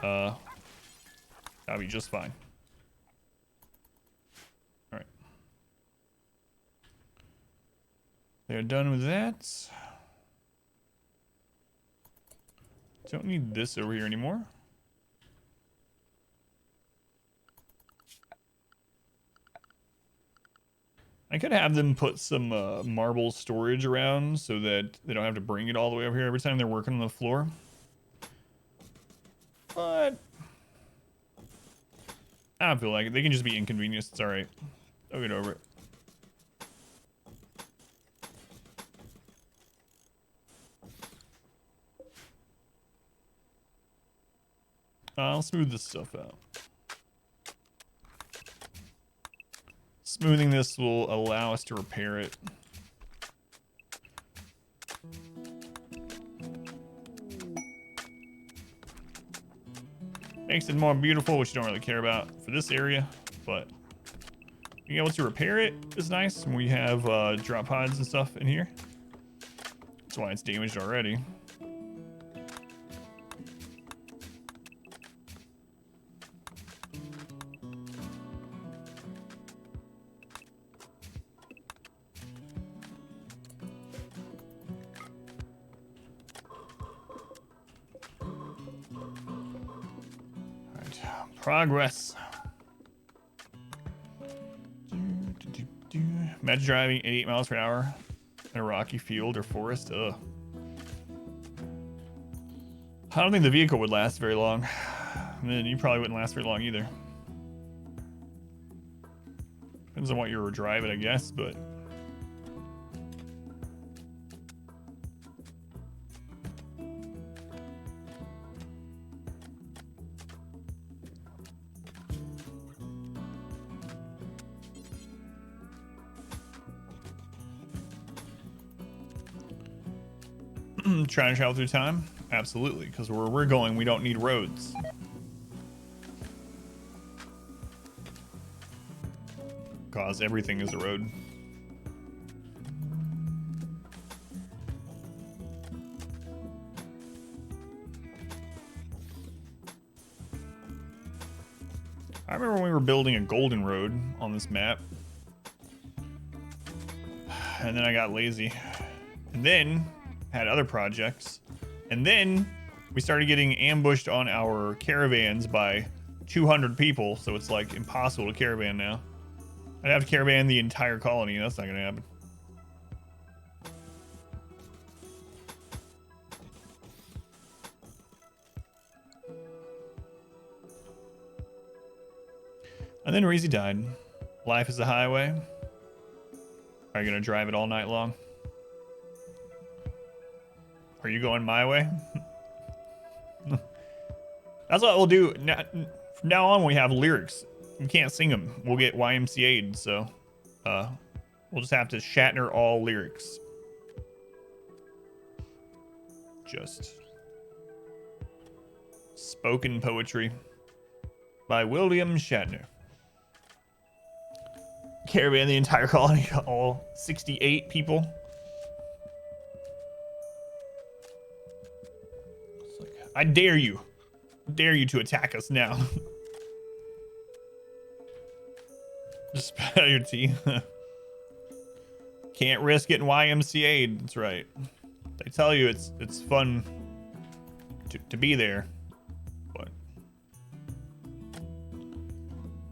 S2: That'll be just fine. All right. They're done with that. Don't need this over here anymore. I could have them put some marble storage around so that they don't have to bring it all the way over here every time they're working on the floor. But I don't feel like it. They can just be inconvenienced. It's alright. I'll get over it. I'll smooth this stuff out. Smoothing this will allow us to repair it. Makes it more beautiful, which you don't really care about for this area, but being able to repair it is nice. And we have drop pods and stuff in here. That's why it's damaged already. Progress. Imagine driving 88 miles per hour in a rocky field or forest. Ugh. I don't think the vehicle would last very long. And then you probably wouldn't last very long either. Depends on what you were driving, I guess, but. Trying to travel through time? Absolutely, because where we're going, we don't need roads. Because everything is a road. I remember when we were building a golden road on this map. And then I got lazy. And then had other projects, and then we started getting ambushed on our caravans by 200 people, so it's like impossible to caravan now. I'd have to caravan the entire colony. That's not gonna happen. And then Reezy died. Life is a highway. Are you gonna drive it all night long? Are you going my way? That's what we'll do. From now on, we have lyrics. We can't sing them. We'll get YMCA'd, so we'll just have to Shatner all lyrics. Just spoken poetry by William Shatner. Caravan the entire colony, all 68 people. I dare you to attack us now. Just spat out your tea. Can't risk getting YMCA'd. That's right. They tell you it's fun to be there, but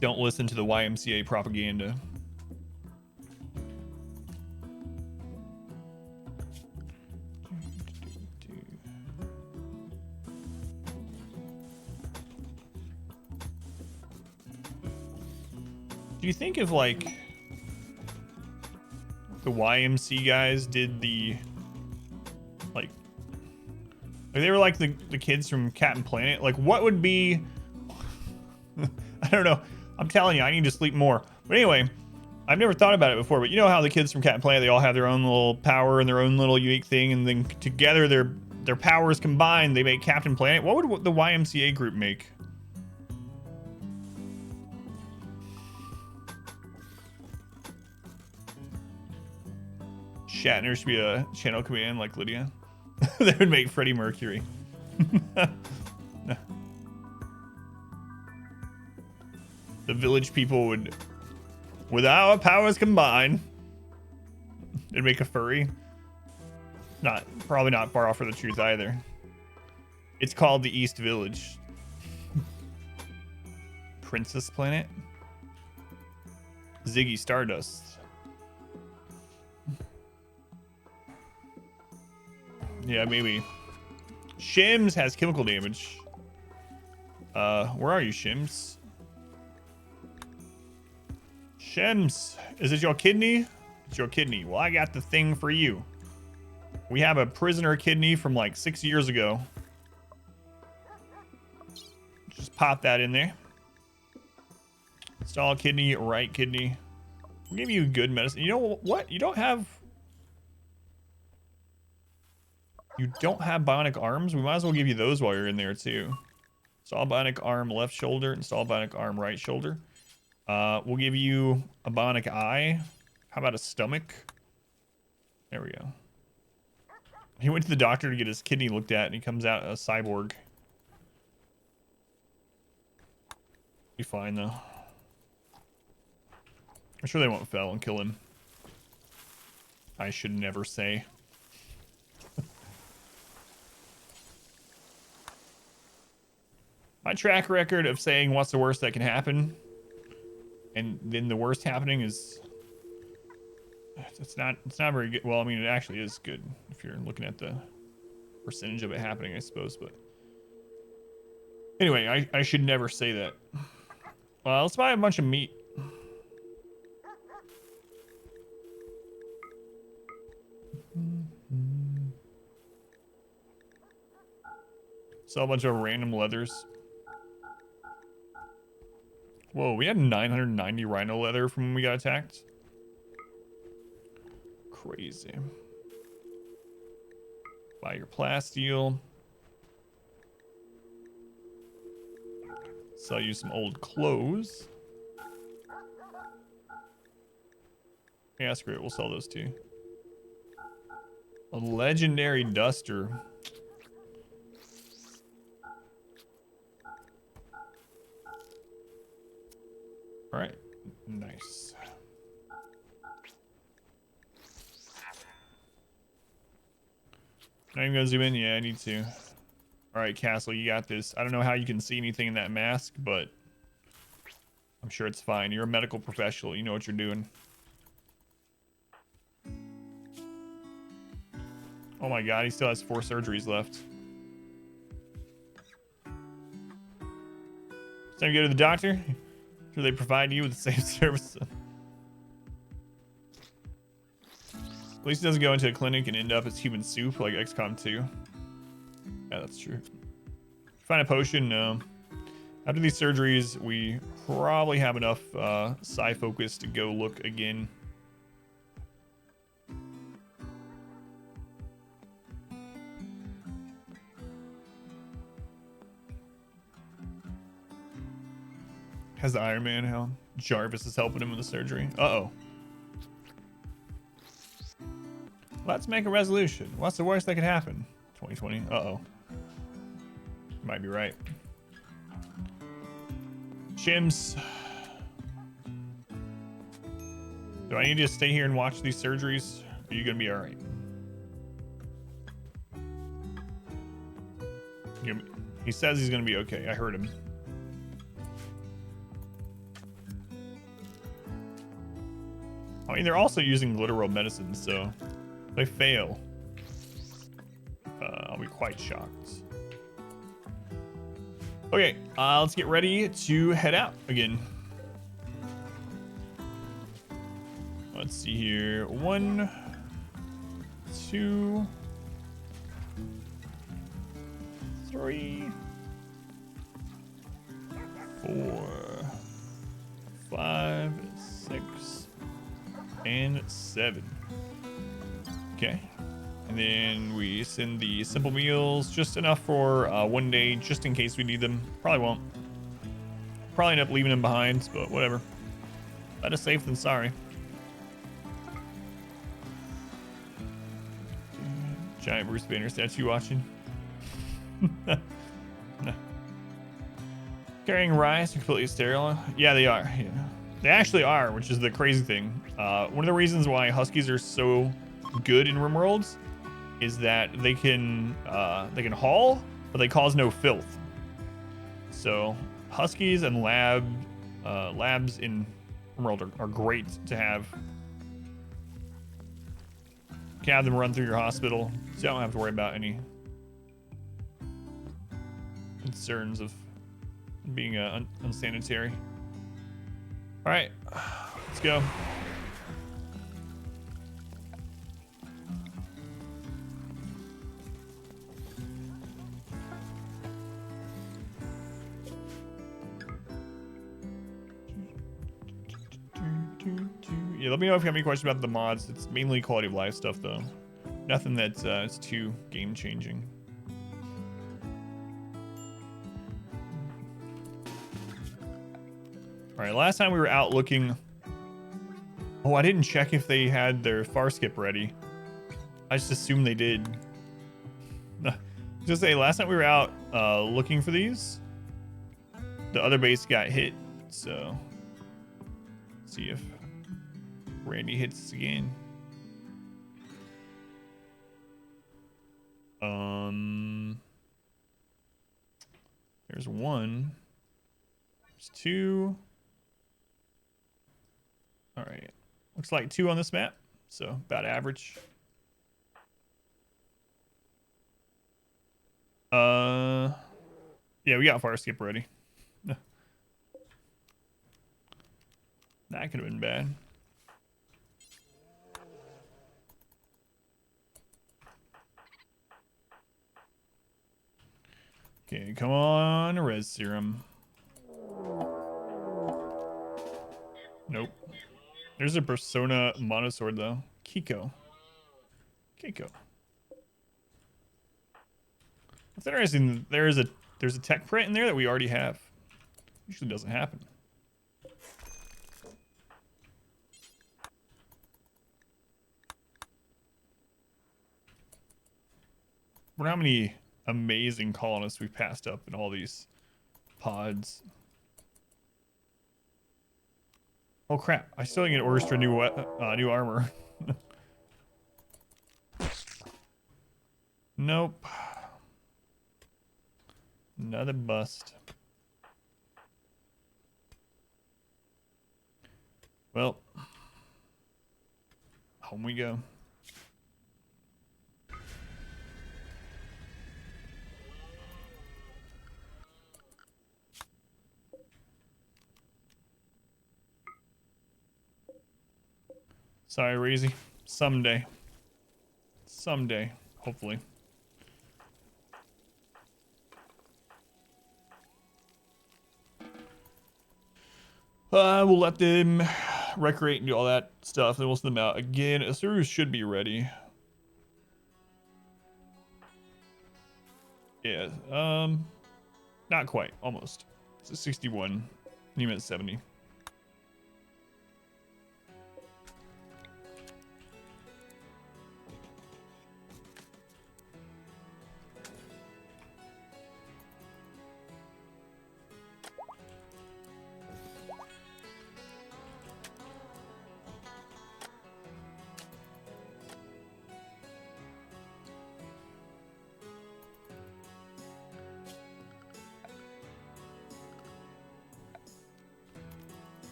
S2: don't listen to the YMCA propaganda. Do you think if like the YMC guys did the like they were like the kids from Captain Planet, like what would be I don't know. I'm telling you, I need to sleep more. But anyway, I've never thought about it before, but you know how the kids from Captain Planet, they all have their own little power and their own little unique thing, and then together their powers combined, they make Captain Planet. What would the YMCA group make? Shatner should be a channel command like Lydia. They would make Freddie Mercury. The village people would, with our powers combined, it'd make a furry. Probably not far off for the truth either. It's called the East Village. Princess Planet? Ziggy Stardust. Yeah, maybe. Shims has chemical damage. Where are you, Shims? Shims, is it your kidney? It's your kidney. Well, I got the thing for you. We have a prisoner kidney from like 6 years ago. Just pop that in there. Install kidney, right kidney. We'll give you good medicine. You know what? You don't have bionic arms? We might as well give you those while you're in there too. Install bionic arm left shoulder. Install bionic arm right shoulder. We'll give you a bionic eye. How about a stomach? There we go. He went to the doctor to get his kidney looked at, and he comes out a cyborg. Be fine though. I'm sure they won't fail and kill him. I should never say. My track record of saying what's the worst that can happen, and then the worst happening is it's not very good. Well, I mean, it actually is good if you're looking at the percentage of it happening, I suppose. But anyway, I should never say that. Let's buy a bunch of meat. Sell a bunch of random leathers. Whoa, we had 990 rhino leather from when we got attacked. Crazy. Buy your plasteel. Sell you some old clothes. Yeah, screw it. We'll sell those too. A legendary duster. All right, nice. Not even gonna zoom in. Yeah, I need to. All right, Castle, you got this. I don't know how you can see anything in that mask, but I'm sure it's fine. You're a medical professional. You know what you're doing. Oh my God, he still has 4 surgeries left. It's time to go to the doctor. Do they provide you with the same service? At least he doesn't go into a clinic and end up as human soup like XCOM 2. Yeah, that's true. Find a potion, no. After these surgeries, we probably have enough psi focus to go look again. Has the Iron Man helm. Jarvis is helping him with the surgery. Uh-oh. Let's make a resolution. What's the worst that could happen? 2020. Uh-oh. Might be right. Chims. Do I need to stay here and watch these surgeries? Are you gonna be alright? He says he's gonna be okay. I heard him. I mean, they're also using literal medicine, so if they fail, I'll be quite shocked. Okay, let's get ready to head out again. Let's see here. 1, 2, 3, 4, 5, 6, and 7. Okay. And then we send the simple meals, just enough for 1 day, just in case we need them. Probably won't. Probably end up leaving them behind, but whatever. Better safe than sorry. Giant Bruce Banner statue watching. No. Carrying rice, completely sterile. Yeah, they are. Yeah. They actually are, which is the crazy thing. One of the reasons why Huskies are so good in RimWorlds is that they can haul, but they cause no filth. So Huskies and labs in RimWorld are great to have. You can have them run through your hospital, so you don't have to worry about any concerns of being unsanitary. All right, let's go. Yeah, let me know if you have any questions about the mods. It's mainly quality of life stuff, though. Nothing that's it's too game changing. right, last time we were out looking. Oh, I didn't check if they had their far skip ready. I just assumed they did. Just say last time we were out looking for these, the other base got hit. So let's see if Randy hits us again. There's one. There's two. All right. Looks like 2 on this map, so about average. Yeah, we got fire skip ready. That could have been bad. Okay, come on, res serum. Nope. There's a Persona monosword though. Keiko. What's interesting, there's a tech print in there that we already have. Usually doesn't happen. Wonder how many amazing colonists we've passed up in all these pods. Oh crap! I still didn't get orders for new armor. Nope. Another bust. Well, home we go. Sorry, Reezy. Someday. Someday, hopefully. We'll let them recreate and do all that stuff. Then we'll send them out again. Asuru should be ready. Yeah. Not quite. Almost. It's a 61. You meant 70.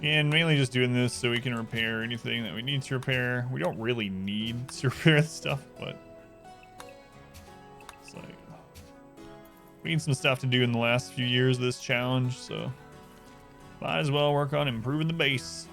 S2: And mainly just doing this so we can repair anything that we need to repair. We don't really need to repair stuff, but it's like we need some stuff to do in the last few years of this challenge, so might as well work on improving the base.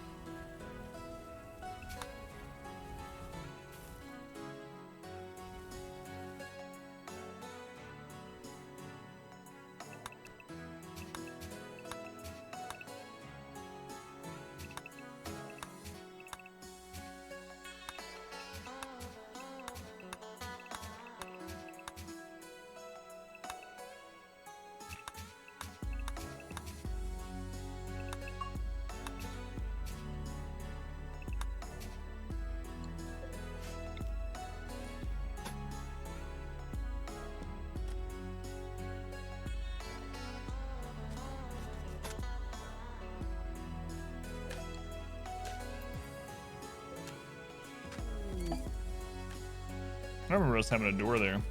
S2: I remember us having a door there.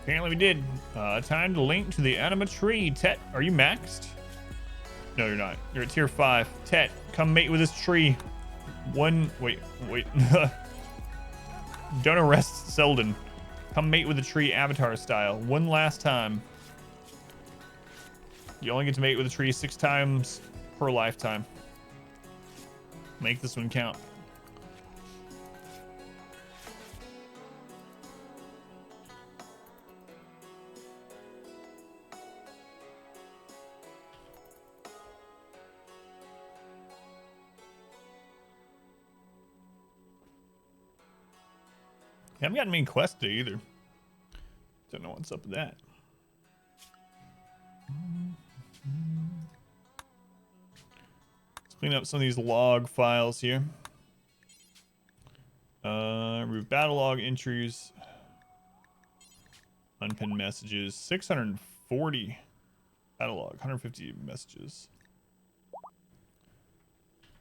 S2: Apparently we did. Time to link to the anima tree. Tet, are you maxed? No, you're not. You're at tier 5. Tet, come mate with this tree. Wait. Don't arrest Selden. Come mate with the tree avatar style. One last time. You only get to mate with a tree 6 times per lifetime. Make this one count. Haven't gotten main quest today either. Don't know what's up with that. Let's clean up some of these log files here. Remove battle log entries. Unpinned messages. 640 battle log. 150 messages.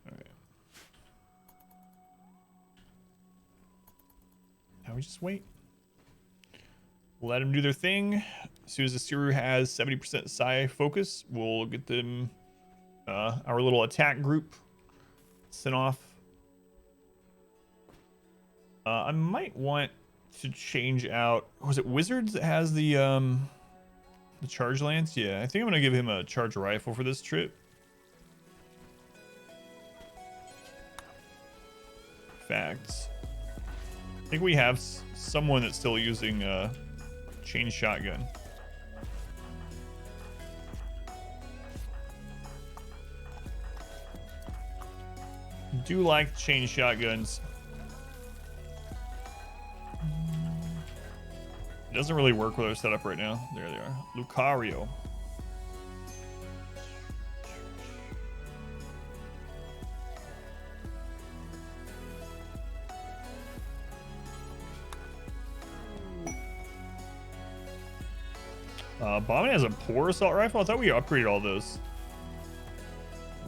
S2: Alright. Now we just wait. Let them do their thing. As soon as the Suru has 70% psi focus, we'll get them our little attack group sent off. I might want to change out. Was it Wizards that has the charge lance? Yeah, I think I'm gonna give him a charge rifle for this trip. Facts. I think we have someone that's still using chain shotgun. Do like chain shotguns. It doesn't really work with our setup right now. There they are. Lucario. Bombin has a poor assault rifle. I thought we upgraded all those.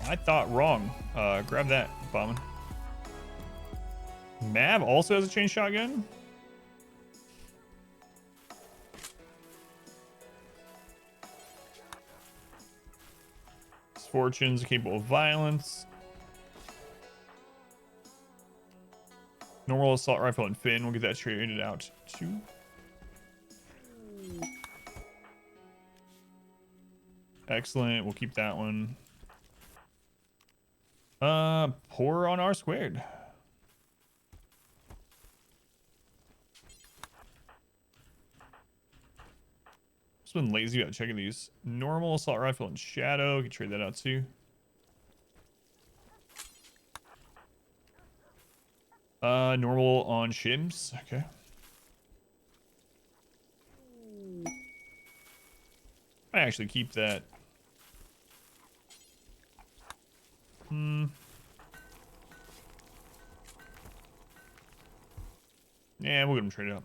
S2: I thought wrong. Grab that, Bombin. Mav also has a chain shotgun. Fortunes capable of violence. Normal assault rifle and Finn. We'll get that traded out too. Excellent. We'll keep that one. Poor on R squared. Just been lazy about checking these. Normal assault rifle and shadow. Can trade that out too. Normal on shims. Okay. I actually keep that. Yeah, we'll get them traded up.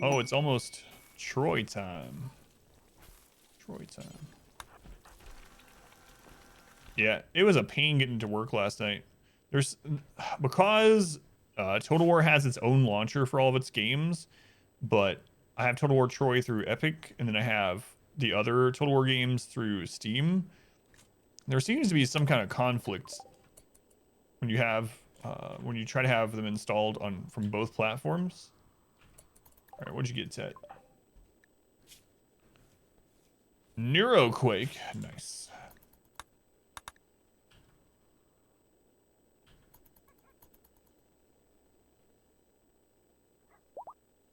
S2: Oh, it's almost Troy time. Troy time. Yeah, it was a pain getting to work last night. Because Total War has its own launcher for all of its games, but I have Total War Troy through Epic, and then I have the other Total War games through Steam. There seems to be some kind of conflict when you have when you try to have them installed from both platforms. All right, what'd you get, Ted? Neuroquake, nice.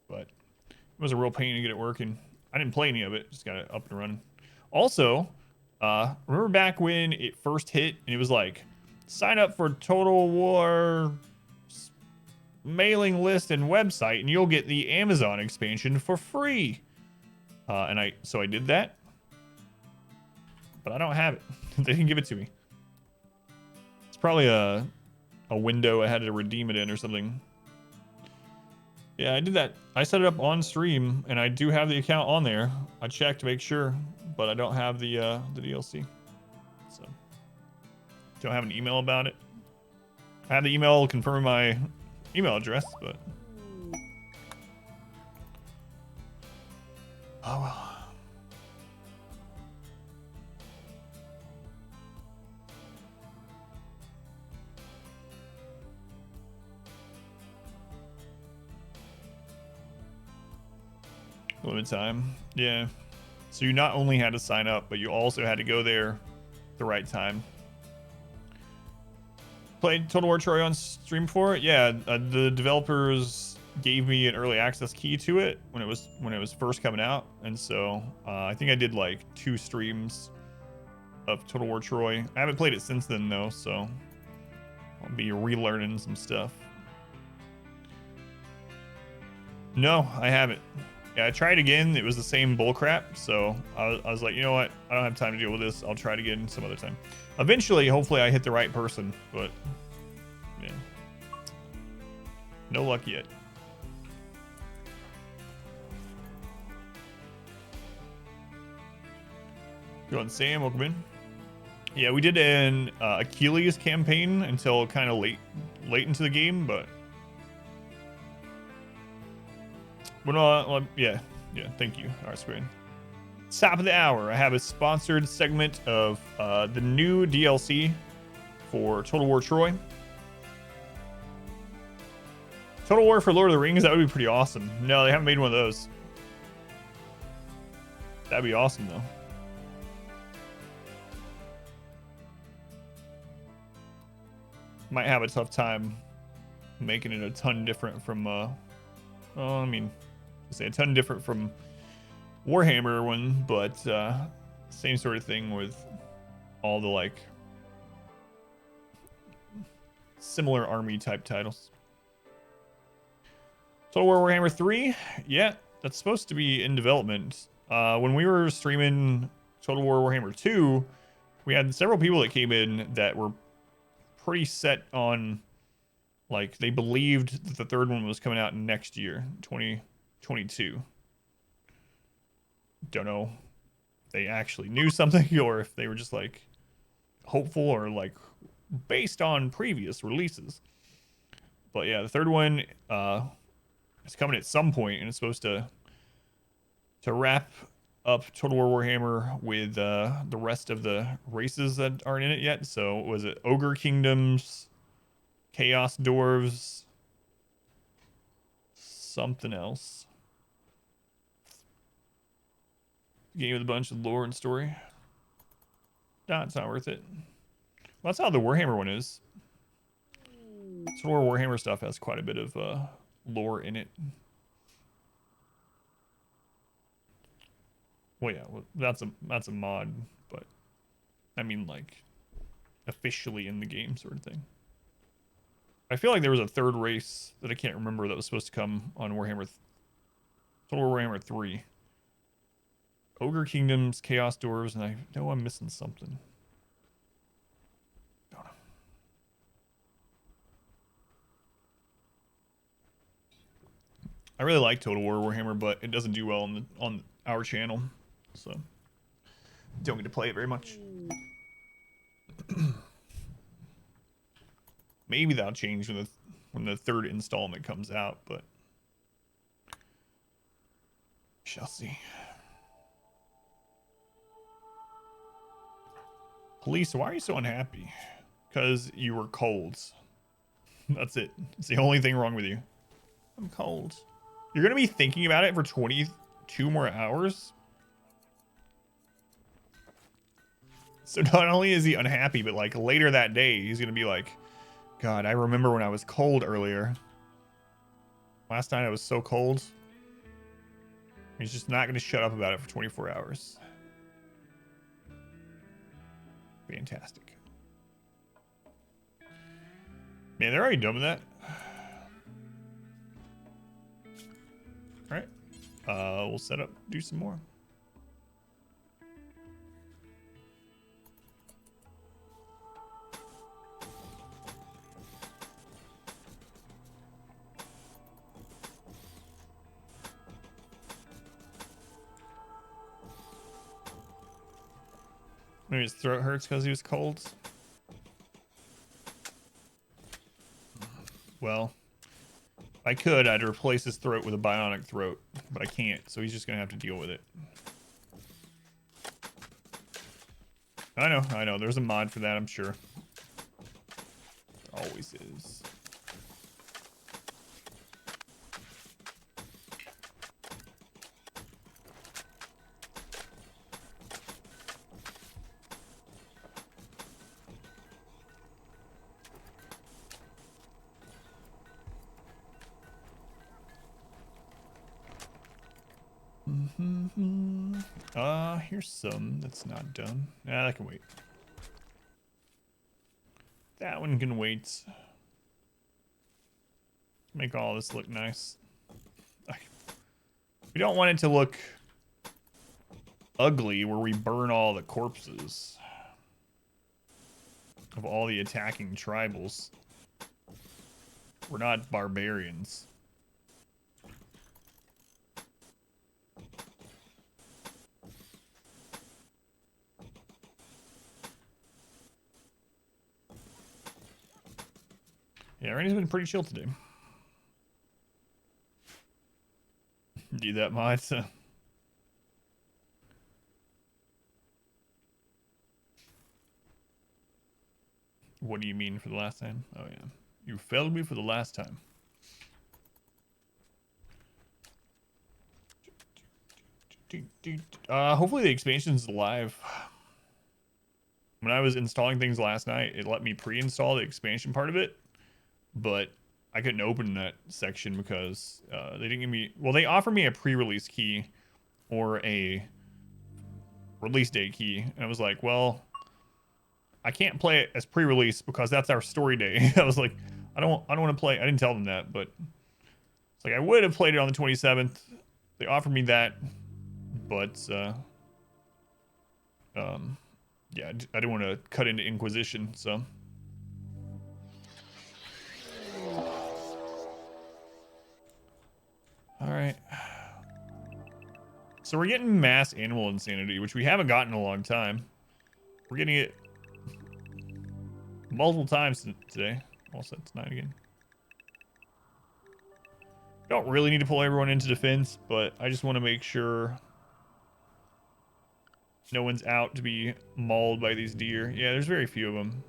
S2: But it was a real pain to get it working. I didn't play any of it, just got it up and running. Also, remember back when it first hit and it was like, sign up for Total War mailing list and website and you'll get the Amazon expansion for free. So I did that, but I don't have it. They didn't give it to me. It's probably a window I had to redeem it in or something. Yeah, I did that. I set it up on stream, and I do have the account on there. I checked to make sure, but I don't have the DLC. So, don't have an email about it. I have the email confirming my email address, but oh well. Limited time. Yeah. So you not only had to sign up, but you also had to go there the right time. Played Total War Troy on stream for it. Yeah, the developers gave me an early access key to it when it was first coming out, and so I think I did like 2 streams of Total War Troy. I haven't played it since then though, so I'll be relearning some stuff. No, I haven't. Yeah, I tried again. It was the same bullcrap. So I was like, you know what? I don't have time to deal with this. I'll try it again some other time. Eventually, hopefully, I hit the right person. But yeah, no luck yet. Go on, Sam. Welcome in. Yeah, we did an Achilles campaign until kind of late into the game, but yeah, thank you. All right, screen. Top of the hour, I have a sponsored segment of the new DLC for Total War Troy. Total War for Lord of the Rings, that would be pretty awesome. No, they haven't made one of those. That'd be awesome, though. Might have a tough time making it a ton different from, I mean, say a ton different from Warhammer one, but same sort of thing with all the like similar army type titles. Total War Warhammer 3, yeah, that's supposed to be in development. When we were streaming Total War Warhammer 2, we had several people that came in that were pretty set on, like, they believed that the third one was coming out next year, 2022. Don't know if they actually knew something or if they were just like hopeful or like based on previous releases. But yeah, the third one is coming at some point, and it's supposed to wrap up Total War Warhammer with the rest of the races that aren't in it yet. So was it Ogre Kingdoms, Chaos Dwarves, something else? Game with a bunch of lore and story. No, it's not worth it. Well, that's how the Warhammer one is. Total War Warhammer stuff has quite a bit of lore in it. Well, yeah, that's a mod, but I mean like officially in the game sort of thing. I feel like there was a third race that I can't remember that was supposed to come on Warhammer Total War Warhammer 3. Ogre Kingdoms, Chaos Dwarves, and I know I'm missing something. Don't know. I really like Total War Warhammer, but it doesn't do well on our channel, so don't get to play it very much. Maybe that'll change when the third installment comes out, but shall see. Police, why are you so unhappy? Because you were cold. That's it. It's the only thing wrong with you. I'm cold. You're going to be thinking about it for 22 more hours? So not only is he unhappy, but like later that day, he's going to be like, God, I remember when I was cold earlier. Last night I was so cold. He's just not going to shut up about it for 24 hours. Fantastic. Man, they're already done with that. Alright. We'll set up, do some more. Maybe his throat hurts because he was cold. Well, if I could, I'd replace his throat with a bionic throat, but I can't, so he's just gonna have to deal with it. I know. There's a mod for that, I'm sure. There always is. Here's some that's not done. Nah, that can wait. That one can wait. Make all this look nice. We don't want it to look ugly where we burn all the corpses of all the attacking tribals. We're not barbarians. Yeah, Randy's been pretty chill today. Do that, mod. What do you mean for the last time? Oh, yeah. You failed me for the last time. Hopefully the expansion's live. When I was installing things last night, it let me pre-install the expansion part of it, but I couldn't open that section because they didn't give me... Well, they offered me a pre-release key or a release date key, and I was like, well, I can't play it as pre-release because that's our story day. I was like, I don't want to play... I didn't tell them that, but it's like I would have played it on the 27th. They offered me that, but yeah, I didn't want to cut into Inquisition, so. All right. So we're getting mass animal insanity, which we haven't gotten in a long time. We're getting it multiple times today. Also, it's 9 again. Don't really need to pull everyone into defense, but I just want to make sure no one's out to be mauled by these deer. Yeah, there's very few of them.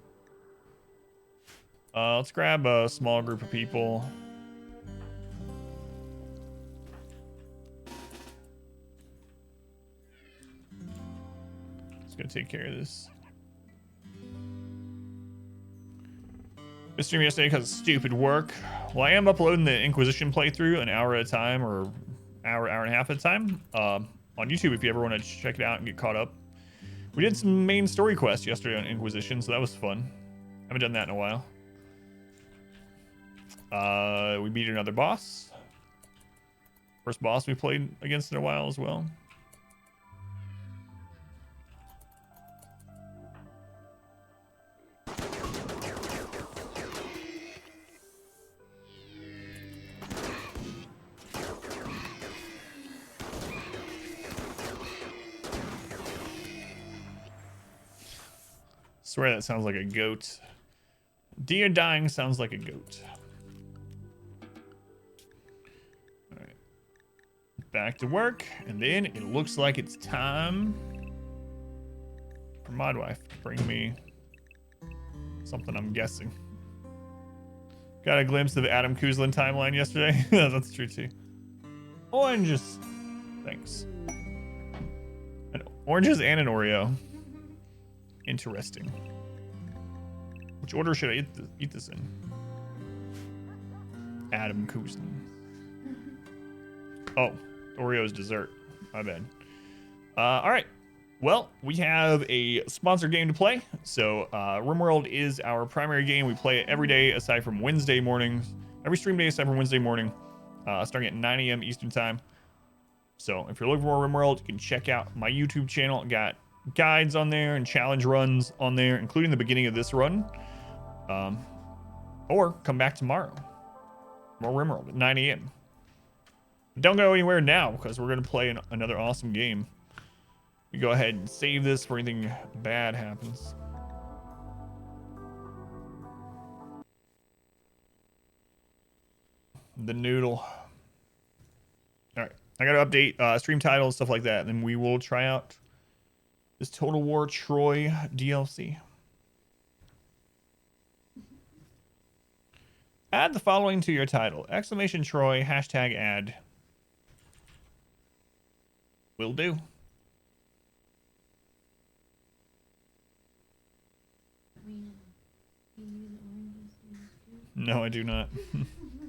S2: Let's grab a small group of people. Just gonna take care of this. Missed stream yesterday because of stupid work. Well, I am uploading the Inquisition playthrough an hour at a time, or hour and a half at a time, on YouTube if you ever want to check it out and get caught up. We did some main story quests yesterday on Inquisition, so that was fun. Haven't done that in a while. We beat another boss. First boss we played against in a while as well. Swear that sounds like a goat. Deer dying sounds like a goat. Alright. Back to work, and then it looks like it's time for Modwife to bring me something, I'm guessing. Got a glimpse of Adam Kuzlin timeline yesterday. That's true too. Oranges. Thanks. Oranges and an Oreo. Interesting. Which order should I eat this in? Adam Kuzlin. Oh, Oreo's dessert. My bad. All right. Well, we have a sponsored game to play. So, RimWorld is our primary game. We play it every day aside from Wednesday mornings. Every stream day aside from Wednesday morning, starting at 9 a.m. Eastern time. So, if you're looking for RimWorld, you can check out my YouTube channel. Got guides on there and challenge runs on there, including the beginning of this run. Or come back tomorrow. More RimWorld at 9 a.m. Don't go anywhere now because we're going to play another awesome game. We go ahead and save this for anything bad happens. The noodle. All right. I got to update stream titles, stuff like that. And then we will try out this Total War Troy DLC. Add the following to your title. Exclamation Troy, hashtag ad. Will do. No, I do not.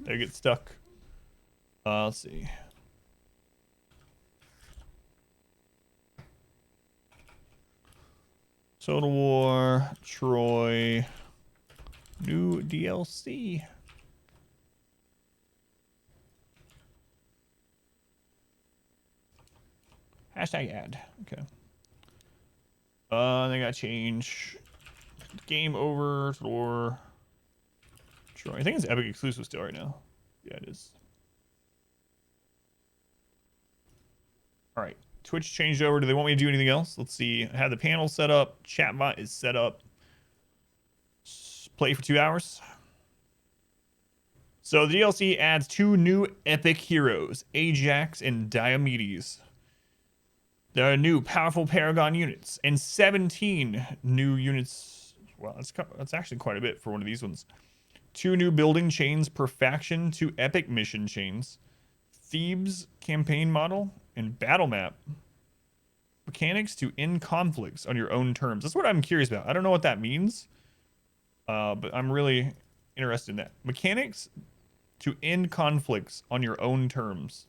S2: They get stuck. Let's see. Total War, Troy, new DLC. Hashtag ad. Okay. They got change. Game over. Or sure. I think it's Epic exclusive still right now. Yeah, it is. All right. Twitch changed over. Do they want me to do anything else? Let's see. I have the panel set up. Chatbot is set up. Play for 2 hours. So the DLC adds 2 new epic heroes, Ajax and Diomedes. There are new powerful Paragon units and 17 new units. Well, that's actually quite a bit for one of these ones. 2 new building chains per faction, 2 epic mission chains, Thebes campaign model, and battle map. Mechanics to end conflicts on your own terms. That's what I'm curious about. I don't know what that means, but I'm really interested in that. Mechanics to end conflicts on your own terms.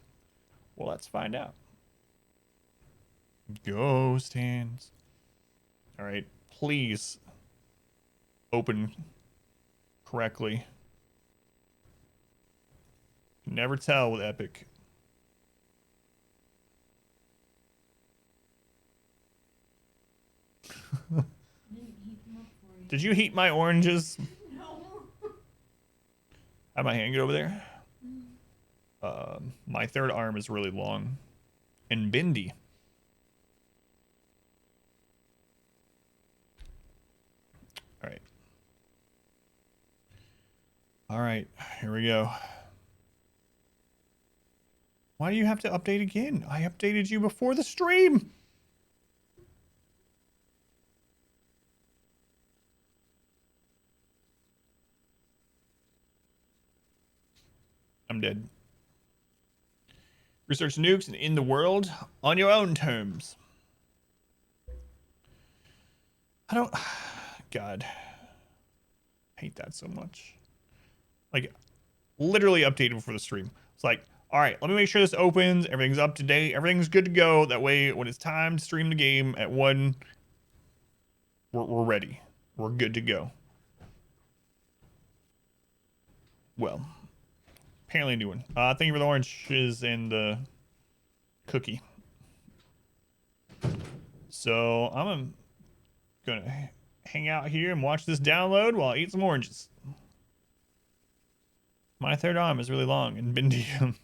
S2: Well, let's find out. Ghost hands. All right, please open correctly. Never tell with Epic. Did you heat my oranges?
S3: No.
S2: Have my hand get over there. My third arm is really long and bendy. All right. All right, here we go. Why do you have to update again? I updated you before the stream. I'm dead. Research nukes and end the world on your own terms. I don't... God. I hate that so much. Like, literally updated before the stream. It's like, all right, let me make sure this opens. Everything's up to date. Everything's good to go. That way, when it's time to stream the game at 1, we're ready. We're good to go. Well, apparently a new one. Thank you for the oranges and the cookie. So I'm gonna hang out here and watch this download while I eat some oranges. My third arm is really long and bendy. I'm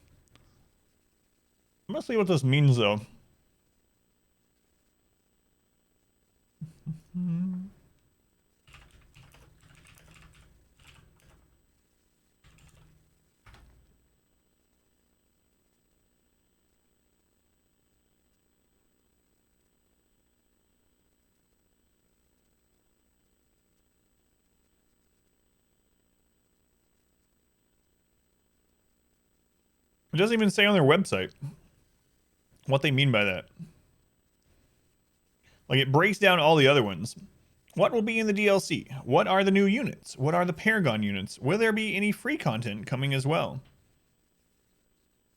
S2: gonna see what this means though. It doesn't even say on their website what they mean by that. Like, it breaks down all the other ones. What will be in the DLC? What are the new units? What are the Paragon units? Will there be any free content coming as well?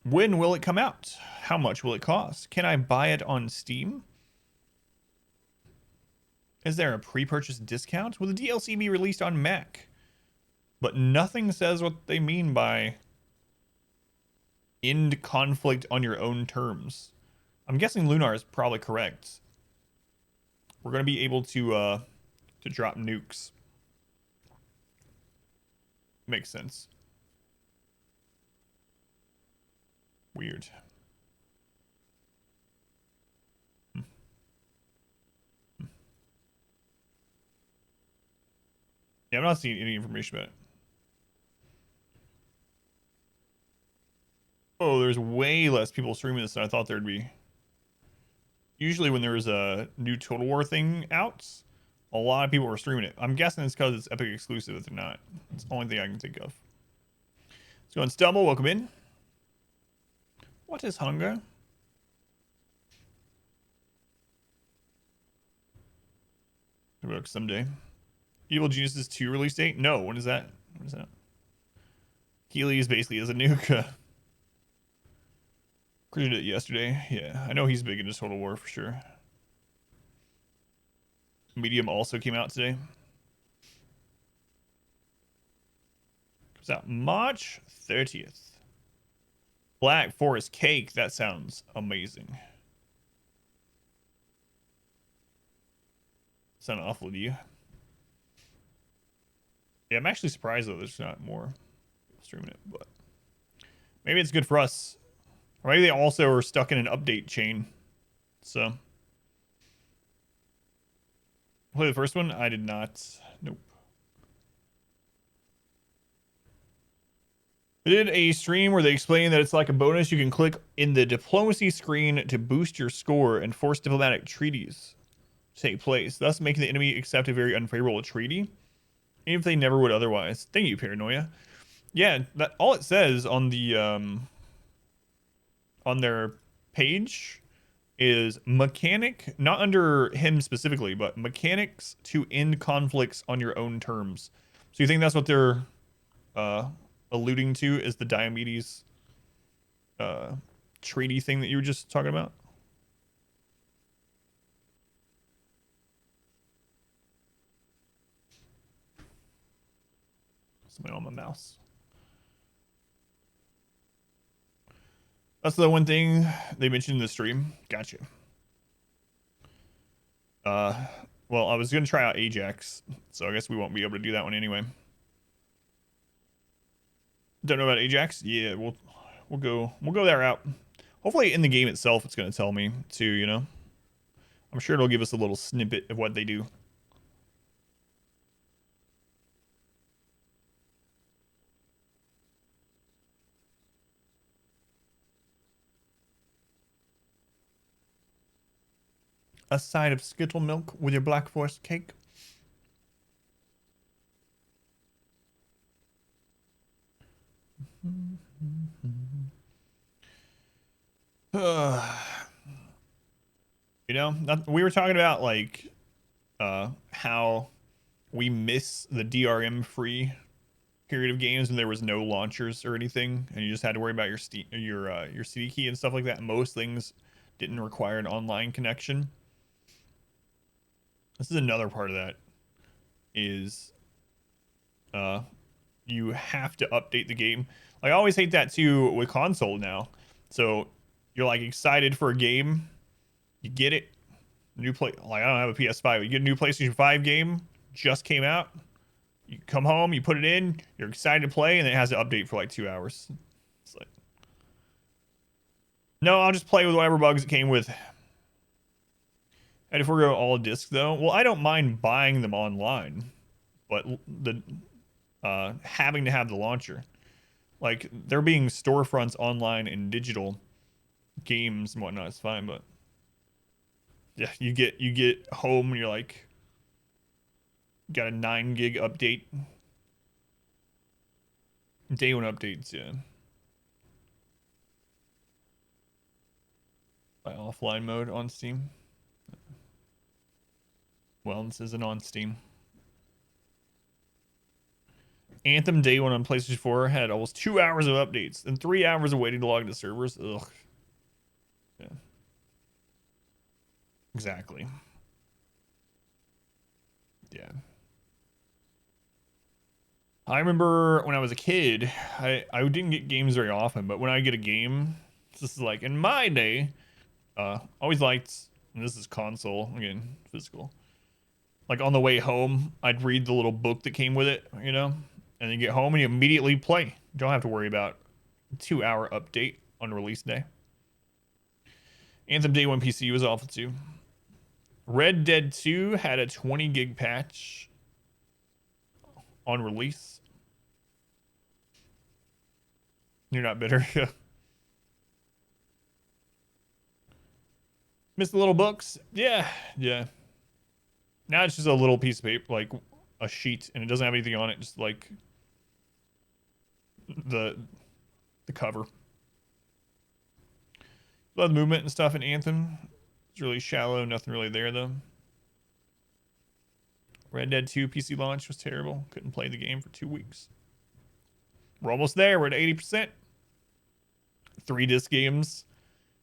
S2: When will it come out? How much will it cost? Can I buy it on Steam? Is there a pre-purchase discount? Will the DLC be released on Mac? But nothing says what they mean by end conflict on your own terms. I'm guessing Lunar is probably correct. We're going to be able to drop nukes. Makes sense. Weird. Yeah, I'm not seeing any information about it. Oh, there's way less people streaming this than I thought there'd be. Usually when there's a new Total War thing out, a lot of people are streaming it. I'm guessing it's because it's Epic exclusive if they're not. It's the only thing I can think of. Let's go and Stumble, welcome in. What is hunger? Maybe someday. Evil Geniuses 2 release date? No, when is that? When is that? Keely is basically as a nuke. Created it yesterday. Yeah, I know he's big into Total War for sure. Medium also came out today. Comes out March 30th. Black Forest Cake. That sounds amazing. sound awful to you. Yeah, I'm actually surprised though there's not more people streaming it, but maybe it's good for us. Or maybe they also are stuck in an update chain. So play the first one. I did not. Nope. They did a stream where they explained that it's like a bonus. You can click in the diplomacy screen to boost your score and force diplomatic treaties to take place, thus making the enemy accept a very unfavorable treaty, even if they never would otherwise. Thank you, Paranoia. Yeah, that all it says on the on their page is mechanic, not under him specifically, but mechanics to end conflicts on your own terms. So you think that's what they're alluding to is the Diomedes treaty thing that you were just talking about? Something on my mouse. That's the one thing they mentioned in the stream. Gotcha. Well, I was gonna try out Ajax, so I guess we won't be able to do that one anyway. Don't know about Ajax? Yeah, we'll go that route. Hopefully in the game itself it's gonna tell me too, you know. I'm sure it'll give us a little snippet of what they do. A side of Skittle milk with your Black Forest cake. You know, we were talking about like how we miss the DRM free period of games when there was no launchers or anything, and you just had to worry about your Steam, your CD key and stuff like that. Most things didn't require an online connection. This is another part of that. Is you have to update the game. Like, I always hate that too with console now. So you're like excited for a game, you get it, new play. Like, I don't have a PS5. You get a new PlayStation 5 game, just came out. You come home, you put it in, you're excited to play, and it has to update for like 2 hours. It's like, no, I'll just play with whatever bugs it came with. And if we're going all disc though, well, I don't mind buying them online, but the having to have the launcher, like there being storefronts online and digital games and whatnot, is fine. But yeah, you get home and you're like, got a 9 gig update. Day one updates, yeah. By offline mode on Steam. Well, this isn't on Steam. Anthem day one on PlayStation 4 had almost 2 hours of updates and 3 hours of waiting to log into servers. Ugh. Yeah. Exactly. Yeah. I remember when I was a kid, I didn't get games very often, but when I get a game, this is like in my day, always liked, and this is console, again, physical. Like on the way home, I'd read the little book that came with it, you know? And then get home and you immediately play. You don't have to worry about a 2 hour update on release day. Anthem Day 1 PC was awful too. Red Dead 2 had a 20 gig patch on release. You're not bitter. Miss the little books? Yeah, yeah. Now it's just a little piece of paper, like a sheet, and it doesn't have anything on it, just like the cover. A lot of movement and stuff in Anthem. It's really shallow, nothing really there though. Red Dead 2 PC launch was terrible. Couldn't play the game for 2 weeks. We're almost there. We're at 80%. 3 disc games.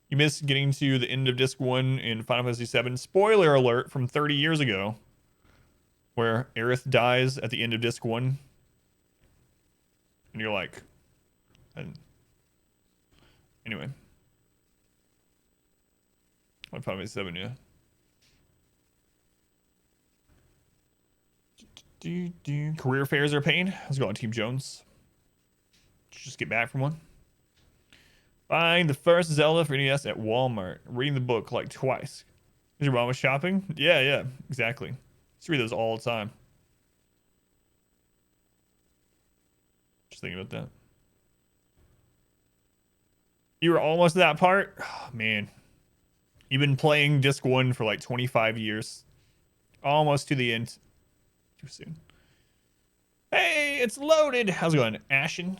S2: You missed getting to the end of disc 1 in Final Fantasy VII. Spoiler alert from 30 years ago, where Aerith dies at the end of disc 1. And you're like, anyway. Final Fantasy VII, yeah. Career fairs are a pain. Let's go on Team Jones. Just get back from one. Buying the first Zelda for NES at Walmart. Reading the book like twice. Is your mom was shopping? Yeah, exactly. Just read those all the time. Just thinking about that. You were almost to that part? Oh, man. You've been playing disc 1 for like 25 years. Almost to the end. Too soon. Hey, it's loaded. How's it going, Ashen?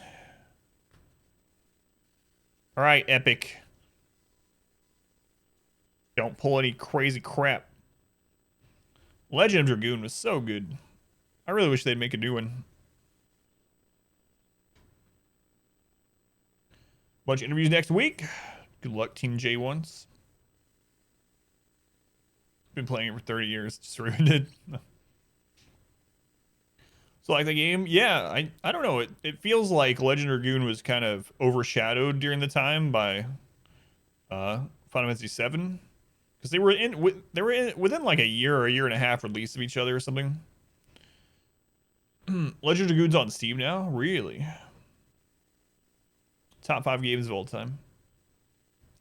S2: All right, Epic. Don't pull any crazy crap. Legend of Dragoon was so good. I really wish they'd make a new one. Bunch of interviews next week. Good luck, Team J1s. Been playing it for 30 years. Just ruined it. So like the game, yeah, I don't know. It feels like Legend of Dragoon was kind of overshadowed during the time by Final Fantasy VII, because they were within like a year or a year and a half release of each other or something. Legend of Dragoon's on Steam now, really? Top 5 games of all time.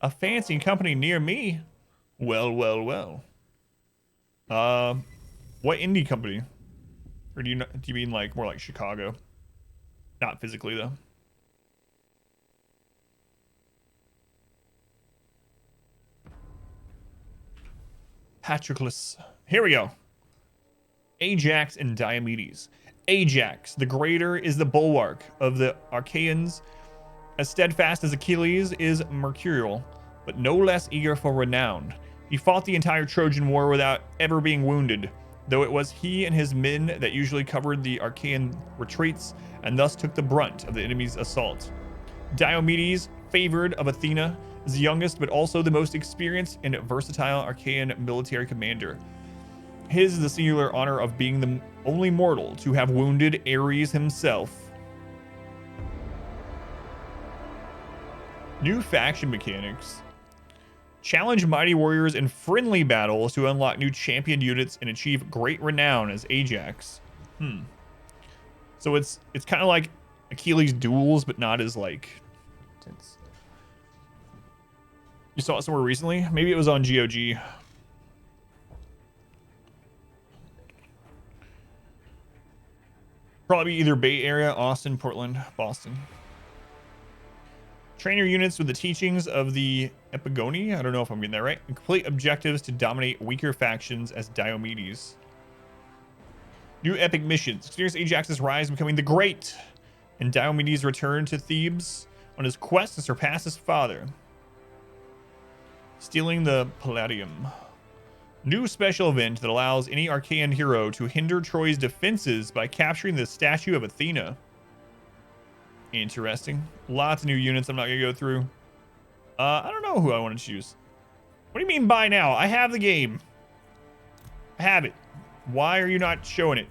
S2: A fancy company near me. Well. What indie company? Or do you mean like more like Chicago? Not physically though. Patroclus. Here we go. Ajax and Diomedes. Ajax, the greater, is the bulwark of the Achaeans. As steadfast as Achilles is mercurial, but no less eager for renown. He fought the entire Trojan War without ever being wounded, though it was he and his men that usually covered the Achaean retreats and thus took the brunt of the enemy's assault. Diomedes, favored of Athena, is the youngest but also the most experienced and versatile Achaean military commander. His is the singular honor of being the only mortal to have wounded Ares himself. New faction mechanics. Challenge mighty warriors in friendly battles to unlock new champion units and achieve great renown as Ajax. So it's kind of like Achilles duels, but not as like intense. You saw it somewhere recently? Maybe it was on GOG. Probably either Bay Area, Austin, Portland, Boston. Train your units with the teachings of the Epigoni. I don't know if I'm getting that right. And complete objectives to dominate weaker factions as Diomedes. New epic missions. Experience Ajax's rise, becoming the great. And Diomedes' return to Thebes on his quest to surpass his father. Stealing the Palladium. New special event that allows any Achaean hero to hinder Troy's defenses by capturing the statue of Athena. Interesting. Lots of new units I'm not going to go through. I don't know who I want to choose. What do you mean by now? I have the game. I have it. Why are you not showing it?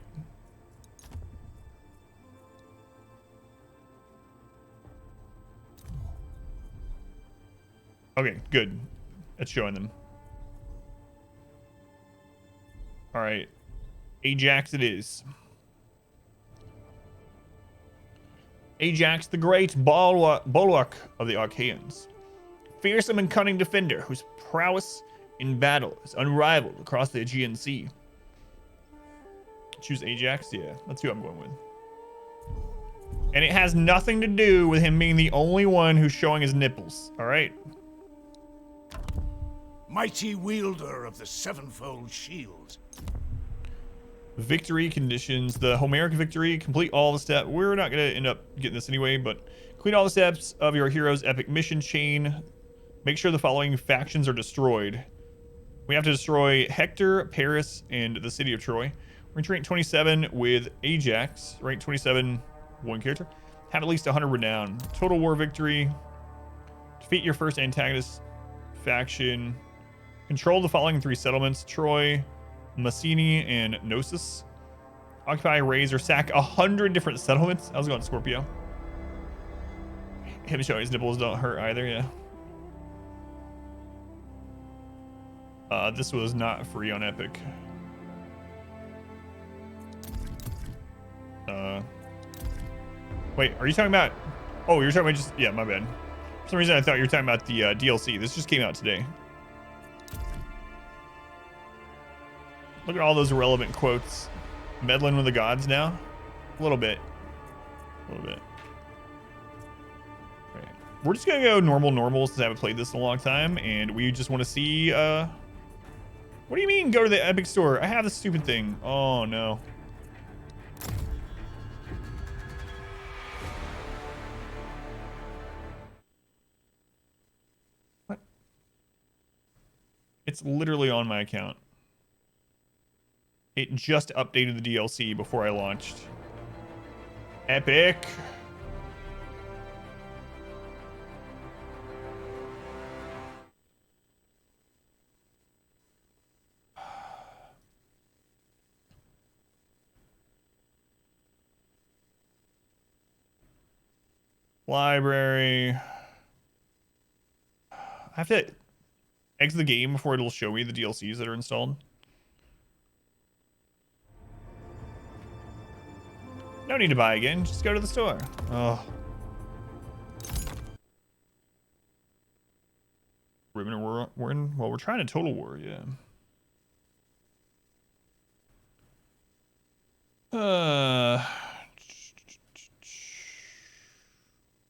S2: Okay, good. It's showing them. All right. Ajax it is. Ajax the Great, bulwark of the Achaeans. Fearsome and cunning defender whose prowess in battle is unrivaled across the Aegean Sea. Choose Ajax? Yeah, that's who I'm going with. And it has nothing to do with him being the only one who's showing his nipples, all right?
S3: Mighty wielder of the sevenfold shield.
S2: Victory conditions. The Homeric victory. Complete all the steps. We're not going to end up getting this anyway, but complete all the steps of your hero's epic mission chain. Make sure the following factions are destroyed. We have to destroy Hector, Paris, and the city of Troy. We're going to rank 27 with Ajax. Rank 27, one character. Have at least 100 renown. Total war victory. Defeat your first antagonist faction. Control the following 3 settlements. Troy, Massini, and Gnosis. Occupy, raise, or sack 100 different settlements. I was going Scorpio. Him showing his nipples don't hurt either, yeah. This was not free on Epic. Wait, are you talking about? Oh, you're talking about just yeah. My bad. For some reason, I thought you were talking about the DLC. This just came out today. Look at all those relevant quotes. Meddling with the gods now? A little bit. A little bit. Right. We're just gonna go normal since I haven't played this in a long time, and we just want to see, what do you mean go to the Epic Store? I have this stupid thing. Oh, no. What? It's literally on my account. It just updated the DLC before I launched. Epic. Library. I have to exit the game before it'll show me the DLCs that are installed. No need to buy again. Just go to the store. Oh. Ribbon War. Well, we're trying to Total War, yeah.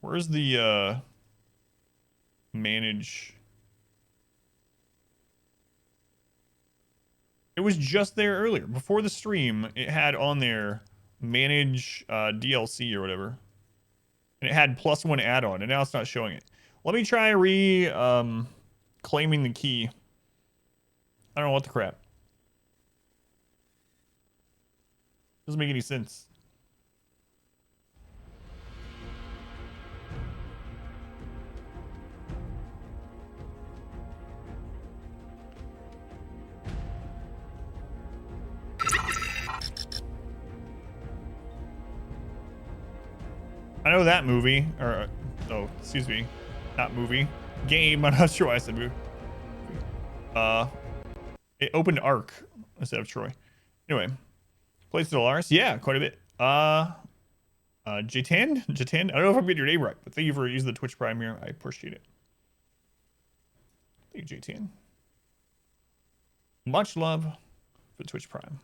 S2: Where's the manage? It was just there earlier before the stream. It had on there manage DLC or whatever, and it had +1 add-on, and now it's not showing it. Let me try claiming the key. I don't know what the crap. Doesn't make any sense. I know that movie, or, oh, excuse me, not movie, game, I'm not sure why I said movie. It opened Ark instead of Troy. Anyway, played Stellaris, yeah, quite a bit. J10? J10? I don't know if I'm getting your name right, but thank you for using the Twitch Prime here, I appreciate it. Thank you, J10. Much love for Twitch Prime.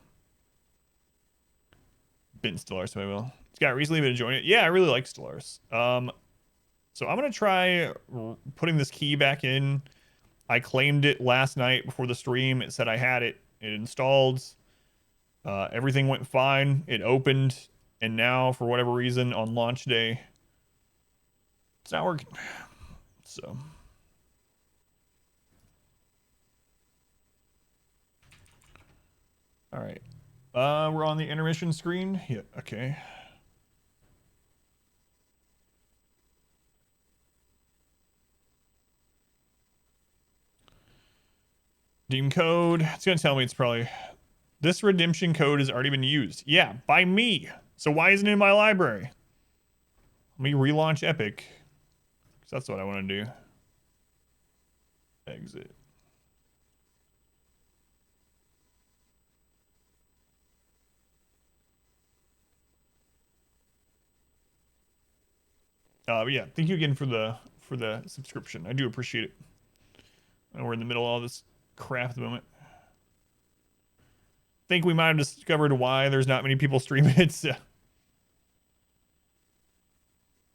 S2: Been Stellaris, so I will. Scott recently been enjoying it. Yeah, I really like Stellaris. So I'm gonna try putting this key back in. I claimed it last night before the stream. It said I had it. It installed. Everything went fine. It opened, and now for whatever reason on launch day, it's not working. So. All right. We're on the intermission screen. Yeah, okay. Redeem code. It's gonna tell me it's probably this redemption code has already been used. Yeah, by me. So why isn't it in my library? Let me relaunch Epic. Because that's what I want to do. Exit. But yeah, thank you again for the subscription. I do appreciate it. And we're in the middle of all this crap at the moment. Think we might have discovered why there's not many people streaming it. So.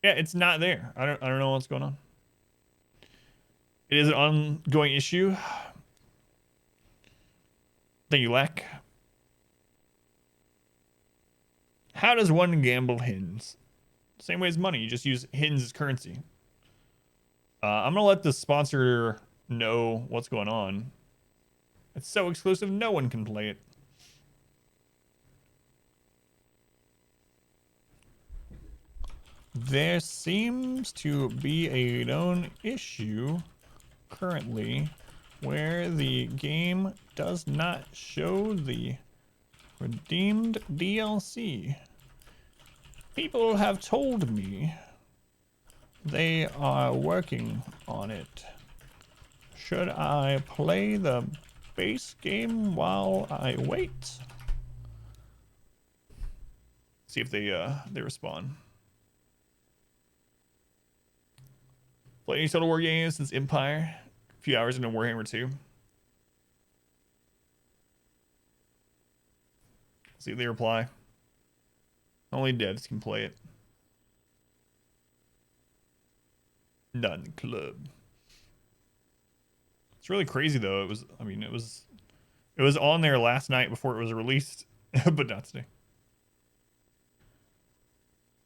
S2: Yeah, it's not there. I don't know what's going on. It is an ongoing issue. Thank you, Lack. How does one gamble hens? Same way as money. You just use hens as currency. I'm gonna let the sponsor know what's going on. It's so exclusive, no one can play it. There seems to be a known issue currently where the game does not show the redeemed DLC. People have told me they are working on it. Should I play the base game while I wait? See if they respond. Played any Total War games since Empire? A few hours into Warhammer 2. See if they reply. Only devs can play it. None club. It's really crazy though. It was. I mean, it was on there last night before it was released, but not today.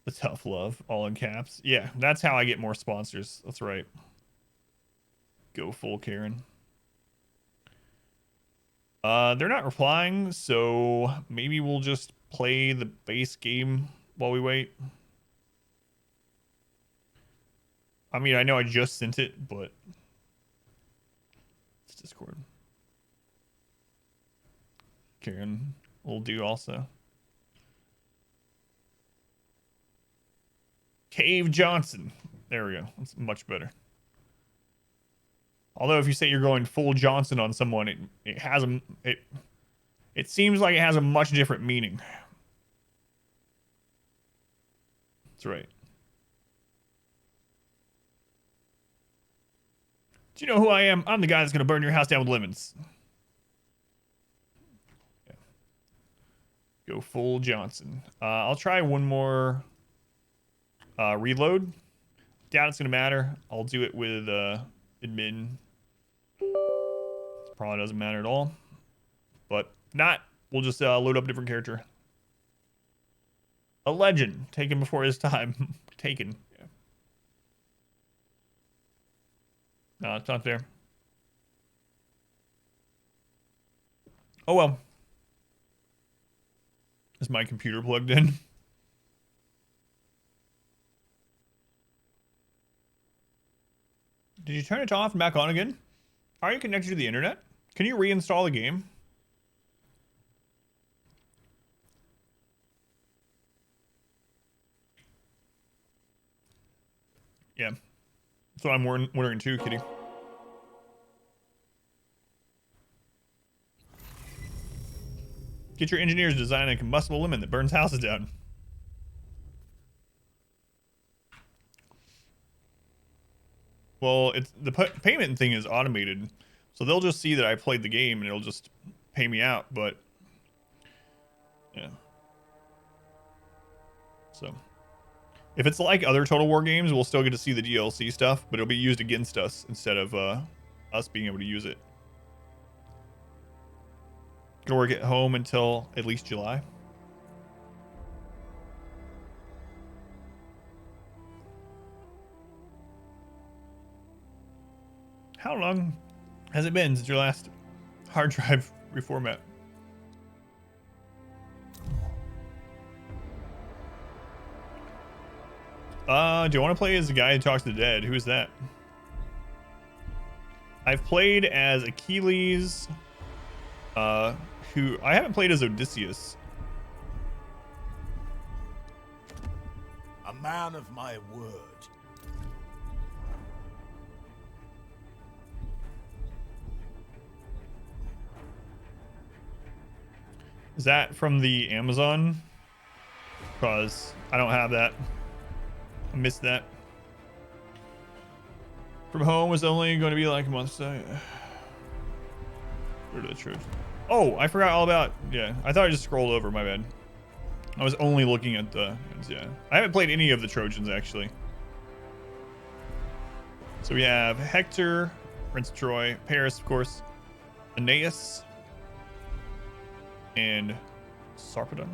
S2: The tough love, all in caps. Yeah, that's how I get more sponsors. That's right. Go full Karen. They're not replying, so maybe we'll just play the base game while we wait. I mean, I know I just sent it, but it's Discord. Karen will do also. Cave Johnson. There we go. That's much better. Although if you say you're going full Johnson on someone, it seems like it has a much different meaning. That's right. Do you know who I am? I'm the guy that's gonna burn your house down with lemons. Yeah. Go full Johnson. I'll try one more reload. Doubt it's gonna matter. I'll do it with admin. Probably doesn't matter at all. But not. We'll just load up a different character. A legend. Taken before his time. Taken. Yeah. No, it's not there. Oh well. Is my computer plugged in? Did you turn it off and back on again? Are you connected to the internet? Can you reinstall the game? Yeah. That's what I'm wondering too, Kitty. Get your engineers to design a combustible lemon that burns houses down. Well, it's the payment thing is automated, so they'll just see that I played the game and it'll just pay me out. But yeah, so if it's like other Total War games, we'll still get to see the DLC stuff, but it'll be used against us instead of us being able to use it. Gonna work at home until at least July. How long has it been since your last hard drive reformat? Do you want to play as the guy who talks to the dead? Who is that? I've played as Achilles, who I haven't played as Odysseus.
S3: A man of my word.
S2: Is that from the Amazon? Because I don't have that. I missed that. From home was only going to be like a month, so where did the truth? Oh, I forgot all about. Yeah, I thought I just scrolled over. My bad. I was only looking at the. Yeah, I haven't played any of the Trojans actually. So we have Hector, Prince of Troy, Paris, of course, Aeneas, and Sarpedon.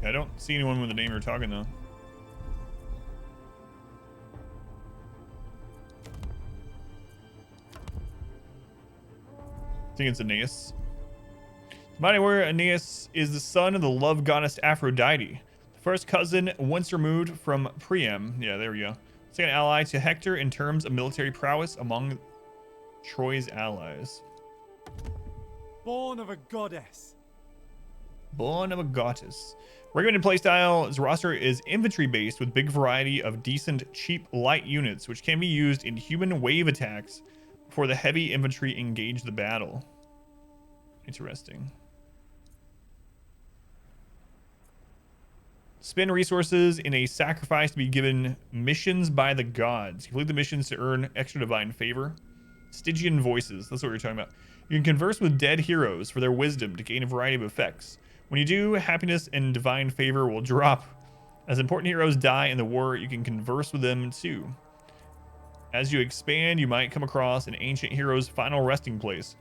S2: I don't see anyone with the name you're talking though. I think it's Aeneas. Mighty warrior Aeneas is the son of the love goddess Aphrodite, the first cousin once removed from Priam. Yeah, there we go. Second ally to Hector in terms of military prowess among Troy's allies.
S4: Born of a goddess.
S2: Born of a goddess. Recommended playstyle, his roster is infantry based with big variety of decent, cheap, light units, which can be used in human wave attacks before the heavy infantry engage the battle. Interesting. Spend resources in a sacrifice to be given missions by the gods. Complete the missions to earn extra divine favor. Stygian voices, that's what we're talking about. You can converse with dead heroes for their wisdom to gain a variety of effects. When you do, happiness and divine favor will drop. As important heroes die in the war, you can converse with them too. As you expand, you might come across an ancient hero's final resting place,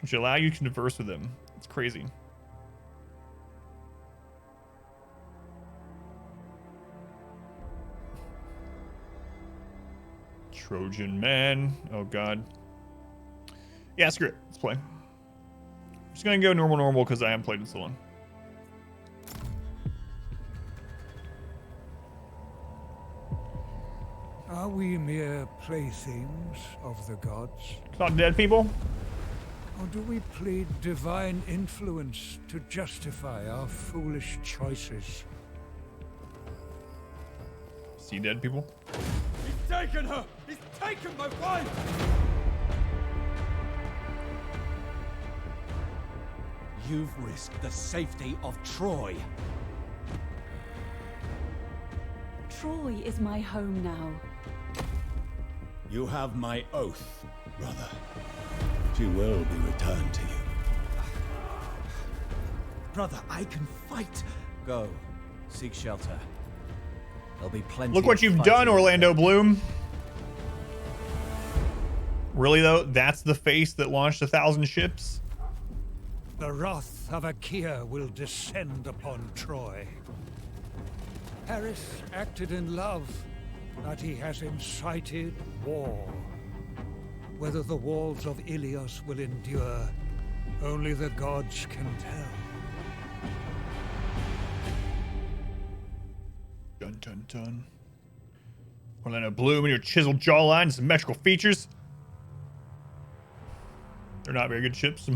S2: which will allow you to converse with them. It's crazy. Trojan man. Oh god. Yeah, screw it. Let's play. I'm just gonna go normal because I haven't played in so long.
S4: Are we mere playthings of the gods?
S2: It's not dead people.
S4: Or do we plead divine influence to justify our foolish choices?
S2: See dead people.
S5: He's taken her! He's taken my wife! You've risked the safety of Troy.
S6: Troy is my home now.
S5: You have my oath, brother. She will be returned to you. Brother, I can fight. Go, seek shelter. There'll be plenty.
S2: Look what
S5: of
S2: you've
S5: fighting.
S2: done, Orlando Bloom. Really though, that's the face that launched 1,000 ships?
S4: The wrath of Achaea will descend upon Troy. Paris acted in love, but he has incited war. Whether the walls of Ilios will endure, only the gods can tell.
S2: Dun dun dun. Orlando Bloom and your chiseled jawline and symmetrical features. They're not very good ships.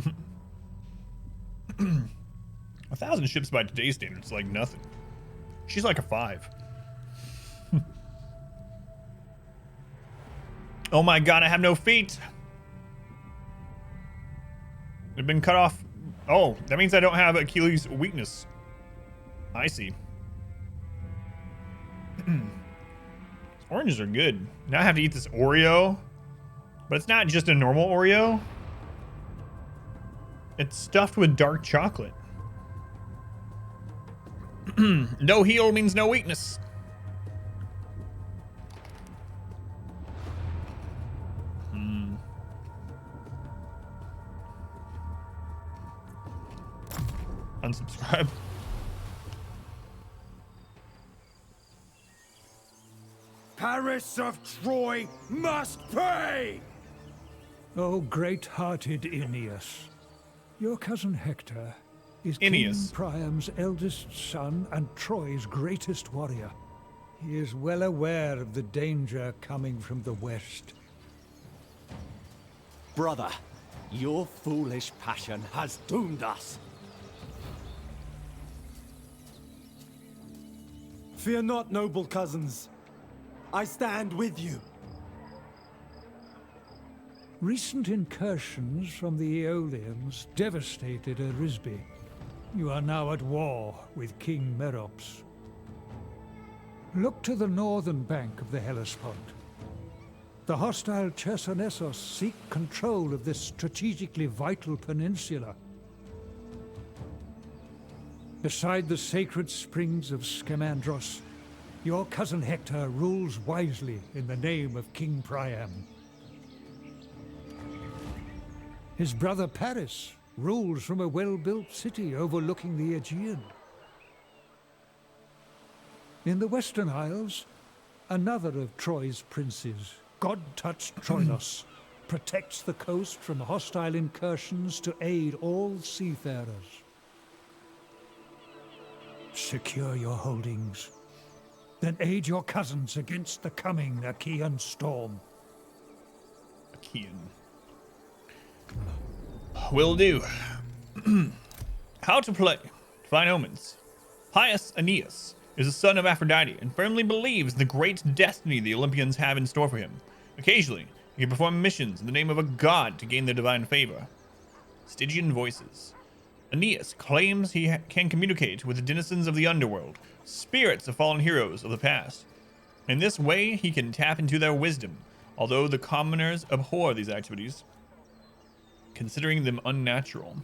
S2: 1,000 ships by today's standards is like nothing. She's like a 5. Oh my god, I have no feet. They've been cut off. Oh, that means I don't have Achilles' weakness. I see. These oranges are good. Now I have to eat this Oreo. But it's not just a normal Oreo. It's stuffed with dark chocolate. No heal means no weakness. Unsubscribe.
S5: Paris of Troy must pay!
S4: O great-hearted Aeneas, your cousin Hector is
S2: Aeneas.
S4: King Priam's eldest son and Troy's greatest warrior. He is well aware of the danger coming from the west.
S5: Brother, your foolish passion has doomed us.
S7: Fear not, noble cousins. I stand with you.
S4: Recent incursions from the Aeolians devastated Erisbe. You are now at war with King Merops. Look to the northern bank of the Hellespont. The hostile Chersonesos seek control of this strategically vital peninsula. Beside the sacred springs of Scamandros, your cousin Hector rules wisely in the name of King Priam. His brother Paris rules from a well-built city overlooking the Aegean. In the Western Isles, another of Troy's princes, God-touched Troilos, protects the coast from hostile incursions to aid all seafarers. Secure your holdings, then aid your cousins against the coming Achaean storm.
S2: Achaean. Will do. How to play. Divine Omens. Pious Aeneas is the son of Aphrodite and firmly believes in the great destiny the Olympians have in store for him. Occasionally, he can perform missions in the name of a god to gain their divine favor. Stygian voices. Aeneas claims he can communicate with the denizens of the underworld, spirits of fallen heroes of the past. In this way, he can tap into their wisdom, although the commoners abhor these activities, considering them unnatural.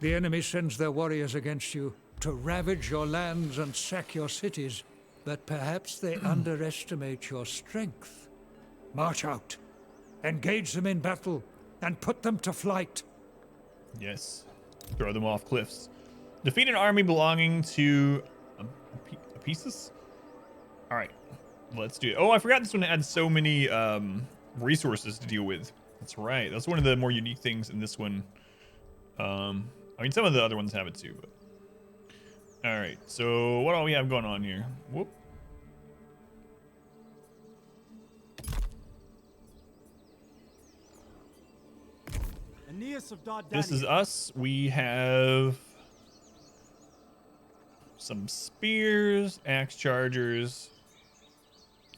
S4: The enemy sends their warriors against you to ravage your lands and sack your cities, but perhaps they underestimate your strength. March out, engage them in battle, and put them to flight.
S2: Yes. Throw them off cliffs. Defeat an army belonging to Apieus? Alright. Let's do it. Oh, I forgot this one had so many resources to deal with. That's right. That's one of the more unique things in this one. I mean, some of the other ones have it too. But... Alright. So, what all we have going on here? Whoop. This is us. We have some spears, axe chargers.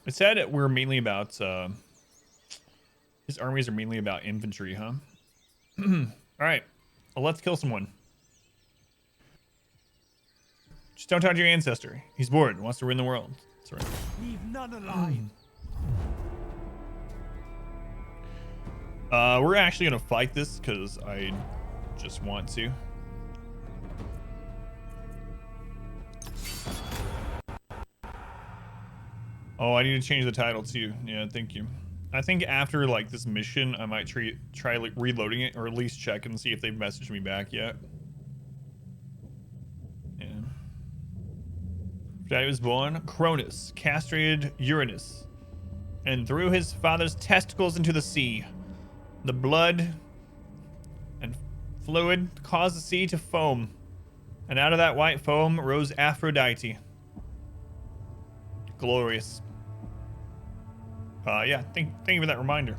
S2: It said we're mainly about his armies are mainly about infantry, huh? All right, well, let's kill someone. Just don't talk to your ancestor. He's bored and wants to win the world. That's right.
S7: Leave none alive.
S2: We're actually gonna fight this because I just want to. Oh, I need to change the title too. Yeah, thank you. I think after like this mission, I might try like reloading it, or at least check and see if they've messaged me back yet. Yeah. Daddy was born Cronus, castrated Uranus, and threw his father's testicles into the sea. The blood and fluid caused the sea to foam, and out of that white foam rose Aphrodite. Glorious. Yeah, thank you for that reminder.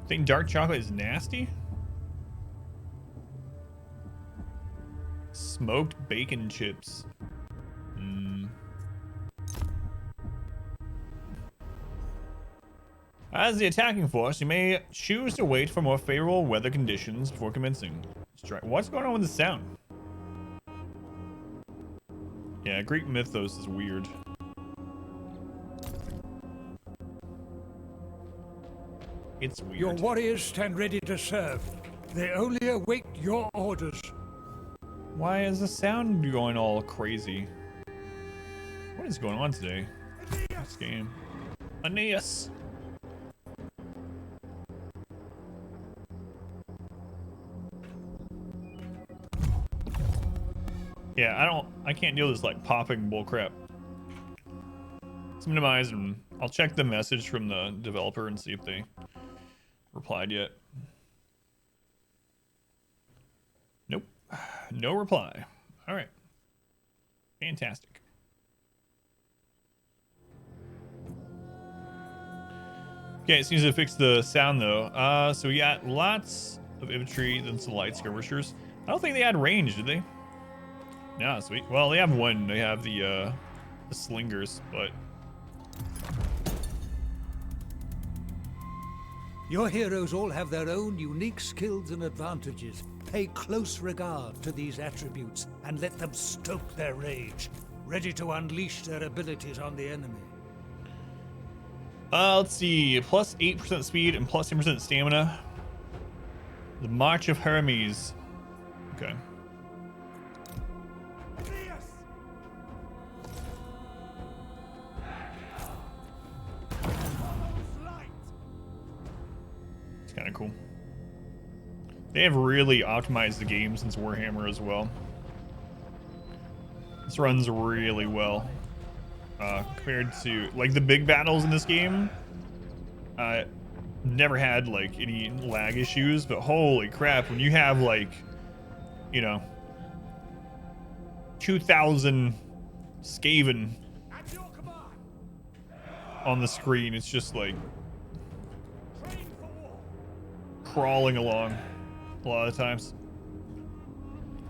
S2: Think dark chocolate is nasty? Smoked bacon chips. As the attacking force, you may choose to wait for more favorable weather conditions before commencing. What's going on with the sound? Yeah, Greek mythos is weird. It's weird.
S4: Your warriors stand ready to serve. They only await your orders.
S2: Why is the sound going all crazy? What is going on today? This game. Aeneas! Yeah, I can't deal with this like popping bullcrap. Let's minimize and I'll check the message from the developer and see if they replied yet. Nope. No reply. All right. Fantastic. Okay, it seems to fix the sound though. So we got lots of infantry, then some light skirmishers. I don't think they had range, did they? Yeah, sweet. Well, they have one. They have the slingers, but...
S4: Your heroes all have their own unique skills and advantages. Pay close regard to these attributes and let them stoke their rage, ready to unleash their abilities on the enemy.
S2: Let's see. Plus 8% speed and plus 10% stamina. The March of Hermes. Okay. It's kind of cool. They have really optimized the game since Warhammer as well. This runs really well. Compared to like the big battles in this game, never had like any lag issues, but holy crap, when you have like, you know, 2,000 Skaven on the screen, it's just like crawling along a lot of times.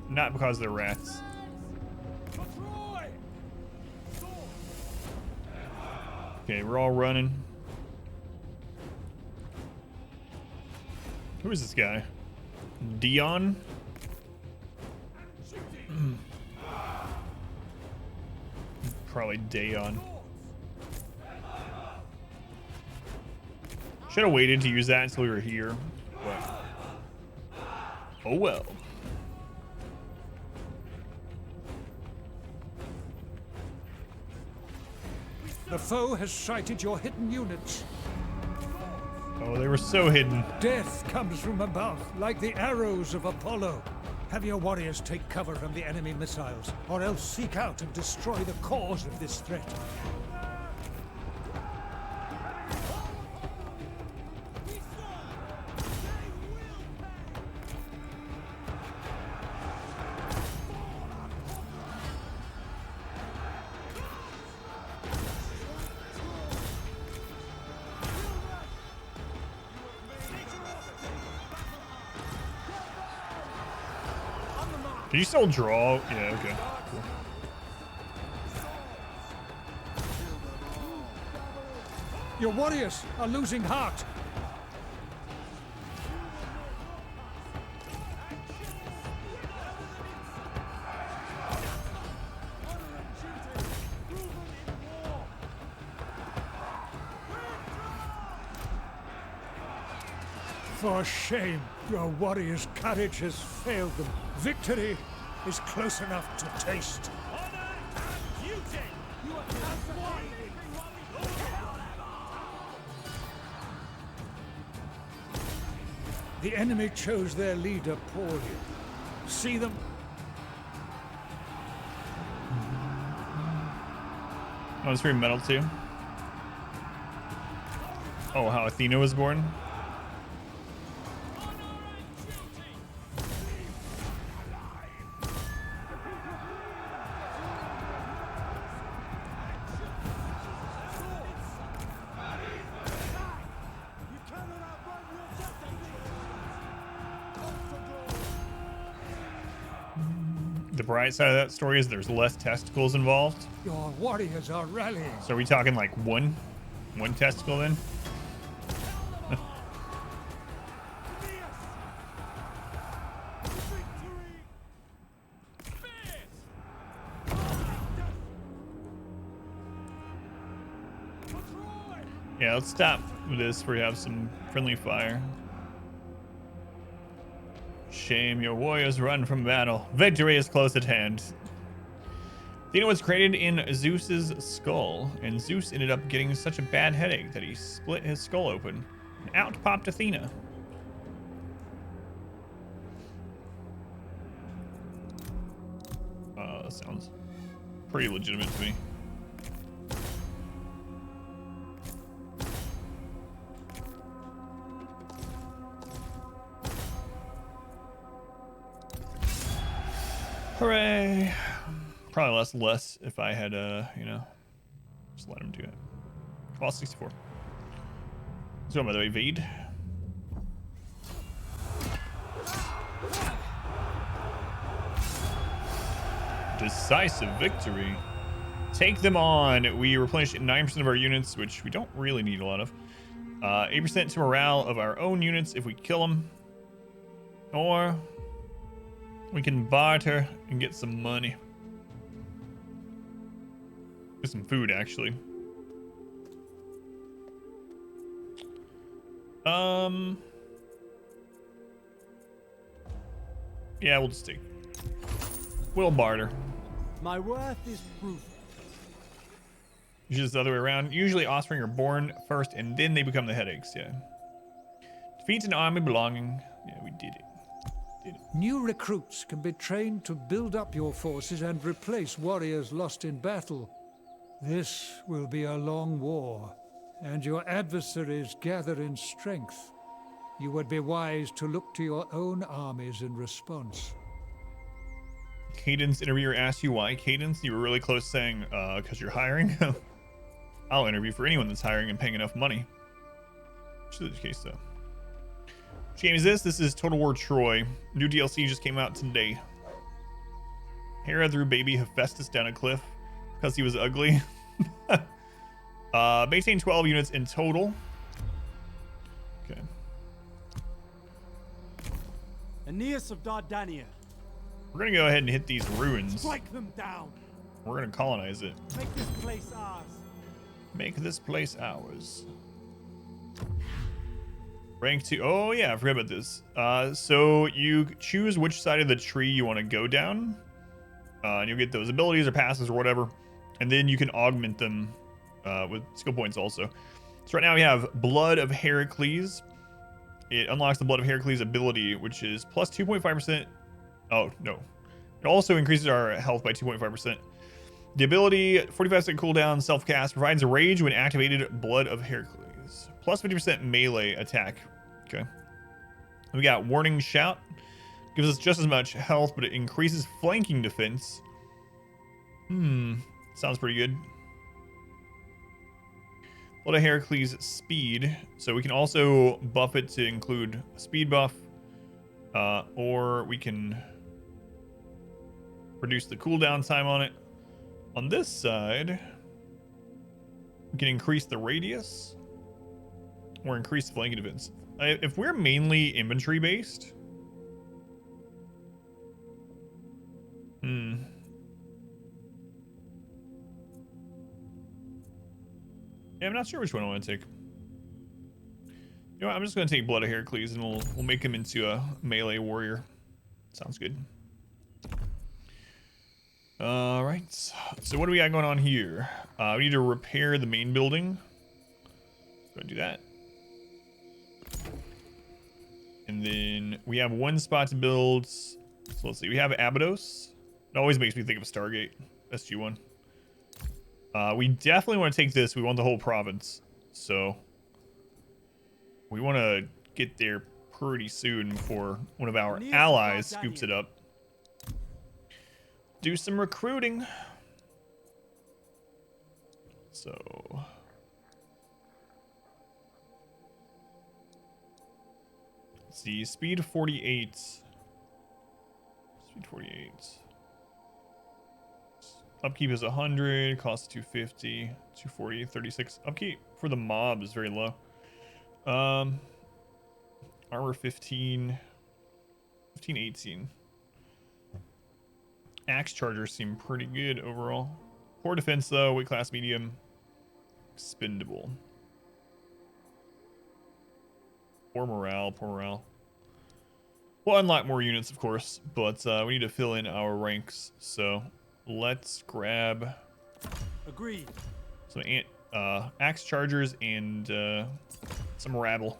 S2: Not because they're rats. Okay, we're all running. Who is this guy? Dion? Probably Dayon. Should have waited to use that until we were here. But oh well.
S4: The foe has sighted your hidden units.
S2: Oh, they were so hidden.
S4: Death comes from above, like the arrows of Apollo. Have your warriors take cover from the enemy missiles, or else seek out and destroy the cause of this threat.
S2: Can you still draw? Yeah, okay. Cool.
S4: Your warriors are losing heart. For shame, your warriors' courage has failed them. Victory is close enough to taste. The enemy chose their leader poorly. See them?
S2: Oh, it's very metal too. Oh, how Athena was born. The bright side of that story is there's less testicles involved.
S4: Your warriors are rallying.
S2: So are we talking like one testicle then? Yeah, let's stop this before we have some friendly fire. Shame, your warriors run from battle. Victory is close at hand. Athena was created in Zeus's skull, and Zeus ended up getting such a bad headache that he split his skull open, and out popped Athena. That sounds pretty legitimate to me. Hooray! Probably less if I had, you know, just let him do it. Well, 64. Let's go, by the way, Vade. Decisive victory. Take them on. We replenish 9% of our units, which we don't really need a lot of. 8% to morale of our own units if we kill them. Or we can barter and get some money. Get some food, actually. Yeah, we'll just take. We'll barter.
S7: My worth is proof.
S2: Usually it's the other way around. Usually offspring are born first and then they become the headaches, yeah. Defeat an army belonging. Yeah, we did it.
S4: New recruits can be trained to build up your forces and replace warriors lost in battle. This will be a long war, and your adversaries gather in strength. You would be wise to look to your own armies in response.
S2: Cadence interviewer asked you why. Cadence, you were really close saying, because you're hiring. I'll interview for anyone that's hiring and paying enough money. Which is the case, though. Which game is this? This is Total War Troy. New DLC just came out today. Hera threw baby Hephaestus down a cliff because he was ugly. Maintain 12 units in total. Okay.
S7: Aeneas of Dardania.
S2: We're gonna go ahead and hit these ruins.
S7: Strike them down.
S2: We're gonna colonize it.
S7: Make this place ours.
S2: Make this place ours. Rank 2. Oh yeah, I forgot about this. So you choose which side of the tree you want to go down. And you'll get those abilities or passes or whatever. And then you can augment them with skill points also. So right now we have Blood of Heracles. It unlocks the Blood of Heracles ability, which is plus 2.5%. Oh, no. It also increases our health by 2.5%. The ability, 45-second cooldown, self-cast, provides a rage when activated Blood of Heracles. Plus 50% melee attack. Okay. We got Warning Shout. Gives us just as much health, but it increases flanking defense. Sounds pretty good. Blood of Heracles speed. So we can also buff it to include a speed buff. Or we can reduce the cooldown time on it. On this side, we can increase the radius or increase flanking defense. If we're mainly infantry based, yeah, I'm not sure which one I want to take. You know what, I'm just going to take Blood of Heracles and we'll make him into a melee warrior. Sounds good. All right. So what do we got going on here? We need to repair the main building. Go do that. And then we have one spot to build. So let's see. We have Abydos. It always makes me think of Stargate. SG1. We definitely want to take this. We want the whole province. So we want to get there pretty soon before one of our allies scoops it up. Do some recruiting. So let's see, speed 48. Speed 48. Upkeep is 100, cost 250, 240, 36. Upkeep for the mob is very low. Armor 15, 18. Axe chargers seem pretty good overall. Poor defense though, weight class medium. Expendable. Poor morale, poor morale. We'll unlock more units, of course, but we need to fill in our ranks. So let's grab some axe chargers and some rabble.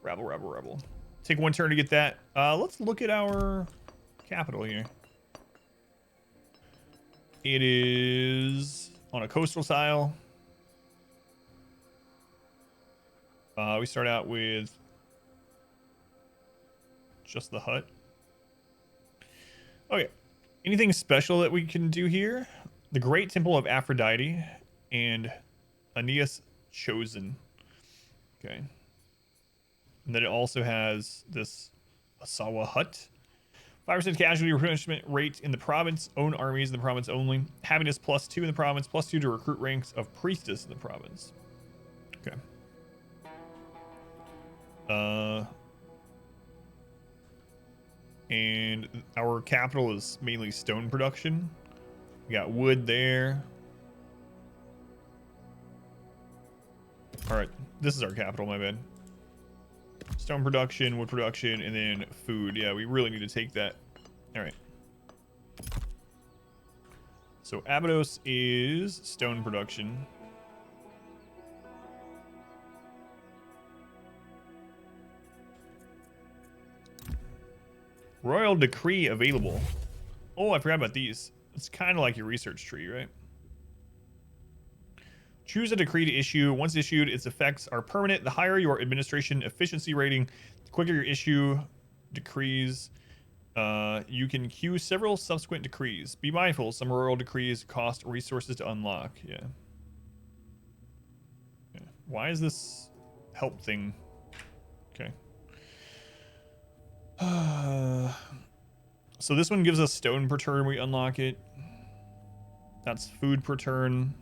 S2: Rabble. Take one turn to get that. Let's look at our capital here. It is on a coastal tile. We start out with just the hut. Okay. Anything special that we can do here? The Great Temple of Aphrodite and Aeneas Chosen. Okay. And then it also has this Asawa hut. 5% casualty replenishment rate in the province. Own armies in the province only. Happiness +2 in the province. +2 to recruit ranks of priestess in the province. Okay. And our capital is mainly stone production. We got wood there. All right, this is our capital, my bad. Stone production, wood production, and then food. Yeah, we really need to take that. All right. So Abydos is stone production. Royal decree available. Oh, I forgot about these. It's kind of like your research tree, right? Choose a decree to issue. Once issued, its effects are permanent. The higher your administration efficiency rating, the quicker your issue decrees. You can queue several subsequent decrees. Be mindful, some royal decrees cost resources to unlock. Yeah. Why is this help thing? Okay. So this one gives us stone per turn. We unlock it. That's food per turn.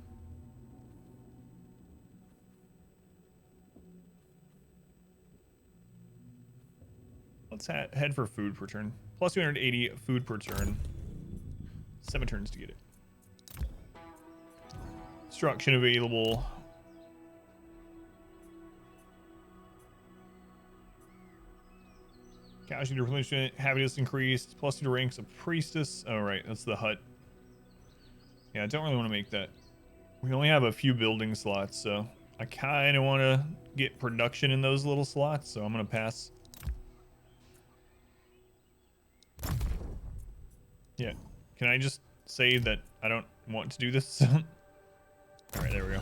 S2: Let's head for food per turn. Plus 280 food per turn. 7 turns to get it. Destruction available. Casualty replenishment. Habitus increased. Plus 2 to ranks of priestess. Oh, right. That's the hut. Yeah, I don't really want to make that. We only have a few building slots, so I kind of want to get production in those little slots, so I'm going to pass. Yeah. Can I just say that I don't want to do this? Alright, there we go.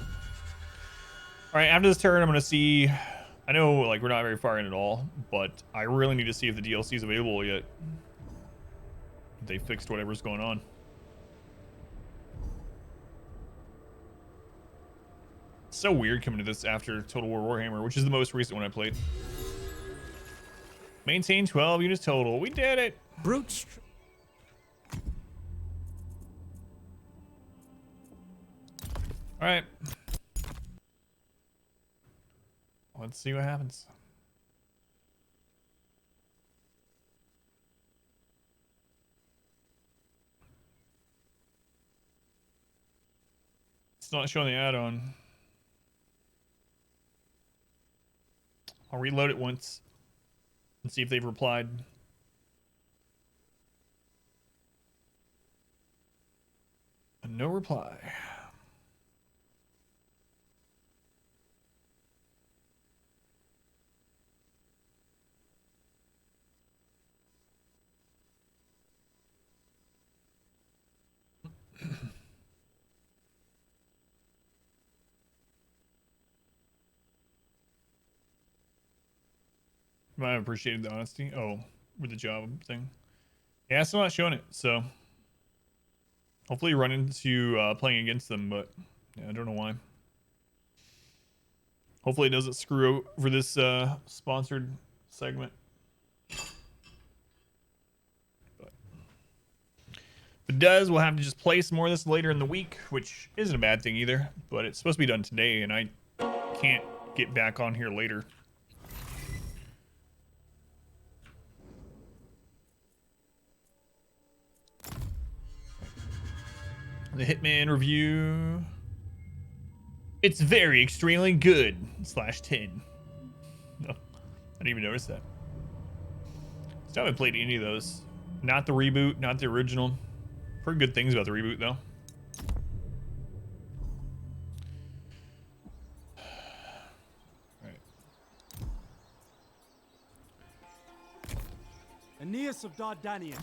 S2: Alright, after this turn, I'm going to see... I know, like, we're not very far in at all, but I really need to see if the DLC is available yet. They fixed whatever's going on. It's so weird coming to this after Total War Warhammer, which is the most recent one I played. Maintain 12 units total. We did it!
S4: Brutes.
S2: All right. Let's see what happens. It's not showing the add-on. I'll reload it once and see if they've replied. And no reply. Might have appreciated the honesty. Oh, with the job thing. Yeah, it's still not showing it, so hopefully run into playing against them, but yeah, I don't know why. Hopefully it doesn't screw over this sponsored segment. But if it does, we'll have to just play some more of this later in the week, which isn't a bad thing either, but it's supposed to be done today, and I can't get back on here later. The Hitman review. It's very extremely good. /10. No, I didn't even notice that. Still haven't played any of those. Not the reboot, not the original. Heard good things about the reboot though. Alright.
S7: Aeneas of Dardanian.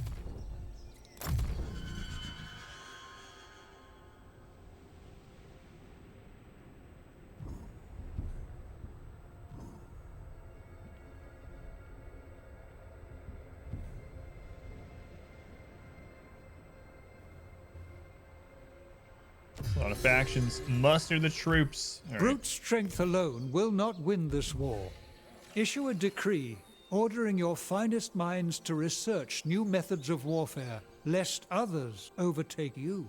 S2: A lot of factions. Muster the troops. All right.
S4: Brute strength alone will not win this war. Issue a decree ordering your finest minds to research new methods of warfare, lest others overtake you.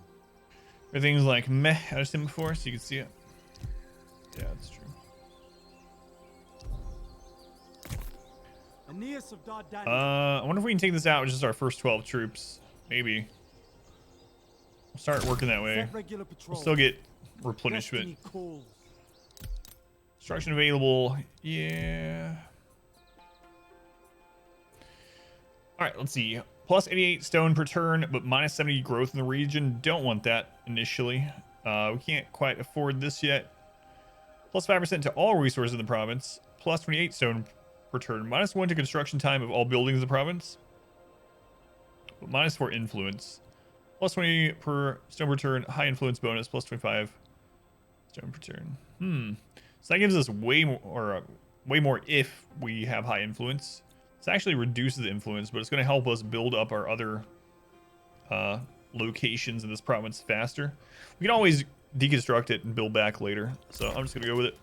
S2: Everything's like meh. I've seen before, so you can see it. Yeah, that's true.
S7: Aeneas of Dardanian.
S2: I wonder if we can take this out with just our first 12 troops. Maybe. We'll start working that way.
S7: Regular patrol.
S2: We'll still get replenishment. Destruction available. Yeah. Alright, let's see. Plus 88 stone per turn, but minus 70 growth in the region. Don't want that initially. We can't quite afford this yet. Plus 5% to all resources in the province. Plus 28 stone per turn. Minus 1 to construction time of all buildings in the province. But minus 4 influence. Plus 20 per stone per turn. High influence bonus. Plus 25 stone per turn. So that gives us way more if we have high influence. This actually reduces the influence, but it's going to help us build up our other locations in this province faster. We can always deconstruct it and build back later. So I'm just going to go with it.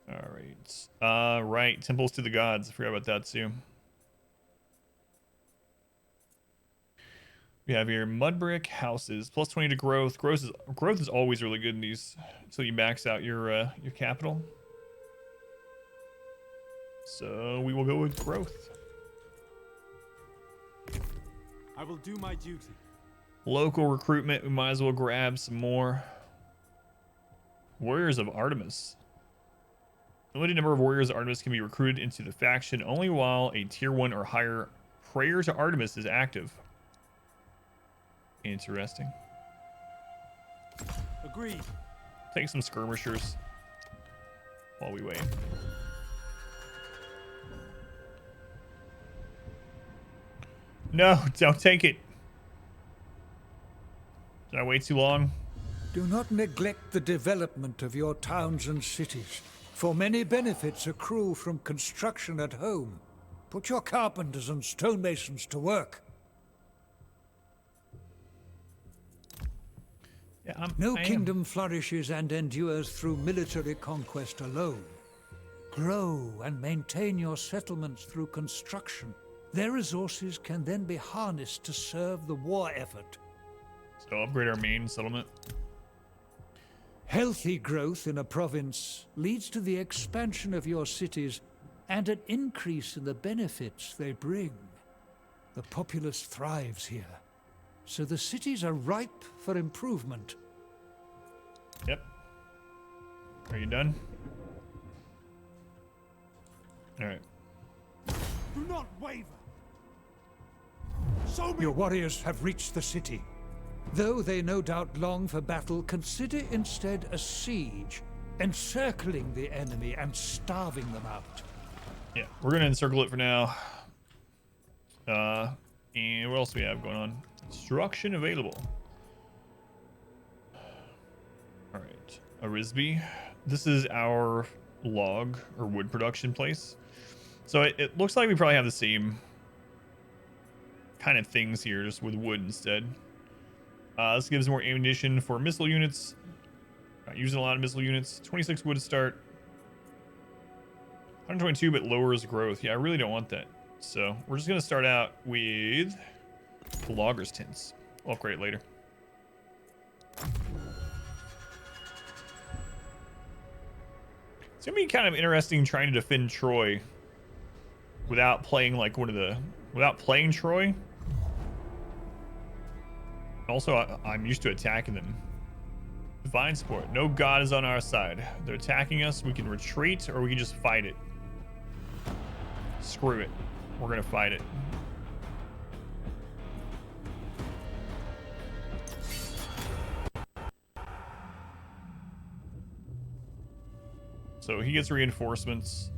S2: All right. Right. Temples to the gods. I forgot about that too. We have here mud brick houses, plus 20 to growth. Growth is always really good in these until you max out your capital. So we will go with growth.
S7: I will do my duty.
S2: Local recruitment, we might as well grab some more. Warriors of Artemis. The limited number of Warriors of Artemis can be recruited into the faction only while a tier 1 or higher prayer to Artemis is active. Interesting.
S7: Agreed.
S2: Take some skirmishers while we wait. No, don't take it. Did I wait too long?
S4: Do not neglect the development of your towns and cities, for many benefits accrue from construction at home. Put your carpenters and stonemasons to work.
S2: Yeah,
S4: No
S2: I am.
S4: kingdom flourishes and endures through military conquest alone. Grow and maintain your settlements through construction. Their resources can then be harnessed to serve the war effort.
S2: So upgrade our main settlement.
S4: Healthy growth in a province leads to the expansion of your cities and an increase in the benefits they bring. The populace thrives here, so the cities are ripe for improvement.
S2: Yep. Are you done? All right.
S3: Do not waver. Show me.
S4: Your warriors have reached the city. Though they no doubt long for battle, consider instead a siege, encircling the enemy and starving them out.
S2: Yeah, we're gonna encircle it for now. And what else do we have going on? Instruction available. All right, Arisby. This is our log or wood production place. So it looks like we probably have the same kind of things here, just with wood instead. This gives more ammunition for missile units. Not using a lot of missile units. 26 wood to start. 122, but lowers growth. Yeah, I really don't want that. So we're just gonna start out with the logger's tents. We'll upgrade it later. It's gonna be kind of interesting trying to defend Troy without playing like without playing Troy. Also, I'm used to attacking them. Divine support. No god is on our side. They're attacking us. We can retreat or we can just fight it. Screw it. We're gonna fight it. So he gets reinforcements.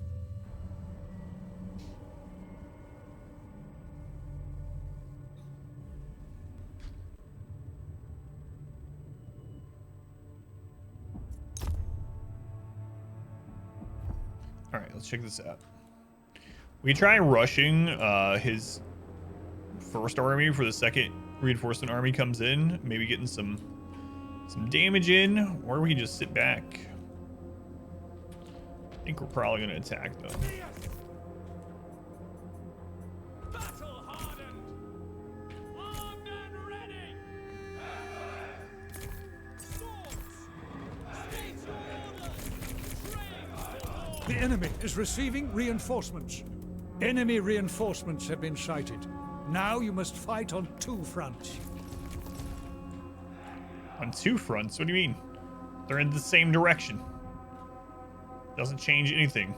S2: All right, let's check this out. We try rushing his first army for the second reinforcement army comes in, maybe getting some damage in, or we can just sit back. I think we're probably gonna attack though.
S3: Battle hardened. Armed and ready. Swords. State your orders. Train for war.
S4: The enemy is receiving reinforcements. Enemy reinforcements have been sighted. Now you must fight on two fronts.
S2: On two fronts? What do you mean? They're in the same direction. Doesn't change anything.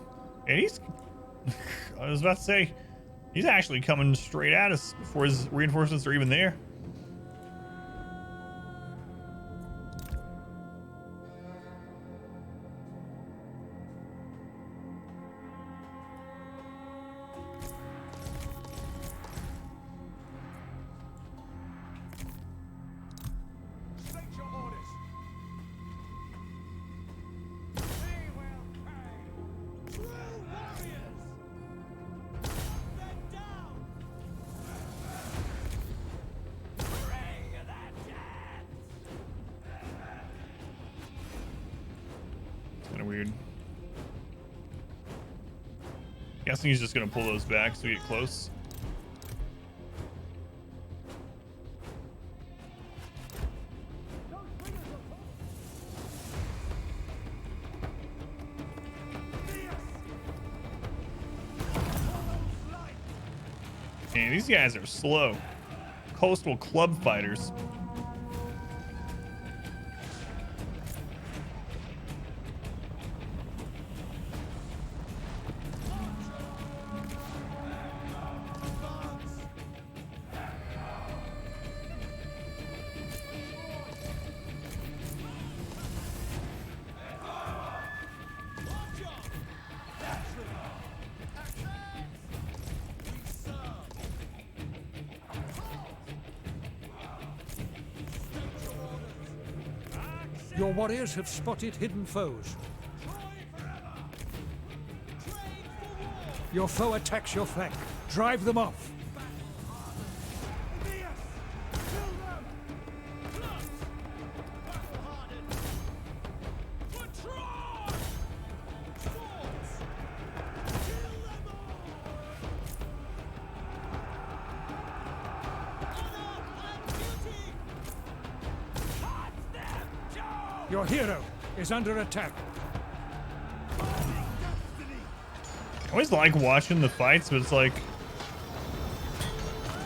S2: And he's... I was about to say, he's actually coming straight at us before his reinforcements are even there.
S3: State your orders. They will pay. True warriors. Them down. Bring the dead.
S2: It's kind of weird. Guessing he's just gonna pull those back so we get close. Man, these guys are slow. Coastal club fighters.
S4: Your warriors have spotted hidden foes. Your foe attacks your flank. Drive them off. Your hero is under attack.
S2: I always like watching the fights, but it's like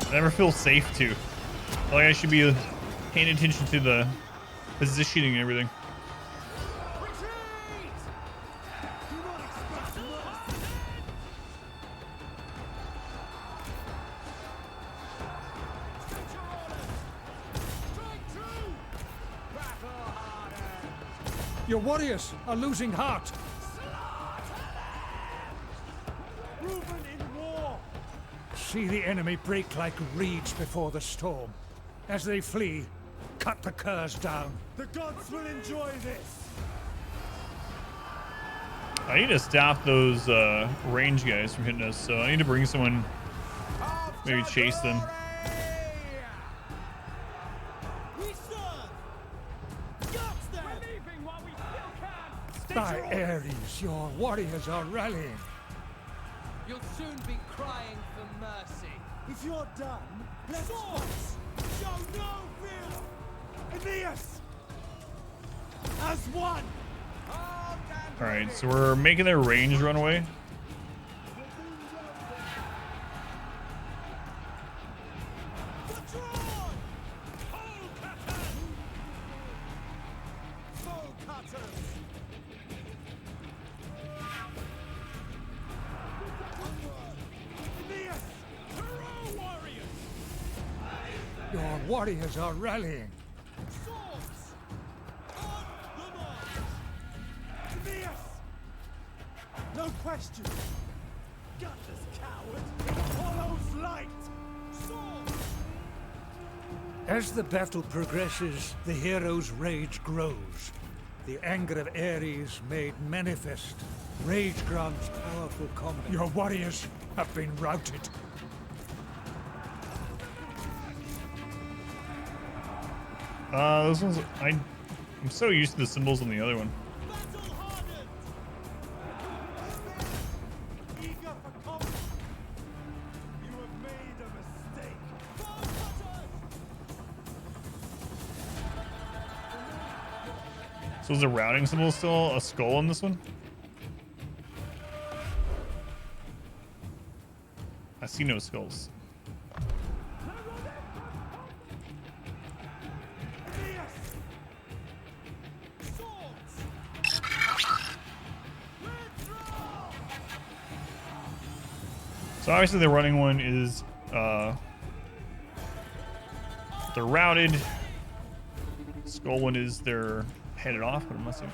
S2: I never feel safe to. Like I should be paying attention to the positioning and everything.
S4: Your warriors are losing heart. See the enemy break like reeds before the storm. As they flee, cut the curs down.
S7: The gods will enjoy this.
S2: I need to stop those range guys from hitting us, so I need to bring someone, maybe chase them.
S4: By Ares, your warriors are rallying.
S8: You'll soon be crying for mercy.
S7: If you're done, let's fight. Show no fear. Aeneas! As one!
S2: Alright, so we're making their range run away.
S4: Your warriors are rallying.
S7: No question. Gutless coward. Follows light. Sword.
S4: As the battle progresses, the hero's rage grows. The anger of Ares made manifest. Rage grants powerful combat. Your warriors have been routed.
S2: Those ones, I'm so used to the symbols on the other one.
S7: Eager for combat. You have made a mistake.
S2: So is the routing symbol still a skull on this one? I see no skulls. So obviously the running one is they're routed. Skull one is they're headed off, but I'm not seeing.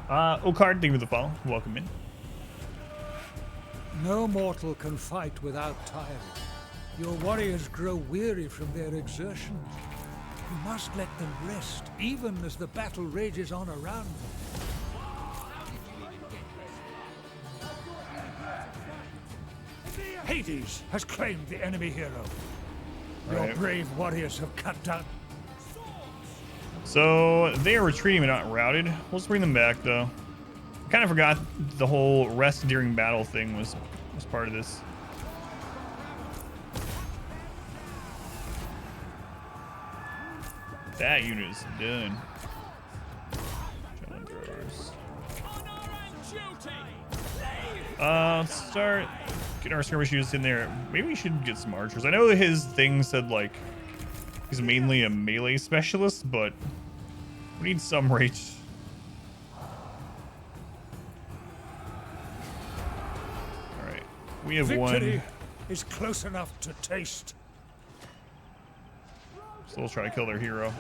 S2: Okard, thank you for the follow. Welcome in.
S4: No mortal can fight without tiring. Your warriors grow weary from their exertions. You must let them rest, even as the battle rages on around them. Hades has claimed the enemy hero. Your
S2: Right.
S4: brave warriors have cut down.
S2: So they are retreating but not routed. Let's bring them back though. I kind of forgot the whole rest during battle thing was as part of this. That unit is done. Let's start getting our skirmish units in there. Maybe we should get some archers. I know his thing said like he's mainly a melee specialist, but we need some range. All right, we have
S4: Victory
S2: one.
S4: is close enough to taste.
S2: So we'll try to kill their hero.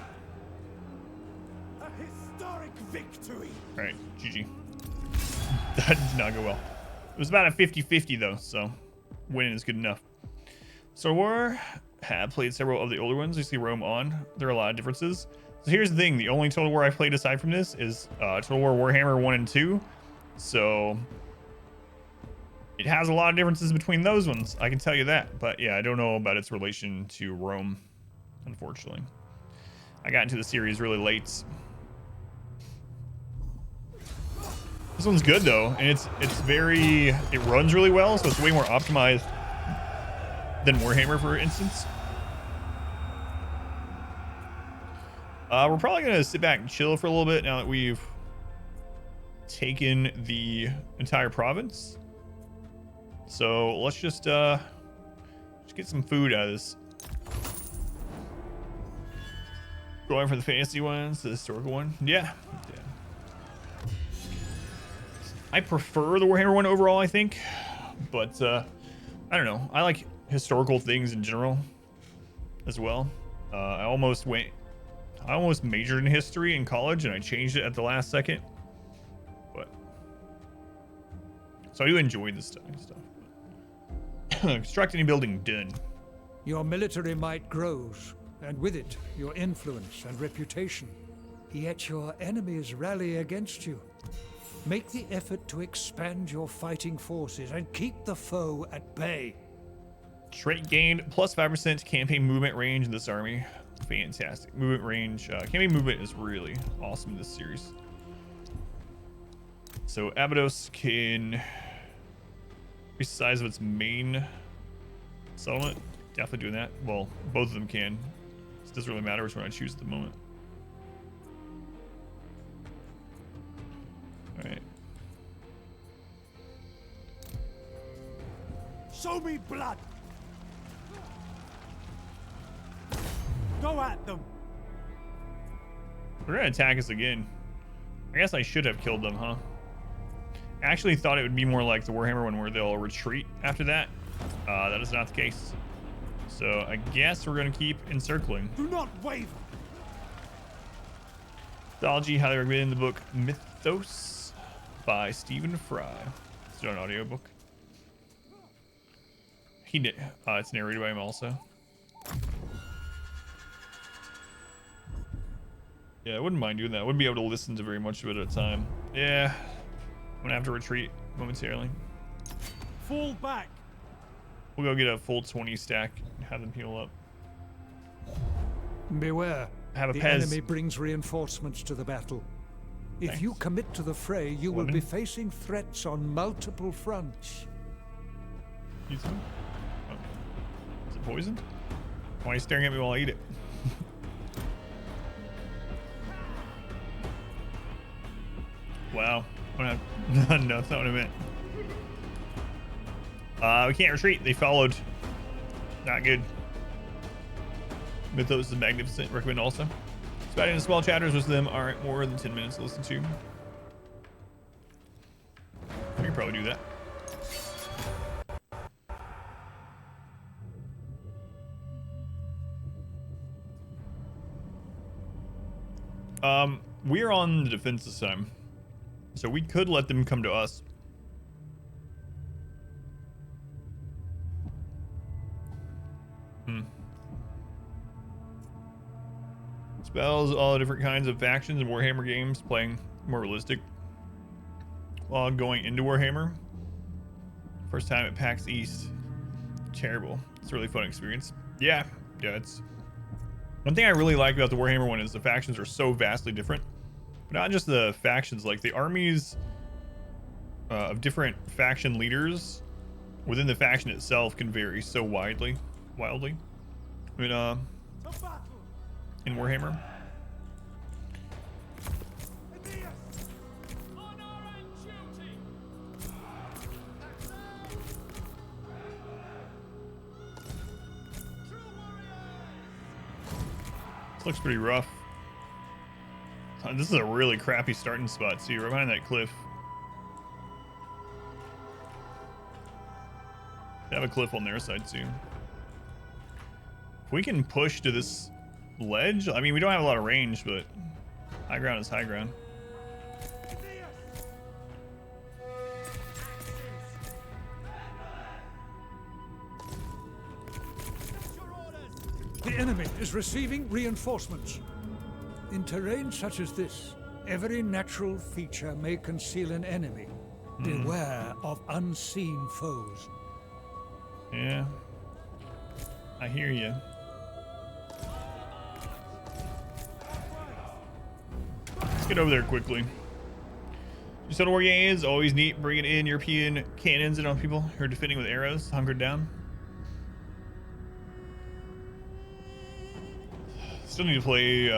S7: A historic victory.
S2: All right, GG. That did not go well. It was about a 50-50 though, so winning is good enough. So War have played several of the older ones. You see Rome on. There are a lot of differences. So here's the thing: the only Total War I've played aside from this is Total War Warhammer 1 and 2. So it has a lot of differences between those ones. I can tell you that. But yeah, I don't know about its relation to Rome, unfortunately. I got into the series really late. This one's good though, and it runs really well, so it's way more optimized than Warhammer, for instance. We're probably gonna sit back and chill for a little bit now that we've taken the entire province. So let's just get some food out of this. Going for the fantasy ones, the historical one, yeah. I prefer the Warhammer one overall, I think, but I don't know. I like historical things in general as well. I almost majored in history in college, and I changed it at the last second. But so I do enjoy this stuff. Construct any building, done.
S4: Your military might grows, and with it, your influence and reputation. Yet your enemies rally against you. Make the effort to expand your fighting forces and keep the foe at bay.
S2: Trait gained plus 5% campaign movement range in this army. Fantastic. Movement range. Campaign movement is really awesome in this series. So Abydos can increase the size of its main settlement. Definitely doing that. Well, both of them can. It doesn't really matter which one I choose at the moment. All right.
S7: Show me blood. Go at them.
S2: They're gonna attack us again. I guess I should have killed them, huh? I actually thought it would be more like the Warhammer one where they'll retreat after that. That is not the case. So I guess we're gonna keep encircling.
S7: Do not waver.
S2: Mythology, highly recommended in the book Mythos by Stephen Fry. It's an audiobook. It's narrated by him also. Yeah, I wouldn't mind doing that. I wouldn't be able to listen to very much of it at a time. Yeah, I'm gonna have to retreat momentarily.
S7: Fall back.
S2: We'll go get a full 20 stack and have them heal up.
S4: Beware.
S2: Have a
S4: the
S2: Pez.
S4: enemy brings reinforcements to the battle. If
S2: Thanks.
S4: you commit to the fray, you will
S2: 11.
S4: be facing threats on multiple fronts.
S2: Eat some? Oh. Is it poisoned? Why are you staring at me while I eat it? Wow. No, that's not what I meant. We can't retreat. They followed. Not good. Mythos is magnificent. Recommend also. Spouting in small chapters, most of them aren't more than 10 minutes to listen to. We could probably do that. We're on the defense this time, so we could let them come to us. Spells, all different kinds of factions in Warhammer games, playing more realistic while going into Warhammer. First time at PAX East. Terrible. It's a really fun experience. Yeah, it's one thing I really like about the Warhammer one is the factions are so vastly different. But not just the factions, like the armies of different faction leaders within the faction itself can vary so wildly. I mean, in Warhammer. This looks pretty rough. This is a really crappy starting spot. See, right behind that cliff. They have a cliff on their side too. If we can push to this ledge, I mean, we don't have a lot of range, but high ground is high ground.
S4: The enemy is receiving reinforcements. In terrain such as this, every natural feature may conceal an enemy. Beware of unseen foes.
S2: Yeah, I hear you. Let's get over there quickly. Just Total War games, always neat bringing in European cannons and on people who are defending with arrows, hunkered down. Still need to play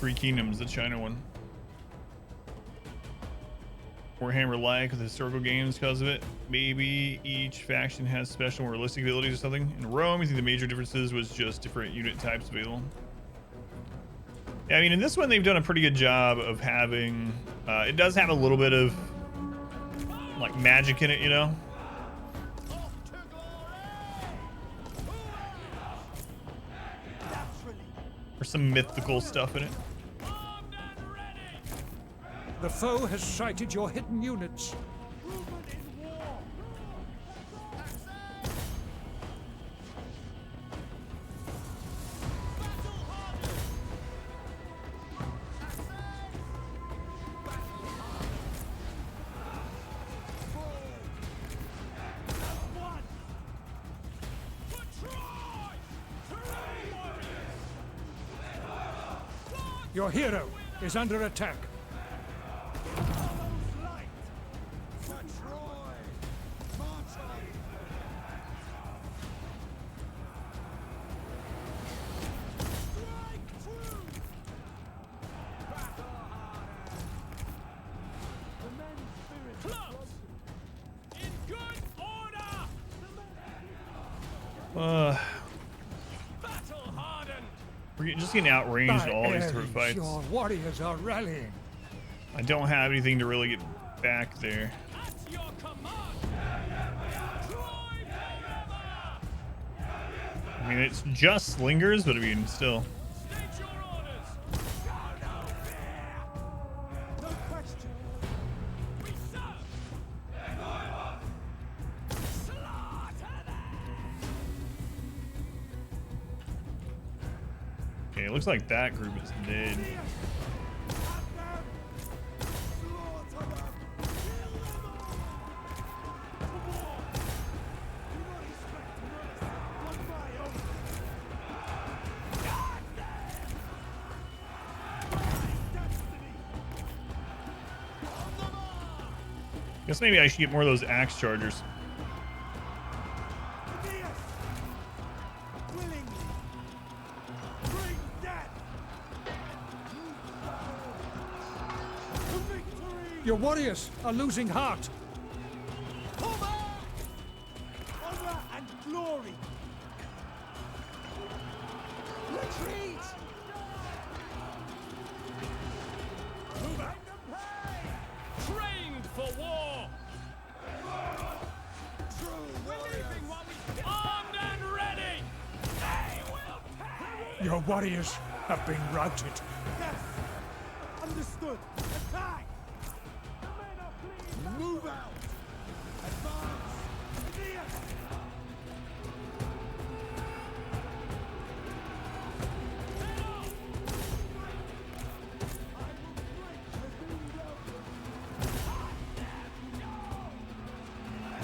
S2: Three Kingdoms, the China one. Warhammer like with historical games because of it. Maybe each faction has special realistic abilities or something. In Rome, I think the major differences was just different unit types available. Yeah, I mean, in this one, they've done a pretty good job of having... it does have a little bit of, like, magic in it, you know? Or some mythical stuff in it.
S4: The foe has sighted your hidden units. Your hero is under attack.
S2: We're just getting outranged in all these sort of fights.
S4: Your warriors are rallying.
S2: I don't have anything to really get back there. I mean, it's just slingers, but I mean, still. Okay, it looks like that group is dead. Guess maybe I should get more of those axe chargers.
S4: Your warriors are losing heart.
S7: Honor and glory. Retreat. Move out.
S8: Trained for war. Armed and ready. They will pay.
S4: Your warriors have been routed.
S7: Yes. Understood. Attack. Move out. Advance. Yes.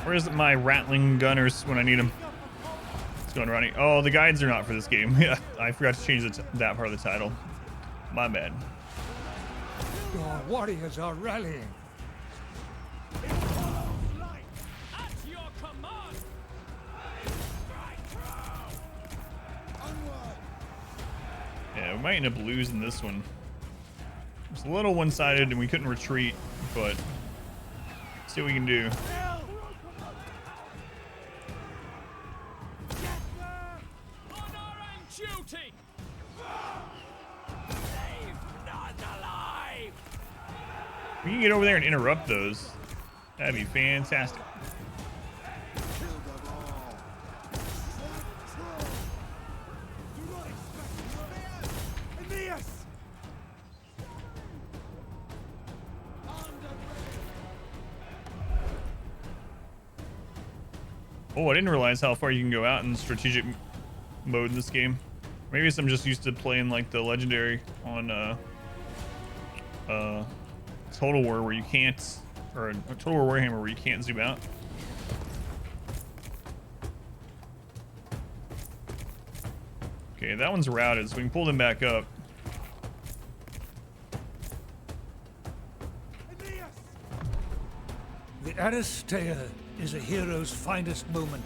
S2: Where's my rattling gunners when I need them? It's going running. Oh, the guides are not for this game. Yeah, I forgot to change that part of the title. My bad.
S4: Your warriors are rallying.
S8: At your
S2: Yeah, we might end up losing this one. It's a little one-sided and we couldn't retreat, but see what we can do. We can get over there and interrupt those. That'd be fantastic. Oh, I didn't realize how far you can go out in strategic mode in this game. Maybe I'm just used to playing like the legendary on Total War where you can't, or Total War Warhammer where you can't zoom out. Okay, that one's routed, so we can pull them back up.
S4: The Aristeia is a hero's finest moment.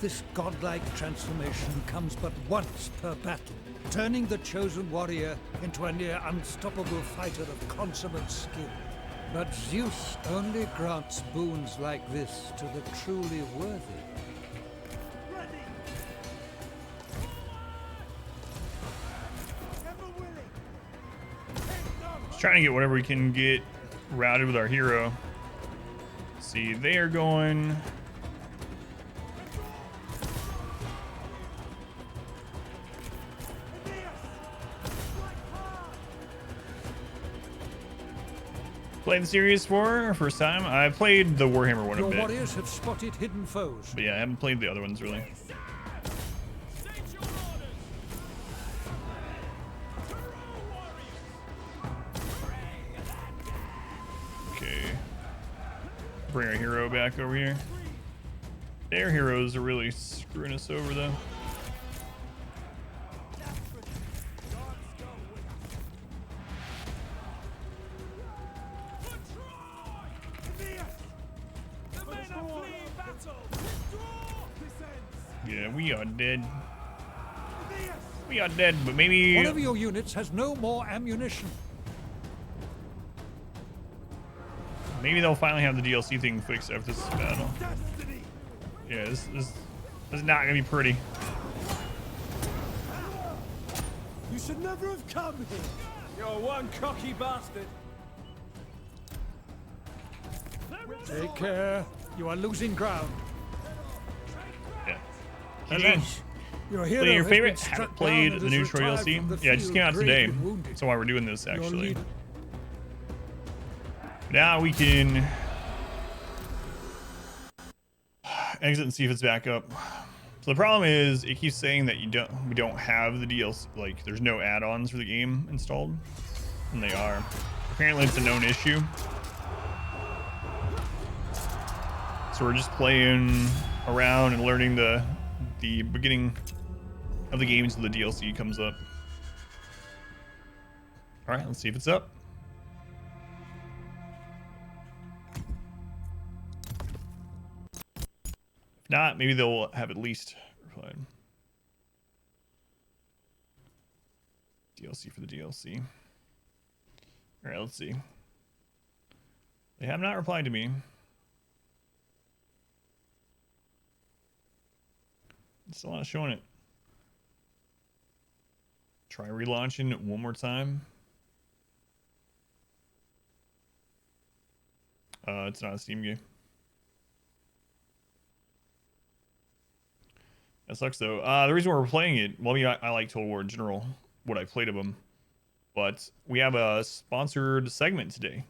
S4: This godlike transformation comes but once per battle, turning the chosen warrior into a near unstoppable fighter of consummate skill. But Zeus only grants boons like this to the truly worthy.
S2: Just trying to get whatever we can get routed with our hero. See, they are going. Played the series for first time. I played the Warhammer one a
S4: Your
S2: bit,
S4: warriors have spotted hidden foes.
S2: but yeah, I haven't played the other ones really. Okay, bring our hero back over here. Their heroes are really screwing us over though. Yeah, we are dead. We are dead, but maybe...
S4: One of your units has no more ammunition.
S2: Maybe they'll finally have the DLC thing fixed after this battle. Yeah, this is not gonna be pretty.
S7: You should never have come here. You're one cocky bastard.
S4: Take care. You are losing ground.
S2: Yeah.
S4: Alas, your hero
S2: Play your
S4: has
S2: favorite.
S4: been struck
S2: Haven't played
S4: down and
S2: the
S4: is
S2: new
S4: retired
S2: DLC.
S4: from the
S2: Yeah, it just
S4: field
S2: came out today.
S4: gravely wounded.
S2: So why we're doing this
S4: Your
S2: actually.
S4: leader-
S2: Now we can exit and see if it's back up. So the problem is it keeps saying that we don't have the DLC, like there's no add-ons for the game installed, and they are. Apparently it's a known issue. So we're just playing around and learning the beginning of the game until the DLC comes up. All right, let's see if it's up. If not, maybe they'll have at least replied. DLC for the DLC. All right, let's see. They have not replied to me. It's still not showing it. Try relaunching it one more time. It's not a Steam game. That sucks though. The reason we're playing it, well, I like Total War in general, what I played of them, but we have a sponsored segment today.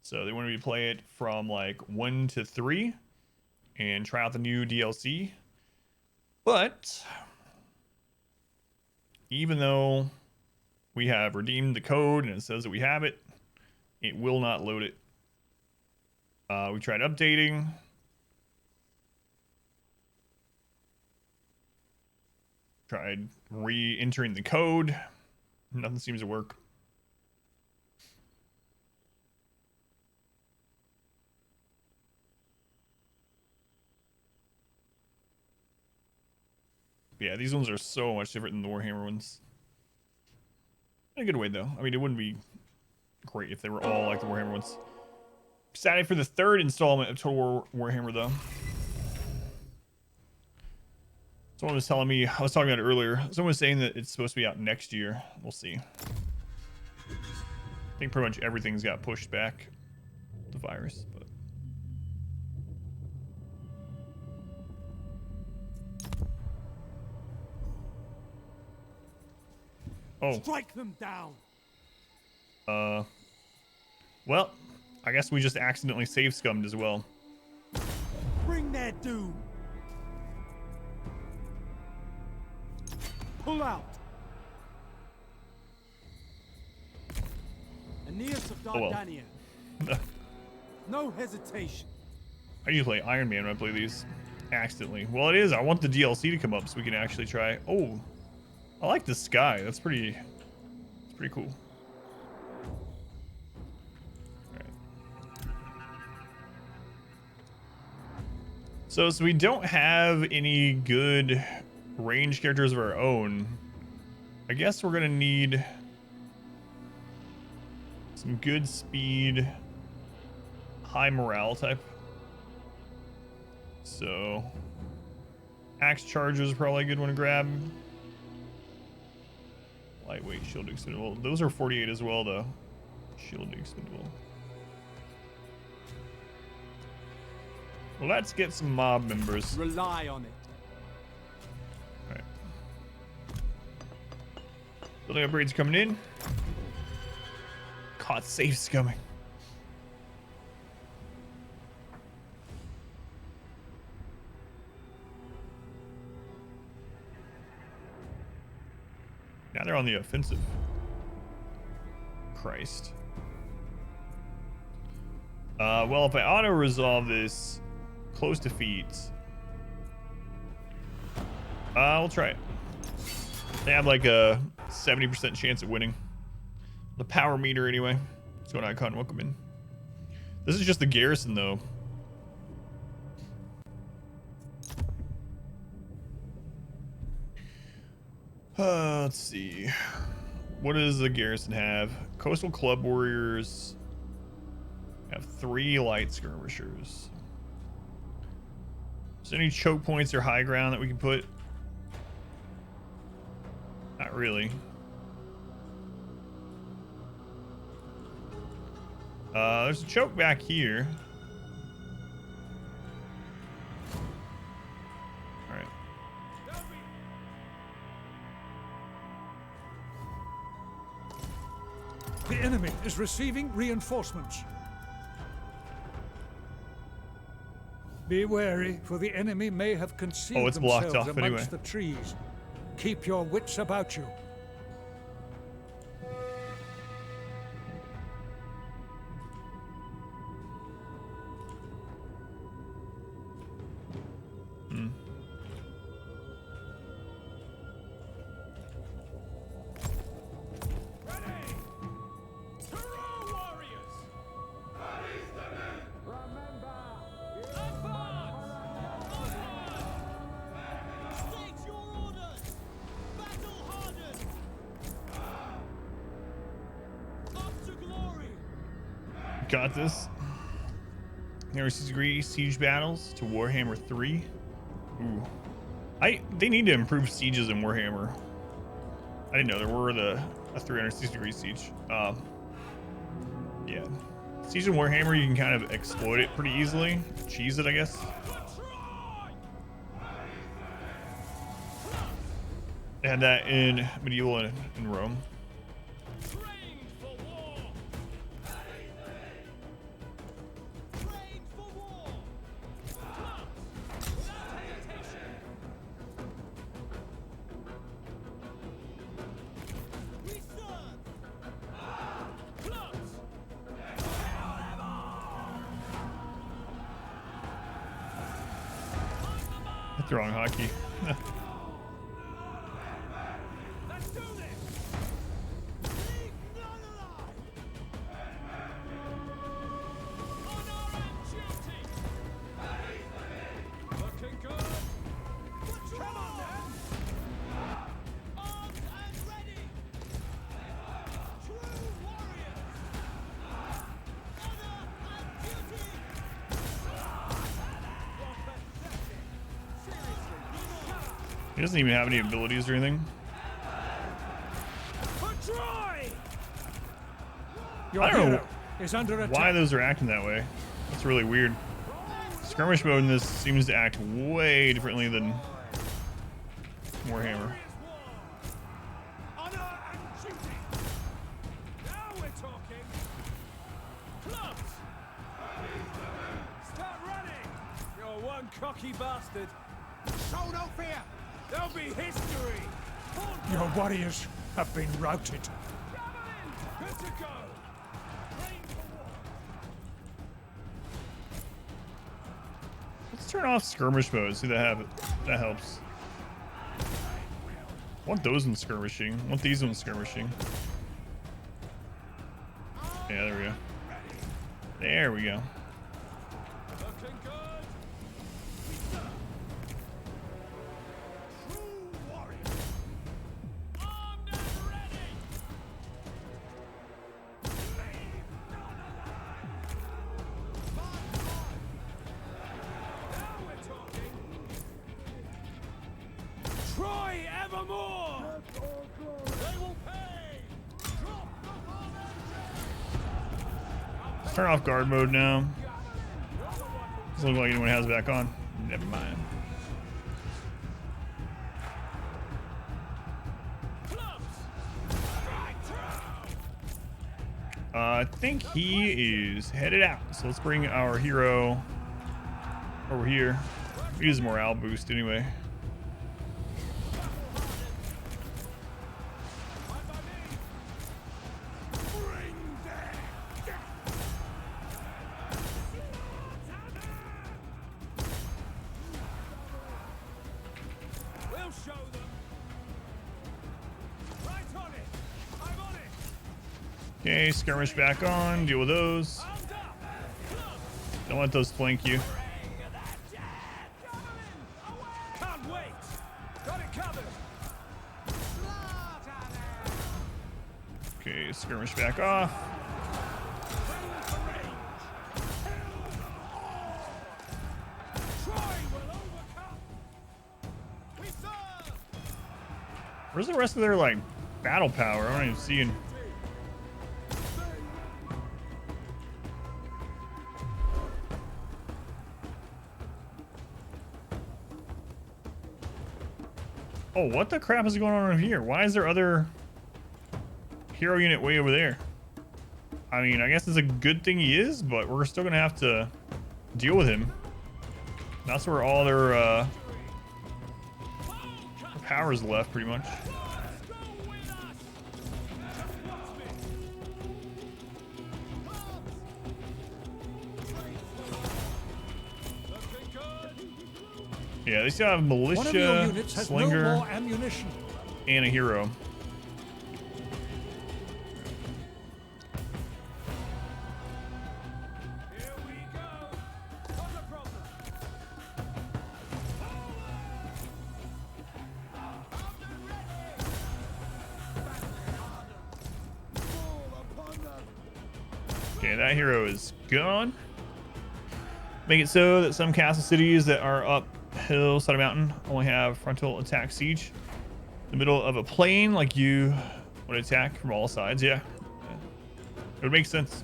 S2: So they wanted me to play it from like 1 to 3 and try out the new DLC. But even though we have redeemed the code and it says that we have it, it will not load it. We tried updating. Tried re-entering the code. Nothing seems to work. Yeah, these ones are so much different than the Warhammer ones. In a good way, though. I mean, it wouldn't be great if they were all like the Warhammer ones. Excited for the 3rd installment of Total War Warhammer, though. Someone was telling me, I was talking about it earlier. Someone was saying that it's supposed to be out next year. We'll see. I think pretty much everything's got pushed back. The virus, but. Oh.
S7: Strike them down.
S2: Well, I guess we just accidentally save scummed as well.
S7: Bring their doom. Pull out. Aeneas of
S2: Oh, well.
S7: Dardania. No hesitation.
S2: I usually play Iron Man when I play these accidentally. Well, it is. I want the DLC to come up so we can actually try. Oh, I like the sky. That's pretty cool. So we don't have any good range characters of our own. I guess we're gonna need some good speed, high morale type. So axe charger is probably a good one to grab. Lightweight shield expendable. Those are 48 as well, though. Shield expendable. Well, let's get some mob members.
S7: Rely on it.
S2: Alright. Building upgrades coming in. Caught safe's coming. Now they're on the offensive. Christ. Well, if I auto-resolve this close defeats, we'll try it. They have like a 70% chance of winning. The power meter anyway. What's going on, Con? Welcome in. This is just the garrison, though. Let's see. What does the garrison have? Coastal Club Warriors have 3 light skirmishers. Is there any choke points or high ground that we can put? Not really. There's a choke back here. Alright.
S4: The enemy is receiving reinforcements. Be wary, for the enemy may have concealed
S2: it's blocked
S4: themselves
S2: off
S4: amongst
S2: anyway.
S4: the trees. Keep your wits about you.
S2: Got this. Nearly 6-degree siege battles to Warhammer 3. Ooh. They need to improve sieges in Warhammer. I didn't know there were a 360-degree siege. Yeah. Siege in Warhammer, you can kind of exploit it pretty easily. Cheese it, I guess. They had that in medieval in Rome. That's the wrong hotkey. He doesn't even have any abilities or anything.
S4: Your
S2: I don't know
S4: hero is under attack.
S2: why those are acting that way. That's really weird. Skirmish mode in this seems to act way differently than Warhammer.
S3: Honor and duty. Now we're talking. Clubs. Start running. You're one cocky bastard. Show no fear. There'll be history.
S4: Your warriors have been routed.
S3: Good to go. Train for war.
S2: Let's turn off skirmish mode. See that helps. I want those in skirmishing. I want these ones skirmishing. Yeah, there we go. There we go.
S3: Looking good. True warrior. Armed and ready. Leave none alive. Now we're talking. Troy evermore. They will pay. Drop the formation.
S2: Let's turn off guard mode now. Doesn't look like anyone has it back on. Never mind. I think he is headed out. So let's bring our hero over here. Use morale boost anyway.
S3: We'll show them. Right on it. I'm on it.
S2: Okay, skirmish back on. Deal with those.
S3: Armed up.
S2: Don't let those flank you.
S3: Can't wait. Got it covered.
S2: Okay, skirmish back off.
S3: Troy will overcome. We serve.
S2: Where's the rest of their like battle power? I don't even see it. Oh, what the crap is going on over here? Why is there other hero unit way over there? I mean, I guess it's a good thing he is, but we're still gonna have to deal with him. That's where all their power's left, pretty much. Yeah, they still have
S4: One of your
S2: militia,
S4: units has
S2: slinger,
S4: no more ammunition.
S2: and a hero.
S3: Here we go. Not a problem.
S2: Okay, that hero is gone. Make it so that some castle cities that are uphill side of mountain only have frontal attack siege. The middle of a plain, like you would attack from all sides. Yeah, it would make sense.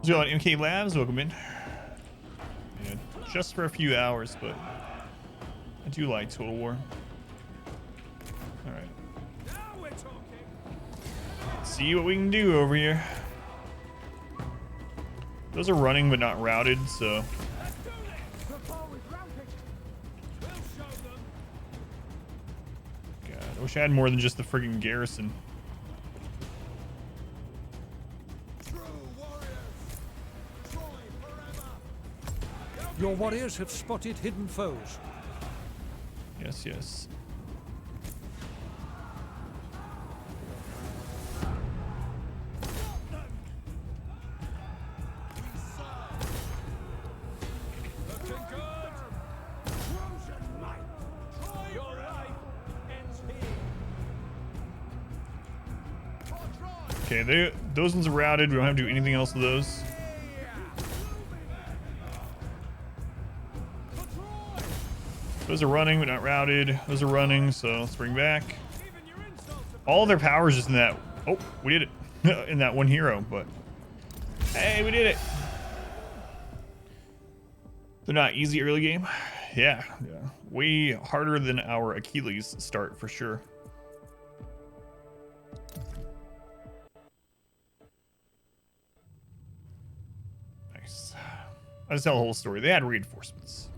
S2: So on MK Labs, welcome in. Yeah, just for a few hours, but I do like Total War. All right,
S3: Now we're talking.
S2: let's see what we can do over here. Those are running but not routed, so
S3: Let's do this. The foe is routed. We'll show them.
S2: God, I wish I had more than just the friggin' garrison.
S3: True warriors. Troy forever.
S4: Your warriors have spotted hidden foes.
S2: Yes, yes.
S3: Looking good. Trojan might. Troy your life.
S2: Okay, those ones are routed. We don't have to do anything else with those. Those are running, but not routed. Those are running, so let's bring back. All their power is just in that. Oh, we did it. In that one hero, but hey, we did it. They're not easy early game. Yeah. Way harder than our Achilles start for sure. Nice. I'll just tell the whole story. They had reinforcements.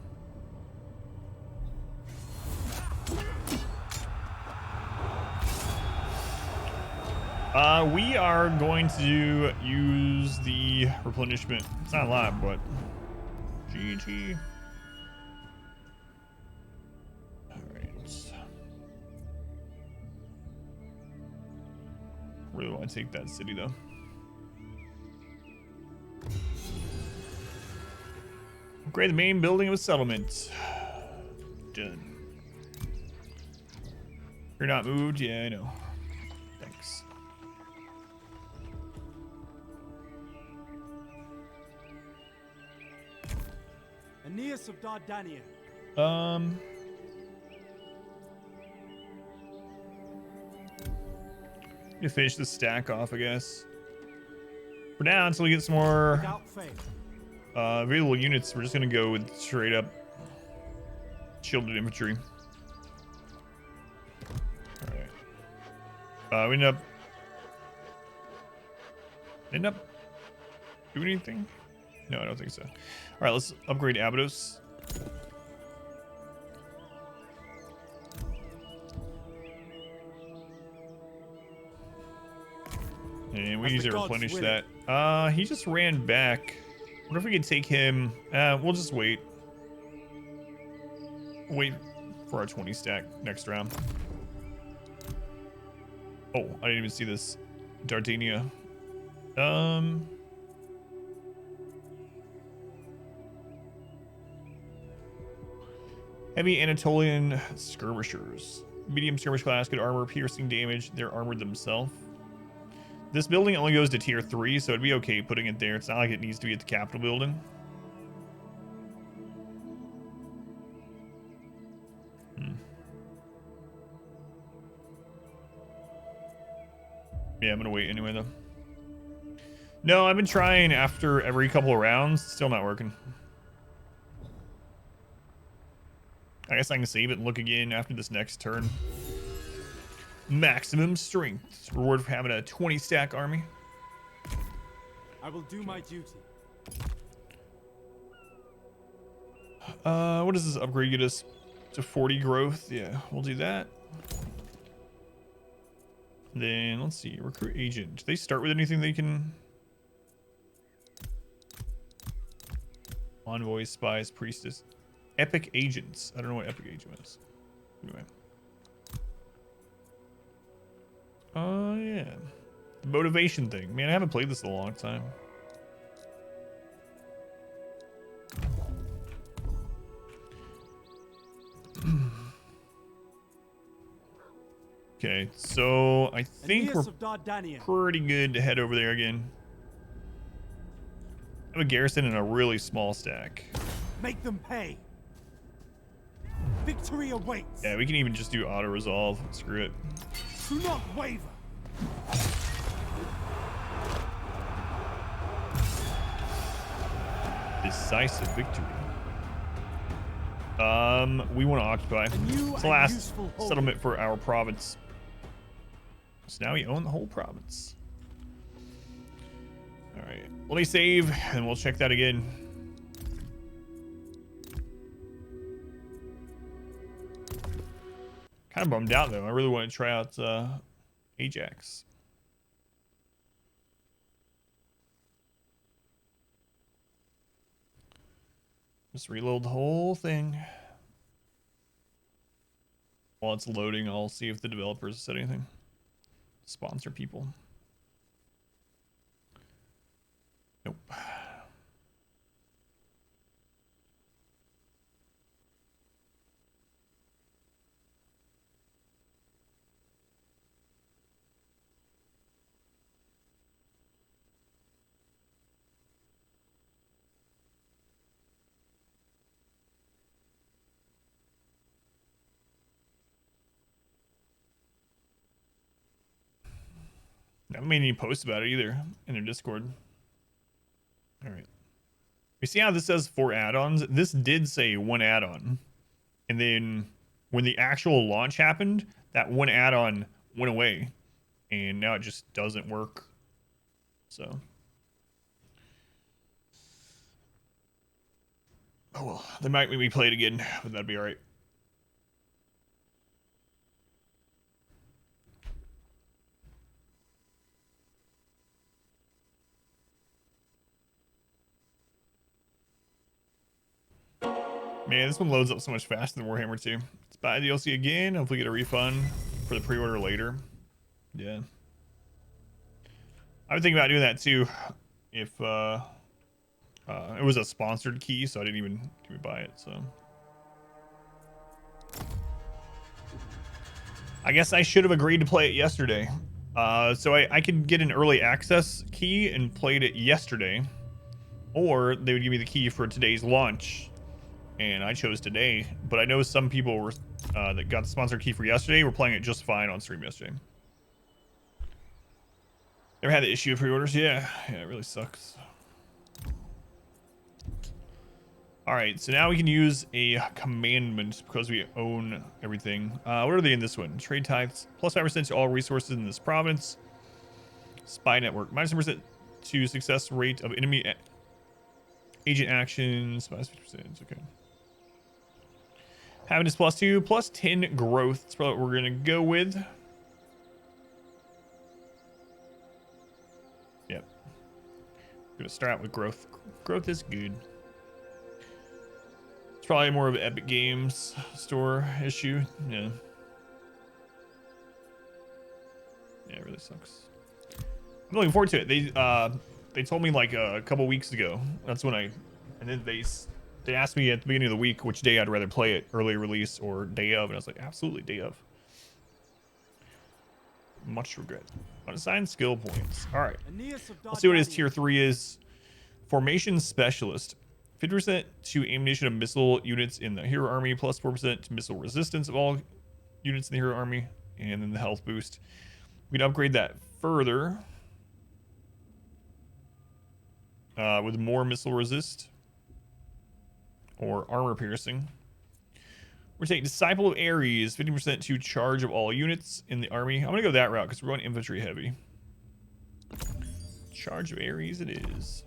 S2: We are going to use the replenishment. It's not a lot, but GG. Alright. Really want to take that city though. Upgrade the main building of a settlement. Done. You're not moved? Yeah, I know. Thanks.
S7: Aeneas of Dardania.
S2: You finish the stack off, I guess. For now, until we get some more
S7: Without faith.
S2: available units, we're just gonna go with straight up shielded infantry. Alright. We end up doing anything? No, I don't think so. Alright, let's upgrade Abydos. And we need to replenish that. He just ran back. What if we could take him? We'll just wait. Wait for our 20 stack next round. Oh, I didn't even see this. Dardania. Heavy Anatolian skirmishers. Medium skirmish class, good armor, piercing damage. They're armored themselves. This building only goes to tier 3, so it'd be okay putting it there. It's not like it needs to be at the Capitol building. Yeah, I'm gonna wait anyway, though. No, I've been trying after every couple of rounds. Still not working. I guess I can save it and look again after this next turn. Maximum strength. Reward for having a 20 stack army.
S7: I will do my duty.
S2: What does this upgrade get us? To 40 growth? Yeah, we'll do that. Then let's see, recruit agent. Do they start with anything they can? Envoy, spies, priestess, epic agents. I don't know what epic agent is. Anyway. Yeah. The motivation thing. Man, I haven't played this in a long time. Okay, so I think we're pretty good to head over there again. I have a garrison in a really small stack.
S7: Make them pay. Victory awaits.
S2: Yeah, we can even just do auto resolve. Screw it.
S7: Do not waver.
S2: Decisive victory. We want to occupy. It's the last settlement for our province. So now we own the whole province. All right, let me save and we'll check that again. Kind of bummed out though. I really want to try out Ajax. Just reload the whole thing. While it's loading, I'll see if the developers said anything. Sponsor people. Nope. haven't made any posts about it either in their Discord. All right. You see how this says 4 add-ons? This did say 1 add-on. And then when the actual launch happened, that 1 add-on went away. And now it just doesn't work. So. Oh well, they might make me play it again, but that'd be alright. Man, this one loads up so much faster than Warhammer 2. Let's buy DLC again. Hopefully get a refund for the pre-order later. Yeah. I would think about doing that too if it was a sponsored key, so I didn't even buy it, so. I guess I should have agreed to play it yesterday. So I could get an early access key and played it yesterday. Or they would give me the key for today's launch. And I chose today, but I know some people were that got the sponsored key for yesterday were playing it just fine on stream yesterday. Never had the issue of pre-orders. Yeah, it really sucks. All right, so now we can use a commandment because we own everything. What are they in this one? Trade tithes, plus 5% to all resources in this province. Spy network, minus 10% to success rate of enemy agent actions, minus 50%. Okay. Happiness +2, plus 10 growth. That's probably what we're gonna go with. Yep. Gonna start out with growth. Growth is good. It's probably more of an Epic Games store issue. Yeah. Yeah, it really sucks. I'm looking forward to it. They told me like a couple weeks ago. That's when and then they asked me at the beginning of the week which day I'd rather play it, early release or day of, and I was like, absolutely day of. Much regret. Unassigned skill points. All right. Let's see what his tier 3 is. Formation specialist. 50% to ammunition of missile units in the hero army, plus 4% to missile resistance of all units in the hero army, and then the health boost. We can upgrade that further with more missile resist or armor piercing. We're taking Disciple of Ares, 50% to charge of all units in the army. I'm gonna go that route because we're going infantry heavy. Charge of Ares it is.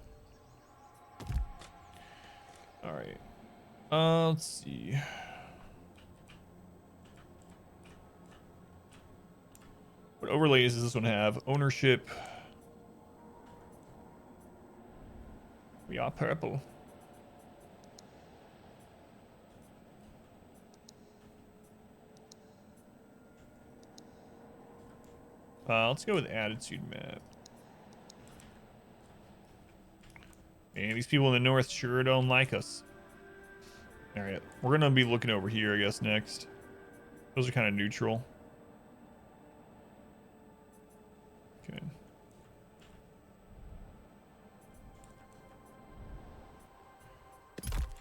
S2: All right. Let's see. What overlays does this one have? Ownership. We are purple. Let's go with attitude map. And these people in the north sure don't like us. All right, we're gonna be looking over here, I guess, next. Those are kind of neutral. Okay.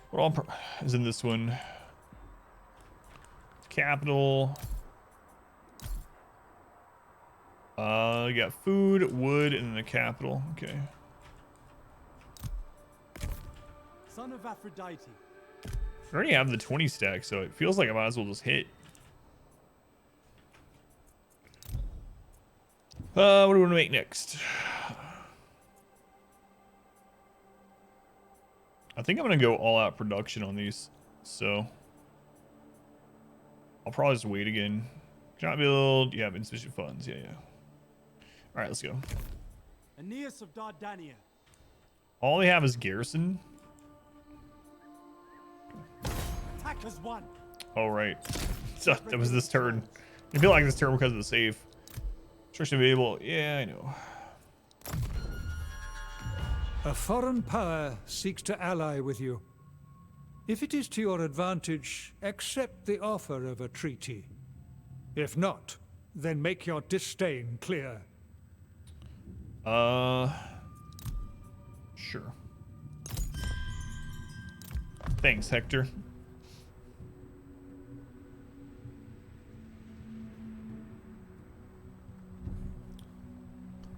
S2: What all is in this one? Capital. You got food, wood, and then the capital. Okay.
S7: Son of Aphrodite.
S2: I already have the 20 stack, so it feels like I might as well just hit. What do we want to make next? I think I'm gonna go all out production on these, so I'll probably just wait again. Cannot build. You have insufficient funds. Yeah. All right, let's go.
S7: Aeneas of Dardania.
S2: All they have is garrison.
S7: Attack as one.
S2: Oh right, so that was this turn. I feel like this turn because of the save. Construction available. Yeah, I know.
S4: A foreign power seeks to ally with you. If it is to your advantage, accept the offer of a treaty. If not, then make your disdain clear.
S2: Sure. Thanks, Hector.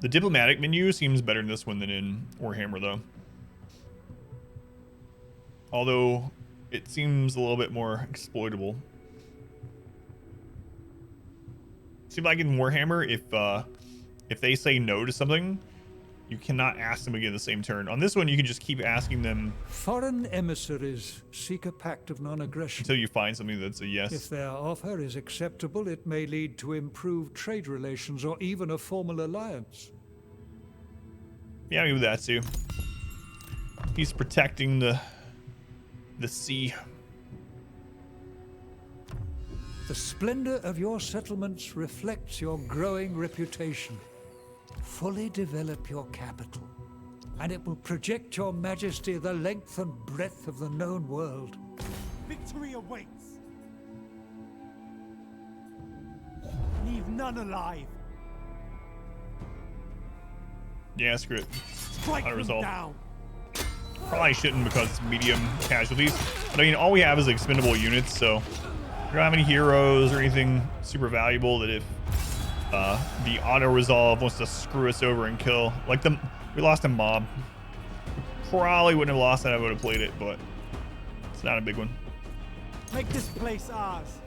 S2: The diplomatic menu seems better in this one than in Warhammer, though. Although it seems a little bit more exploitable. Seems like in Warhammer, if they say no to something, you cannot ask them again the same turn. On this one, you can just keep asking them
S4: Foreign emissaries seek a pact of non-aggression.
S2: until you find something that's a yes.
S4: If their offer is acceptable, it may lead to improved trade relations or even a formal alliance.
S2: Yeah, maybe that too. He's protecting the sea.
S4: The splendor of your settlements reflects your growing reputation. Fully develop your capital, and it will project your majesty the length and breadth of the known world.
S7: Victory awaits. Leave none alive.
S2: Yeah, screw it.
S7: Strike them
S2: Unresolved.
S7: down.
S2: Probably shouldn't because it's medium casualties. But I mean, all we have is expendable units, so we don't have any heroes or anything super valuable that if the auto resolve wants to screw us over and kill. Like we lost a mob. Probably wouldn't have lost that. I would have played it, but it's not a big one.
S7: Make this place ours.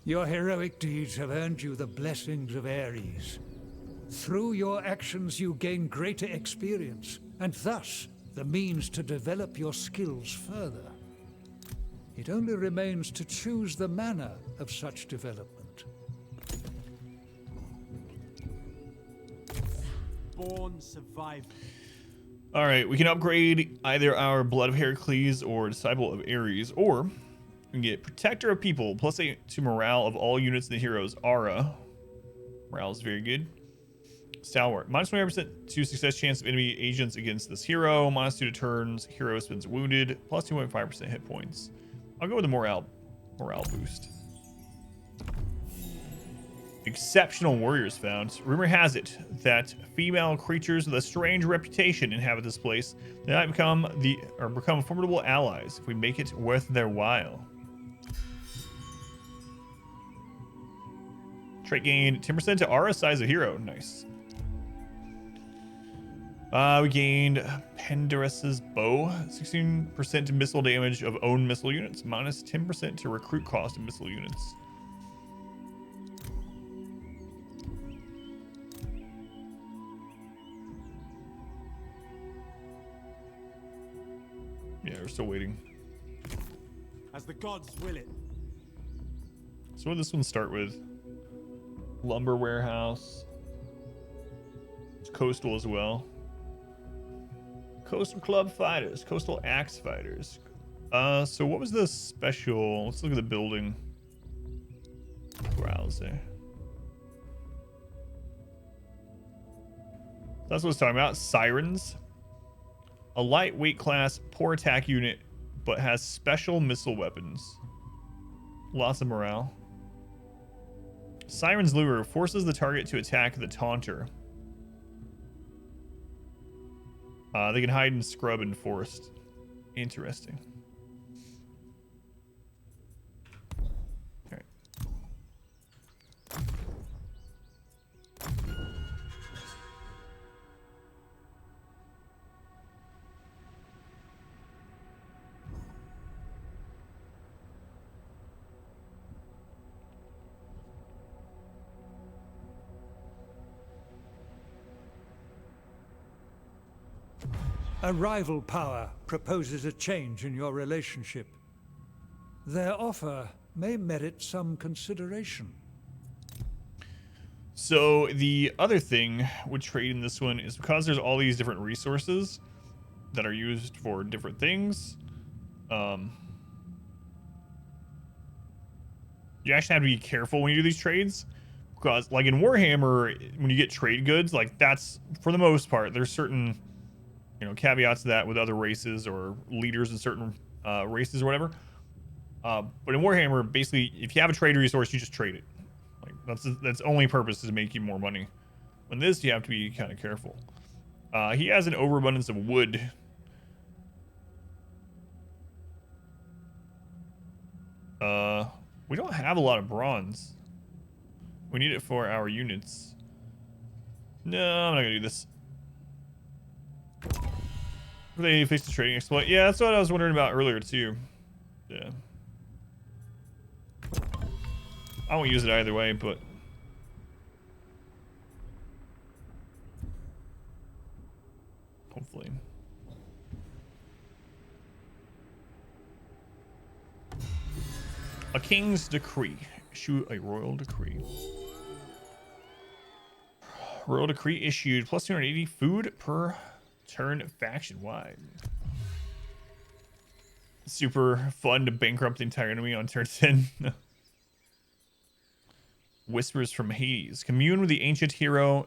S4: Your heroic deeds have earned you the blessings of Ares. Through your actions, you gain greater experience, and thus the means to develop your skills further. It only remains to choose the manner of such development.
S7: Born survivor.
S2: All right, we can upgrade either our Blood of Heracles or Disciple of Ares, or we can get Protector of People, +8 to morale of all units and the heroes. Aura. Morale is very good. Stalwart. -20% to success chance of enemy agents against this hero. -2 to turns. Hero spins wounded. +2.5% hit points. I'll go with the morale boost. Exceptional warriors found. Rumor has it that female creatures with a strange reputation inhabit this place. They might become formidable allies if we make it worth their while. Trait gain 10% to aura size of hero. Nice. We gained Pendarus's bow, 16% to missile damage of own missile units, -10% to recruit cost of missile units. Yeah, we're still waiting.
S7: As the gods will it.
S2: So what does this one start with? Lumber warehouse. It's coastal as well. Coastal club fighters, coastal axe fighters. So what was the special? Let's look at the building. Browse there. That's what it's talking about. Sirens. A lightweight class, poor attack unit, but has special missile weapons. Lots of morale. Siren's Lure forces the target to attack the taunter. They can hide in scrub and forest. Interesting. All right.
S4: A rival power proposes a change in your relationship. Their offer may merit some consideration.
S2: So the other thing with trade in this one is because there's all these different resources that are used for different things. You actually have to be careful when you do these trades, because like in Warhammer, when you get trade goods, like that's for the most part, there's certain caveats to that with other races or leaders in certain races or whatever. But in Warhammer, basically, if you have a trade resource, you just trade it. Like that's only purpose is to make you more money. On this, you have to be kind of careful. He has an overabundance of wood. We don't have a lot of bronze. We need it for our units. No, I'm not gonna do this. They fixed the trading exploit. Yeah, that's what I was wondering about earlier too. Yeah. I won't use it either way, but hopefully. A king's decree. Issue a royal decree. Royal decree issued. Plus 280 food per turn faction wide. Super fun to bankrupt the entire enemy on turn 10. Whispers from Hades. Commune with the ancient hero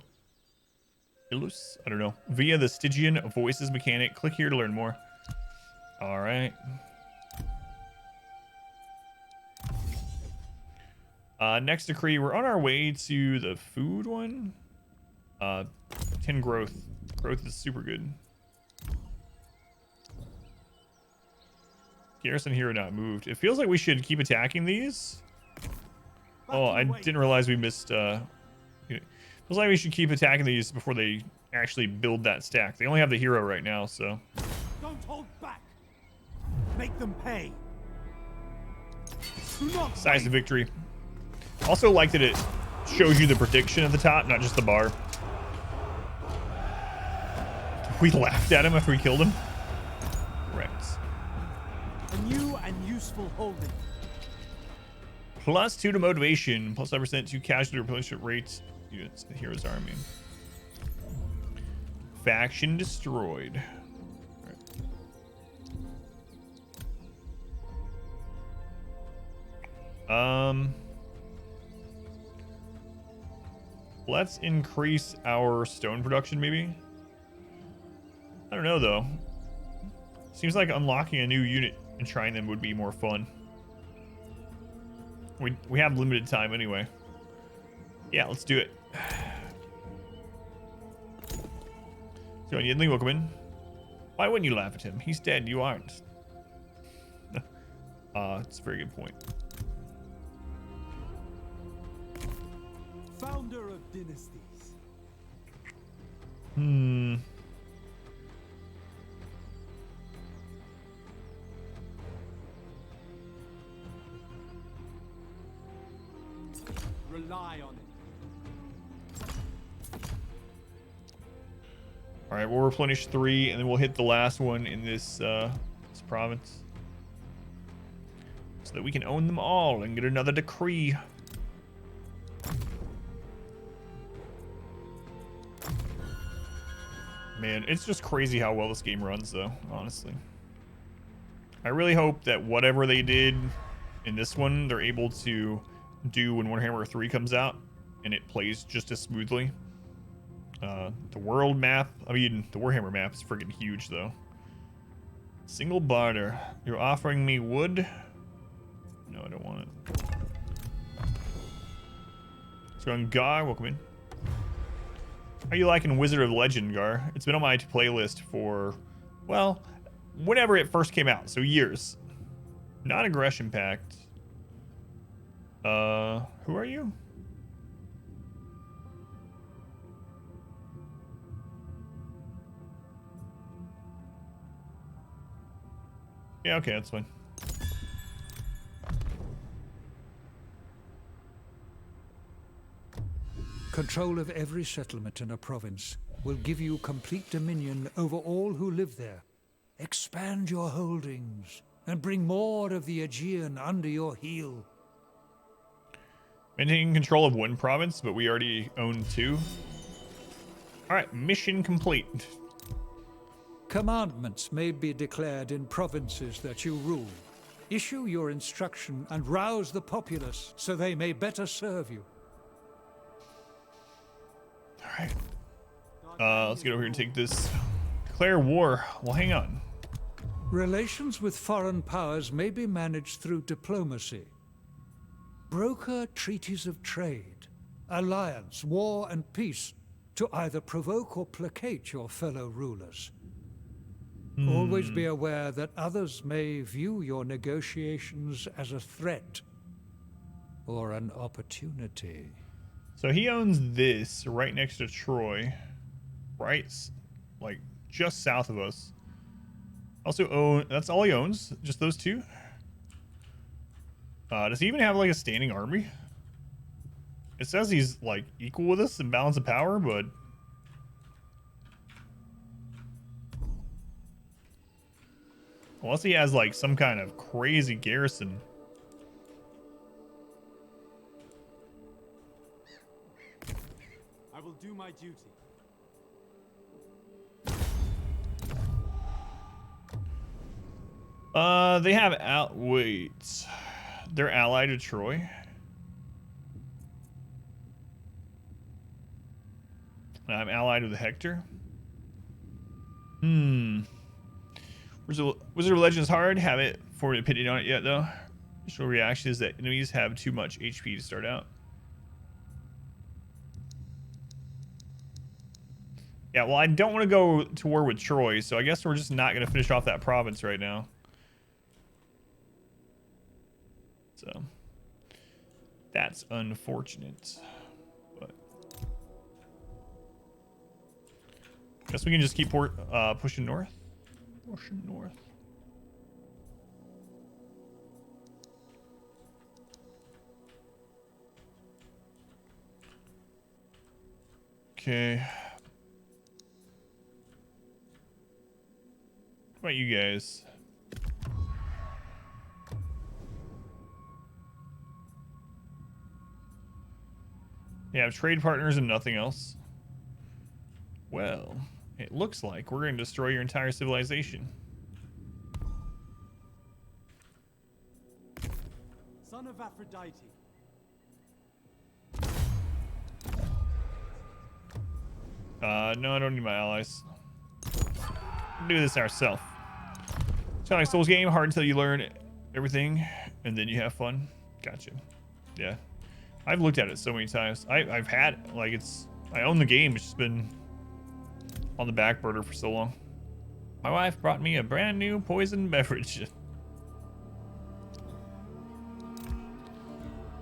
S2: Illus? I don't know. Via the Stygian voices mechanic. Click here to learn more. Alright. Next decree. We're on our way to the food one. 10 growth. Growth is super good. Garrison hero not moved. It feels like we should keep attacking these. Oh, I didn't realize we missed. Feels like we should keep attacking these before they actually build that stack. They only have the hero right now, so.
S7: Don't hold back. Make them pay. Do not
S2: Size of victory. Also like that it shows you the prediction at the top, not just the bar. We laughed at him after we killed him. Correct.
S7: A new and useful holding.
S2: Plus 2 to motivation, plus 5% to casualty replenishment rates. Units, the hero's army. Faction destroyed. Right. Let's increase our stone production, maybe. I don't know though. Seems like unlocking a new unit and trying them would be more fun. We have limited time anyway. Yeah, let's do it. So Yinli, welcome in. Why wouldn't you laugh at him? He's dead, you aren't. It's a very good point.
S7: Founder of dynasties. Rely on it.
S2: All right, we'll replenish 3, and then we'll hit the last one in this this province, so that we can own them all and get another decree. Man, it's just crazy how well this game runs, though. Honestly, I really hope that whatever they did in this one, they're able to do when Warhammer 3 comes out, and it plays just as smoothly. The world map, I mean, the Warhammer map is freaking huge, though. Single barter. You're offering me wood? No, I don't want it. Let's go on Gar. Welcome in. How are you liking Wizard of Legend, Gar? It's been on my playlist for, well, whenever it first came out, so years. Non-aggression pact. Who are you? Yeah, okay, that's fine.
S4: Control of every settlement in a province will give you complete dominion over all who live there. Expand your holdings and bring more of the Aegean under your heel.
S2: Maintaining control of 1 province, but we already own 2. All right, mission complete.
S4: Commandments may be declared in provinces that you rule. Issue your instruction and rouse the populace so they may better serve you.
S2: All right. Let's get over here and take this. Declare war. Well, hang on.
S4: Relations with foreign powers may be managed through diplomacy. Broker treaties of trade, alliance, war, and peace to either provoke or placate your fellow rulers. Always be aware that others may view your negotiations as a threat or an opportunity.
S2: So he owns this right next to Troy, right, like just south of us. Also own, that's all he owns, just those two. Does he even have like a standing army? It says he's like equal with us in balance of power, but unless he has like some kind of crazy garrison.
S7: I will do my duty.
S2: They have wait. They're allied to Troy. And I'm allied with Hector. Wizard of Legends hard. Haven't formed an opinion on it yet though. Initial reaction is that enemies have too much HP to start out. Yeah, well, I don't want to go to war with Troy, so I guess we're just not going to finish off that province right now. So, that's unfortunate. But guess we can just keep pushing north. Pushing north. Okay. What about you guys? Yeah, trade partners and nothing else. Well, it looks like we're going to destroy your entire civilization.
S7: Son of Aphrodite.
S2: No, I don't need my allies. We'll do this ourselves. It's kind of like Souls game, hard until you learn everything, and then you have fun. Gotcha. Yeah. I've looked at it so many times. I've had, like, I own the game, it's just been on the back burner for so long. My wife brought me a brand new poison beverage.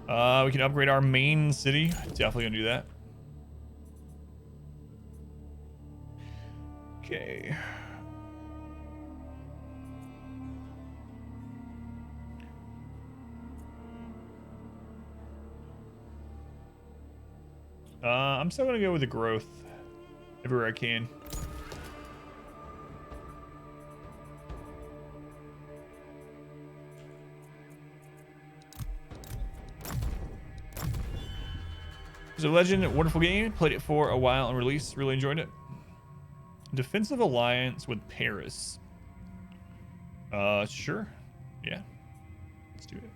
S2: We can upgrade our main city. Definitely gonna do that. Okay. I'm still gonna go with the growth everywhere I can. It's a legend, wonderful game. Played it for a while on release. Really enjoyed it. Defensive alliance with Paris. Sure. Yeah. Let's do it.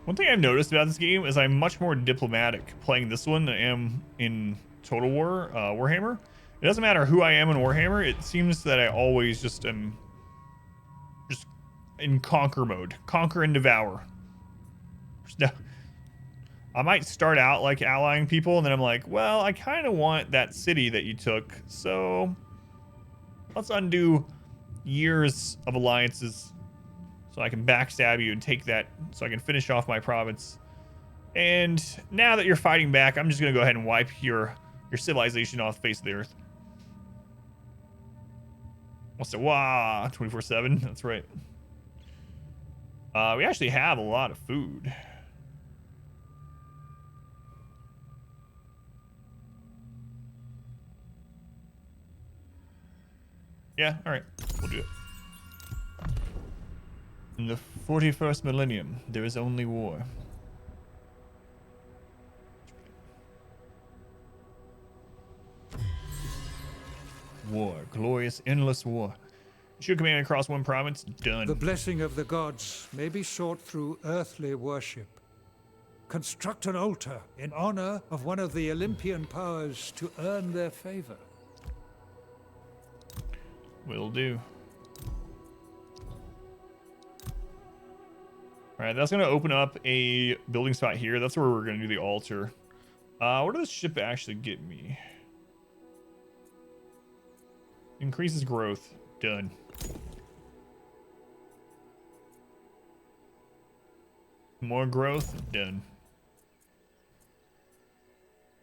S2: One thing I've noticed about this game is I'm much more diplomatic playing this one than I am in Total War, Warhammer. It doesn't matter who I am in Warhammer. It seems that I always just am just in conquer mode. Conquer and devour. No, I might start out like allying people and then I'm like, well, I kind of want that city that you took. So let's undo years of alliances so I can backstab you and take that so I can finish off my province. And now that you're fighting back, I'm just going to go ahead and wipe your civilization off the face of the earth. What's the wah 24/7? That's right. We actually have a lot of food. Yeah, all right. We'll do it. In the 41st millennium, there is only war. War. Glorious, endless war. Shoot command across one province. Done.
S4: The blessing of the gods may be sought through earthly worship. Construct an altar in honor of one of the Olympian powers to earn their favor.
S2: Will do. Alright, that's going to open up a building spot here. That's where we're going to do the altar. What does this ship actually get me? Increases growth. Done. More growth. Done.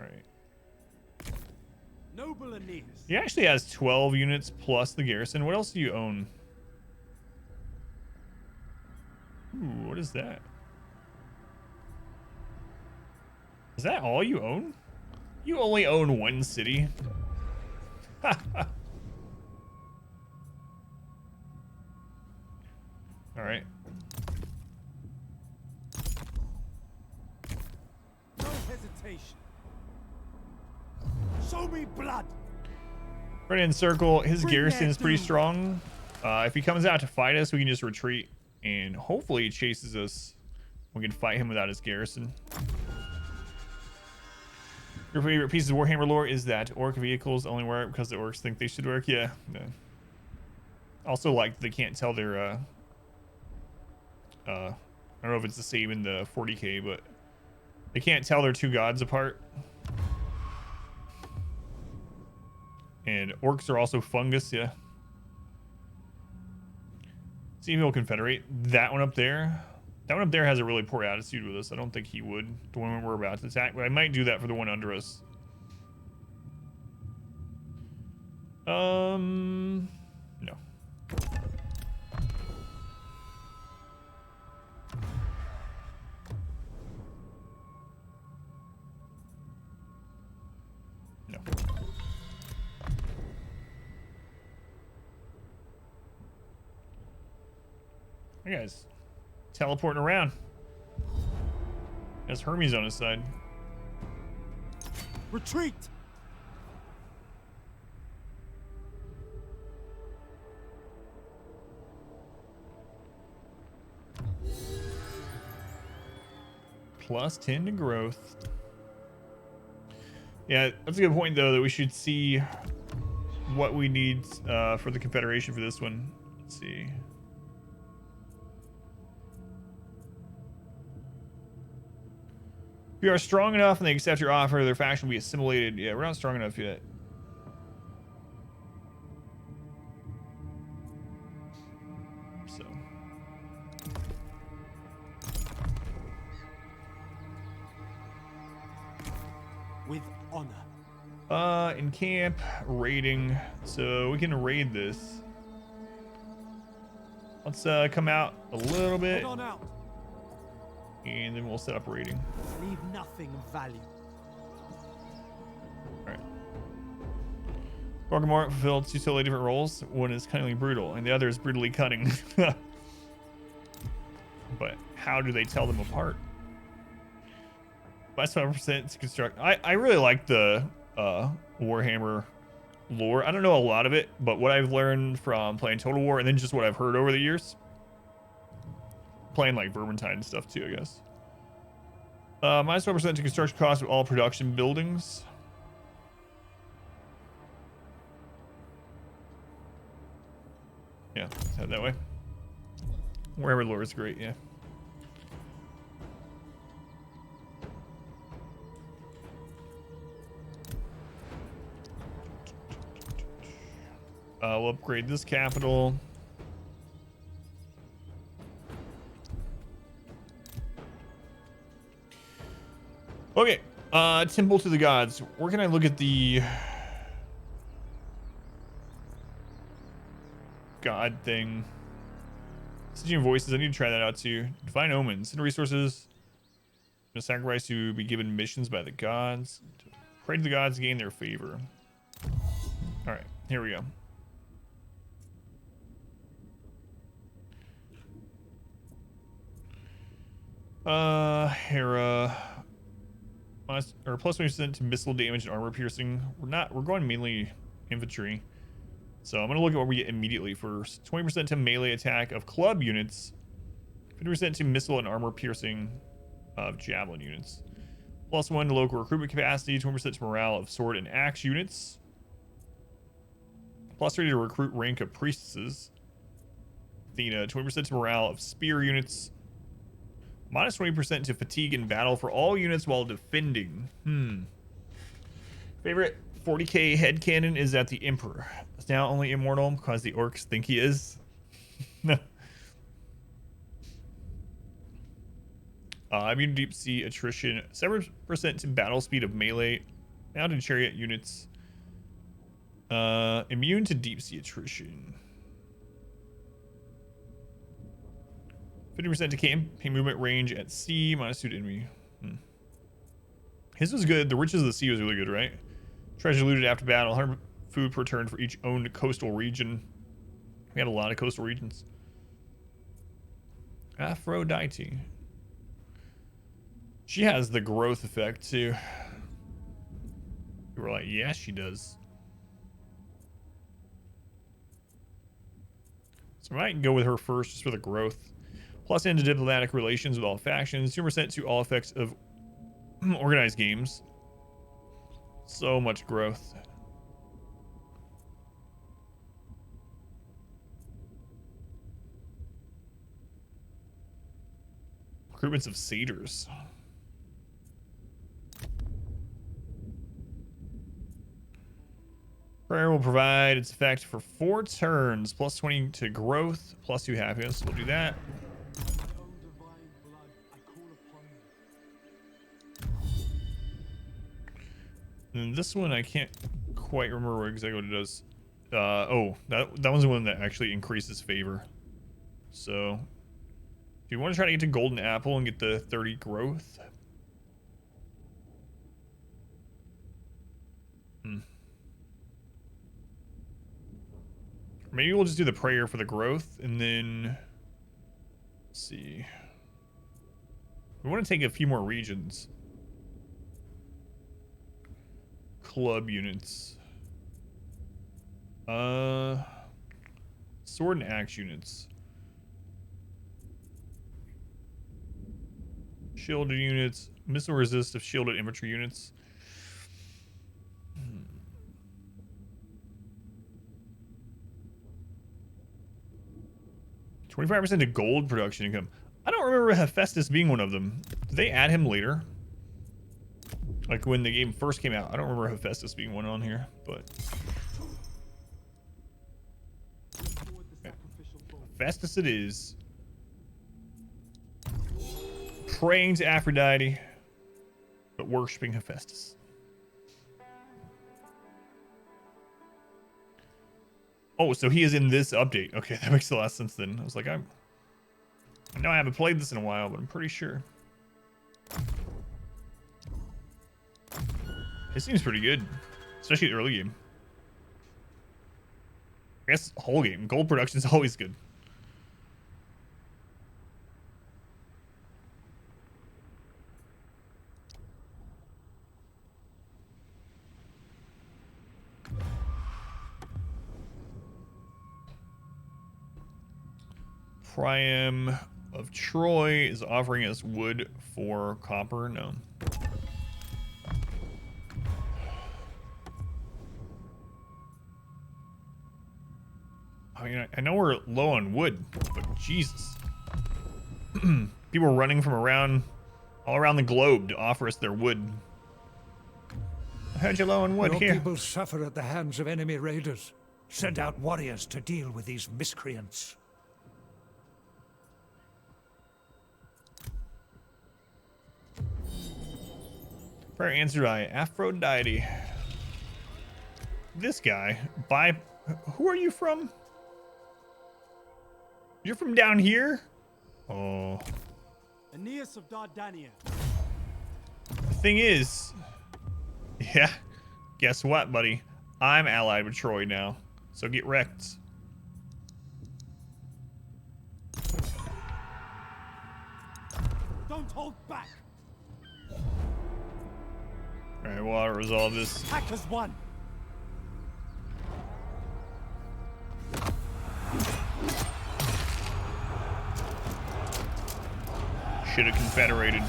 S2: All right.
S3: Noble Aeneas.
S2: He actually has 12 units plus the garrison. What else do you own? Ooh, what is that? Is that all you own? You only own one city. All right.
S3: No hesitation. Show me blood.
S2: Right in circle. His
S3: Bring
S2: garrison
S3: that
S2: is pretty
S3: dude.
S2: strong. If he comes out to fight us, we can just retreat, and hopefully he chases us. We can fight him without his garrison. Your favorite piece of Warhammer lore is that orc vehicles only work because the orcs think they should work. Yeah. No. Also, like, they can't tell their I don't know if it's the same in the 40k, but they can't tell their two gods apart. And orcs are also fungus, yeah. See if he'll confederate. That one up there. That one up there has a really poor attitude with us. I don't think he would. The one we're about to attack, but I might do that for the one under us. No. No. That guy's teleporting around. Has Hermes on his side.
S3: Retreat.
S2: Plus 10 to growth. Yeah, that's a good point, though, that we should see what we need for the Confederation for this one. Let's see. If you are strong enough and they accept your offer, their faction will be assimilated. Yeah, we're not strong enough yet. So.
S3: With honor.
S2: In camp, raiding. So we can raid this. Let's come out a little bit,
S3: Head on out.
S2: and then we'll set up raiding.
S3: Leave nothing of value.
S2: Alright. Gorgamort fulfilled two totally different roles. One is cunningly brutal, and the other is brutally cunning. But how do they tell them apart? Plus 5% to construct. I really like the Warhammer lore. I don't know a lot of it, but what I've learned from playing Total War and then just what I've heard over the years. Playing like Vermintide and stuff too, I guess. Minus 1% to construction cost of all production buildings. Yeah, head that way. Warhammer lore is great, yeah. We'll upgrade this capital. Okay, temple to the gods. Where can I look at the god thing? Staging voices. I need to try that out too. Divine omens. Send resources. A sacrifice to be given missions by the gods. Pray to the gods to gain their favor. All right, here we go. Hera. Or plus 20% to missile damage and armor piercing. We're going mainly infantry. So I'm gonna look at what we get immediately first. 20% to melee attack of club units. 50% to missile and armor piercing of javelin units. Plus 1 to local recruitment capacity. 20% to morale of sword and axe units. Plus 3 to recruit rank of priestesses. Athena. 20% to morale of spear units. Minus 20% to fatigue in battle for all units while defending. Favorite 40k headcanon is that the Emperor is now only immortal because the orcs think he is. No. Immune to deep sea attrition. 7% to battle speed of melee. Mounted chariot units. Immune to deep sea attrition. 50% to campaign movement range at sea. -2 to enemy. His was good. The Riches of the Sea was really good, right? Treasure looted after battle. 100 food per turn for each owned coastal region. We had a lot of coastal regions. Aphrodite. She has the growth effect too. We were like, yeah, she does. So I might go with her first just for the growth. Plus into diplomatic relations with all factions. 2% to all effects of organized games. So much growth. Recruitments of satyrs. Prayer will provide its effect for 4 turns. +20 to growth. +2 happiness. We'll do that. And this one I can't quite remember exactly what it does. Oh, that one's the one that actually increases favor. So if you want to try to get to Golden Apple and get the 30 growth. Maybe we'll just do the prayer for the growth and then let's see. We want to take a few more regions. Club units. Sword and axe units. Shielded units. Missile resist of shielded infantry units. 25% to gold production income. I don't remember Hephaestus being one of them. Did they add him later? Like when the game first came out. I don't remember Hephaestus being one on here, but Hephaestus it is. Praying to Aphrodite, but worshipping Hephaestus. Oh, so he is in this update. Okay, that makes a lot of sense then. I was like, I know I haven't played this in a while, but I'm pretty sure. It seems pretty good, especially the early game. I guess whole game. Gold production is always good. Priam of Troy is offering us wood for copper. No. I mean, I know we're low on wood, but Jesus. People are running from all around the globe to offer us their wood. I heard you're low on wood
S4: Your
S2: here.
S4: people suffer at the hands of enemy raiders. Send out warriors to deal with these miscreants.
S2: Prayer answered by Aphrodite. This guy, who are you from? You're from down here? Oh.
S7: Aeneas of Dardania.
S2: The thing is, yeah, guess what, buddy? I'm allied with Troy now, so get wrecked.
S7: Don't hold back.
S2: All right, well, I'll resolve this.
S7: Attack as one.
S2: Should have confederated.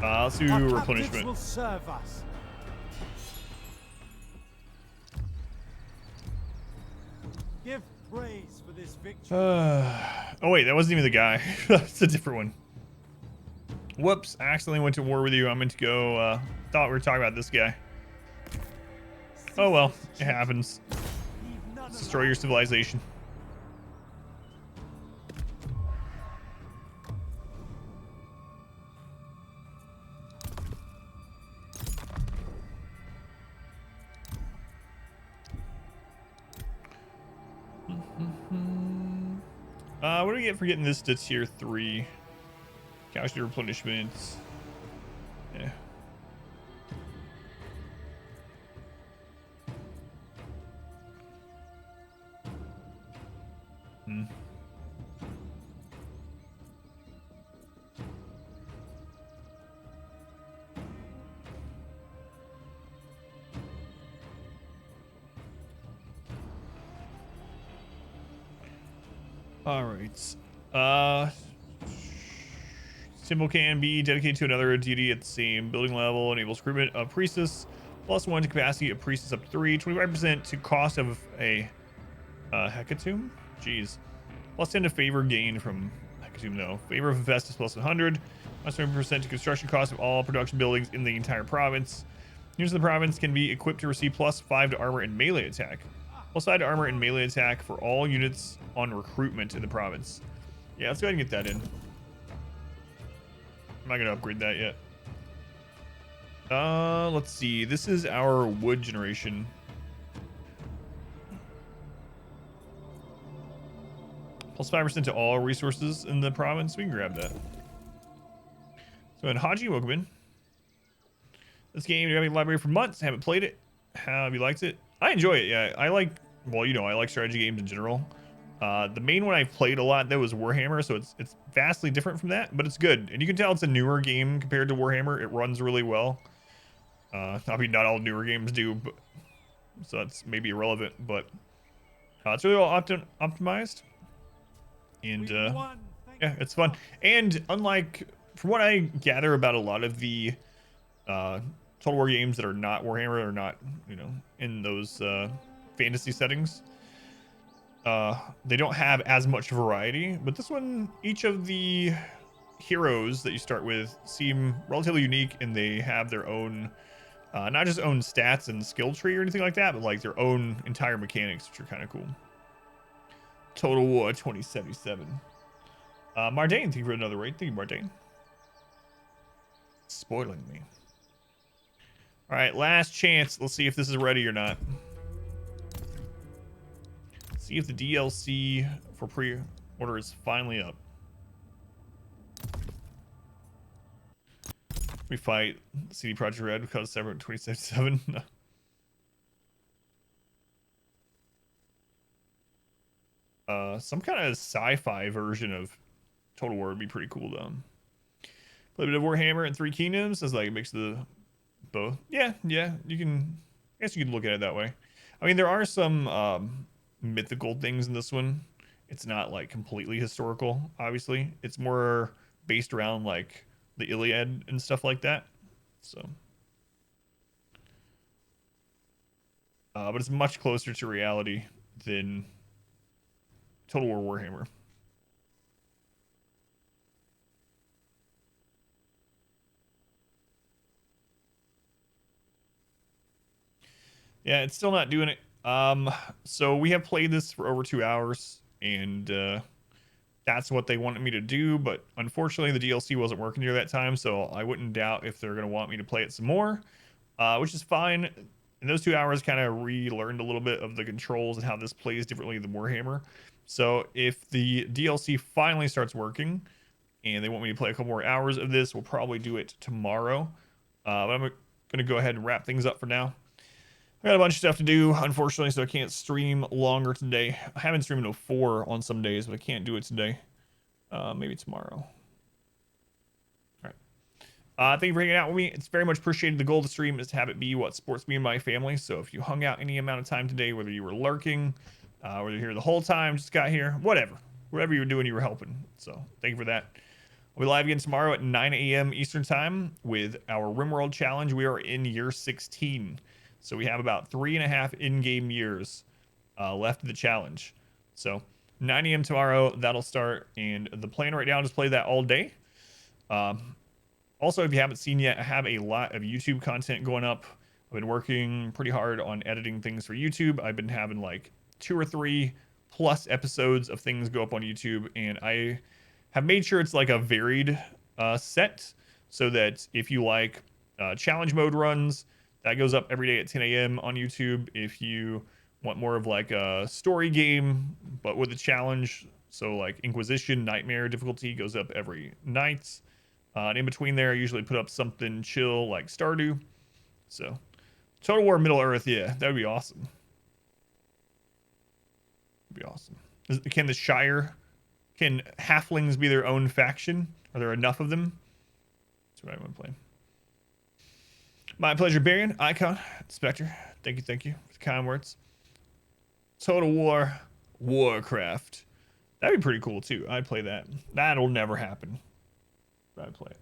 S2: Let's do
S7: Our captives
S2: replenishment.
S7: will serve us. Give praise for this victory.
S2: Oh wait, that wasn't even the guy. That's a different one. Whoops, I accidentally went to war with you. I meant to go, thought we were talking about this guy. Oh well, it happens. Destroy your civilization. What do we get for getting this to tier 3? Casualty replenishments. Yeah. All right. Symbol can be dedicated to another deity at the same building level. Enables recruitment of priestess. +1 to capacity of priestess up to 3. 25% to cost of a hecatomb. Jeez. +10 to favor gain from hecatomb. No. Favor of Hephaestus +100. +20% to construction cost of all production buildings in the entire province. Units of the province can be equipped to receive +5 to armor and melee attack. +5 to armor and melee attack for all units on recruitment in the province. Yeah, let's go ahead and get that in. I'm not gonna upgrade that yet. Let's see. This is our wood generation. +5% to all resources in the province. We can grab that. So in Haji, welcome in. This game, you've been in the library for months. Haven't played it. How have you liked it? I enjoy it. Yeah, I like. Well, you know, I like strategy games in general. The main one I've played a lot though was Warhammer, so it's vastly different from that, but it's good. And you can tell it's a newer game compared to Warhammer. It runs really well. I mean, not all newer games do, but so that's maybe irrelevant. But it's really well optimized, and yeah, it's fun. And unlike, from what I gather about a lot of the Total War games that are not Warhammer or not, you know, in those fantasy settings, they don't have as much variety. But this one, each of the heroes that you start with seem relatively unique, and they have their own, not just own stats and skill tree or anything like that, but like their own entire mechanics, which are kind of cool. Total War 2077. Mardane, thank you for another raid. Thank you, Mardane. Spoiling me. All right, last chance. Let's see if this is ready or not. See if the DLC for pre-order is finally up. We fight CD Projekt Red because December 2077. Some kind of sci-fi version of Total War would be pretty cool though. Play a bit of Warhammer and Three Kingdoms as like a mix of the both. Yeah, you can. I guess you could look at it that way. I mean, there are some mythical things in this one. It's not like completely historical, obviously. It's more based around like the Iliad and stuff like that. So, but it's much closer to reality than Total War Warhammer. Yeah, it's still not doing it. So we have played this for over 2 hours, and that's what they wanted me to do, but unfortunately the DLC wasn't working near that time, so I wouldn't doubt if they're going to want me to play it some more, which is fine. In those 2 hours, kind of relearned a little bit of the controls and how this plays differently than Warhammer. So if the DLC finally starts working and they want me to play a couple more hours of this, we'll probably do it tomorrow. But I'm going to go ahead and wrap things up for now. I got a bunch of stuff to do, unfortunately, so I can't stream longer today. I haven't streamed until 4 on some days, but I can't do it today. Maybe tomorrow. All right. Thank you for hanging out with me. It's very much appreciated. The goal of the stream is to have it be what supports me and my family. So if you hung out any amount of time today, whether you were lurking, whether you're here the whole time, just got here, whatever you were doing, you were helping. So thank you for that. We'll be live again tomorrow at 9 a.m. Eastern time with our RimWorld challenge. We are in year 16. So we have about 3.5 in-game years left of the challenge. So 9 a.m. tomorrow, that'll start. And the plan right now is to play that all day. Also, if you haven't seen yet, I have a lot of YouTube content going up. I've been working pretty hard on editing things for YouTube. I've been having like 2 or 3 plus episodes of things go up on YouTube. And I have made sure it's like a varied set so that if you like challenge mode runs, that goes up every day at 10 a.m. on YouTube. If you want more of like a story game, but with a challenge, So like Inquisition, Nightmare difficulty goes up every night. And in between there, I usually put up something chill like Stardew. So Total War Middle Earth, yeah, that would be awesome. That'd be awesome. Can the Shire, can halflings be their own faction? Are there enough of them? That's what I want to play. My pleasure, Barian, Icon, Spectre. Thank you for the kind words. Total War, Warcraft. That'd be pretty cool too. I'd play that. That'll never happen. But I'd play it.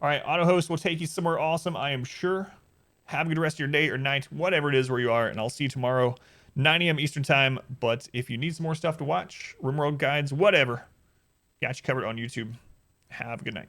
S2: All right, auto host will take you somewhere awesome, I am sure. Have a good rest of your day or night, whatever it is where you are, and I'll see you tomorrow, 9 a.m. Eastern time. But if you need some more stuff to watch, RimWorld guides, whatever, got you covered on YouTube. Have a good night.